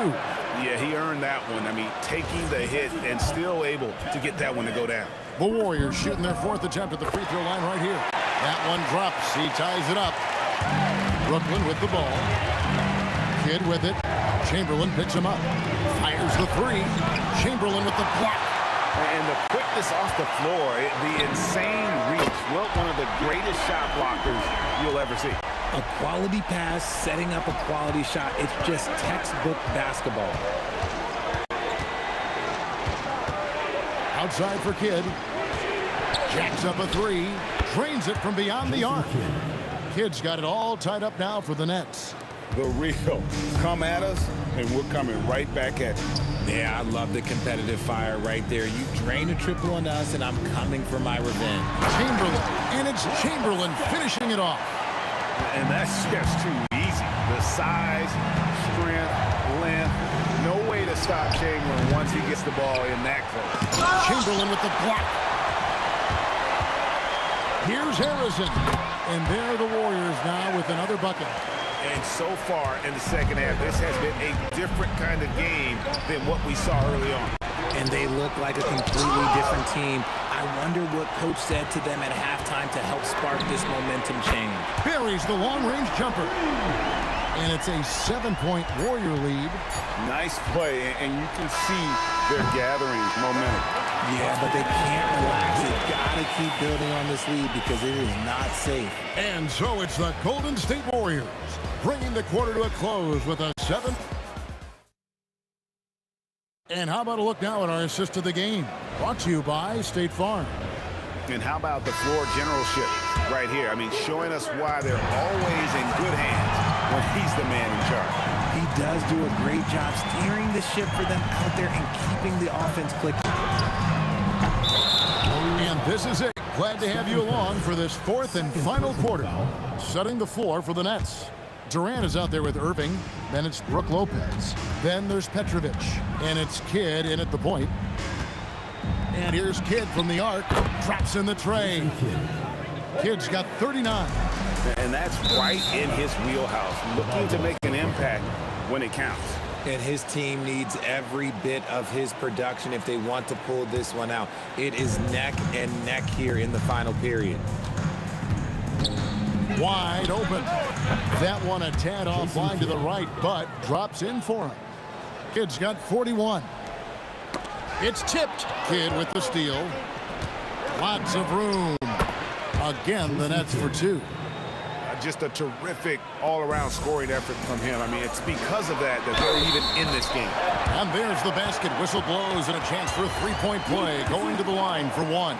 Yeah, he earned that one. I mean, taking the hit and still able to get that one to go down. The Warriors shooting their 4th attempt at the free throw line right here. That one drops. He ties it up. Brooklyn with the ball. Kidd with it. Chamberlain picks him up. Fires the three. Chamberlain with the block. And the quickness off the floor, the insane reach. Well, one of the greatest shot blockers you'll ever see. A quality pass, setting up a quality shot. It's just textbook basketball. Outside for Kidd. Jacks up a three. Drains it from beyond the arc. Kidd's got it all tied up now for the Nets. The real. Come at us, and we're coming right back at you. Yeah, I love the competitive fire right there. You drain a triple on us, and I'm coming for my revenge. Chamberlain, and it's Chamberlain finishing it off. And that's just too easy. The size, strength, length, no way to stop Chamberlain once he gets the ball in that close. Chamberlain with the block. Here's Harrison. And there are the Warriors now with another bucket. And so far in the second half, this has been a different kind of game than what we saw early on. And they look like a completely different team. I wonder what coach said to them at halftime to help spark this momentum change. Buries the long-range jumper. And it's a 7-point Warrior lead. Nice play, and you can see they're gathering momentum. Yeah, but they can't relax. They've got to keep building on this lead because it is not safe. And so it's the Golden State Warriors bringing the quarter to a close with a 7th. And how about a look now at our assist of the game? Brought to you by State Farm. And how about the floor generalship right here? I mean, showing us why they're always in good hands when he's the man in charge. He does do a great job steering the ship for them out there and keeping the offense clicking. And this is it. Glad to have you along for this 4th and final quarter. Setting the floor for the Nets. Durant is out there with Irving. Then it's Brook Lopez. Then there's Petrovic. And it's Kidd in at the point. And here's Kidd from the arc. Drops in the tray. Kidd's got 39. And that's right in his wheelhouse. Looking to make an impact when it counts. And his team needs every bit of his production if they want to pull this one out. It is neck and neck here in the final period. Wide open. That one a tad offline to the right, but drops in for him. Kidd's got 41. It's tipped. Kidd with the steal. Lots of room. Again, the Nets for 2. Just a terrific all-around scoring effort from him. I mean, it's because of that they're even in this game. And there's the basket. Whistle blows and a chance for a three-point play. Going to the line for 1.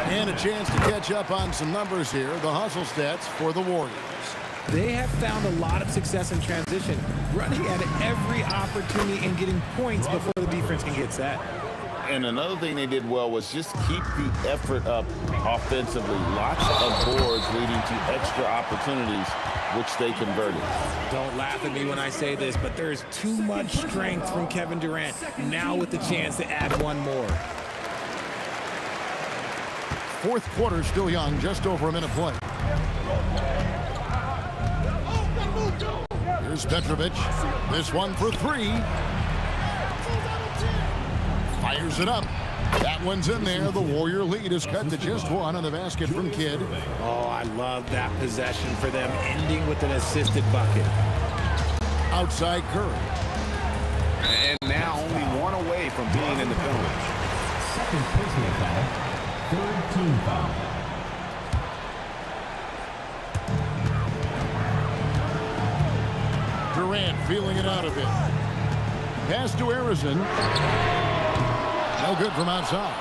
And a chance to catch up on some numbers here. The hustle stats for the Warriors. They have found a lot of success in transition, running at every opportunity and getting points before the defense can get set. And another thing they did well was just keep the effort up offensively. Lots of boards leading to extra opportunities, which they converted. Don't laugh at me when I say this, but there's too much strength from Kevin Durant. Now with the chance to add one more. 4th quarter still young, just over a minute play. Here's Petrovic. This one for 3. Fires it up. That one's in there. The Warrior lead is cut to just 1 on the basket from Kidd. Oh, I love that possession for them, ending with an assisted bucket. Outside Curry. And now only 1 away from being in the penalty. Second personal foul. 3rd team foul. Durant feeling it out a bit. Pass to Harrison. No good from outside.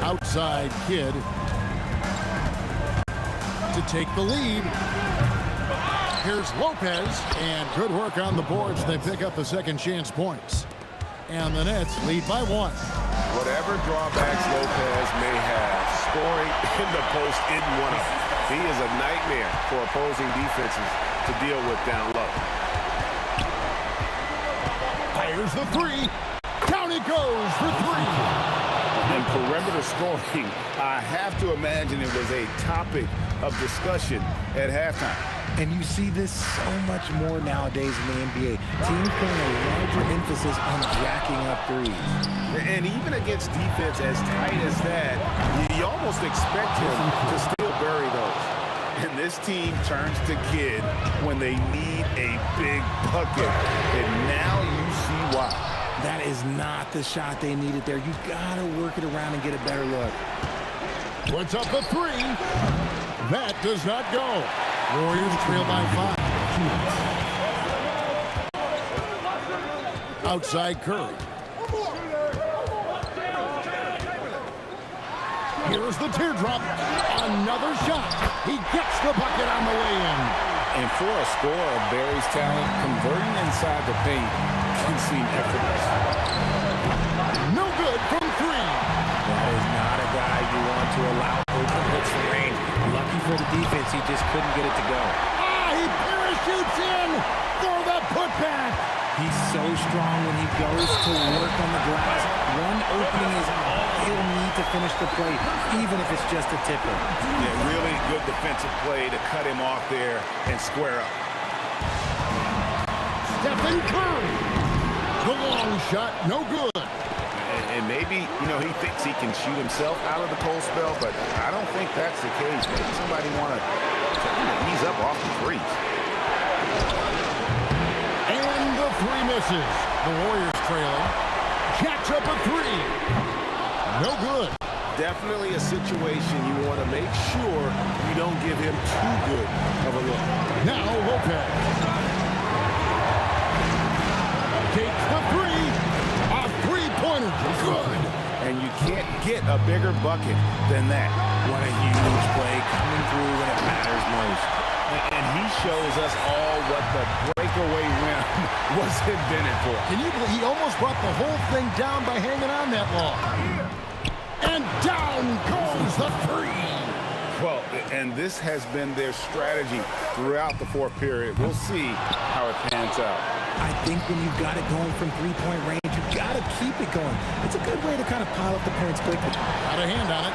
Outside Kidd to take the lead. Here's Lopez, and good work on the boards. They pick up the second chance points. And the Nets lead by 1. Whatever drawbacks Lopez may have, scoring in the post isn't one of them. He is a nightmare for opposing defenses to deal with down low. Fires the 3. Down it goes for 3. And perimeter scoring, I have to imagine it was a topic of discussion at halftime. And you see this so much more nowadays in the NBA. Teams putting a larger emphasis on jacking up threes. And even against defense as tight as that, you almost expect him to still bury those. And this team turns to Kidd when they need a big bucket. And now you see why. That is not the shot they needed there. You got to work it around and get a better look. Puts up the three. That does not go. Warriors trail by 5. Outside Curry. Here's the teardrop. Another shot. He gets the bucket on the way in. And for a scorer of Barry's talent, converting inside the paint can seem effortless. No good from 3. That is not a guy you want to allow open looks for range. Lucky for the defense, he just couldn't get it to go. He parachutes in for the putback. He's so strong when he goes to work on the glass. One opening is all he'll need to finish the play, even if it's just a tipper. Yeah, really good defensive play to cut him off there and square up. Stephen Curry. The long shot, no good. And maybe, he thinks he can shoot himself out of the cold spell, but I don't think that's the case. Maybe somebody want to ease up off the threes. And the 3 misses. The Warriors trailing. Jacks up a 3. No good. Definitely a situation you want to make sure you don't give him too good of a look. Now Lopez. Takes the 3. A 3-pointer. Good. And you can't get a bigger bucket than that. What a huge play coming through when it matters most. And he shows us all what the breakaway rim was invented for. Can you believe he almost brought the whole thing down by hanging on that long? And down goes the 3. Well, and this has been their strategy throughout the fourth period. We'll see how it pans out. I think when you've got it going from 3-point range, you've got to keep it going. It's a good way to kind of pile up the points quickly. Got a hand on it.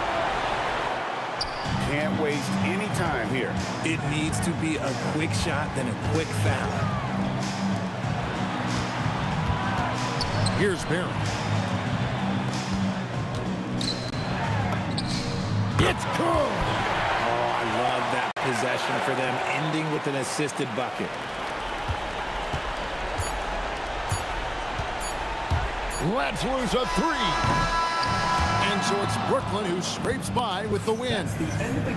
Can't waste any time here. It needs to be a quick shot, then a quick foul. Here's Barry. It's good. Oh, I love that possession for them, ending with an assisted bucket. Let's lose a 3. And so it's Brooklyn who scrapes by with the win.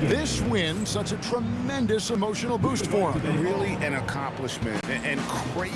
This win, such a tremendous emotional boost for them. Really an accomplishment and crazy.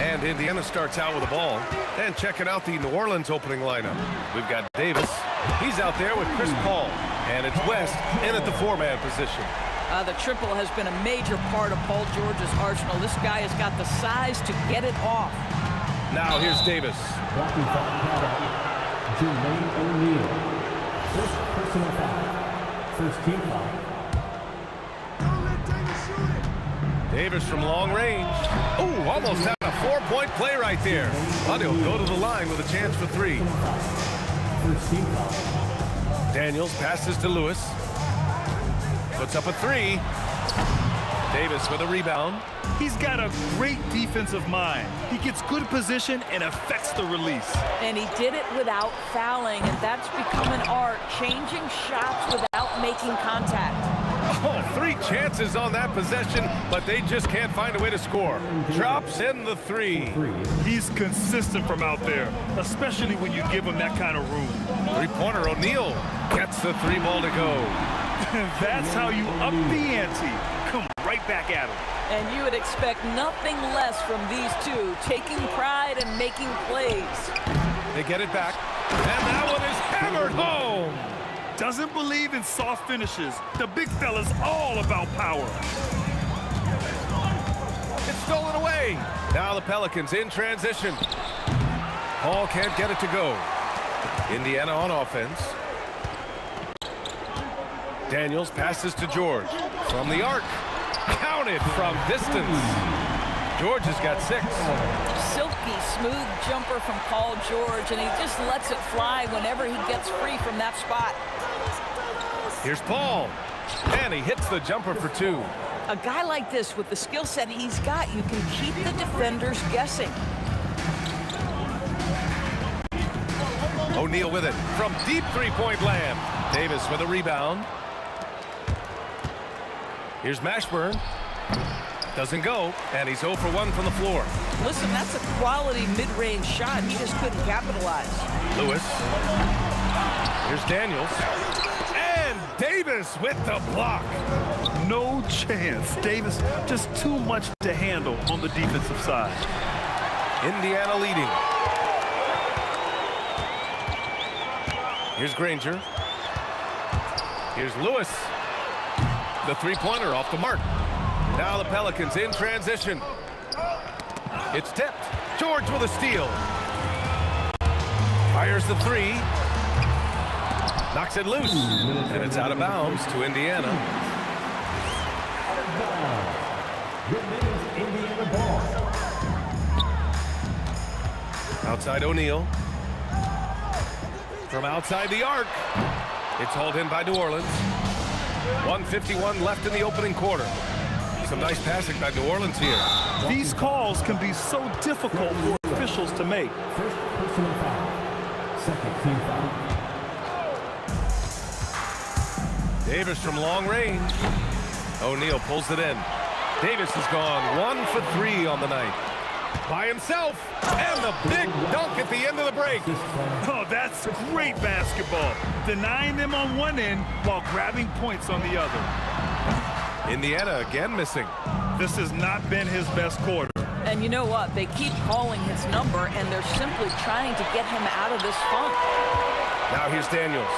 And Indiana starts out with the ball. And checking out the New Orleans opening lineup. We've got Davis. He's out there with Chris Paul. And it's West in at the 4-man position. The triple has been a major part of Paul George's arsenal. This guy has got the size to get it off. Now here's Davis. Jermaine O'Neal. First personal foul. First team foul. Davis from long range. Ooh, almost had a 4-point play right there. But he'll go to the line with a chance for 3. First team foul. Daniels passes to Lewis. Puts up a 3. Davis with a rebound. He's got a great defensive mind. He gets good position and affects the release. And he did it without fouling, and that's become an art, changing shots without making contact. Oh, 3 chances on that possession, but they just can't find a way to score. Drops in the 3. He's consistent from out there, especially when you give him that kind of room. 3-pointer O'Neal gets the 3 ball to go. That's how you up the ante. Come right back at him. And you would expect nothing less from these two, taking pride and making plays. They get it back, and that one is hammered home. Doesn't believe in soft finishes. The big fella's all about power. It's stolen away. Now the Pelicans in transition. Paul can't get it to go. Indiana on offense. Daniels passes to George. From the arc. Counted from distance. George has got 6. Silky smooth jumper from Paul George, and he just lets it fly whenever he gets free from that spot. Here's Paul. And he hits the jumper for 2. A guy like this, with the skill set he's got, you can keep the defenders guessing. O'Neal with it from deep 3-point land. Davis with a rebound. Here's Mashburn. Doesn't go, and he's 0 for 1 from the floor. Listen, that's a quality mid-range shot. He just couldn't capitalize. Lewis. Here's Daniels. And Davis with the block. No chance. Davis just too much to handle on the defensive side. Indiana leading. Here's Granger. Here's Lewis. The 3-pointer off the mark. Now the Pelicans in transition. It's tipped. George with a steal. Fires the 3. Knocks it loose. And it's out of bounds to Indiana. Outside O'Neal. From outside the arc. It's hauled in by New Orleans. 1:51 left in the opening quarter. Some nice passing by New Orleans here. These calls can be so difficult for officials to make. First personal foul. Second team foul. Davis from long range. O'Neal pulls it in. Davis has gone 1 for 3 on the night. By himself. And the big dunk at the end of the break. Oh, that's great basketball. Denying them on one end while grabbing points on the other. Indiana again missing. This has not been his best quarter. And you know what? They keep calling his number, and they're simply trying to get him out of this funk. Now here's Daniels.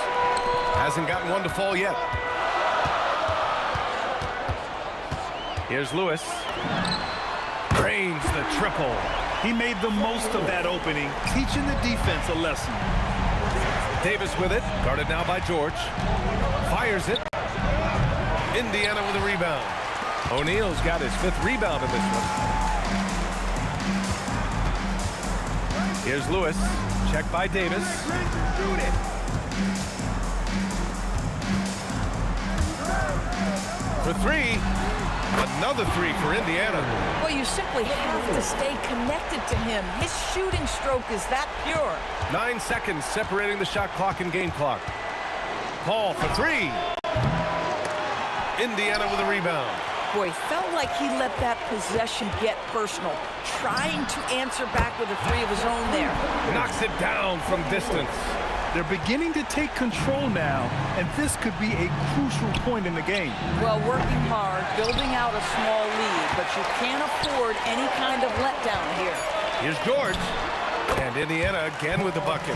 Hasn't gotten one to fall yet. Here's Lewis. Drains the triple. He made the most of that opening, teaching the defense a lesson. Davis with it, guarded now by George. Fires it. Indiana with a rebound. O'Neal's got his 5th rebound in this one. Here's Lewis. Check by Davis. For 3. Another 3 for Indiana. Well, you simply have to stay connected to him. His shooting stroke is that pure. 9 seconds separating the shot clock and game clock. Paul for 3. Indiana with a rebound. Boy, felt like he let that possession get personal, trying to answer back with a 3 of his own there. Knocks it down from distance. They're beginning to take control now, and this could be a crucial point in the game. Well, working hard, building out a small lead, but you can't afford any kind of letdown here. Here's George. And Indiana again with the bucket.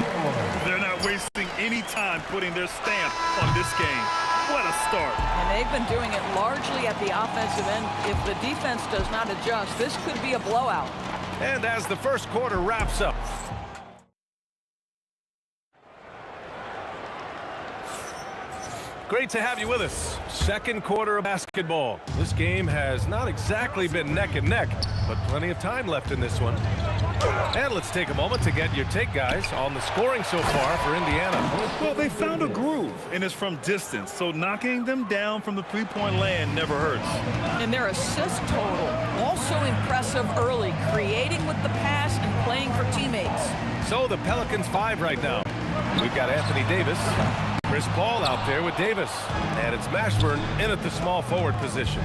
They're not wasting any time putting their stamp on this game. What a start. And they've been doing it largely at the offensive end. If the defense does not adjust, this could be a blowout. And as the first quarter wraps up. Great to have you with us. Second quarter of basketball. This game has not exactly been neck and neck, but plenty of time left in this one. And let's take a moment to get your take, guys, on the scoring so far for Indiana. Well, they found a groove, and it's from distance, so knocking them down from the three-point land never hurts. And their assist total, also impressive early, creating with the pass and playing for teammates. So the Pelicans 5 right now. We've got Anthony Davis. Chris Paul out there with Davis. And it's Mashburn in at the small forward position.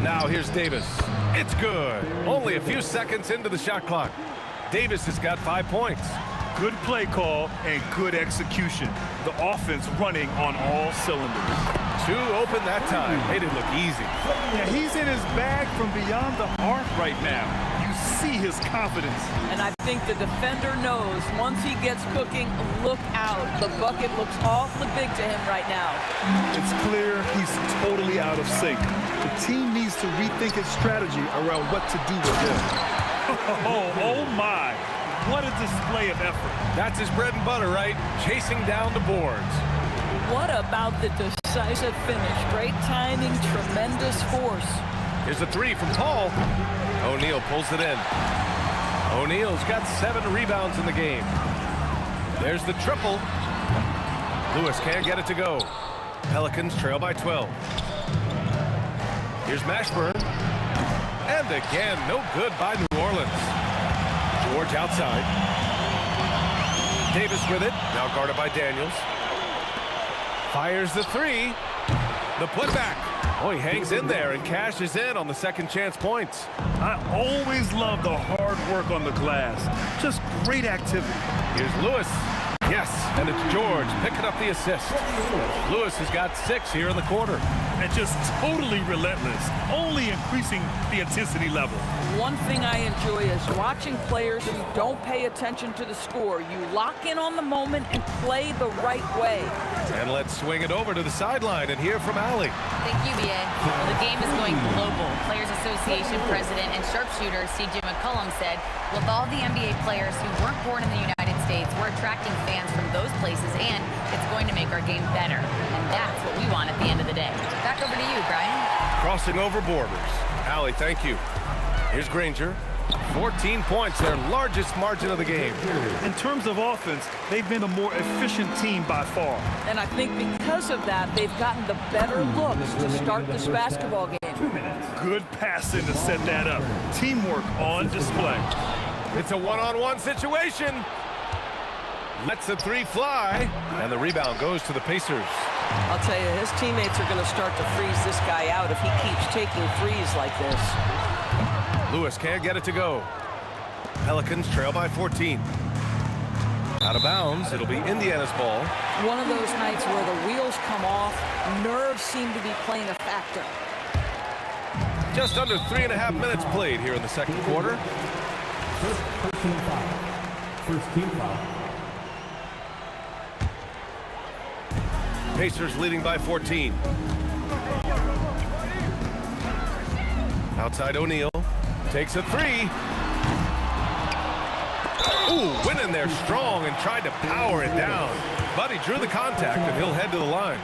Now here's Davis. It's good. Only a few seconds into the shot clock. Davis has got 5 points. Good play call and good execution. The offense running on all cylinders. Two open that time. Made it look easy. Yeah, he's in his bag from beyond the arc right now. You see his confidence. And I think the defender knows once he gets cooking, look out. The bucket looks awfully big to him right now. It's clear he's totally out of sync. The team needs to rethink its strategy around what to do with him. Oh my. What a display of effort. That's his bread and butter, right? Chasing down the boards. What about the decisive finish? Great timing, tremendous force. Here's a three from Paul. O'Neal pulls it in. O'Neal's got 7 rebounds in the game. There's the triple. Lewis can't get it to go. Pelicans trail by 12. Here's Mashburn. And again, no good by New Orleans. George outside. Davis with it. Now guarded by Daniels. Fires the three. The putback. Oh, he hangs in there and cashes in on the second chance points. I always love the hard work on the glass. Just great activity. Here's Lewis. Yes, and it's George picking up the assist. Lewis has got 6 here in the quarter. And just totally relentless, only increasing the intensity level. One thing I enjoy is watching players who don't pay attention to the score. You lock in on the moment and play the right way. And let's swing it over to the sideline and hear from Allie. Thank you, B.A. Well, the game is going global. Players Association President and sharpshooter C.J. McCollum said, with all the NBA players who weren't born in the United States, we're attracting fans from those places, and it's going to make our game better. And that's what we want at the end of the day. Back over to you, Brian. Crossing over borders. Allie, thank you. Here's Granger. 14 points, their largest margin of the game. In terms of offense, they've been a more efficient team by far. And I think because of that, they've gotten the better looks to start this basketball game. Good passing to set that up. Teamwork on display. It's a one-on-one situation. Lets the three fly, and the rebound goes to the Pacers. I'll tell you, his teammates are going to start to freeze this guy out if he keeps taking threes like this. Lewis can't get it to go. Pelicans trail by 14. Out of bounds, it'll be Indiana's ball. One of those nights where the wheels come off, nerves seem to be playing a factor. Just under 3.5 minutes played here in the second quarter. First team foul. First team foul. Pacers leading by 14. Outside O'Neal. Takes a three. Ooh, went in there strong and tried to power it down. But he drew the contact, and he'll head to the line.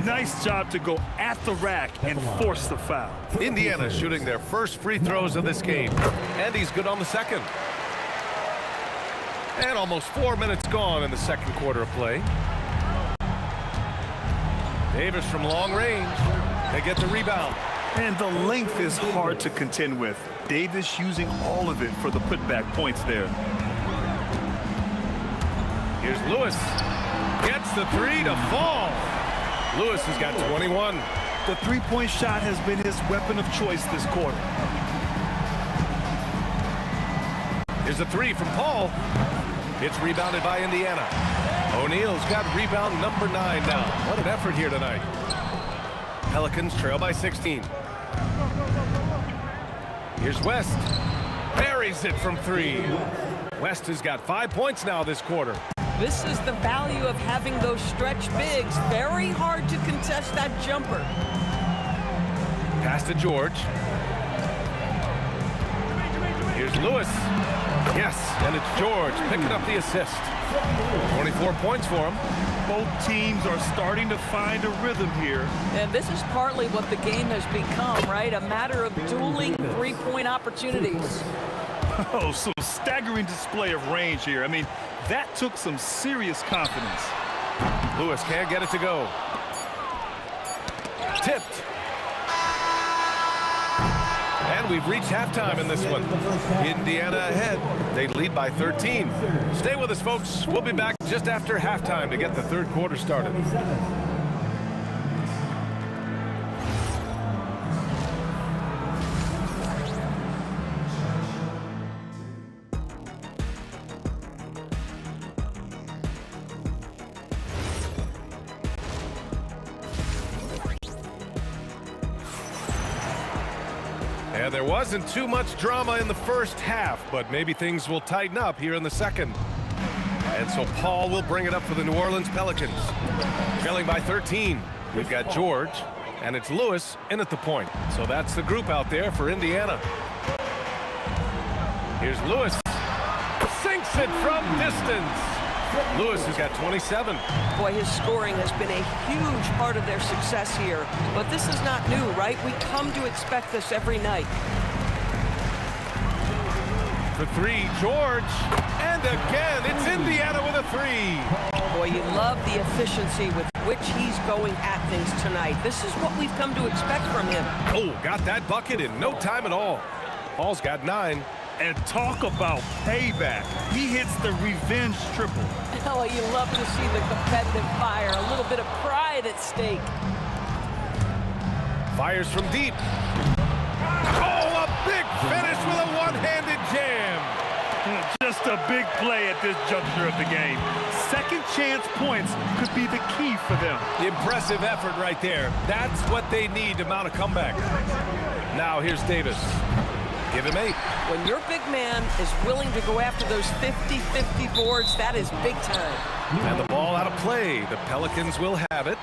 Nice job to go at the rack and force the foul. Indiana shooting their first free throws of this game. And he's good on the second. And almost 4 minutes gone in the second quarter of play. Davis from long range. They get the rebound. And the length is hard to contend with. Davis using all of it for the putback points there. Here's Lewis. Gets the three to fall. Lewis has got 21. The three-point shot has been his weapon of choice this quarter. Here's a three from Paul. It's rebounded by Indiana. O'Neal's got rebound number 9 now. What an effort here tonight. Pelicans trail by 16. Here's West. Buries it from 3. West has got 5 points now this quarter. This is the value of having those stretch bigs. Very hard to contest that jumper. Pass to George. Here's Lewis. Yes, and it's George picking up the assist. 24 points for him. Both teams are starting to find a rhythm here. And this is partly what the game has become, right? A matter of dueling three-point opportunities. Oh, so staggering display of range here. I mean, that took some serious confidence. Lewis can't get it to go. Tipped. And we've reached halftime in this one. Indiana ahead. They lead by 13. Stay with us, folks. We'll be back just after halftime to get the third quarter started. And there wasn't too much drama in the first half, but maybe things will tighten up here in the second. And so Paul will bring it up for the New Orleans Pelicans. Trailing by 13. We've got George, and it's Lewis in at the point. So that's the group out there for Indiana. Here's Lewis. Sinks it from distance. Lewis has got 27. Boy, his scoring has been a huge part of their success here. But this is not new, right? We come to expect this every night. For 3, George. And again, it's Indiana with a 3. Boy, you love the efficiency with which he's going at things tonight. This is what we've come to expect from him. Oh, got that bucket in no time at all. Paul's got 9. And talk about payback. He hits the revenge triple. Oh, you love to see the competitive fire. A little bit of pride at stake. Fires from deep. Oh, a big finish with a one-handed jam. Just a big play at this juncture of the game. Second chance points could be the key for them. Impressive effort right there. That's what they need to mount a comeback. Now here's Davis. Give him 8. When your big man is willing to go after those 50-50 boards, that is big time. And the ball out of play. The Pelicans will have it.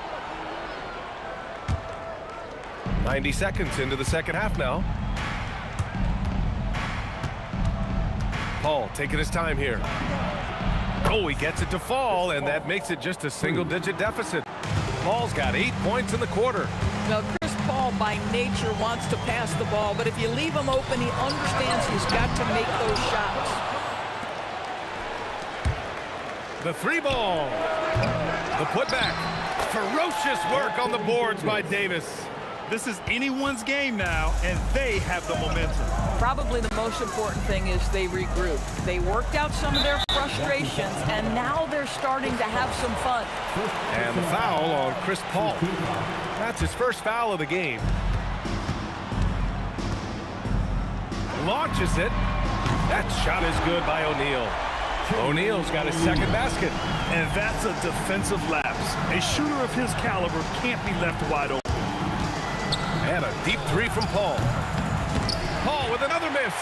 90 seconds into the second half now. Paul taking his time here. Oh, he gets it to fall, and that makes it just a single-digit deficit. Paul's got 8 points in the quarter. Now, Chris Paul, by nature, wants to pass the ball, but if you leave him open, he understands he's got to make those shots. The 3 ball. The putback. Ferocious work on the boards by Davis. This is anyone's game now, and they have the momentum. Probably the most important thing is they regroup. They worked out some of their frustrations, and now they're starting to have some fun. And the foul on Chris Paul. That's his first foul of the game. Launches it. That shot is good by O'Neal. O'Neal's got his second basket. And that's a defensive lapse. A shooter of his caliber can't be left wide open. And a deep 3 from Paul. Paul with another miss.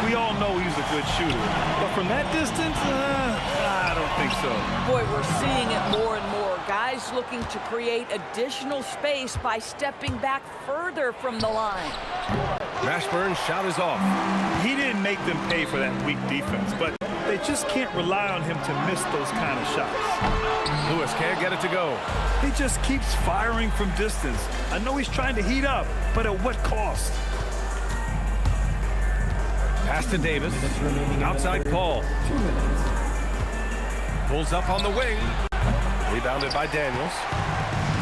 We all know he's a good shooter. But from that distance, I don't think so. Boy, we're seeing it more and more. Guys looking to create additional space by stepping back further from the line. Mashburn's shot is off. He didn't make them pay for that weak defense, but they just can't rely on him to miss those kind of shots. Lewis can't get it to go. He just keeps firing from distance. I know he's trying to heat up, but at what cost? Pass to Davis. Outside Paul. Pulls up on the wing. Rebounded by Daniels.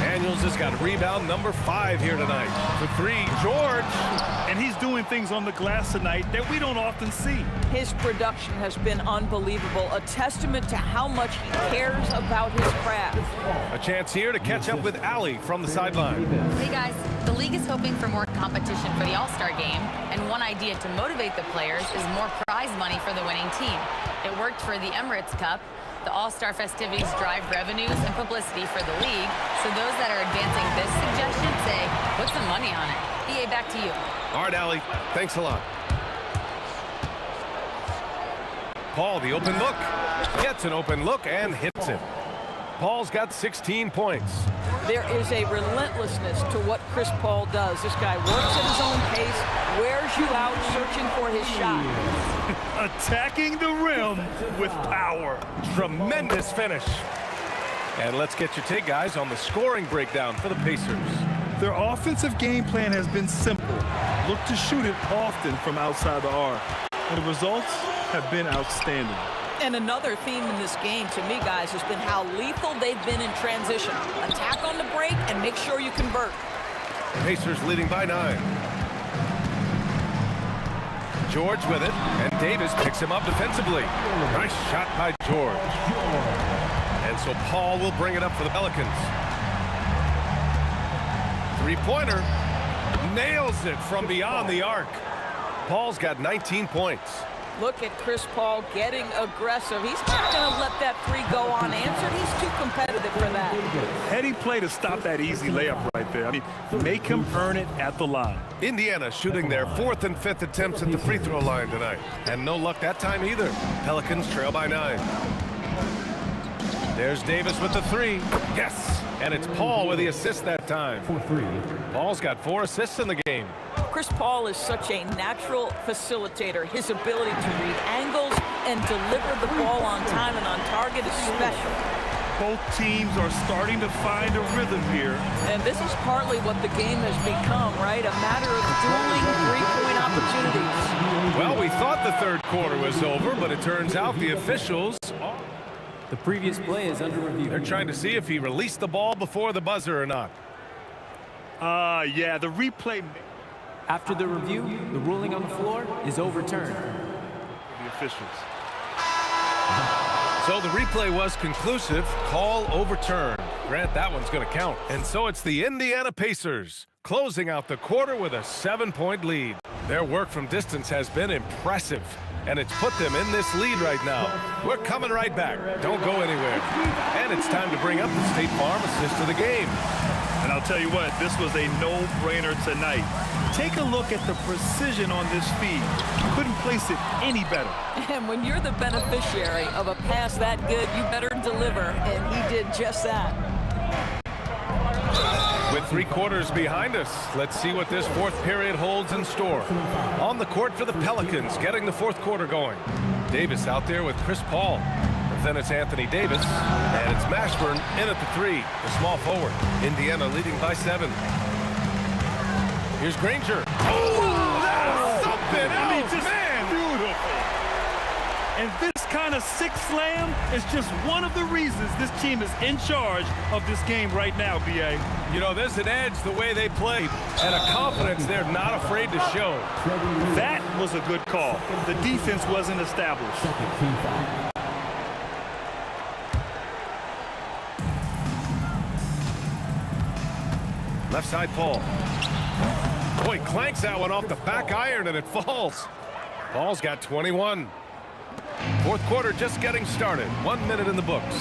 Daniels has got rebound number 5 here tonight. For 3, George. And he's doing things on the glass tonight that we don't often see. His production has been unbelievable, a testament to how much he cares about his craft. A chance here to catch up with Allie from the sideline. Hey guys, the league is hoping for more competition for the All-Star game, and one idea to motivate the players is more prize money for the winning team. It worked for the Emirates Cup. The All-Star festivities drive revenues and publicity for the league, so those that are advancing this suggestion say, put some money on it. EA, back to you. All right, Allie. Thanks a lot. Paul, the open look. Gets an open look and hits it. Paul's got 16 points. There is a relentlessness to what Chris Paul does. This guy works at his own pace, wears you out searching for his shot. Attacking the rim with power. Tremendous finish. And let's get your take, guys, on the scoring breakdown for the Pacers. Their offensive game plan has been simple. Look to shoot it often from outside the arc. And the results have been outstanding. And another theme in this game, to me, guys, has been how lethal they've been in transition. Attack on the break and make sure you convert. Pacers leading by 9. George with it, and Davis picks him up defensively. Nice shot by George. And so Paul will bring it up for the Pelicans. Three-pointer. Nails it from beyond the arc. Paul's got 19 points. Look at Chris Paul getting aggressive. He's not going to let that three go unanswered. He's too competitive for that. Heady play to stop that easy layup right there. I mean, make him earn it at the line. Indiana shooting their 4th and 5th attempts at the free throw line tonight. And no luck that time either. Pelicans trail by 9. There's Davis with the 3. Yes! And it's Paul with the assist that time. Paul's got 4 assists in the game. Chris Paul is such a natural facilitator. His ability to read angles and deliver the ball on time and on target is special. Both teams are starting to find a rhythm here. And this is partly what the game has become, right? A matter of dueling three-point opportunities. Well, we thought the third quarter was over, but it turns out the officials... The previous play is under review. They're trying to see if he released the ball before the buzzer or not. Yeah, the replay... After the review, the ruling on the floor is overturned. The officials. So the replay was conclusive. Call overturned. Grant, that one's going to count. And so it's the Indiana Pacers closing out the quarter with a 7-point lead. Their work from distance has been impressive, and it's put them in this lead right now. We're coming right back. Don't go anywhere. And it's time to bring up the State Farm assist of the game. And I'll tell you what, this was a no-brainer tonight. Take a look at the precision on this feed. Couldn't place it any better. And when you're the beneficiary of a pass that good, you better deliver, and he did just that. With 3 quarters behind us, let's see what this 4th period holds in store. On the court for the Pelicans, getting the 4th quarter going. Davis out there with Chris Paul. Then it's Anthony Davis, and it's Mashburn in at the 3, the small forward. Indiana leading by 7. Here's Granger. Oh, that's something else, man! Beautiful. And this kind of sick slam is just one of the reasons this team is in charge of this game right now, B.A. You know, there's an edge the way they played, and a confidence they're not afraid to show. That was a good call. The defense wasn't established. Left side, Paul. Boy, clanks that one off the back iron, and it falls. Paul's got 21. 4th quarter just getting started. 1 minute in the books.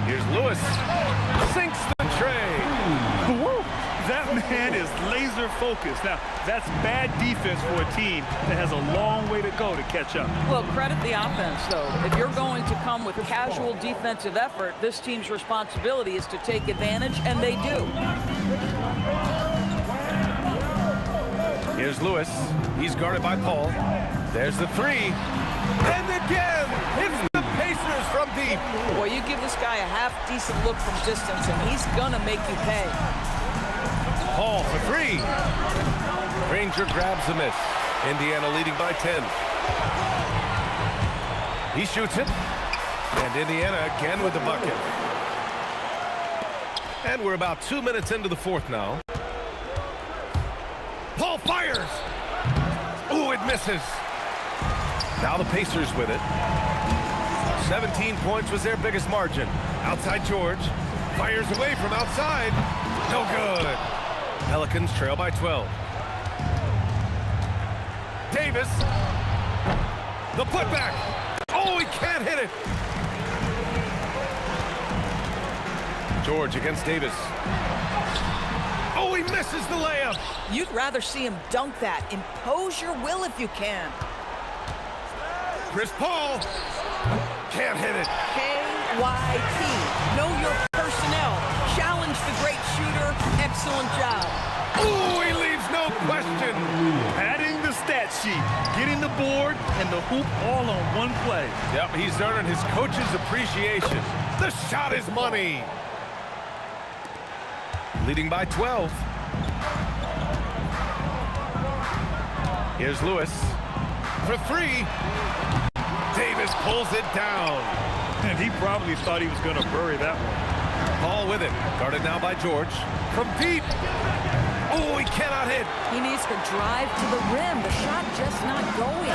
Here's Lewis. Sinks the tray. That man is laser focused. Now, that's bad defense for a team that has a long way to go to catch up. Well, credit the offense, though. If you're going to come with casual defensive effort, this team's responsibility is to take advantage, and they do. Here's Lewis. He's guarded by Paul. There's the 3. And again, it's the Pacers from deep. Boy, you give this guy a half-decent look from distance, and he's going to make you pay. Paul for 3. Granger grabs the miss. Indiana leading by 10. He shoots it. And Indiana again with the bucket. And we're about 2 minutes into the 4th now. Paul fires. Ooh, it misses. Now the Pacers with it. 17 points was their biggest margin. Outside George. Fires away from outside. No good. Pelicans trail by 12. Davis. The putback. Oh, he can't hit it. George against Davis. Oh, he misses the layup. You'd rather see him dunk that. Impose your will if you can. Chris Paul can't hit it. KYT. Know your personnel. Challenge the great shooter. Excellent job. Ooh, he leaves no question. Adding the stat sheet, getting the board, and the hoop all on one play. Yep, he's earning his coach's appreciation. The shot is money. Leading by 12. Here's Lewis for three. Davis pulls it down. And he probably thought he was going to bury that one. Paul with it. Guarded now by George. From deep. Oh, he cannot hit. He needs to drive to the rim. The shot just not going.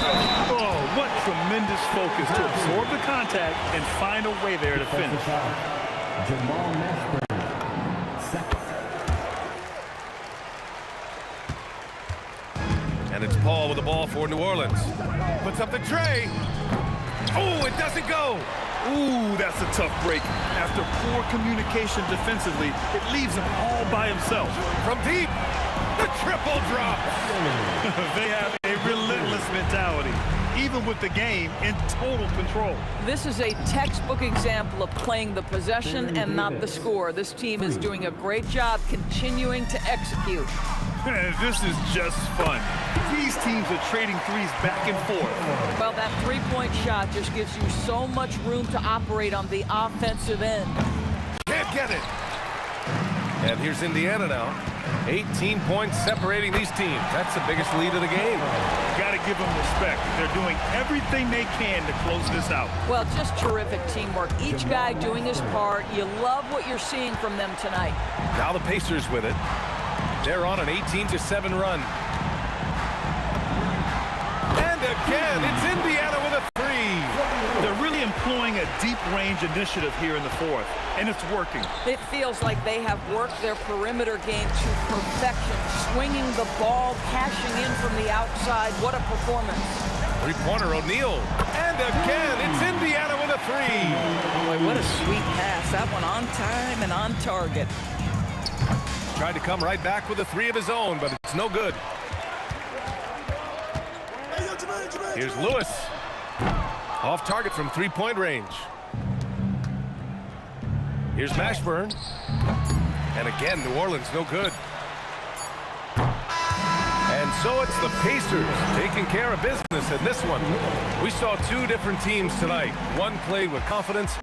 Oh, what tremendous focus to absorb the contact and find a way there to finish. Jamal Mashburn, second. And it's Paul with the ball for New Orleans. Puts up the tray. Oh, it doesn't go. Ooh, that's a tough break. After poor communication defensively, it leaves him all by himself. From deep, the triple drop. They have a relentless mentality, even with the game in total control. This is a textbook example of playing the possession and not the score. This team is doing a great job continuing to execute. This is just fun. These teams are trading threes back and forth. Well, that three-point shot just gives you so much room to operate on the offensive end. Can't get it. And here's Indiana now. 18 points separating these teams. That's the biggest lead of the game. Got to give them respect. They're doing everything they can to close this out. Well, just terrific teamwork. Each guy doing his part. You love what you're seeing from them tonight. Now the Pacers with it. They're on an 18-7 run. And again, it's Indiana with a three. They're really employing a deep range initiative here in the fourth, and it's working. It feels like they have worked their perimeter game to perfection, swinging the ball, cashing in from the outside. What a performance. Three-pointer, O'Neal. And again, it's Indiana with a three. Boy, what a sweet pass. That one on time and on target. Tried to come right back with a three of his own, but it's no good. Here's Lewis. Off target from three-point range. Here's Mashburn. And again, New Orleans no good. And so it's the Pacers taking care of business in this one. We saw two different teams tonight. One played with confidence,